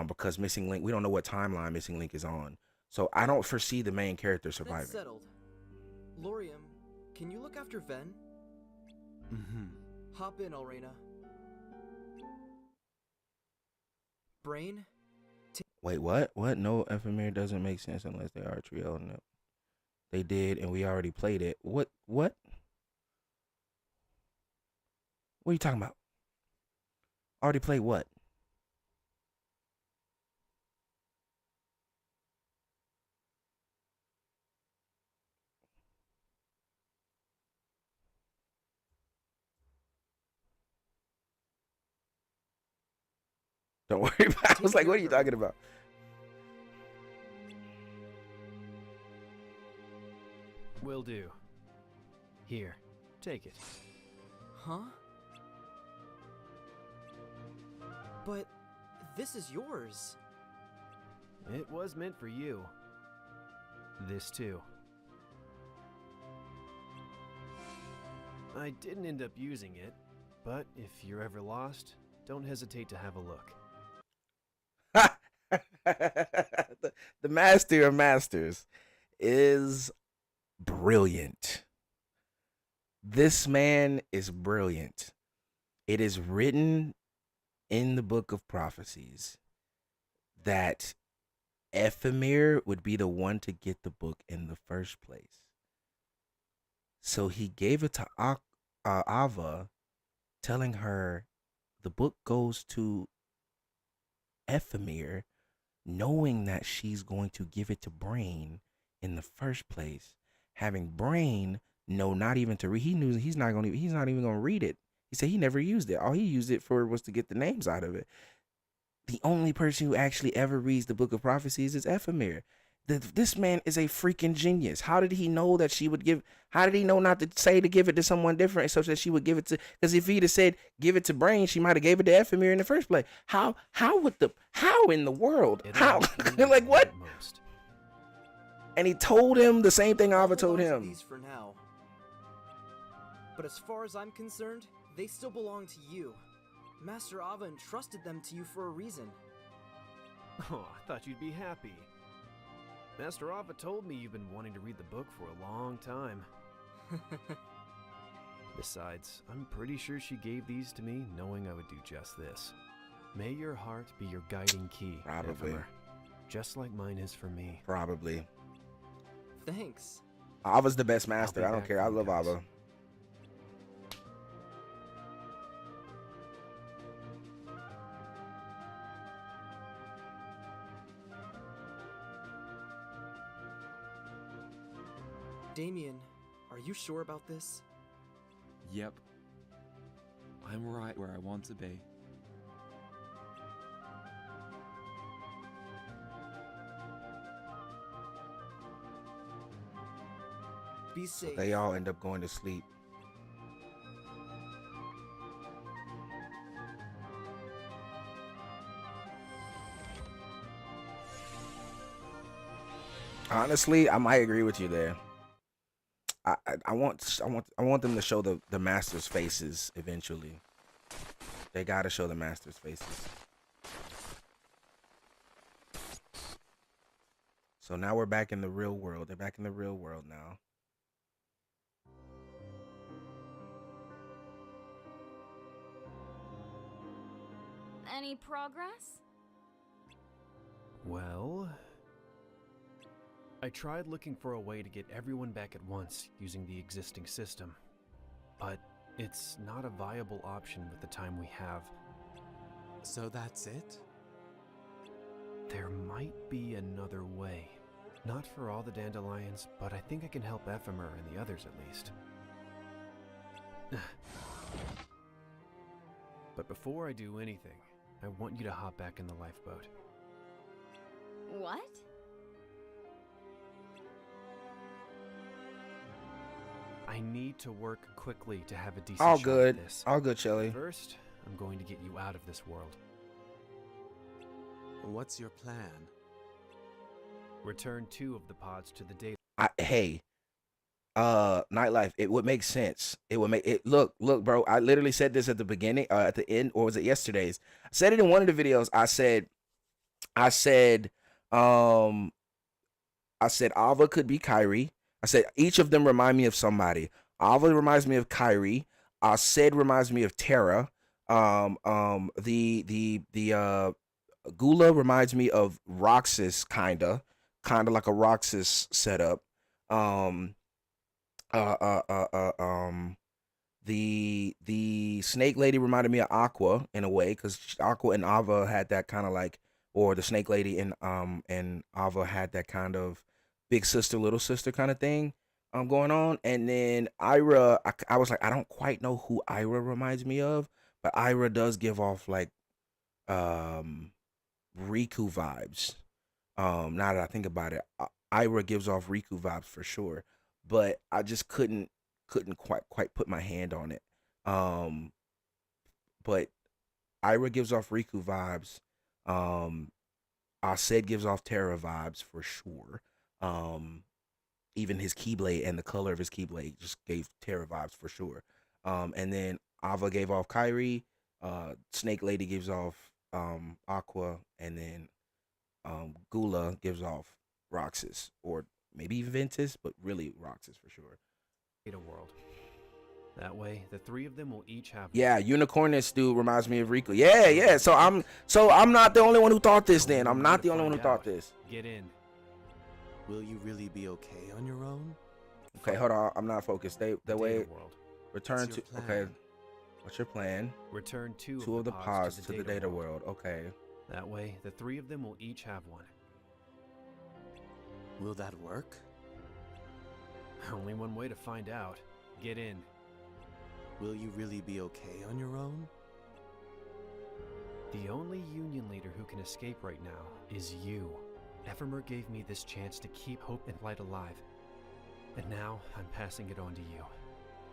Because Missing Link, we don't know what timeline Missing Link is on. So I don't foresee the main character surviving. That's settled. Lorium, can you look after Ven? Mm-hmm. Hop in, Alrena. Brain? Wait, what? What? No, Ephemera doesn't make sense unless they are a trio. No. They did, and we already played it. What? What are you talking about? Already played what? Don't worry about it. I was like, what are you talking about? Will do. Here, take it. Huh? But this is yours. It was meant for you. This too. I didn't end up using it, but if you're ever lost, don't hesitate to have a look. The master of masters is brilliant. This man is brilliant. It is written in the book of prophecies that Ephemera would be the one to get the book in the first place. So he gave it to Ava, telling her the book goes to Ephemera, knowing that she's going to give it to Brain in the first place. Having Brain know not even to read. He knew he's not even gonna read it. He said he never used it. All he used it for was to get the names out of it. The only person who actually ever reads the book of prophecies is Ephemera. This man is a freaking genius. How did he know that she would give? How did he know not to say to give it to someone different, so that she would give it to? Because if he'd have said give it to Brain, she might have gave it to Ephemera in the first place. How in the world? How? Like what? And he told him the same thing Ava told him. These for now. But as far as I'm concerned, they still belong to you. Master Ava entrusted them to you for a reason. Oh, I thought you'd be happy. Master Ava told me you've been wanting to read the book for a long time. Besides, I'm pretty sure she gave these to me knowing I would do just this. May your heart be your guiding key, Probably. Ephemera, just like mine is for me. Probably. Thanks. Ava's the best master. I don't care. I love Ava. Damien, are you sure about this? Yep. I'm right where I want to be. Be safe. They all end up going to sleep. Honestly, I might agree with you there. I want them to show the masters' faces eventually. They gotta show the masters' faces. So now we're back in the real world. They're back in the real world now. Any progress? Well, I tried looking for a way to get everyone back at once using the existing system, but it's not a viable option with the time we have. So that's it? There might be another way. Not for all the dandelions, but I think I can help Ephemer and the others at least. But before I do anything, I want you to hop back in the lifeboat. What? I need to work quickly to have a decent All shot good. at this. All good, Shelly. First, I'm going to get you out of this world. What's your plan? Return 2 of the pods to the data. Hey, Nightlife, it would make sense. It would make it look, bro. I literally said this at the beginning, at the end, or was it yesterday's? I said it in one of the videos. I said, Ava could be Kyrie. I said each of them remind me of somebody. Ava reminds me of Kyrie. Sid reminds me of Terra. The Gula reminds me of Roxas, kinda like a Roxas setup. The Snake Lady reminded me of Aqua in a way, because Aqua and Ava had that kind of like, or the Snake Lady and Ava had that kind of big sister, little sister kind of thing going on. And then Ira, I was like, I don't quite know who Ira reminds me of, but Ira does give off like Riku vibes. Now that I think about it, Ira gives off Riku vibes for sure, but I just couldn't quite put my hand on it. But Ira gives off Riku vibes. Arsed gives off Terra vibes for sure. Even his Keyblade and the color of his Keyblade just gave Terra vibes for sure. And then Ava gave off Kyrie. Snake Lady gives off Aqua, and then Gula gives off Roxas, or maybe even Ventus, but really Roxas for sure. Data world. That way, the 3 of them will each have. Yeah, Unicornus dude reminds me of Riku. Yeah. So I'm not the only one who thought this. Then I'm not the only one who thought this. Get in. Will you really be okay on your own? Okay, hold on. I'm not focused. That way. World. Return to. Okay. What's your plan? Return 2 of the pods to the data world. Okay. That way, the 3 of them will each have one. Will that work? Only one way to find out. Get in. Will you really be okay on your own? The only Union leader who can escape right now is you. Ephemer gave me this chance to keep hope and light alive. And now, I'm passing it on to you.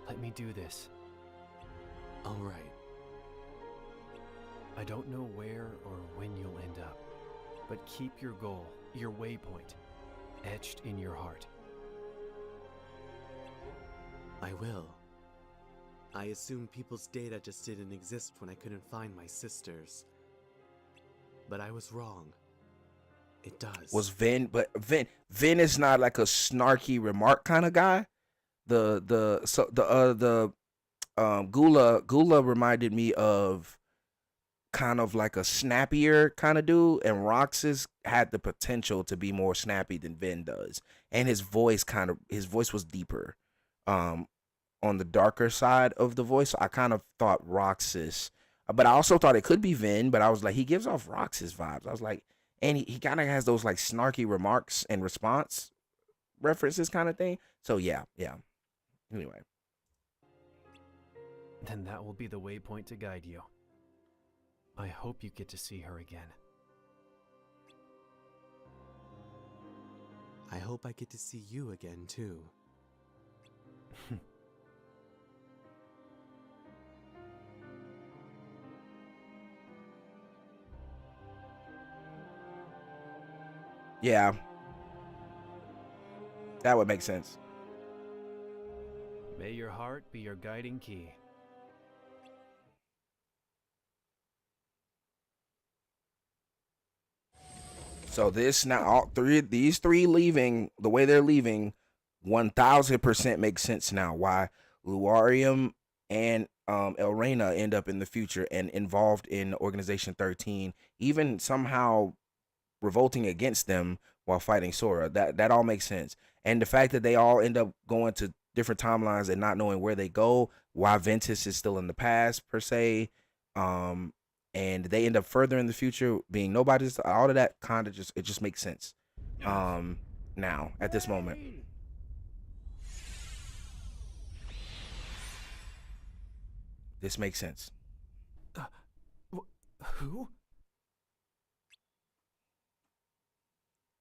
Let me do this. All right. I don't know where or when you'll end up, but keep your goal, your waypoint, etched in your heart. I will. I assumed people's data just didn't exist when I couldn't find my sisters. But I was wrong. It does. Was Vin, but Vin is not like a snarky remark kind of guy. Gula reminded me of kind of like a snappier kind of dude, and Roxas had the potential to be more snappy than Vin does, and his voice was deeper, on the darker side of the voice. So I kind of thought Roxas, but I also thought it could be Vin, but I was like, he gives off Roxas vibes. I was like, and he kind of has those like snarky remarks and response references kind of thing. So yeah. Anyway. Then that will be the waypoint to guide you. I hope you get to see her again. I hope I get to see you again too. Yeah. That would make sense. May your heart be your guiding key. So this now, these three leaving the way they're leaving, 1000% makes sense now. Why Luarium and Elrena end up in the future and involved in Organization 13, even somehow revolting against them while fighting Sora. That all makes sense. And the fact that they all end up going to different timelines and not knowing where they go, why Ventus is still in the past per se, and they end up further in the future being nobodies. All of that kind of just makes sense. Now at this moment. This makes sense. Who?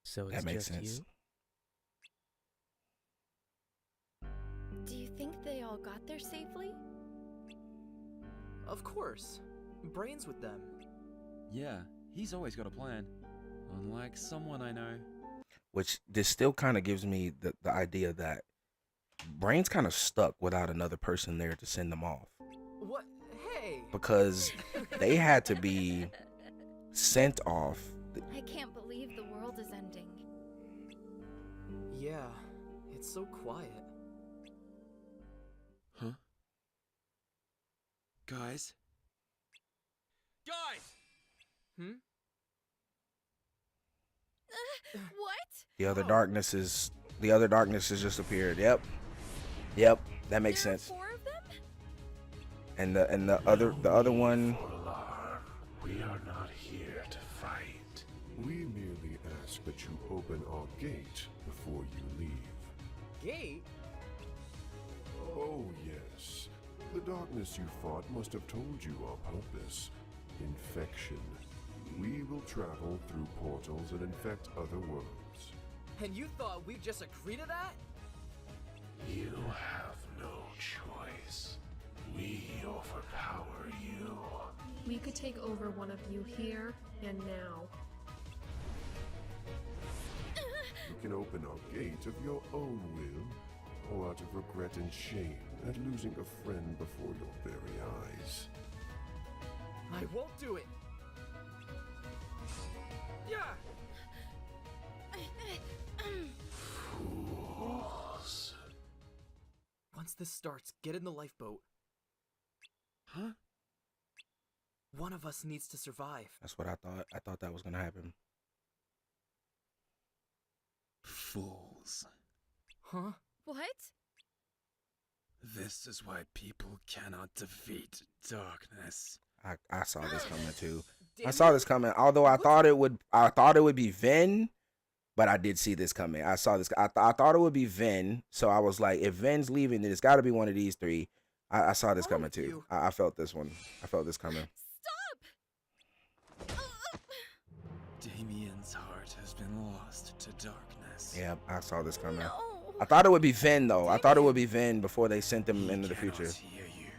So it's That makes just sense. you? Do you think they all got there safely? Of course. Brain's with them. Yeah, he's always got a plan. Unlike someone I know. Which this still kind of gives me the idea that Brain's kind of stuck without another person there to send them off. What? Hey! Because they had to be sent off. I can't believe the world is ending. Yeah, it's so quiet. Huh? Guys? Guys! Hmm? What? The other darkness has just appeared. Yep, that makes sense. 4 of them? And the other one. We are not here to fight. We merely ask that you open our gate before you leave. Gate? Oh, yes. The darkness you fought must have told you our purpose. Infection. We will travel through portals and infect other worlds. And you thought we'd just agree to that? You have no choice. We overpower you. We could take over one of you here and now. You can open our gate of your own will, or out of regret and shame at losing a friend before your very eyes. I won't do it! Yeah! Fools. Once this starts, get in the lifeboat. Huh? One of us needs to survive. That's what I thought. I thought that was gonna happen. Fools. Huh? What? This is why people cannot defeat darkness. I saw this coming too. I saw this coming. Although I thought it would be Ven, but I did see this coming. I saw this. I thought it would be Ven, so I was like, if Ven's leaving, then it's got to be one of these three. I saw this coming too. I felt this one. I felt this coming. Damien's heart has been lost to darkness. Yeah, I saw this coming. I thought it would be Ven though. I thought it would be Ven before they sent them into the future.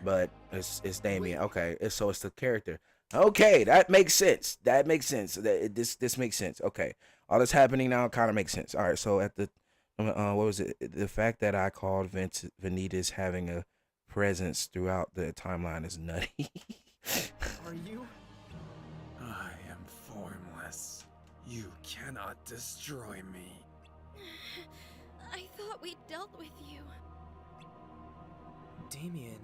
But it's Damien. Okay, so it's the character. Okay, that makes sense. That makes sense. This makes sense. Okay, all that's happening now kind of makes sense. All right, so at the what was it? The fact that I called Vanitas having a presence throughout the timeline is nutty. Are you? I am formless. You cannot destroy me. I thought we dealt with you. Damien.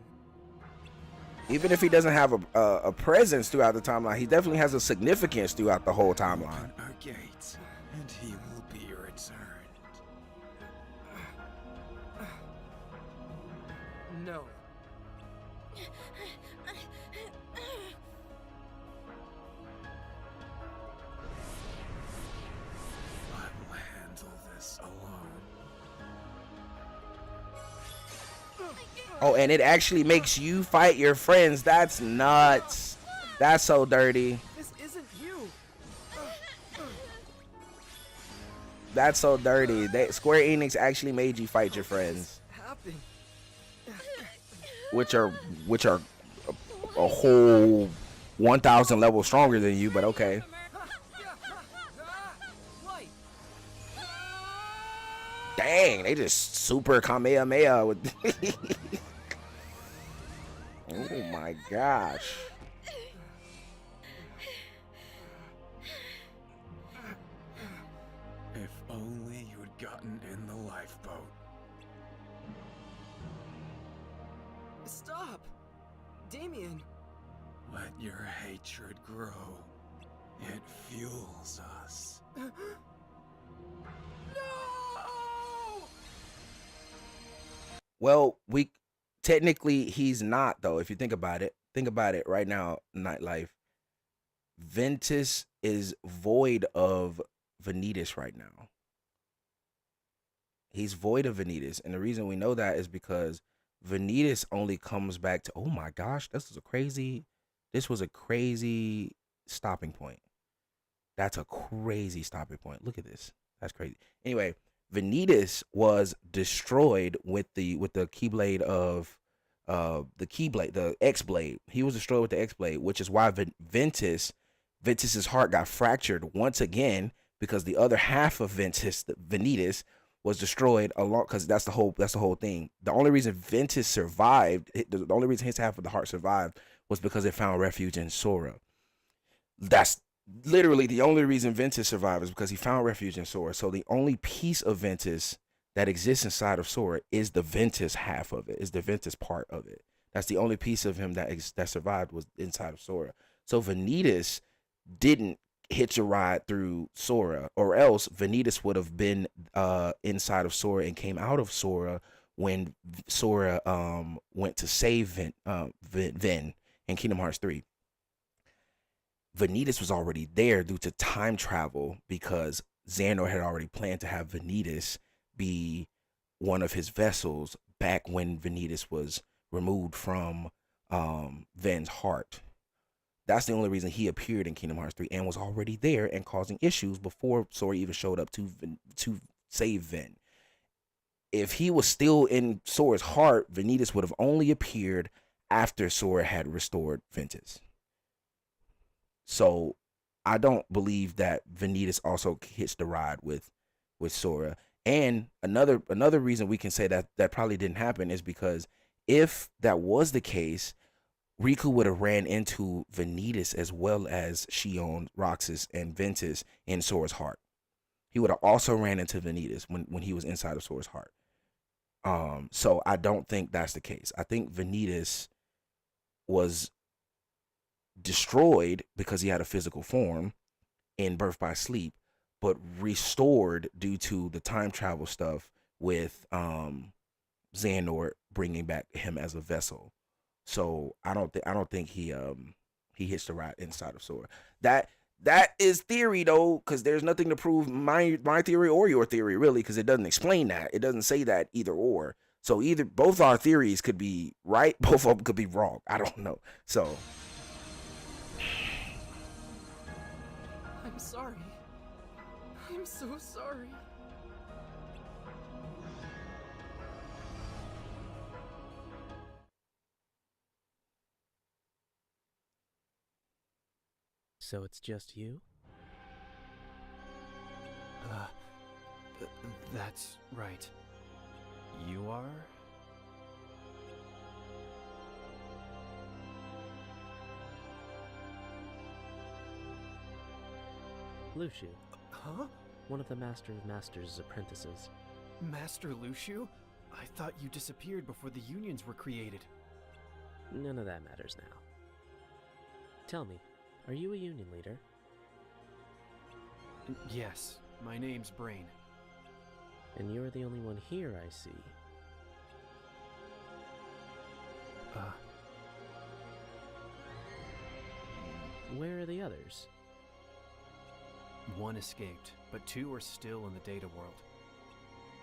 Even if he doesn't have a presence throughout the timeline, he definitely has a significance throughout the whole timeline. Our gate, and he will be returned. No. I will handle this alone. Oh, and it actually makes you fight your friends. That's nuts. That's so dirty. This isn't you. That's so dirty. Square Enix actually made you fight your friends, Happened. which are a whole 1,000 levels stronger than you. But okay. Dang, they just super Kamehameha with. Oh my gosh. If only you had gotten in the lifeboat. Stop! Damien! Let your hatred grow. It fuels us. No! Well, technically he's not though. If you think about it right now, Nightlife. Ventus is void of Vanitas right now. He's void of Vanitas, and the reason we know that is because Vanitas only comes back to, oh my gosh, this was a crazy stopping point. That's a crazy stopping point. Look at this. That's crazy. Anyway, Vanitas was destroyed with the Keyblade of the X-Blade. He was destroyed with the X-Blade, which is why Ventus's heart got fractured once again, because the other half of Vanitas was destroyed along, because that's the whole thing. The only reason Ventus survived, the only reason his half of the heart survived, was because it found refuge in Sora. That's literally the only reason Ventus survived, is because he found refuge in Sora. So the only piece of Ventus that exists inside of Sora is the Ventus half of it, is the Ventus part of it. That's the only piece of him that survived, was inside of Sora. So Vanitas didn't hitch a ride through Sora, or else Vanitas would have been inside of Sora and came out of Sora when Sora went to save Ven in Kingdom Hearts 3. Vanitas was already there due to time travel, because Xandor had already planned to have Vanitas be one of his vessels back when Vanitas was removed from Ven's heart. That's the only reason he appeared in Kingdom Hearts 3 and was already there and causing issues before Sora even showed up to save Ven. If he was still in Sora's heart, Vanitas would have only appeared after Sora had restored Ventus. So I don't believe that Vanitas also hits the ride with Sora. And another reason we can say that probably didn't happen is because if that was the case, Riku would have ran into Vanitas as well as Xion, Roxas, and Ventus in Sora's heart. He would have also ran into Vanitas when he was inside of Sora's heart. So I don't think that's the case. I think Vanitas was destroyed because he had a physical form in Birth by Sleep, but restored due to the time travel stuff with Xandor bringing back him as a vessel. So I don't think he hits the ride inside of Sora. That is theory though, because there's nothing to prove my theory or your theory really, because it doesn't explain that. It doesn't say that either or. So both our theories could be right, both of them could be wrong. I don't know. So I'm sorry. I'm so sorry. So it's just you? That's right. You are? Luciu. Huh? One of the Master of Masters' apprentices. Master Luciu? I thought you disappeared before the unions were created. None of that matters now. Tell me, are you a union leader? Yes, my name's Brain. And you're the only one here, I see. Where are the others? One escaped, but 2 are still in the data world.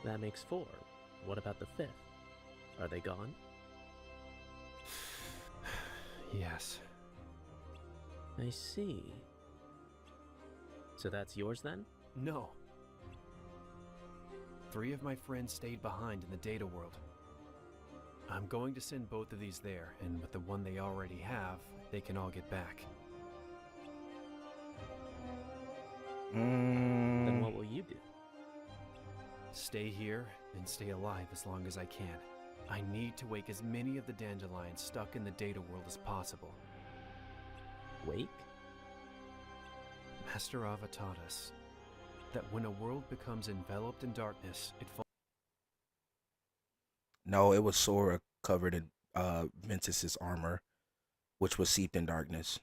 That makes 4. What about the 5th? Are they gone? Yes. I see. So that's yours then? No. 3 of my friends stayed behind in the data world. I'm going to send both of these there, and with the one they already have, they can all get back. Then what will you do? Stay here and stay alive as long as I can. I need to wake as many of the dandelions stuck in the data world as possible. Wake? Master Ava taught us that when a world becomes enveloped in darkness, it falls. no, it was Sora covered in Ventus's armor, which was seeped in darkness.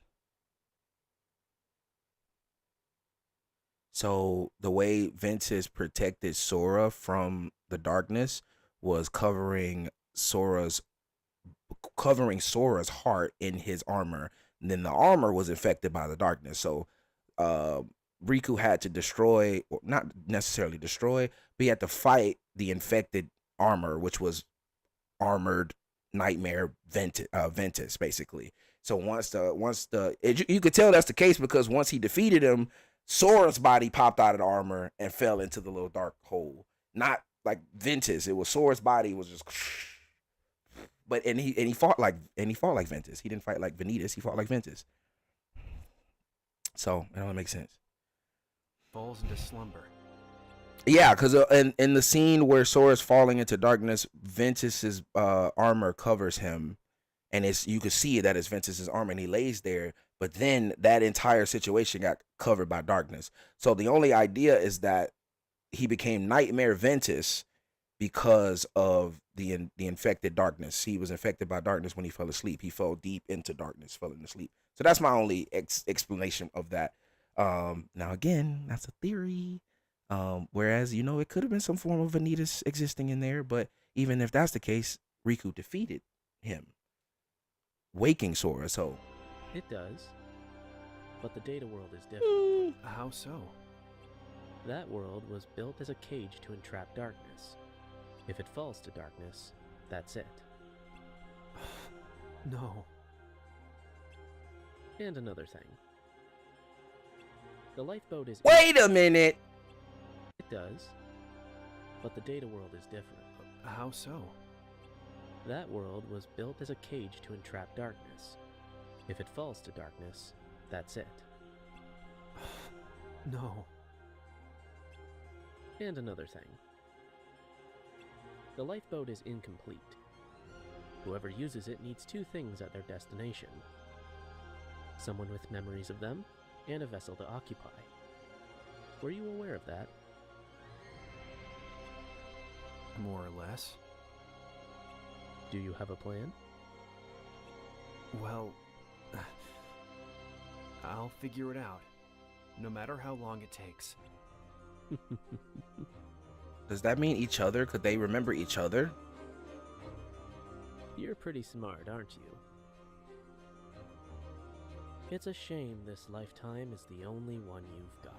So the way Ventus protected Sora from the darkness was covering Sora's heart in his armor, then the armor was infected by the darkness. So Riku had to destroy, or not necessarily destroy, but he had to fight the infected armor, which was armored nightmare Ventus, basically. So you could tell that's the case because once he defeated him, Sora's body popped out of the armor and fell into the little dark hole. Not like Ventus. It was Sora's body was just, but he fought like Ventus. He didn't fight like Vanitas. He fought like Ventus. So it only makes sense. Falls into slumber. Yeah, because in the scene where Sora's falling into darkness, Ventus's armor covers him, and you can see that it's Ventus's armor, and he lays there. But then that entire situation got covered by darkness. So the only idea is that he became Nightmare Ventus because of the infected darkness. He was infected by darkness when he fell asleep. He fell deep into darkness, fell into sleep. So that's my only explanation of that. Now again, that's a theory. Whereas, it could have been some form of Vanitas existing in there, but even if that's the case, Riku defeated him, waking Sora. So It does. But the data world is different. How so? That world was built as a cage to entrap darkness. If it falls to darkness, that's it. No. And another thing. The lifeboat is... Wait a minute! It does. But the data world is different. How so? That world was built as a cage to entrap darkness. If it falls to darkness, that's it. No. And another thing. The lifeboat is incomplete. Whoever uses it needs two things at their destination. Someone with memories of them, and a vessel to occupy. Were you aware of that? More or less. Do you have a plan? Well, I'll figure it out, no matter how long it takes. does that mean each other? Could they remember each other? You're pretty smart, aren't you? It's a shame this lifetime is the only one you've got.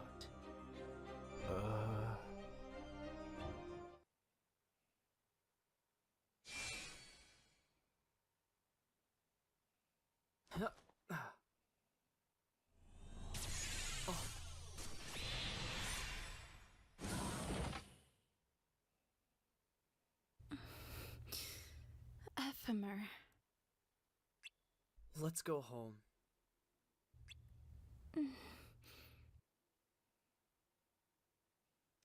Ephemer. Let's go home.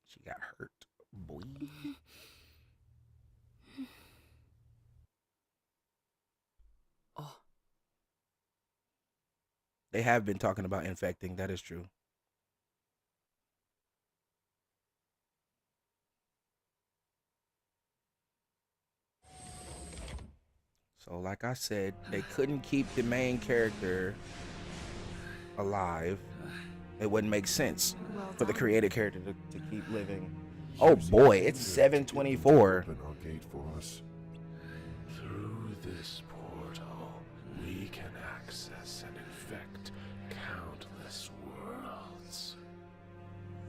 She got hurt, boy. Oh. They have been talking about infecting. That is true. So like I said, they couldn't keep the main character alive. It wouldn't make sense for the creative character to keep living. Oh boy, it's 7:24. Open our gate for us. Through this portal, we can access and infect countless worlds.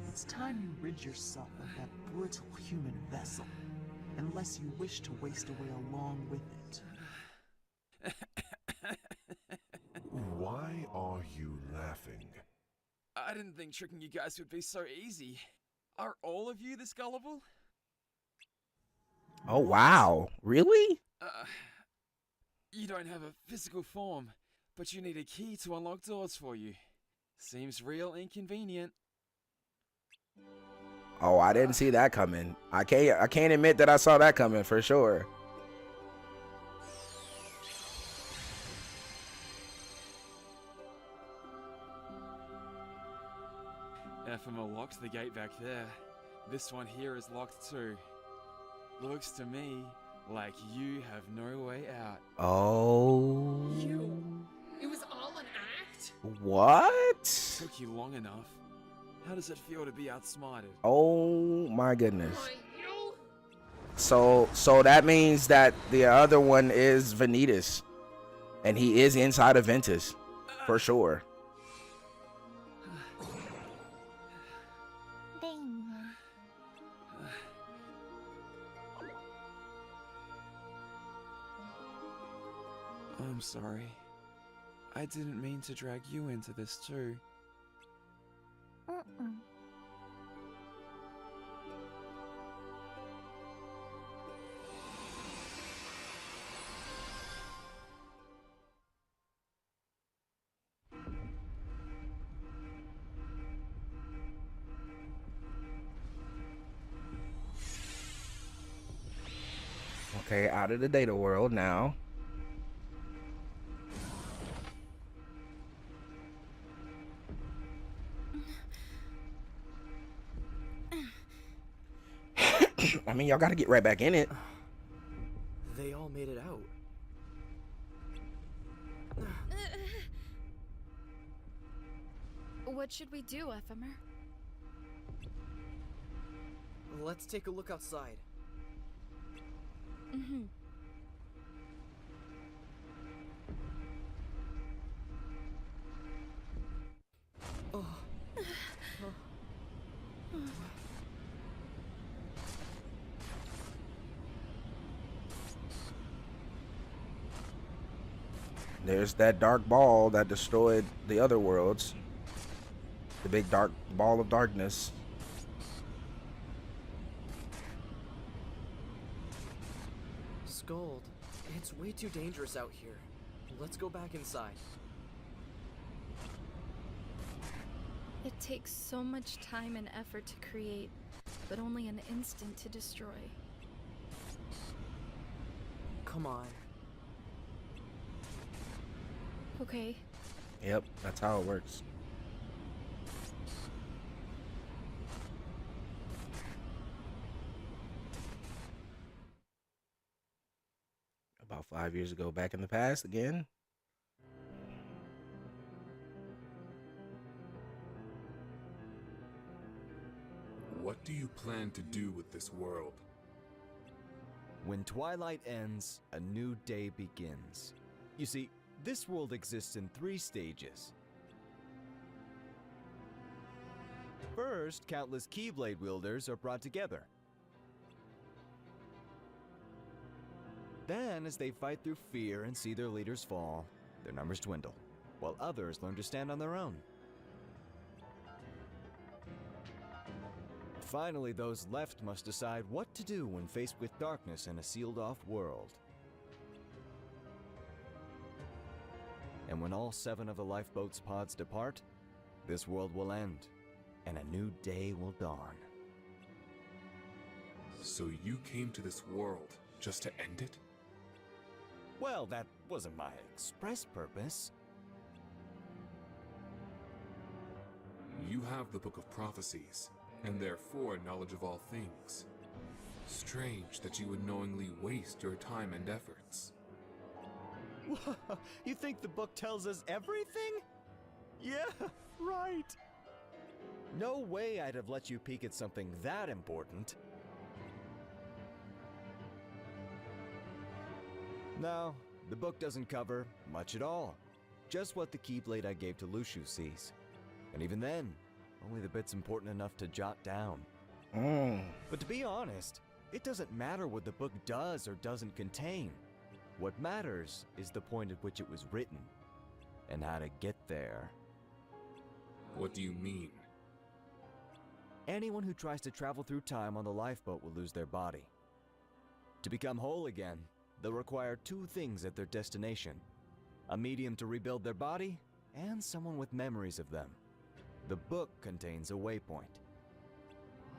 It's time you rid yourself of that brittle human vessel, unless you wish to waste away along with it. Why are you laughing? I didn't think tricking you guys would be so easy. Are all of you this gullible? Oh wow, really? You don't have a physical form, but you need a key to unlock doors for you. Seems real inconvenient. Oh, I didn't see that coming. I can't admit that I saw that coming for sure. Ephemer locked the gate back there. This one here is locked too. Looks to me like you have no way out. Oh. It was all an act? What? Took you long enough. How does it feel to be outsmarted? Oh my goodness. So that means that the other one is Vanitas, and he is inside of Ventus. for sure. Damien. I'm sorry. I didn't mean to drag you into this too. Okay, out of the data world now. I mean, y'all gotta get right back in it. They all made it out. What should we do, Ephemer? Let's take a look outside. Mm-hmm. Oh. There's that dark ball that destroyed the other worlds. The big dark ball of darkness. Scold, it's way too dangerous out here. Let's go back inside. It takes so much time and effort to create, but only an instant to destroy. Come on. Okay. Yep, that's how it works. About 5 years ago, back in the past again. What do you plan to do with this world? When twilight ends, a new day begins. You see, this world exists in 3 stages. First, countless Keyblade wielders are brought together. Then, as they fight through fear and see their leaders fall, their numbers dwindle, while others learn to stand on their own. Finally, those left must decide what to do when faced with darkness in a sealed-off world. And when all 7 of the lifeboat's pods depart, this world will end, and a new day will dawn. So you came to this world just to end it? Well, that wasn't my express purpose. You have the Book of Prophecies, and therefore knowledge of all things. Strange that you would knowingly waste your time and efforts. You think the book tells us everything? Yeah, right. No way I'd have let you peek at something that important. No, the book doesn't cover much at all. Just what the Keyblade I gave to Luciu sees. And even then, only the bits important enough to jot down. But to be honest, it doesn't matter what the book does or doesn't contain. What matters is the point at which it was written, and how to get there. What do you mean? Anyone who tries to travel through time on the lifeboat will lose their body. To become whole again, they'll require 2 things at their destination: a medium to rebuild their body, and someone with memories of them. The book contains a waypoint.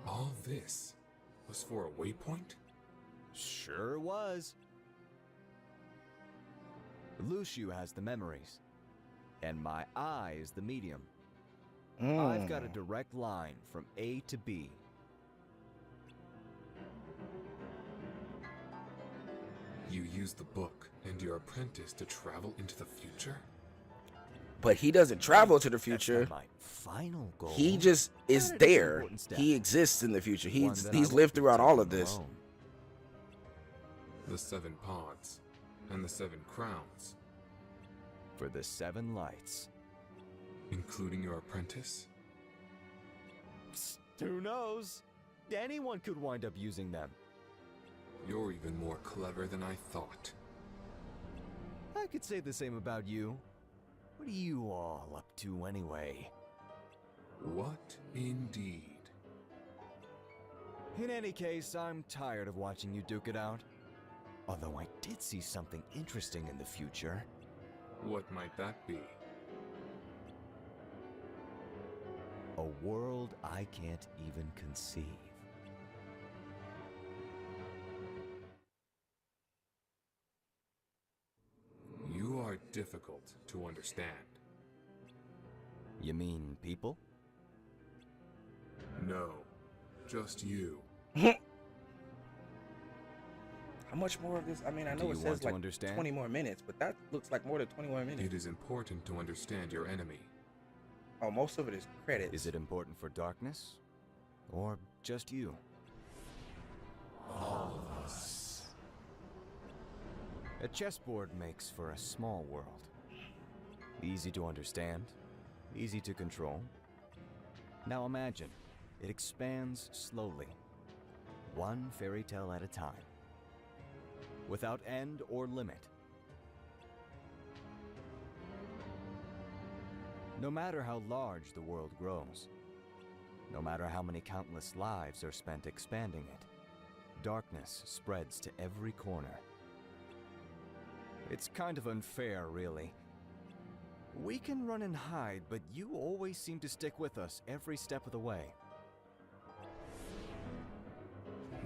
All this was for a waypoint? Sure was. Luciu has the memories, and my eye is the medium. I've got a direct line from A to B. You used the book and your apprentice to travel into the future? But he doesn't travel to the future. That's not my final goal. He just is But it there. an important step. He exists in the future. One He's that I lived won't be throughout all of taking this. alone. The 7 pods and the 7 crowns. For the 7 lights. Including your apprentice? Psst, who knows? Anyone could wind up using them. You're even more clever than I thought. I could say the same about you. What are you all up to anyway? What indeed? In any case, I'm tired of watching you duke it out. Although I did see something interesting in the future. What might that be? A world I can't even conceive. You are difficult to understand. You mean people? No, just you. How much more of this? I mean, I Do know you it want says to like understand? 20 more minutes, but that looks like more than 21 minutes. It is important to understand your enemy. Oh, most of it is credits. Is it important for darkness? Or just you? All of us. A chessboard makes for a small world. Easy to understand, easy to control. Now imagine, it expands slowly, one fairy tale at a time, without end or limit. No matter how large the world grows, no matter how many countless lives are spent expanding it, darkness spreads to every corner. It's kind of unfair, really. We can run and hide, but you always seem to stick with us every step of the way.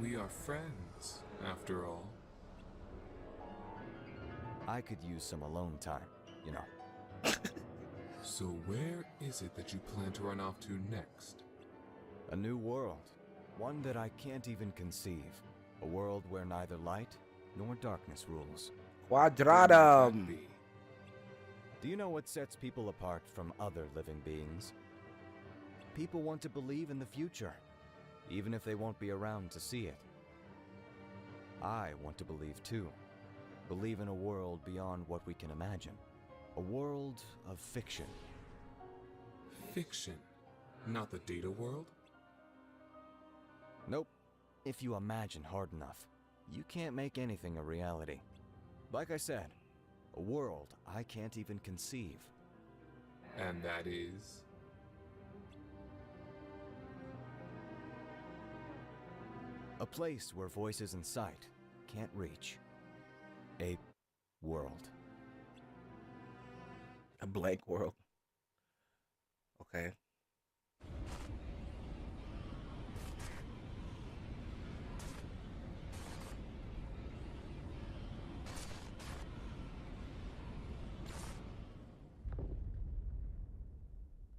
We are friends, after all. I could use some alone time, you know. So where is it that you plan to run off to next? A new world. One that I can't even conceive. A world where neither light nor darkness rules. Quadratum! Do you know what sets people apart from other living beings? People want to believe in the future, even if they won't be around to see it. I want to believe too. Believe in a world beyond what we can imagine. A world of fiction. Fiction, not the data world? Nope. If you imagine hard enough, you can't make anything a reality. Like I said, a world I can't even conceive. And that is? A place where voices and sight can't reach. A world. A blank world. Okay.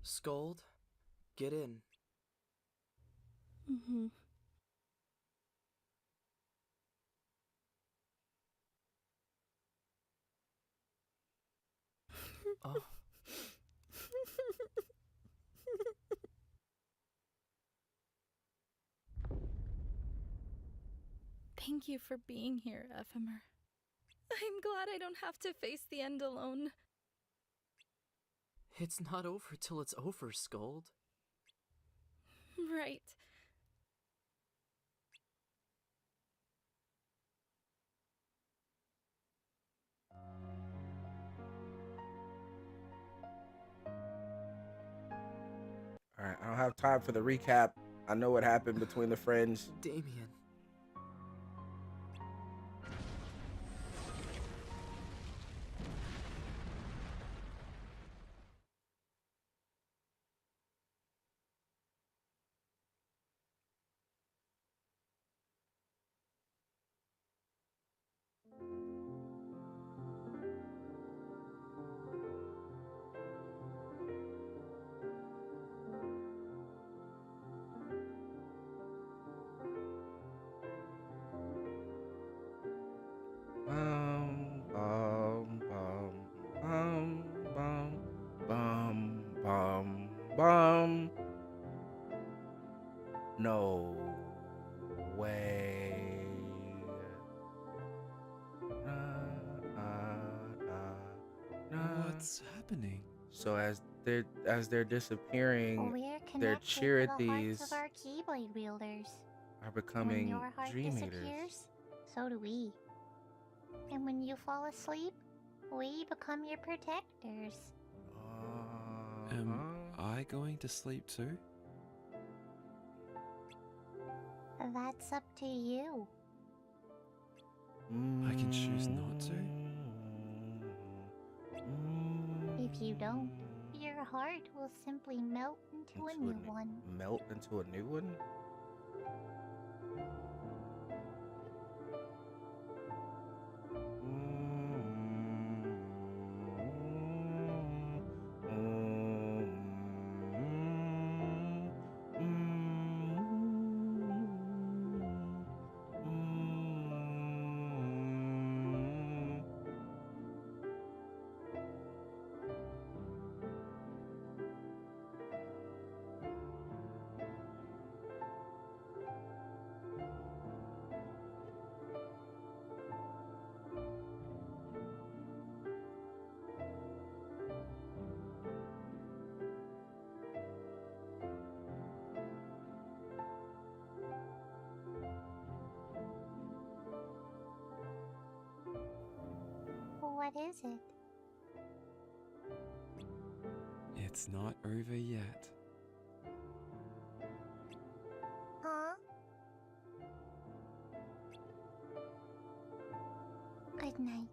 Scold, get in. Mm-hmm. Oh. Thank you for being here, Ephemer. I'm glad I don't have to face the end alone. It's not over till it's over, Scold. Right. All right, I don't have time for the recap. I know what happened between the friends. Damien. Bum, bum, bum, bum, bum, bum, bum. No way. What's happening? So as they're disappearing, We're their connected to the hearts Chirities of our Keyblade wielders. are When becoming your heart Dream Eaters. disappears, so do we. And when you fall asleep, we become your protectors. Am I going to sleep too? That's up to you. I can choose not to. If you don't, your heart will simply melt into a new one. Melt into a new one? What is it? It's not over yet. Huh? Good night.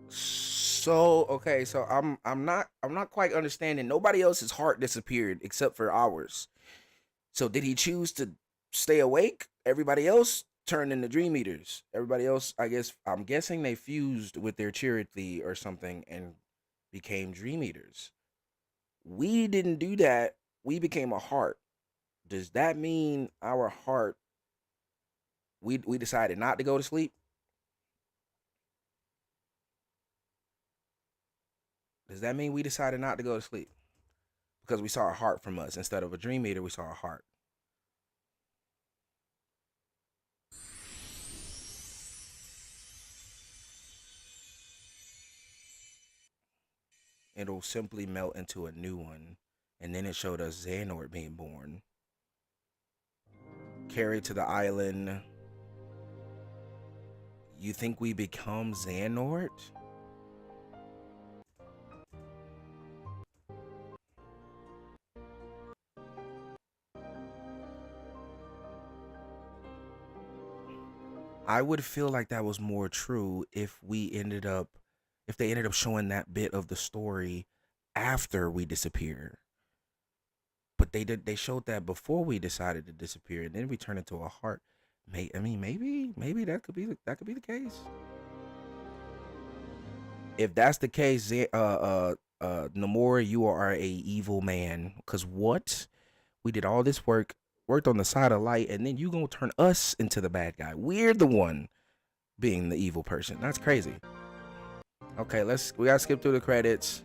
So okay, so I'm not quite understanding. Nobody else's heart disappeared except for ours. So did he choose to stay awake? Everybody else turned into Dream Eaters. Everybody else, I guess, I'm guessing they fused with their Charity or something and became Dream Eaters. We didn't do that. We became a heart. Does that mean our heart? We decided not to go to sleep. Does that mean we decided not to go to sleep? Because we saw a heart from us. Instead of a Dream Eater, we saw a heart. It'll simply melt into a new one. And then it showed us Xehanort being born. Carried to the island. You think we become Xehanort? I would feel like that was more true if they ended up showing that bit of the story after we disappear. But they showed that before we decided to disappear, and then we turned into a heart. Maybe that could be the case. If that's the case, Nomura, you are a evil man. Cause what? We did all this worked on the side of light, and then you gonna turn us into the bad guy. We're the one being the evil person. That's crazy. Okay, we gotta skip through the credits,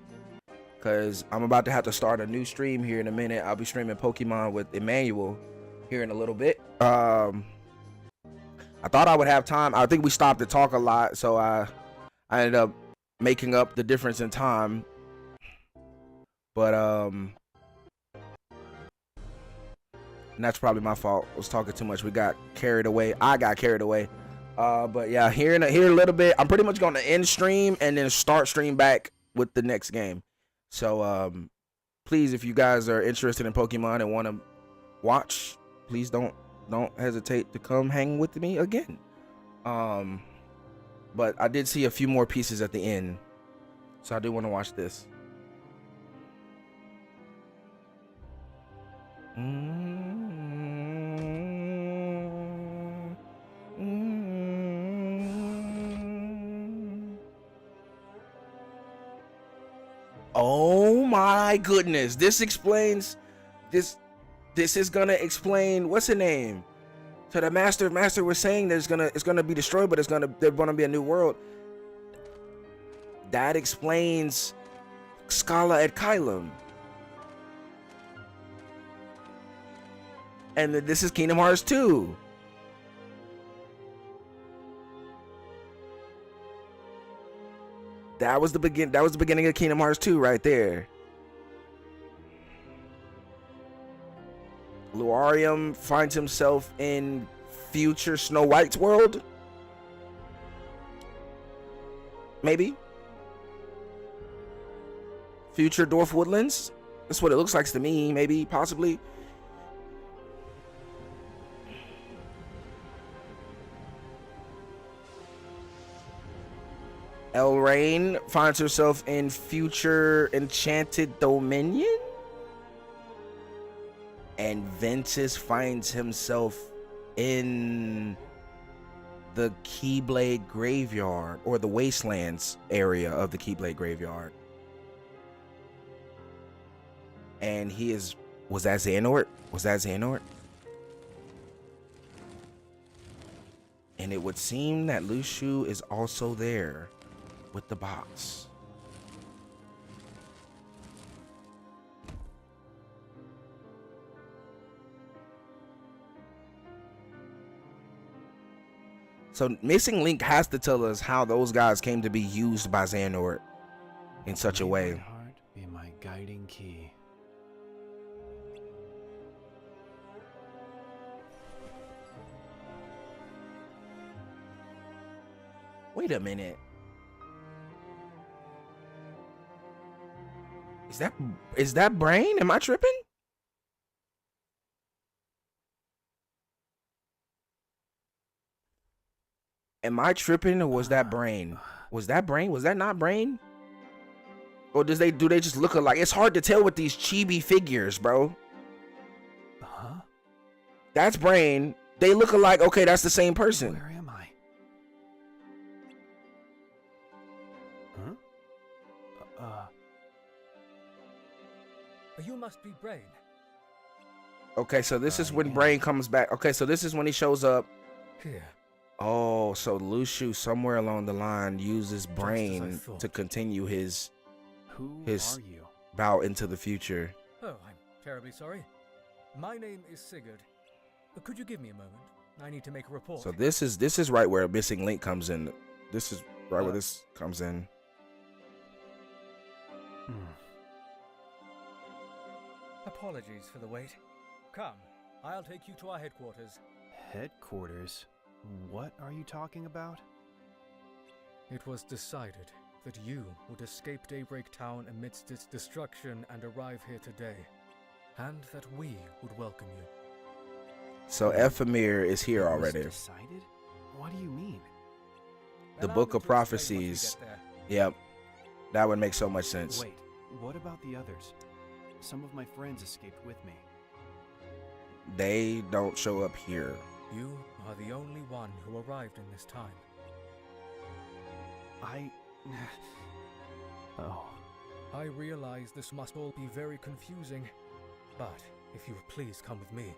cause I'm about to have to start a new stream here in a minute. I'll be streaming Pokemon with Emmanuel here in a little bit. I thought I would have time. I think we stopped to talk a lot, so I ended up making up the difference in time. But and that's probably my fault. I was talking too much. We got carried away. I got carried away. But yeah, here in a little bit, I'm pretty much going to end stream and then start stream back with the next game. So please, if you guys are interested in Pokemon and want to watch, please don't hesitate to come hang with me again. But I did see a few more pieces at the end, so I do want to watch this. Oh my goodness, this explains this this is gonna explain what's the name. So the master was saying it's gonna be destroyed, but there's gonna be a new world. That explains Scala at Kylum. And this is Kingdom Hearts 2. That was the beginning of Kingdom Hearts 2 right there. Luarium finds himself in future Snow White's world. Maybe. Future Dwarf Woodlands. That's what it looks like to me. Maybe, possibly. Elraine finds herself in future Enchanted Dominion. And Ventus finds himself in the Keyblade Graveyard, or the Wastelands area of the Keyblade Graveyard. And was that Xehanort? And it would seem that Luxu is also there with the box. So Missing Link has to tell us how those guys came to be used by Xehanort in such a way. My heart be my guiding key. Wait a minute. Is that Brain? Am I tripping? Am I tripping, or was that Brain? Was that Brain? Was that not Brain? Or do they just look alike? It's hard to tell with these chibi figures, bro. Huh? That's Brain. They look alike. Okay, that's the same person. Where am I? Huh? You must be Brain. Okay, so this is when Brain comes back. Okay, so this is when he shows up. Here. Oh, so Luxu somewhere along the line uses Brain to continue his bout into the future. Oh, I'm terribly sorry. My name is Sigurd. Could you give me a moment? I need to make a report. So this is right where Missing Link comes in. This is right where this comes in. Apologies for the wait. Come, I'll take you to our headquarters. Headquarters? What are you talking about? It was decided that you would escape Daybreak Town amidst its destruction and arrive here today, and that we would welcome you. So Ephemer is here It was already. Decided? What do you mean? The Book of Prophecies. Yep. That would make so much sense. Wait, what about the others? Some of my friends escaped with me. They don't show up here. You are the only one who arrived in this time. Oh. I realize this must all be very confusing, but if you would please come with me.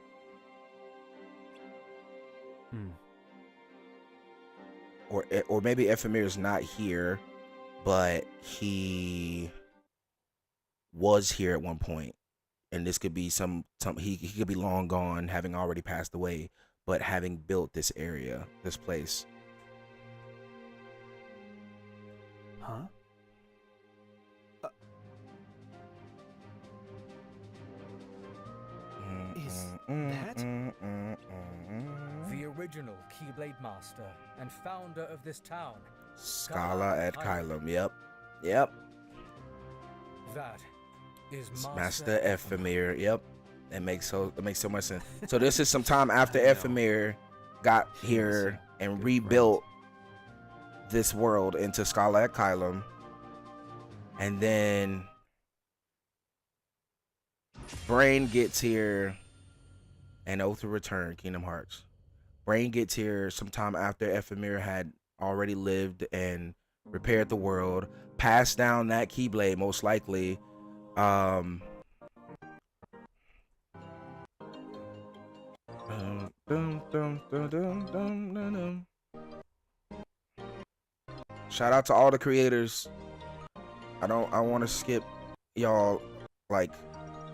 Or maybe Ephemer's not here, but he was here at one point. And this could be he could be long gone, having already passed away, but having built this area, this place. Huh? Is that? The original Keyblade Master and founder of this town. Scala at Kylum. Yep. That is Master Ephemer. Yep. It makes so much sense. So this is some time after Ephemer got here and rebuilt this world into Scala at Kylum. And then Brain gets here and Oath of Return, Kingdom Hearts. Brain gets here sometime after Ephemer had already lived and repaired the world, passed down that Keyblade most likely. Shout out to all the creators. I want to skip y'all, like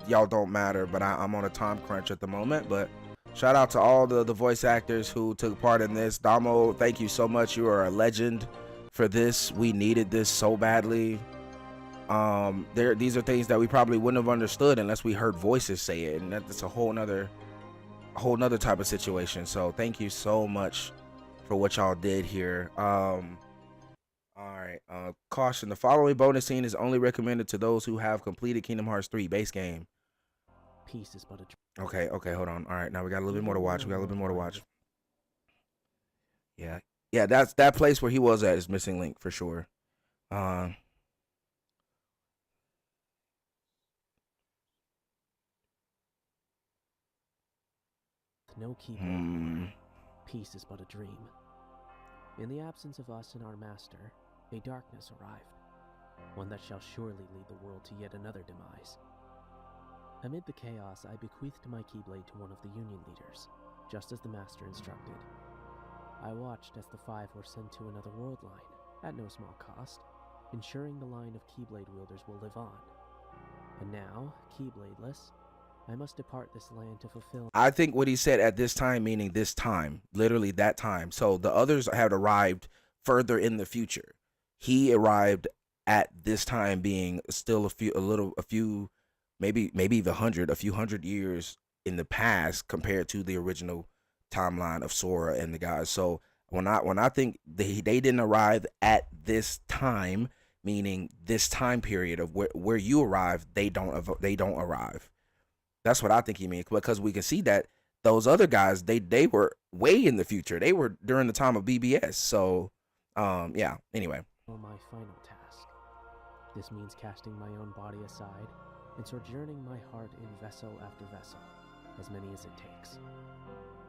y'all don't matter, but I'm on a time crunch at the moment. But shout out to all the voice actors who took part in this. Damo, thank you so much. You are a legend for this. We needed this so badly. These are things that we probably wouldn't have understood unless we heard voices say it, and that's a whole nother type of situation. So thank you so much for what y'all did here. All right. Caution: the following bonus scene is only recommended to those who have completed Kingdom Hearts 3 base game. Peace is but a Okay, hold on. All right, now we got a little bit more to watch. Yeah, that's that place where he was at is missing link for sure. No keyblade. Peace is but a dream. In the absence of us and our master, a darkness arrived, one that shall surely lead the world to yet another demise. Amid the chaos, I bequeathed my keyblade to one of the Union leaders, just as the master instructed. I watched as the 5 were sent to another world line, at no small cost, ensuring the line of keyblade wielders will live on. And now, keybladeless, I must depart this land to fulfill. I think what he said at this time, meaning this time, literally that time. So the others had arrived further in the future. He arrived at this time, being still a few, maybe even a few hundred years in the past compared to the original timeline of Sora and the guys. So when I think they didn't arrive at this time, meaning this time period of where you arrived, they don't arrive. That's what I think he means, because we can see that those other guys, they were way in the future. They were during the time of BBS. So, yeah. Anyway. My final task. This means casting my own body aside and sojourning my heart in vessel after vessel, as many as it takes.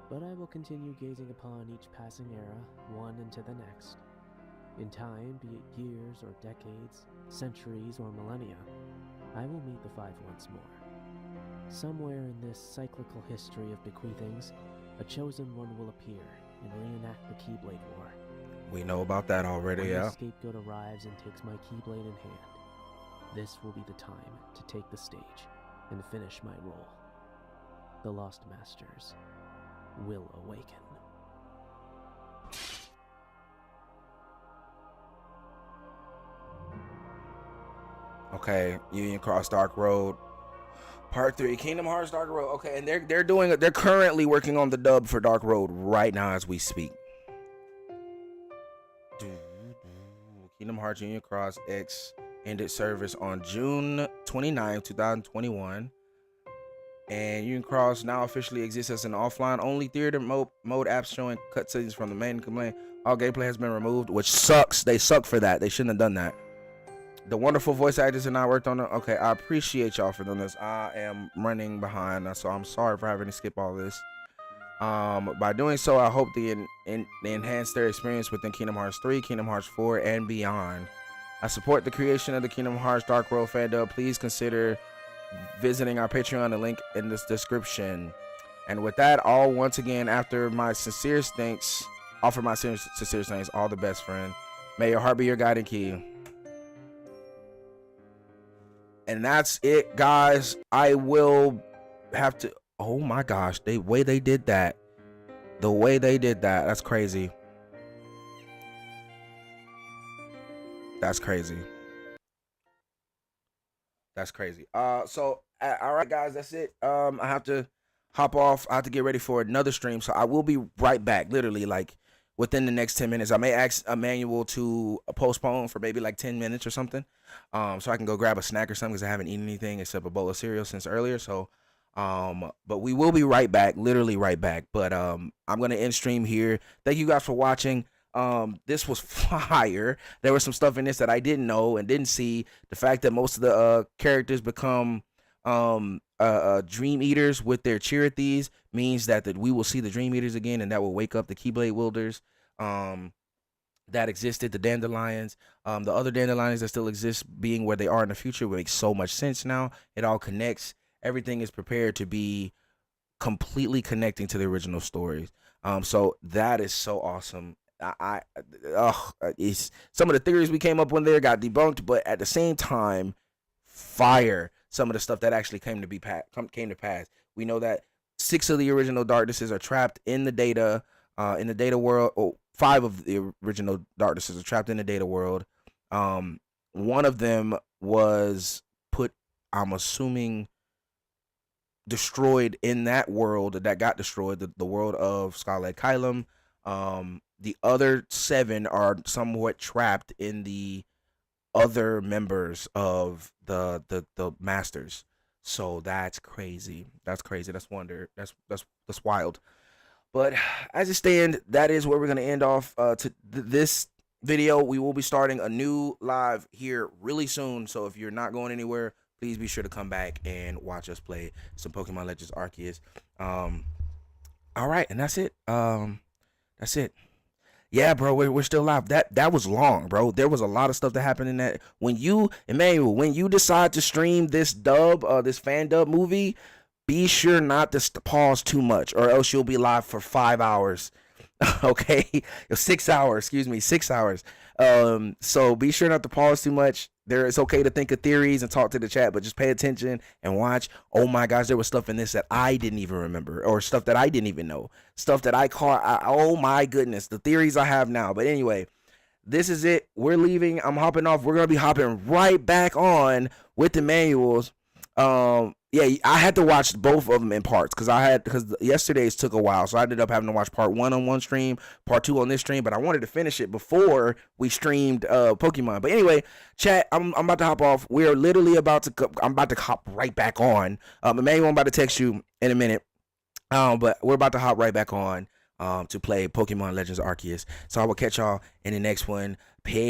But I will continue gazing upon each passing era, one into the next. In time, be it years or decades, centuries or millennia, I will meet the 5 once more. Somewhere in this cyclical history of bequeathings, a chosen one will appear and reenact the Keyblade War. We know about that already, when yeah. the scapegoat arrives and takes my Keyblade in hand, this will be the time to take the stage and finish my role. The Lost Masters will awaken. Okay, Union Cross Dark Road. Part 3, Kingdom Hearts Dark Road. Okay, and they're currently working on the dub for Dark Road right now as we speak. Kingdom Hearts Union Cross X ended service on June 29, 2021. And Union Cross now officially exists as an offline-only theater mode app showing cutscenes from the main campaign. All gameplay has been removed, which sucks. They suck for that. They shouldn't have done that. The wonderful voice actors and I worked on it. Okay, I appreciate y'all for doing this. I am running behind, so I'm sorry for having to skip all this. By doing so, I hope they enhance their experience within Kingdom Hearts 3, Kingdom Hearts 4, and beyond. I support the creation of the Kingdom Hearts Dark Road FANDUB. Please consider visiting our Patreon, the link in this description. And with that, all once again, after my sincerest thanks, offer my sincere thanks, all the best, friend. May your heart be your guiding key. And that's it, guys. I will have to. Oh my gosh, the way they did that. That's crazy. That's crazy. So all right, guys, that's it. I have to hop off. I have to get ready for another stream, so I will be right back. Literally, like within the next 10 minutes. I may ask Emmanuel to postpone for maybe like 10 minutes or something, so I can go grab a snack or something, because I haven't eaten anything except a bowl of cereal since earlier. So but we will be right back, literally right back. But I'm gonna end stream here. Thank you guys for watching. This was fire. There was some stuff in this that I didn't know and didn't see. The fact that most of the characters become dream eaters with their Chirithees means that we will see the dream eaters again, and that will wake up the Keyblade wielders that existed, the dandelions, the other dandelions that still exist being where they are in the future. Makes so much sense now. It all connects. Everything is prepared to be completely connecting to the original stories. So that is so awesome. It's some of the theories we came up with there got debunked, but at the same time, fire. Some of the stuff that actually came to pass. We know that 6 of the original Darknesses are trapped in the data world. Oh, 5 of the original Darknesses are trapped in the data world. One of them was put, I'm assuming, destroyed in that world that got destroyed, the world of Scarlet Kylum. The other 7 are somewhat trapped in the other members of the Masters. So that's crazy. That's crazy. That's wild. But as it stands, that is where we're gonna end off to this video. We will be starting a new live here really soon. So if you're not going anywhere, please be sure to come back and watch us play some Pokemon Legends Arceus. All right, and that's it. That's it. Yeah, bro, we're still live. That was long, bro. There was a lot of stuff that happened in that. When you decide to stream this this FANDUB movie, be sure not to pause too much, or else you'll be live for 5 hours. Okay, 6 hours. Excuse me, 6 hours. So be sure not to pause too much. It's okay to think of theories and talk to the chat, but just pay attention and watch. Oh my gosh, there was stuff in this that I didn't even remember, or stuff that I didn't even know, stuff that I caught. Oh my goodness, the theories I have now. But anyway, this is it. We're leaving. I'm hopping off. We're gonna be hopping right back on with the manuals. Yeah, I had to watch both of them in parts because yesterday's took a while, so I ended up having to watch part 1 on one stream, part 2 on this stream. But I wanted to finish it before we streamed Pokemon. But anyway, chat, I'm about to hop off. We're literally I'm about to hop right back on. Emmanuel, I'm about to text you in a minute. But we're about to hop right back on to play Pokemon Legends Arceus. So I will catch y'all in the next one. Peace.